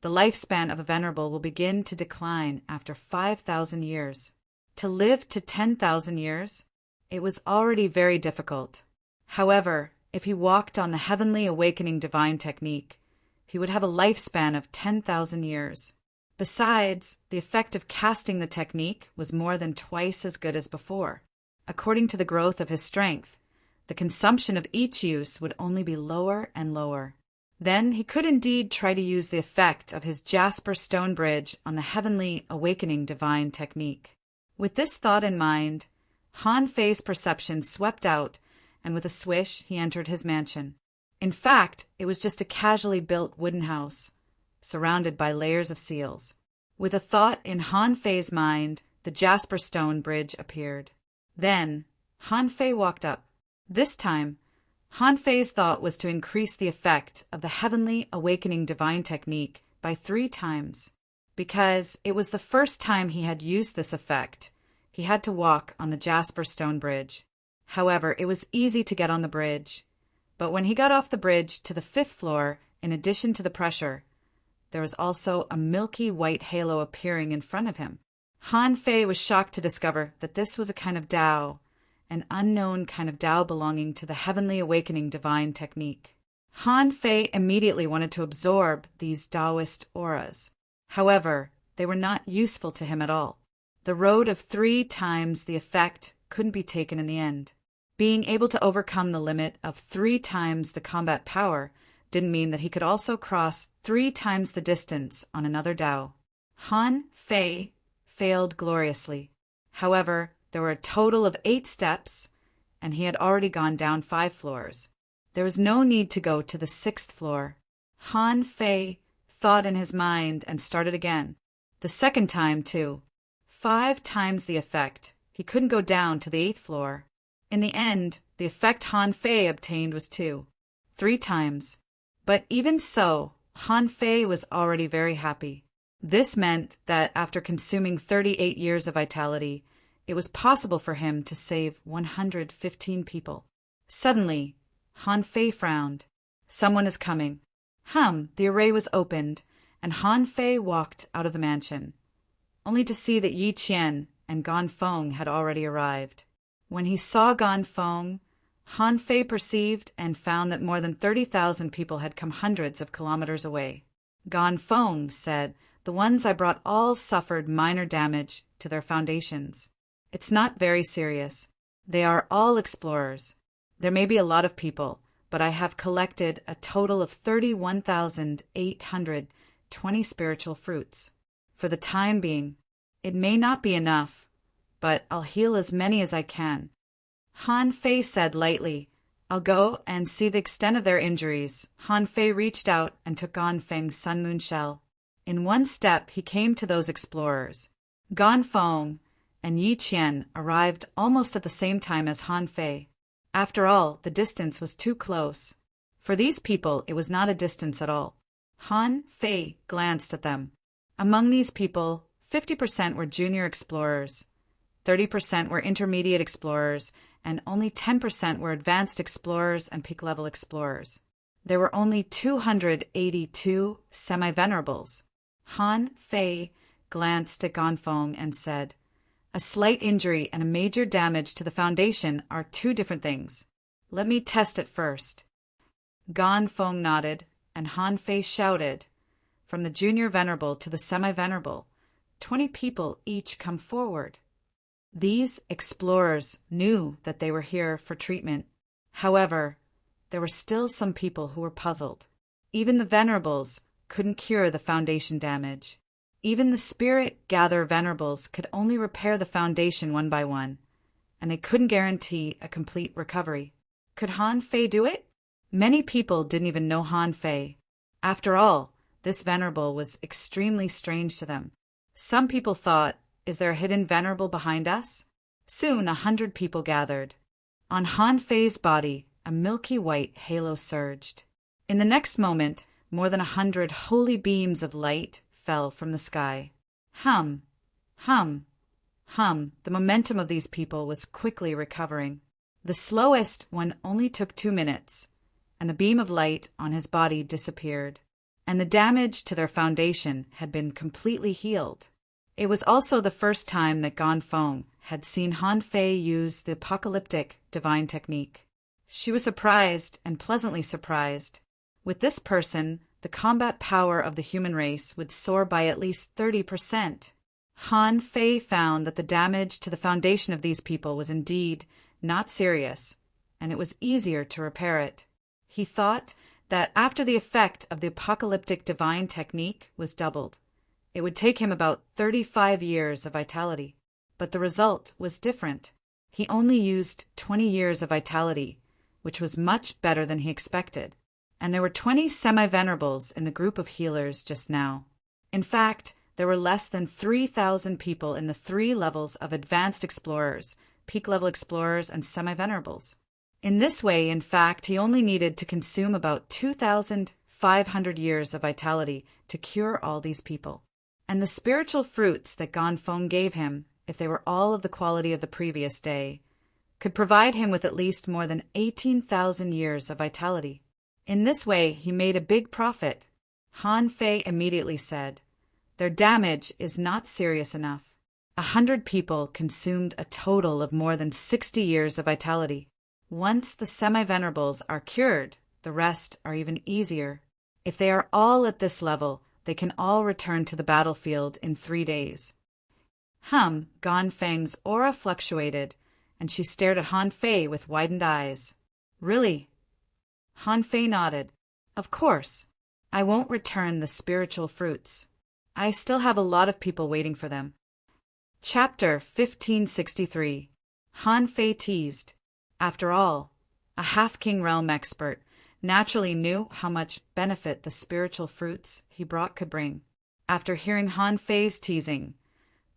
the lifespan of a venerable will begin to decline after 5,000 years. To live to 10,000 years, it was already very difficult. However, if he walked on the heavenly awakening divine technique, he would have a lifespan of 10,000 years. Besides, the effect of casting the technique was more than twice as good as before. According to the growth of his strength, the consumption of each use would only be lower and lower. Then he could indeed try to use the effect of his jasper stone bridge on the heavenly awakening divine technique. With this thought in mind, Han Fei's perception swept out, and with a swish he entered his mansion. In fact, it was just a casually built wooden house, surrounded by layers of seals. With a thought in Han Fei's mind, the jasper stone bridge appeared. Then Han Fei walked up. This time, Han Fei's thought was to increase the effect of the heavenly awakening divine technique by 3 times. Because it was the first time he had used this effect, he had to walk on the jasper stone bridge. However, it was easy to get on the bridge. But when he got off the bridge to the 5th floor, in addition to the pressure, there was also a milky white halo appearing in front of him. Han Fei was shocked to discover that this was a kind of Tao, an unknown kind of Tao belonging to the heavenly awakening divine technique. Han Fei immediately wanted to absorb these Taoist auras. However, they were not useful to him at all. The road of 3 times the effect couldn't be taken in the end. Being able to overcome the limit of 3 times the combat power didn't mean that he could also cross 3 times the distance on another Tao. Han Fei failed gloriously. However, there were a total of 8 steps, and he had already gone down 5 floors. There was no need to go to the 6th floor. Han Fei thought in his mind and started again. The second time, too. 5 times the effect. He couldn't go down to the 8th floor. In the end, the effect Han Fei obtained was 2. 3 times. But even so, Han Fei was already very happy. This meant that after consuming 38 years of vitality, it was possible for him to save 115 people. Suddenly, Han Fei frowned. Someone is coming. The array was opened, and Han Fei walked out of the mansion, only to see that Yi Qian and Gan Feng had already arrived. When he saw Gan Feng, Han Fei perceived and found that more than 30,000 people had come hundreds of kilometers away. Gan Feng said, "The ones I brought all suffered minor damage to their foundations. It's not very serious. They are all explorers. There may be a lot of people, but I have collected a total of 31,820 spiritual fruits. For the time being, it may not be enough, but I'll heal as many as I can." Han Fei said lightly, "I'll go and see the extent of their injuries." Han Fei reached out and took Gan Feng's Sun Moon shell. In one step, he came to those explorers. Gan Feng and Yi Qian arrived almost at the same time as Han Fei. After all, the distance was too close. For these people, it was not a distance at all. Han Fei glanced at them. Among these people, 50% were junior explorers, 30% were intermediate explorers, and only 10% were advanced explorers and peak-level explorers. There were only 282 semi-venerables. Han Fei glanced at Gan Feng and said, "A slight injury and a major damage to the foundation are 2 different things. Let me test it first." Gan Feng nodded, and Han Fei shouted, "From the junior venerable to the semi-venerable, 20 people each come forward." These explorers knew that they were here for treatment. However, there were still some people who were puzzled. Even the venerables couldn't cure the foundation damage. Even the spirit gather venerables could only repair the foundation one by one, and they couldn't guarantee a complete recovery. Could Han Fei do it? Many people didn't even know Han Fei. After all, this venerable was extremely strange to them. Some people thought, "Is there a hidden venerable behind us?" Soon 100 people gathered. On Han Fei's body, a milky white halo surged. In the next moment, more than 100 holy beams of light fell from the sky. Hum, hum, hum. The momentum of these people was quickly recovering. The slowest one only took 2 minutes, and the beam of light on his body disappeared, and the damage to their foundation had been completely healed. It was also the first time that Gan Feng had seen Han Fei use the apocalyptic divine technique. She was surprised and pleasantly surprised. With this person, the combat power of the human race would soar by at least 30%. Han Fei found that the damage to the foundation of these people was indeed not serious, and it was easier to repair it. He thought that after the effect of the apocalyptic divine technique was doubled, it would take him about 35 years of vitality. But the result was different. He only used 20 years of vitality, which was much better than he expected. And there were 20 semi-venerables in the group of healers just now. In fact, there were less than 3,000 people in the 3 levels of advanced explorers, peak-level explorers, and semi-venerables. In this way, in fact, he only needed to consume about 2,500 years of vitality to cure all these people. And the spiritual fruits that Ganfeng gave him, if they were all of the quality of the previous day, could provide him with at least more than 18,000 years of vitality. In this way, he made a big profit. Han Fei immediately said, "Their damage is not serious enough. 100 people consumed a total of more than 60 years of vitality. Once the semi-venerables are cured, the rest are even easier. If they are all at this level, they can all return to the battlefield in 3 days." Ganfeng's aura fluctuated, and she stared at Han Fei with widened eyes. "Really?" Han Fei nodded. "Of course. I won't return the spiritual fruits. I still have a lot of people waiting for them." Chapter 1563. Han Fei teased. After all, a half-king realm expert naturally knew how much benefit the spiritual fruits he brought could bring. After hearing Han Fei's teasing,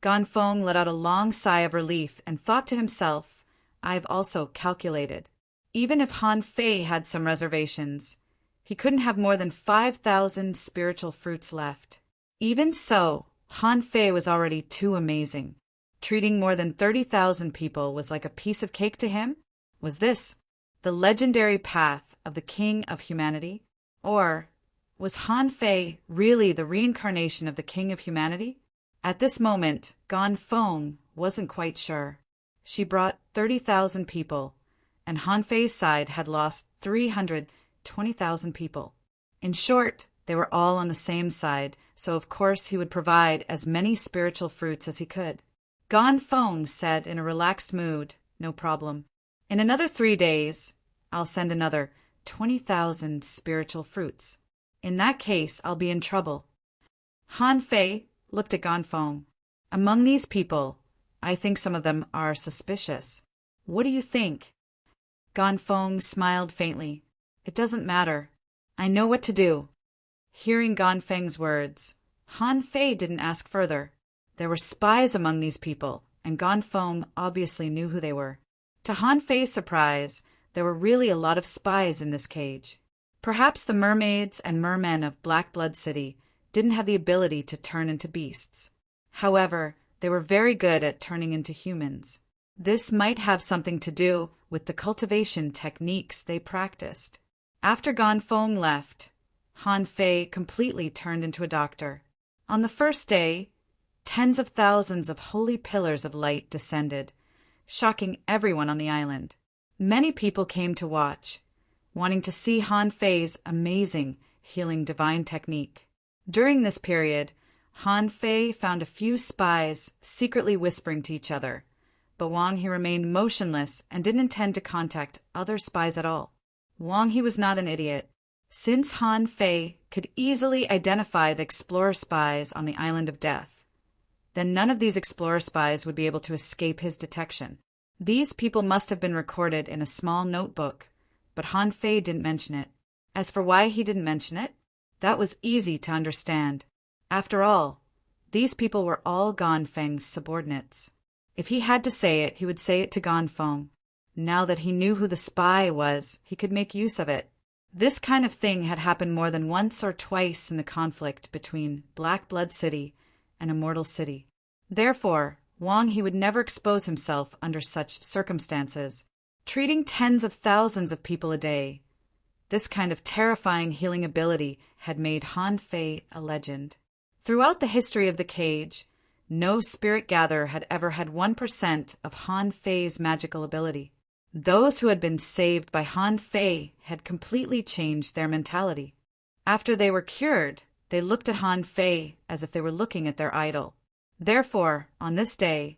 Ganfeng let out a long sigh of relief and thought to himself, "I've also calculated. Even if Han Fei had some reservations, he couldn't have more than 5,000 spiritual fruits left. Even so, Han Fei was already too amazing. Treating more than 30,000 people was like a piece of cake to him. Was this the legendary path of the King of Humanity? Or was Han Fei really the reincarnation of the King of Humanity? At this moment, Ganfeng wasn't quite sure. She brought 30,000 people, and Han Fei's side had lost 320,000 people. In short, they were all on the same side, so of course he would provide as many spiritual fruits as he could. Ganfeng said in a relaxed mood, "No problem. In another 3 days, I'll send another 20,000 spiritual fruits. In that case, I'll be in trouble." Han Fei looked at Ganfeng. "Among these people, I think some of them are suspicious. What do you think?" Ganfeng smiled faintly. "It doesn't matter. I know what to do." Hearing Ganfeng's words, Han Fei didn't ask further. There were spies among these people, and Ganfeng obviously knew who they were. To Han Fei's surprise, there were really a lot of spies in this cage. Perhaps the mermaids and mermen of Black Blood City didn't have the ability to turn into beasts. However, they were very good at turning into humans. This might have something to do with the cultivation techniques they practiced. After Ganfeng left, Han Fei completely turned into a doctor. On the first day, tens of thousands of holy pillars of light descended, shocking everyone on the island. Many people came to watch, wanting to see Han Fei's amazing healing divine technique. During this period, Han Fei found a few spies secretly whispering to each other, but Wang He remained motionless and didn't intend to contact other spies at all. Wang He was not an idiot. Since Han Fei could easily identify the explorer spies on the Island of Death, then none of these explorer spies would be able to escape his detection. These people must have been recorded in a small notebook, but Han Fei didn't mention it. As for why he didn't mention it, that was easy to understand. After all, these people were all Ganfeng's subordinates. If he had to say it, he would say it to Ganfeng. Now that he knew who the spy was, he could make use of it. This kind of thing had happened more than once or twice in the conflict between Black Blood City and Immortal City. Therefore, Wang He would never expose himself under such circumstances. Treating tens of thousands of people a day, this kind of terrifying healing ability had made Han Fei a legend. Throughout the history of the cage, no spirit gatherer had ever had 1% of Han Fei's magical ability. Those who had been saved by Han Fei had completely changed their mentality. After they were cured, they looked at Han Fei as if they were looking at their idol. Therefore, on this day,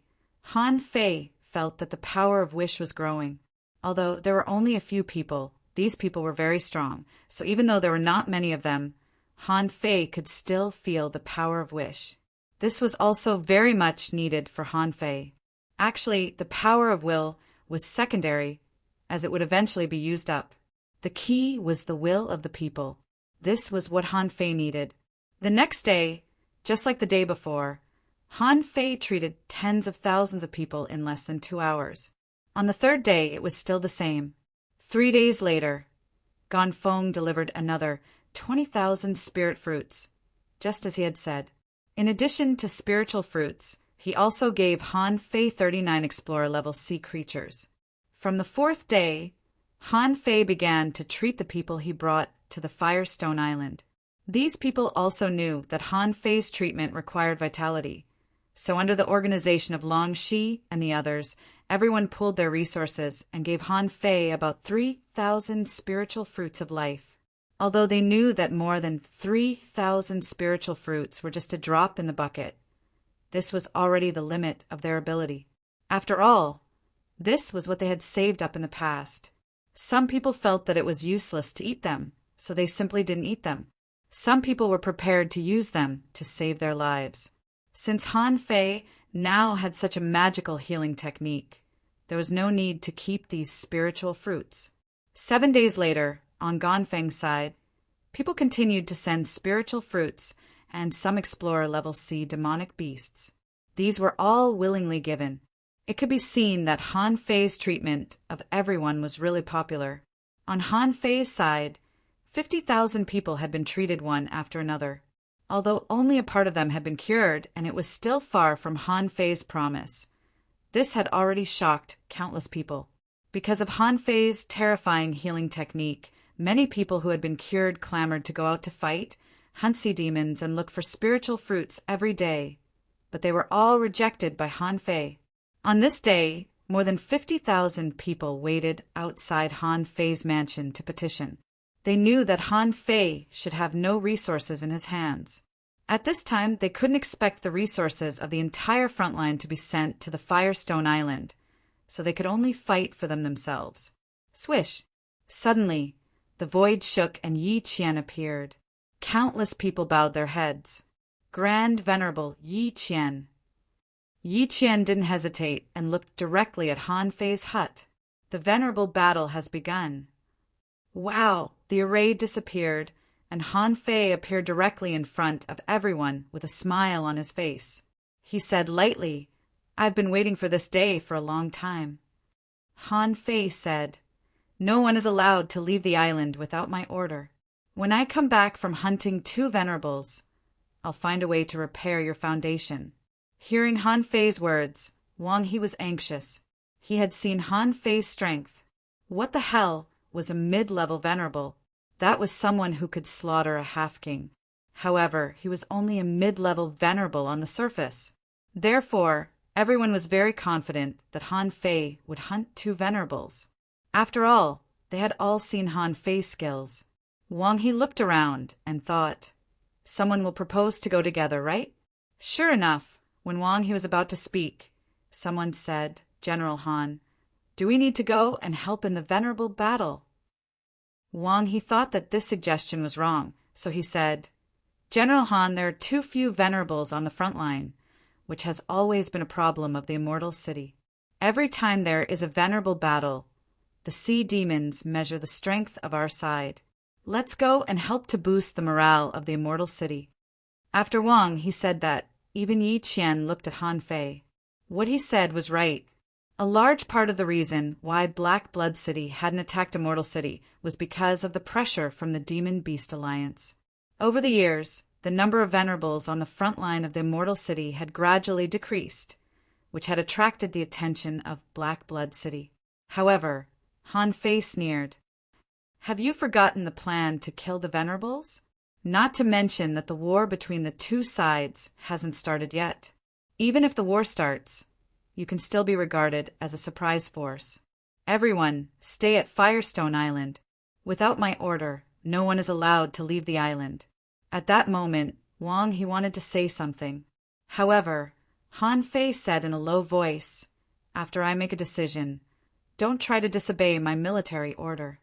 Han Fei felt that the power of wish was growing. Although there were only a few people, These people were very strong, so even though there were not many of them, Han Fei could still feel the power of wish. This was also very much needed for Han Fei. Actually, the power of will was secondary, as it would eventually be used up. The key was the will of the people. This was what Han Fei needed. The next day, just like the day before, Han Fei treated tens of thousands of people in less than 2 hours. On the third day, it was still the same. 3 days later, Ganfeng delivered another 20,000 spirit fruits, just as he had said. In addition to spiritual fruits, he also gave Han Fei 39 Explorer level sea creatures. From the fourth day, Han Fei began to treat the people he brought to the Firestone Island. These people also knew that Han Fei's treatment required vitality. So under the organization of Long Shi and the others, everyone pooled their resources and gave Han Fei about 3,000 spiritual fruits of life. Although they knew that more than 3,000 spiritual fruits were just a drop in the bucket, this was already the limit of their ability. After all, this was what they had saved up in the past. Some people felt that it was useless to eat them, so they simply didn't eat them. Some people were prepared to use them to save their lives. Since Han Fei now had such a magical healing technique, there was no need to keep these spiritual fruits. 7 days later, on Ganfeng's side, people continued to send spiritual fruits and some Explorer level C demonic beasts. These were all willingly given. It could be seen that Han Fei's treatment of everyone was really popular. On Han Fei's side, 50,000 people had been treated one after another. Although only a part of them had been cured, and it was still far from Han Fei's promise. This had already shocked countless people. Because of Han Fei's terrifying healing technique, many people who had been cured clamored to go out to fight, hunt sea demons, and look for spiritual fruits every day. But they were all rejected by Han Fei. On this day, more than 50,000 people waited outside Han Fei's mansion to petition. They knew that Han Fei should have no resources in his hands. At this time, they couldn't expect the resources of the entire front line to be sent to the Firestone Island, so they could only fight for them themselves. Swish! Suddenly, the void shook and Yi Qian appeared. Countless people bowed their heads. Grand Venerable Yi Qian. Yi Qian didn't hesitate and looked directly at Han Fei's hut. The venerable battle has begun. Wow! The array disappeared, and Han Fei appeared directly in front of everyone with a smile on his face. He said lightly, "I've been waiting for this day for a long time." Han Fei said, "No one is allowed to leave the island without my order. When I come back from hunting 2 venerables, I'll find a way to repair your foundation." Hearing Han Fei's words, Wang He was anxious. He had seen Han Fei's strength. What the hell was a mid-level venerable? That was someone who could slaughter a half-king. However, he was only a mid-level venerable on the surface. Therefore, everyone was very confident that Han Fei would hunt 2 venerables. After all, they had all seen Han Fei's skills. Wang He looked around and thought, someone will propose to go together, right? Sure enough, when Wang He was about to speak, someone said, "General Han, do we need to go and help in the venerable battle?" Wang He thought that this suggestion was wrong, so he said, "General Han, there are too few venerables on the front line, which has always been a problem of the Immortal City. Every time there is a venerable battle, the sea demons measure the strength of our side. Let's go and help to boost the morale of the Immortal City." After Wang He said that, even Yi Qian looked at Han Fei. What he said was right. A large part of the reason why Black Blood City hadn't attacked Immortal City was because of the pressure from the Demon Beast Alliance. Over the years, the number of venerables on the front line of the Immortal City had gradually decreased, which had attracted the attention of Black Blood City. However, Han Fei sneered. "Have you forgotten the plan to kill the venerables? Not to mention that the war between the 2 sides hasn't started yet. Even if the war starts, you can still be regarded as a surprise force. Everyone, stay at Firestone Island. Without my order, no one is allowed to leave the island." At that moment, Wang He wanted to say something. However, Han Fei said in a low voice, "After I make a decision, don't try to disobey my military order."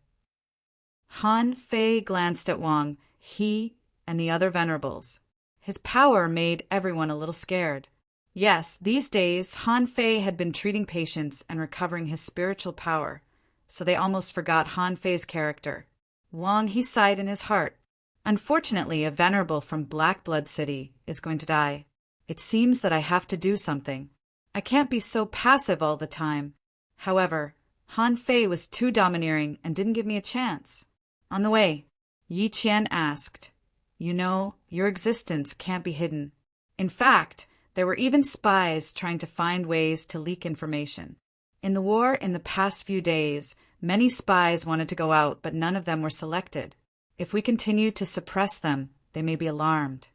Han Fei glanced at Wang, he and the other venerables. His power made everyone a little scared. Yes, these days Han Fei had been treating patients and recovering his spiritual power, so they almost forgot Han Fei's character. Wang, he sighed in his heart. Unfortunately, a venerable from Black Blood City is going to die. It seems that I have to do something. I can't be so passive all the time. However, Han Fei was too domineering and didn't give me a chance. On the way, Yi Qian asked, "You know, your existence can't be hidden." In fact, there were even spies trying to find ways to leak information. In the war in the past few days, many spies wanted to go out, but none of them were selected. If we continue to suppress them, they may be alarmed.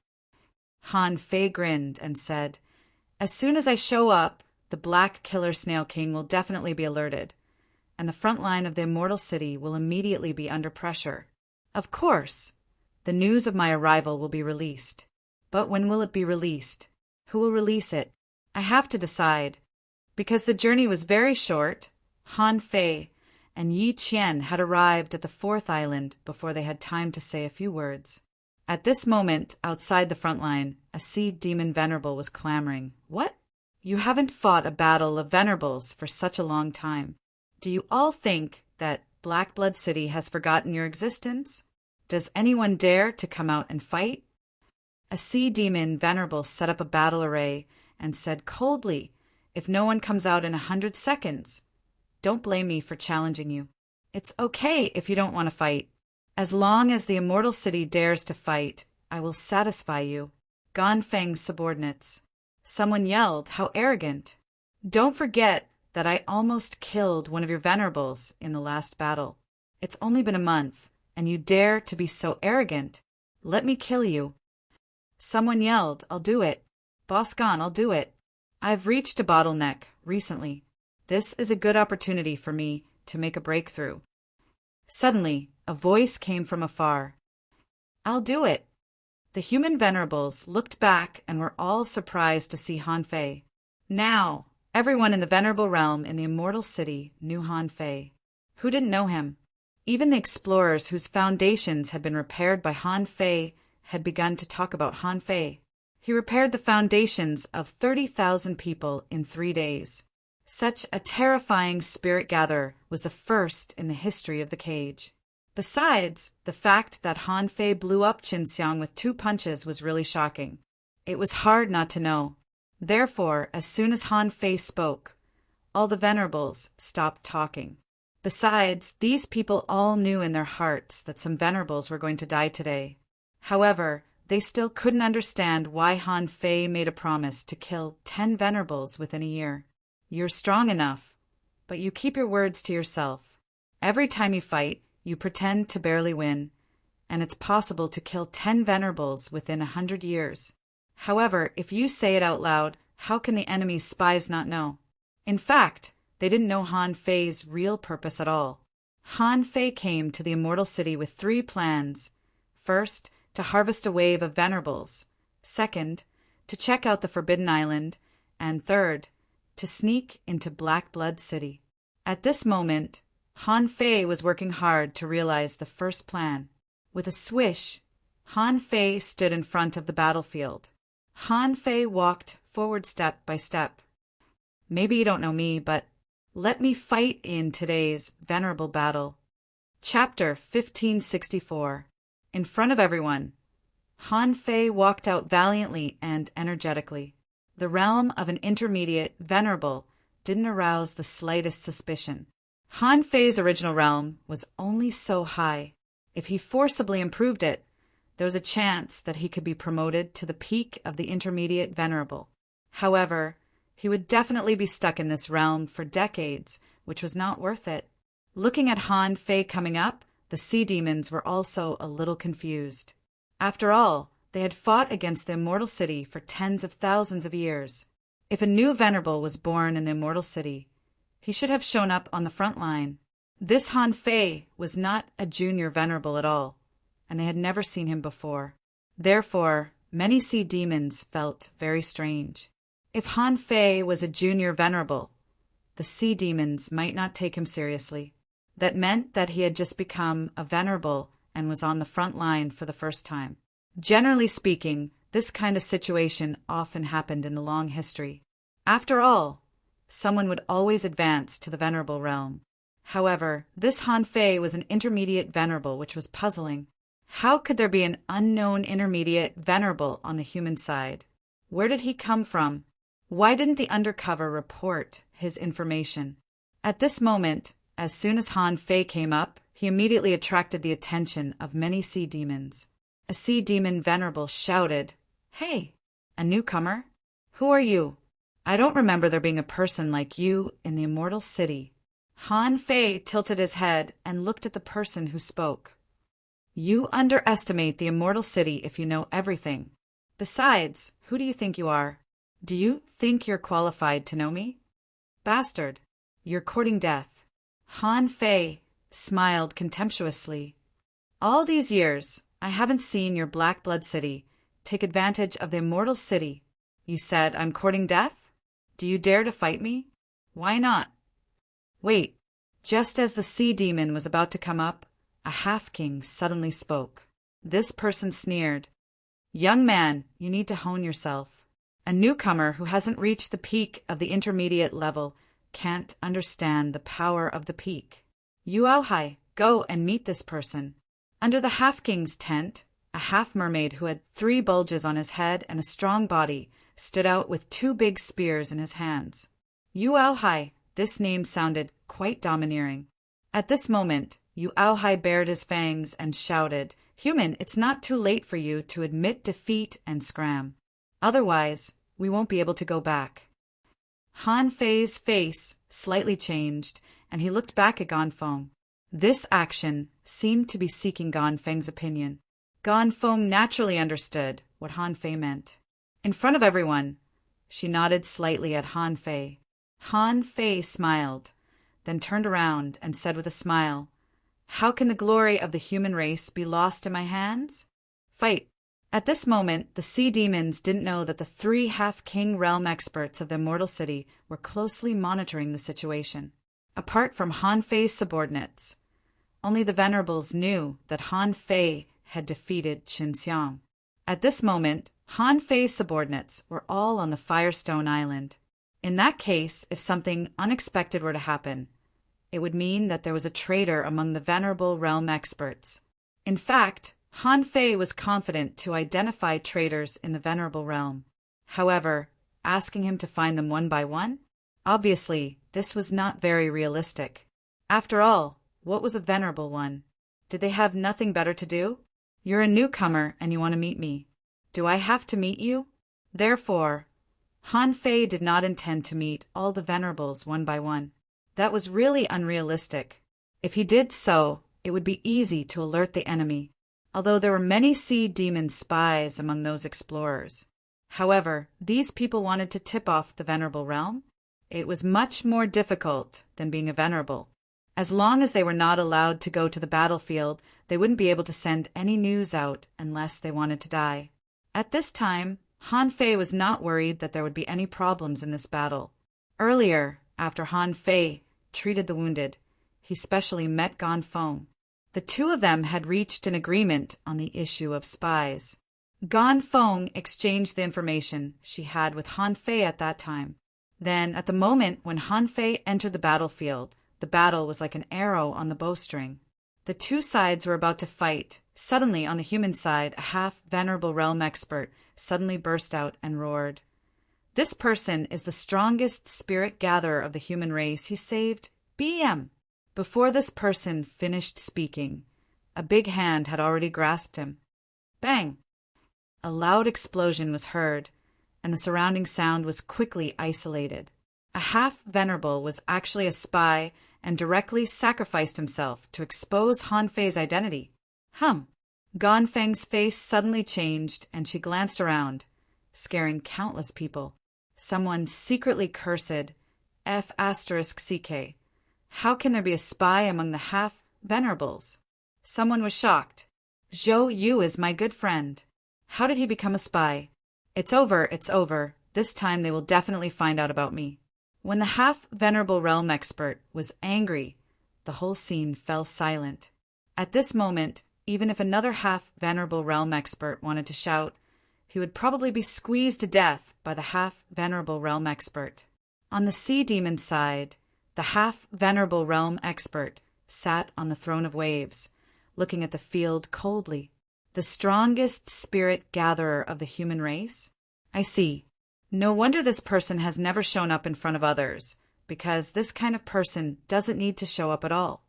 Han Fei grinned and said, "As soon as I show up, the Black Killer Snail King will definitely be alerted, and the front line of the Immortal City will immediately be under pressure. Of course, the news of my arrival will be released. But when will it be released? Who will release it? I have to decide." Because the journey was very short, Han Fei and Yi Qian had arrived at the fourth island before they had time to say a few words. At this moment, outside the front line, a sea demon venerable was clamoring. "What? You haven't fought a battle of venerables for such a long time. Do you all think that Black Blood City has forgotten your existence? Does anyone dare to come out and fight?" A sea demon venerable set up a battle array and said coldly, "If no one comes out in 100 seconds, don't blame me for challenging you. It's okay if you don't want to fight. As long as the Immortal City dares to fight, I will satisfy you." Ganfeng's subordinates. Someone yelled, "How arrogant! Don't forget that I almost killed one of your venerables in the last battle. It's only been a month, and you dare to be so arrogant. Let me kill you." Someone yelled, "I'll do it. Boss Gan, I'll do it. I've reached a bottleneck recently. This is a good opportunity for me to make a breakthrough." Suddenly, a voice came from afar. "I'll do it." The human venerables looked back and were all surprised to see Han Fei. Now, everyone in the venerable realm in the Immortal City knew Han Fei. Who didn't know him? Even the explorers whose foundations had been repaired by Han Fei had begun to talk about Han Fei. He repaired the foundations of 30,000 people in 3 days. Such a terrifying spirit gatherer was the first in the history of the cage. Besides, the fact that Han Fei blew up Qinxiang with 2 punches was really shocking. It was hard not to know. Therefore, as soon as Han Fei spoke, all the venerables stopped talking. Besides, these people all knew in their hearts that some venerables were going to die today. However, they still couldn't understand why Han Fei made a promise to kill 10 venerables within a year. You're strong enough, but you keep your words to yourself. Every time you fight, you pretend to barely win, and it's possible to kill 10 venerables within 100 years. However, if you say it out loud, how can the enemy's spies not know? In fact, they didn't know Han Fei's real purpose at all. Han Fei came to the Immortal City with 3 plans. First, to harvest a wave of venerables. Second, to check out the Forbidden Island. And third, to sneak into Black Blood City. At this moment, Han Fei was working hard to realize the first plan. With a swish, Han Fei stood in front of the battlefield. Han Fei walked forward step by step. Maybe you don't know me, but let me fight in today's venerable battle. Chapter 1564. In front of everyone, Han Fei walked out valiantly and energetically. The realm of an intermediate venerable didn't arouse the slightest suspicion. Han Fei's original realm was only so high. If he forcibly improved it, there was a chance that he could be promoted to the peak of the intermediate venerable. However, he would definitely be stuck in this realm for decades, which was not worth it. Looking at Han Fei coming up, the sea demons were also a little confused. After all, they had fought against the Immortal City for tens of thousands of years. If a new venerable was born in the Immortal City, he should have shown up on the front line. This Han Fei was not a junior venerable at all, and they had never seen him before. Therefore, many sea demons felt very strange. If Han Fei was a junior venerable, the sea demons might not take him seriously. That meant that he had just become a venerable and was on the front line for the first time. Generally speaking, this kind of situation often happened in the long history. After all, someone would always advance to the venerable realm. However, this Han Fei was an intermediate venerable, which was puzzling. How could there be an unknown intermediate venerable on the human side? Where did he come from? Why didn't the undercover report his information? At this moment, as soon as Han Fei came up, he immediately attracted the attention of many sea demons. A sea demon venerable shouted, "Hey, a newcomer? Who are you? I don't remember there being a person like you in the immortal city." Han Fei tilted his head and looked at the person who spoke. "You underestimate the immortal city if you know everything. Besides, who do you think you are? Do you think you're qualified to know me? Bastard, you're courting death." Han Fei smiled contemptuously. "All these years, I haven't seen your black blood city take advantage of the immortal city. You said I'm courting death? Do you dare to fight me? Why not?" Wait, just as the sea demon was about to come up, a half-king suddenly spoke. This person sneered, "Young man, you need to hone yourself. A newcomer who hasn't reached the peak of the intermediate level can't understand the power of the peak. Yuaohai, go and meet this person." Under the half-king's tent, a half-mermaid who had 3 bulges on his head and a strong body stood out with 2 big spears in his hands. Yuaohai, this name sounded quite domineering. At this moment, Yuaohai bared his fangs and shouted, "Human, it's not too late for you to admit defeat and scram. Otherwise, we won't be able to go back." Han Fei's face slightly changed, and he looked back at Ganfeng. This action seemed to be seeking Ganfeng's opinion. Ganfeng naturally understood what Han Fei meant. In front of everyone, she nodded slightly at Han Fei. Han Fei smiled, then turned around and said with a smile, "How can the glory of the human race be lost in my hands? Fight." At this moment, the sea demons didn't know that the 3 half-king realm experts of the immortal city were closely monitoring the situation. Apart from Han Fei's subordinates, only the venerables knew that Han Fei had defeated Qin Xiang. At this moment, Han Fei's subordinates were all on the Firestone Island. In that case, if something unexpected were to happen, it would mean that there was a traitor among the venerable realm experts. In fact, Han Fei was confident to identify traitors in the venerable realm. However, asking him to find them one by one? Obviously, this was not very realistic. After all, what was a venerable one? Did they have nothing better to do? You're a newcomer and you want to meet me. Do I have to meet you? Therefore, Han Fei did not intend to meet all the venerables one by one. That was really unrealistic. If he did so, it would be easy to alert the enemy, although there were many sea demon spies among those explorers. However, these people wanted to tip off the venerable realm. It was much more difficult than being a venerable. As long as they were not allowed to go to the battlefield, they wouldn't be able to send any news out unless they wanted to die. At this time, Han Fei was not worried that there would be any problems in this battle. Earlier, after Han Fei treated the wounded, he specially met Ganfeng. The 2 of them had reached an agreement on the issue of spies. Ganfeng exchanged the information she had with Han Fei at that time. Then, at the moment when Han Fei entered the battlefield, the battle was like an arrow on the bowstring. The 2 sides were about to fight. Suddenly, on the human side, a half-venerable realm expert suddenly burst out and roared, "This person is the strongest spirit gatherer of the human race. He saved BM." Before this person finished speaking, a big hand had already grasped him. Bang! A loud explosion was heard, and the surrounding sound was quickly isolated. A half-venerable was actually a spy and directly sacrificed himself to expose Han Fei's identity. Ganfeng's face suddenly changed, and she glanced around, scaring countless people. Someone secretly cursed F*CK. How can there be a spy among the half-venerables? Someone was shocked. Zhou Yu is my good friend. How did he become a spy? It's over, it's over. This time they will definitely find out about me. When the half-venerable realm expert was angry, the whole scene fell silent. At this moment, even if another half-venerable realm expert wanted to shout, he would probably be squeezed to death by the half-venerable realm expert. On the sea demon's side, the half-venerable realm expert sat on the throne of waves, looking at the field coldly. The strongest spirit gatherer of the human race? I see. No wonder this person has never shown up in front of others, because this kind of person doesn't need to show up at all.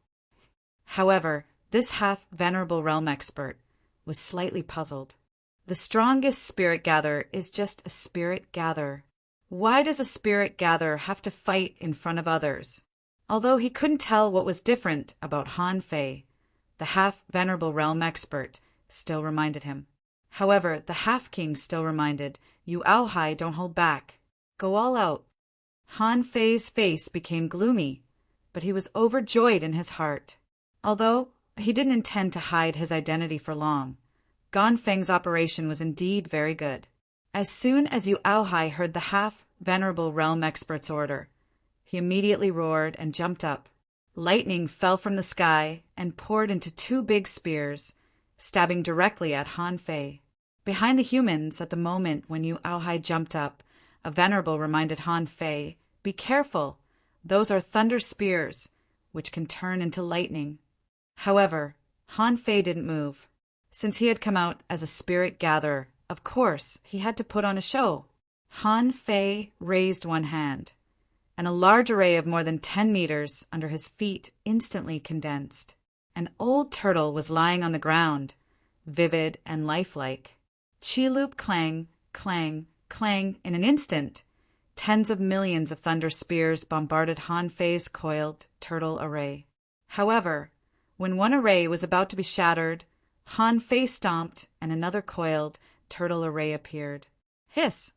However, this half-venerable realm expert was slightly puzzled. The strongest spirit gatherer is just a spirit gatherer. Why does a spirit gatherer have to fight in front of others? Although he couldn't tell what was different about Han Fei, the half-venerable realm expert still reminded him. However, the half-king still reminded, "You Aohai don't hold back. Go all out." Han Fei's face became gloomy, but he was overjoyed in his heart. Although he didn't intend to hide his identity for long, Ganfeng's operation was indeed very good. As soon as Yu Aohai heard the half-venerable realm expert's order, he immediately roared and jumped up. Lightning fell from the sky and poured into two big spears, stabbing directly at Han Fei. Behind the humans, at the moment when Yu Aohai jumped up, a venerable reminded Han Fei, "Be careful, those are thunder spears, which can turn into lightning." However, Han Fei didn't move. Since he had come out as a spirit gatherer, of course, he had to put on a show. Han Fei raised one hand, and a large array of more than 10 meters under his feet instantly condensed. An old turtle was lying on the ground, vivid and lifelike. Chi-loop clang, clang, clang in an instant. Tens of millions of thunder spears bombarded Han Fei's coiled turtle array. However, when one array was about to be shattered, Han Fei stomped and another coiled turtle array appeared. Hiss!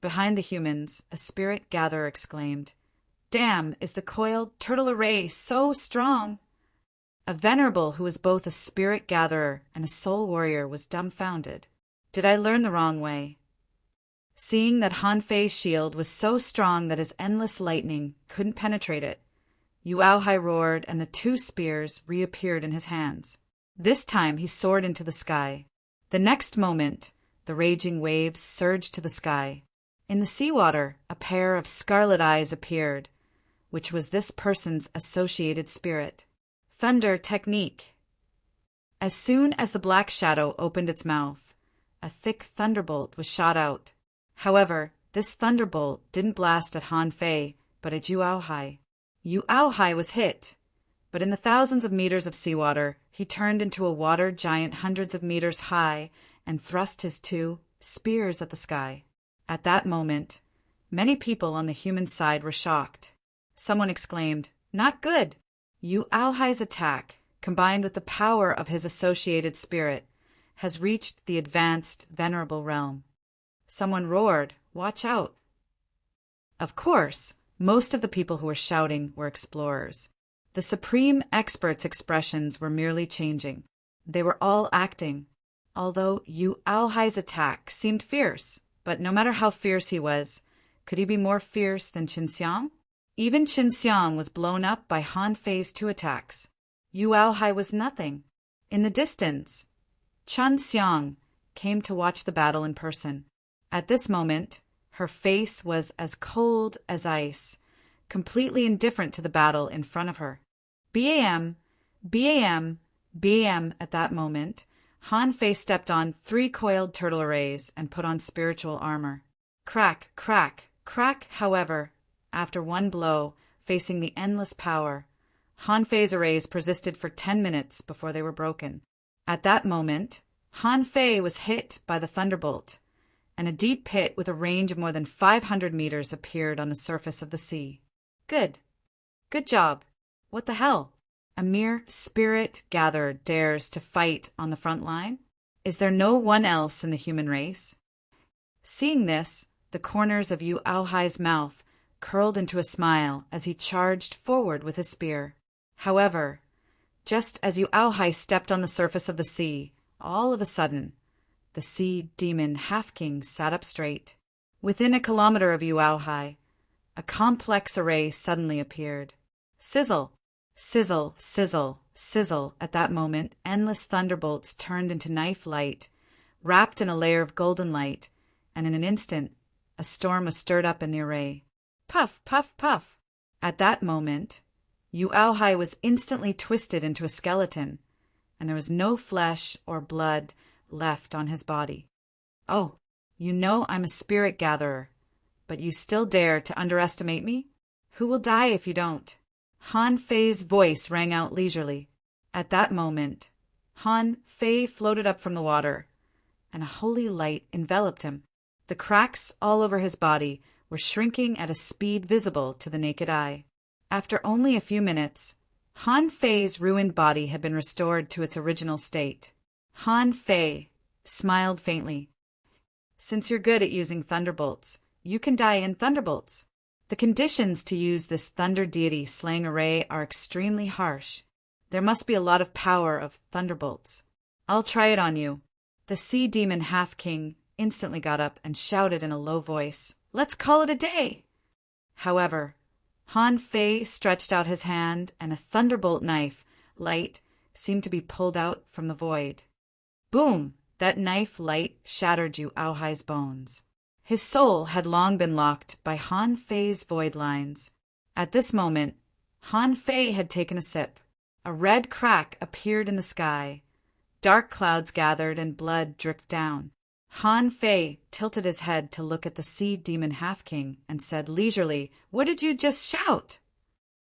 Behind the humans, a spirit gatherer exclaimed, "Damn, is the coiled turtle array so strong!" A venerable who was both a spirit gatherer and a soul warrior was dumbfounded. Did I learn the wrong way? Seeing that Han Fei's shield was so strong that his endless lightning couldn't penetrate it, Yu Aohai roared and the two spears reappeared in his hands. This time he soared into the sky. The next moment, the raging waves surged to the sky. In the seawater, a pair of scarlet eyes appeared, which was this person's associated spirit. Thunder technique. As soon as the black shadow opened its mouth, a thick thunderbolt was shot out. However, this thunderbolt didn't blast at Han Fei, but at Yu Aohai. Yu Aohai was hit, but in the thousands of meters of seawater, he turned into a water giant hundreds of meters high and thrust his two spears at the sky. At that moment, many people on the human side were shocked. Someone exclaimed, "Not good!" Yu Aohai's attack, combined with the power of his associated spirit, has reached the advanced venerable realm. Someone roared, "Watch out!" Of course, most of the people who were shouting were explorers. The supreme expert's expressions were merely changing. They were all acting. Although Yu Aohai's attack seemed fierce, but no matter how fierce he was, could he be more fierce than Qinxiang? Even Qinxiang was blown up by Han Fei's two attacks. Yu Aohai was nothing. In the distance, Chun Xiang came to watch the battle in person. At this moment, her face was as cold as ice, completely indifferent to the battle in front of her. BAM, BAM, BAM. At that moment, Han Fei stepped on 3 coiled turtle arrays and put on spiritual armor. Crack, crack, crack. However, after one blow, facing the endless power, Han Fei's arrays persisted for 10 minutes before they were broken. At that moment, Han Fei was hit by the thunderbolt, and a deep pit with a range of more than 500 meters appeared on the surface of the sea. Good. Good job. What the hell? A mere spirit gatherer dares to fight on the front line? Is there no one else in the human race? Seeing this, the corners of Yu Aohai's mouth curled into a smile as he charged forward with his spear. However, just as Yu Aohai stepped on the surface of the sea, all of a sudden, the sea demon half-king sat up straight. Within a kilometer of Yu Aohai, a complex array suddenly appeared. Sizzle! Sizzle, sizzle, sizzle. At that moment, endless thunderbolts turned into knife light, wrapped in a layer of golden light, and in an instant, a storm was stirred up in the array. Puff, puff, puff. At that moment, Yu Aohai was instantly twisted into a skeleton, and there was no flesh or blood left on his body. Oh, you know I'm a spirit gatherer, but you still dare to underestimate me? Who will die if you don't? Han Fei's voice rang out leisurely. At that moment, Han Fei floated up from the water, and a holy light enveloped him. The cracks all over his body were shrinking at a speed visible to the naked eye. After only a few minutes, Han Fei's ruined body had been restored to its original state. Han Fei smiled faintly. Since you're good at using thunderbolts, you can die in thunderbolts. The conditions to use this thunder deity slaying array are extremely harsh. There must be a lot of power of thunderbolts. I'll try it on you. The sea demon half-king instantly got up and shouted in a low voice, "Let's call it a day!" However, Han Fei stretched out his hand, and a thunderbolt knife, light, seemed to be pulled out from the void. Boom! That knife light shattered Yu Aohai's bones. His soul had long been locked by Han Fei's void lines. At this moment, Han Fei had taken a sip. A red crack appeared in the sky. Dark clouds gathered and blood dripped down. Han Fei tilted his head to look at the sea demon half-king and said leisurely, "What did you just shout?"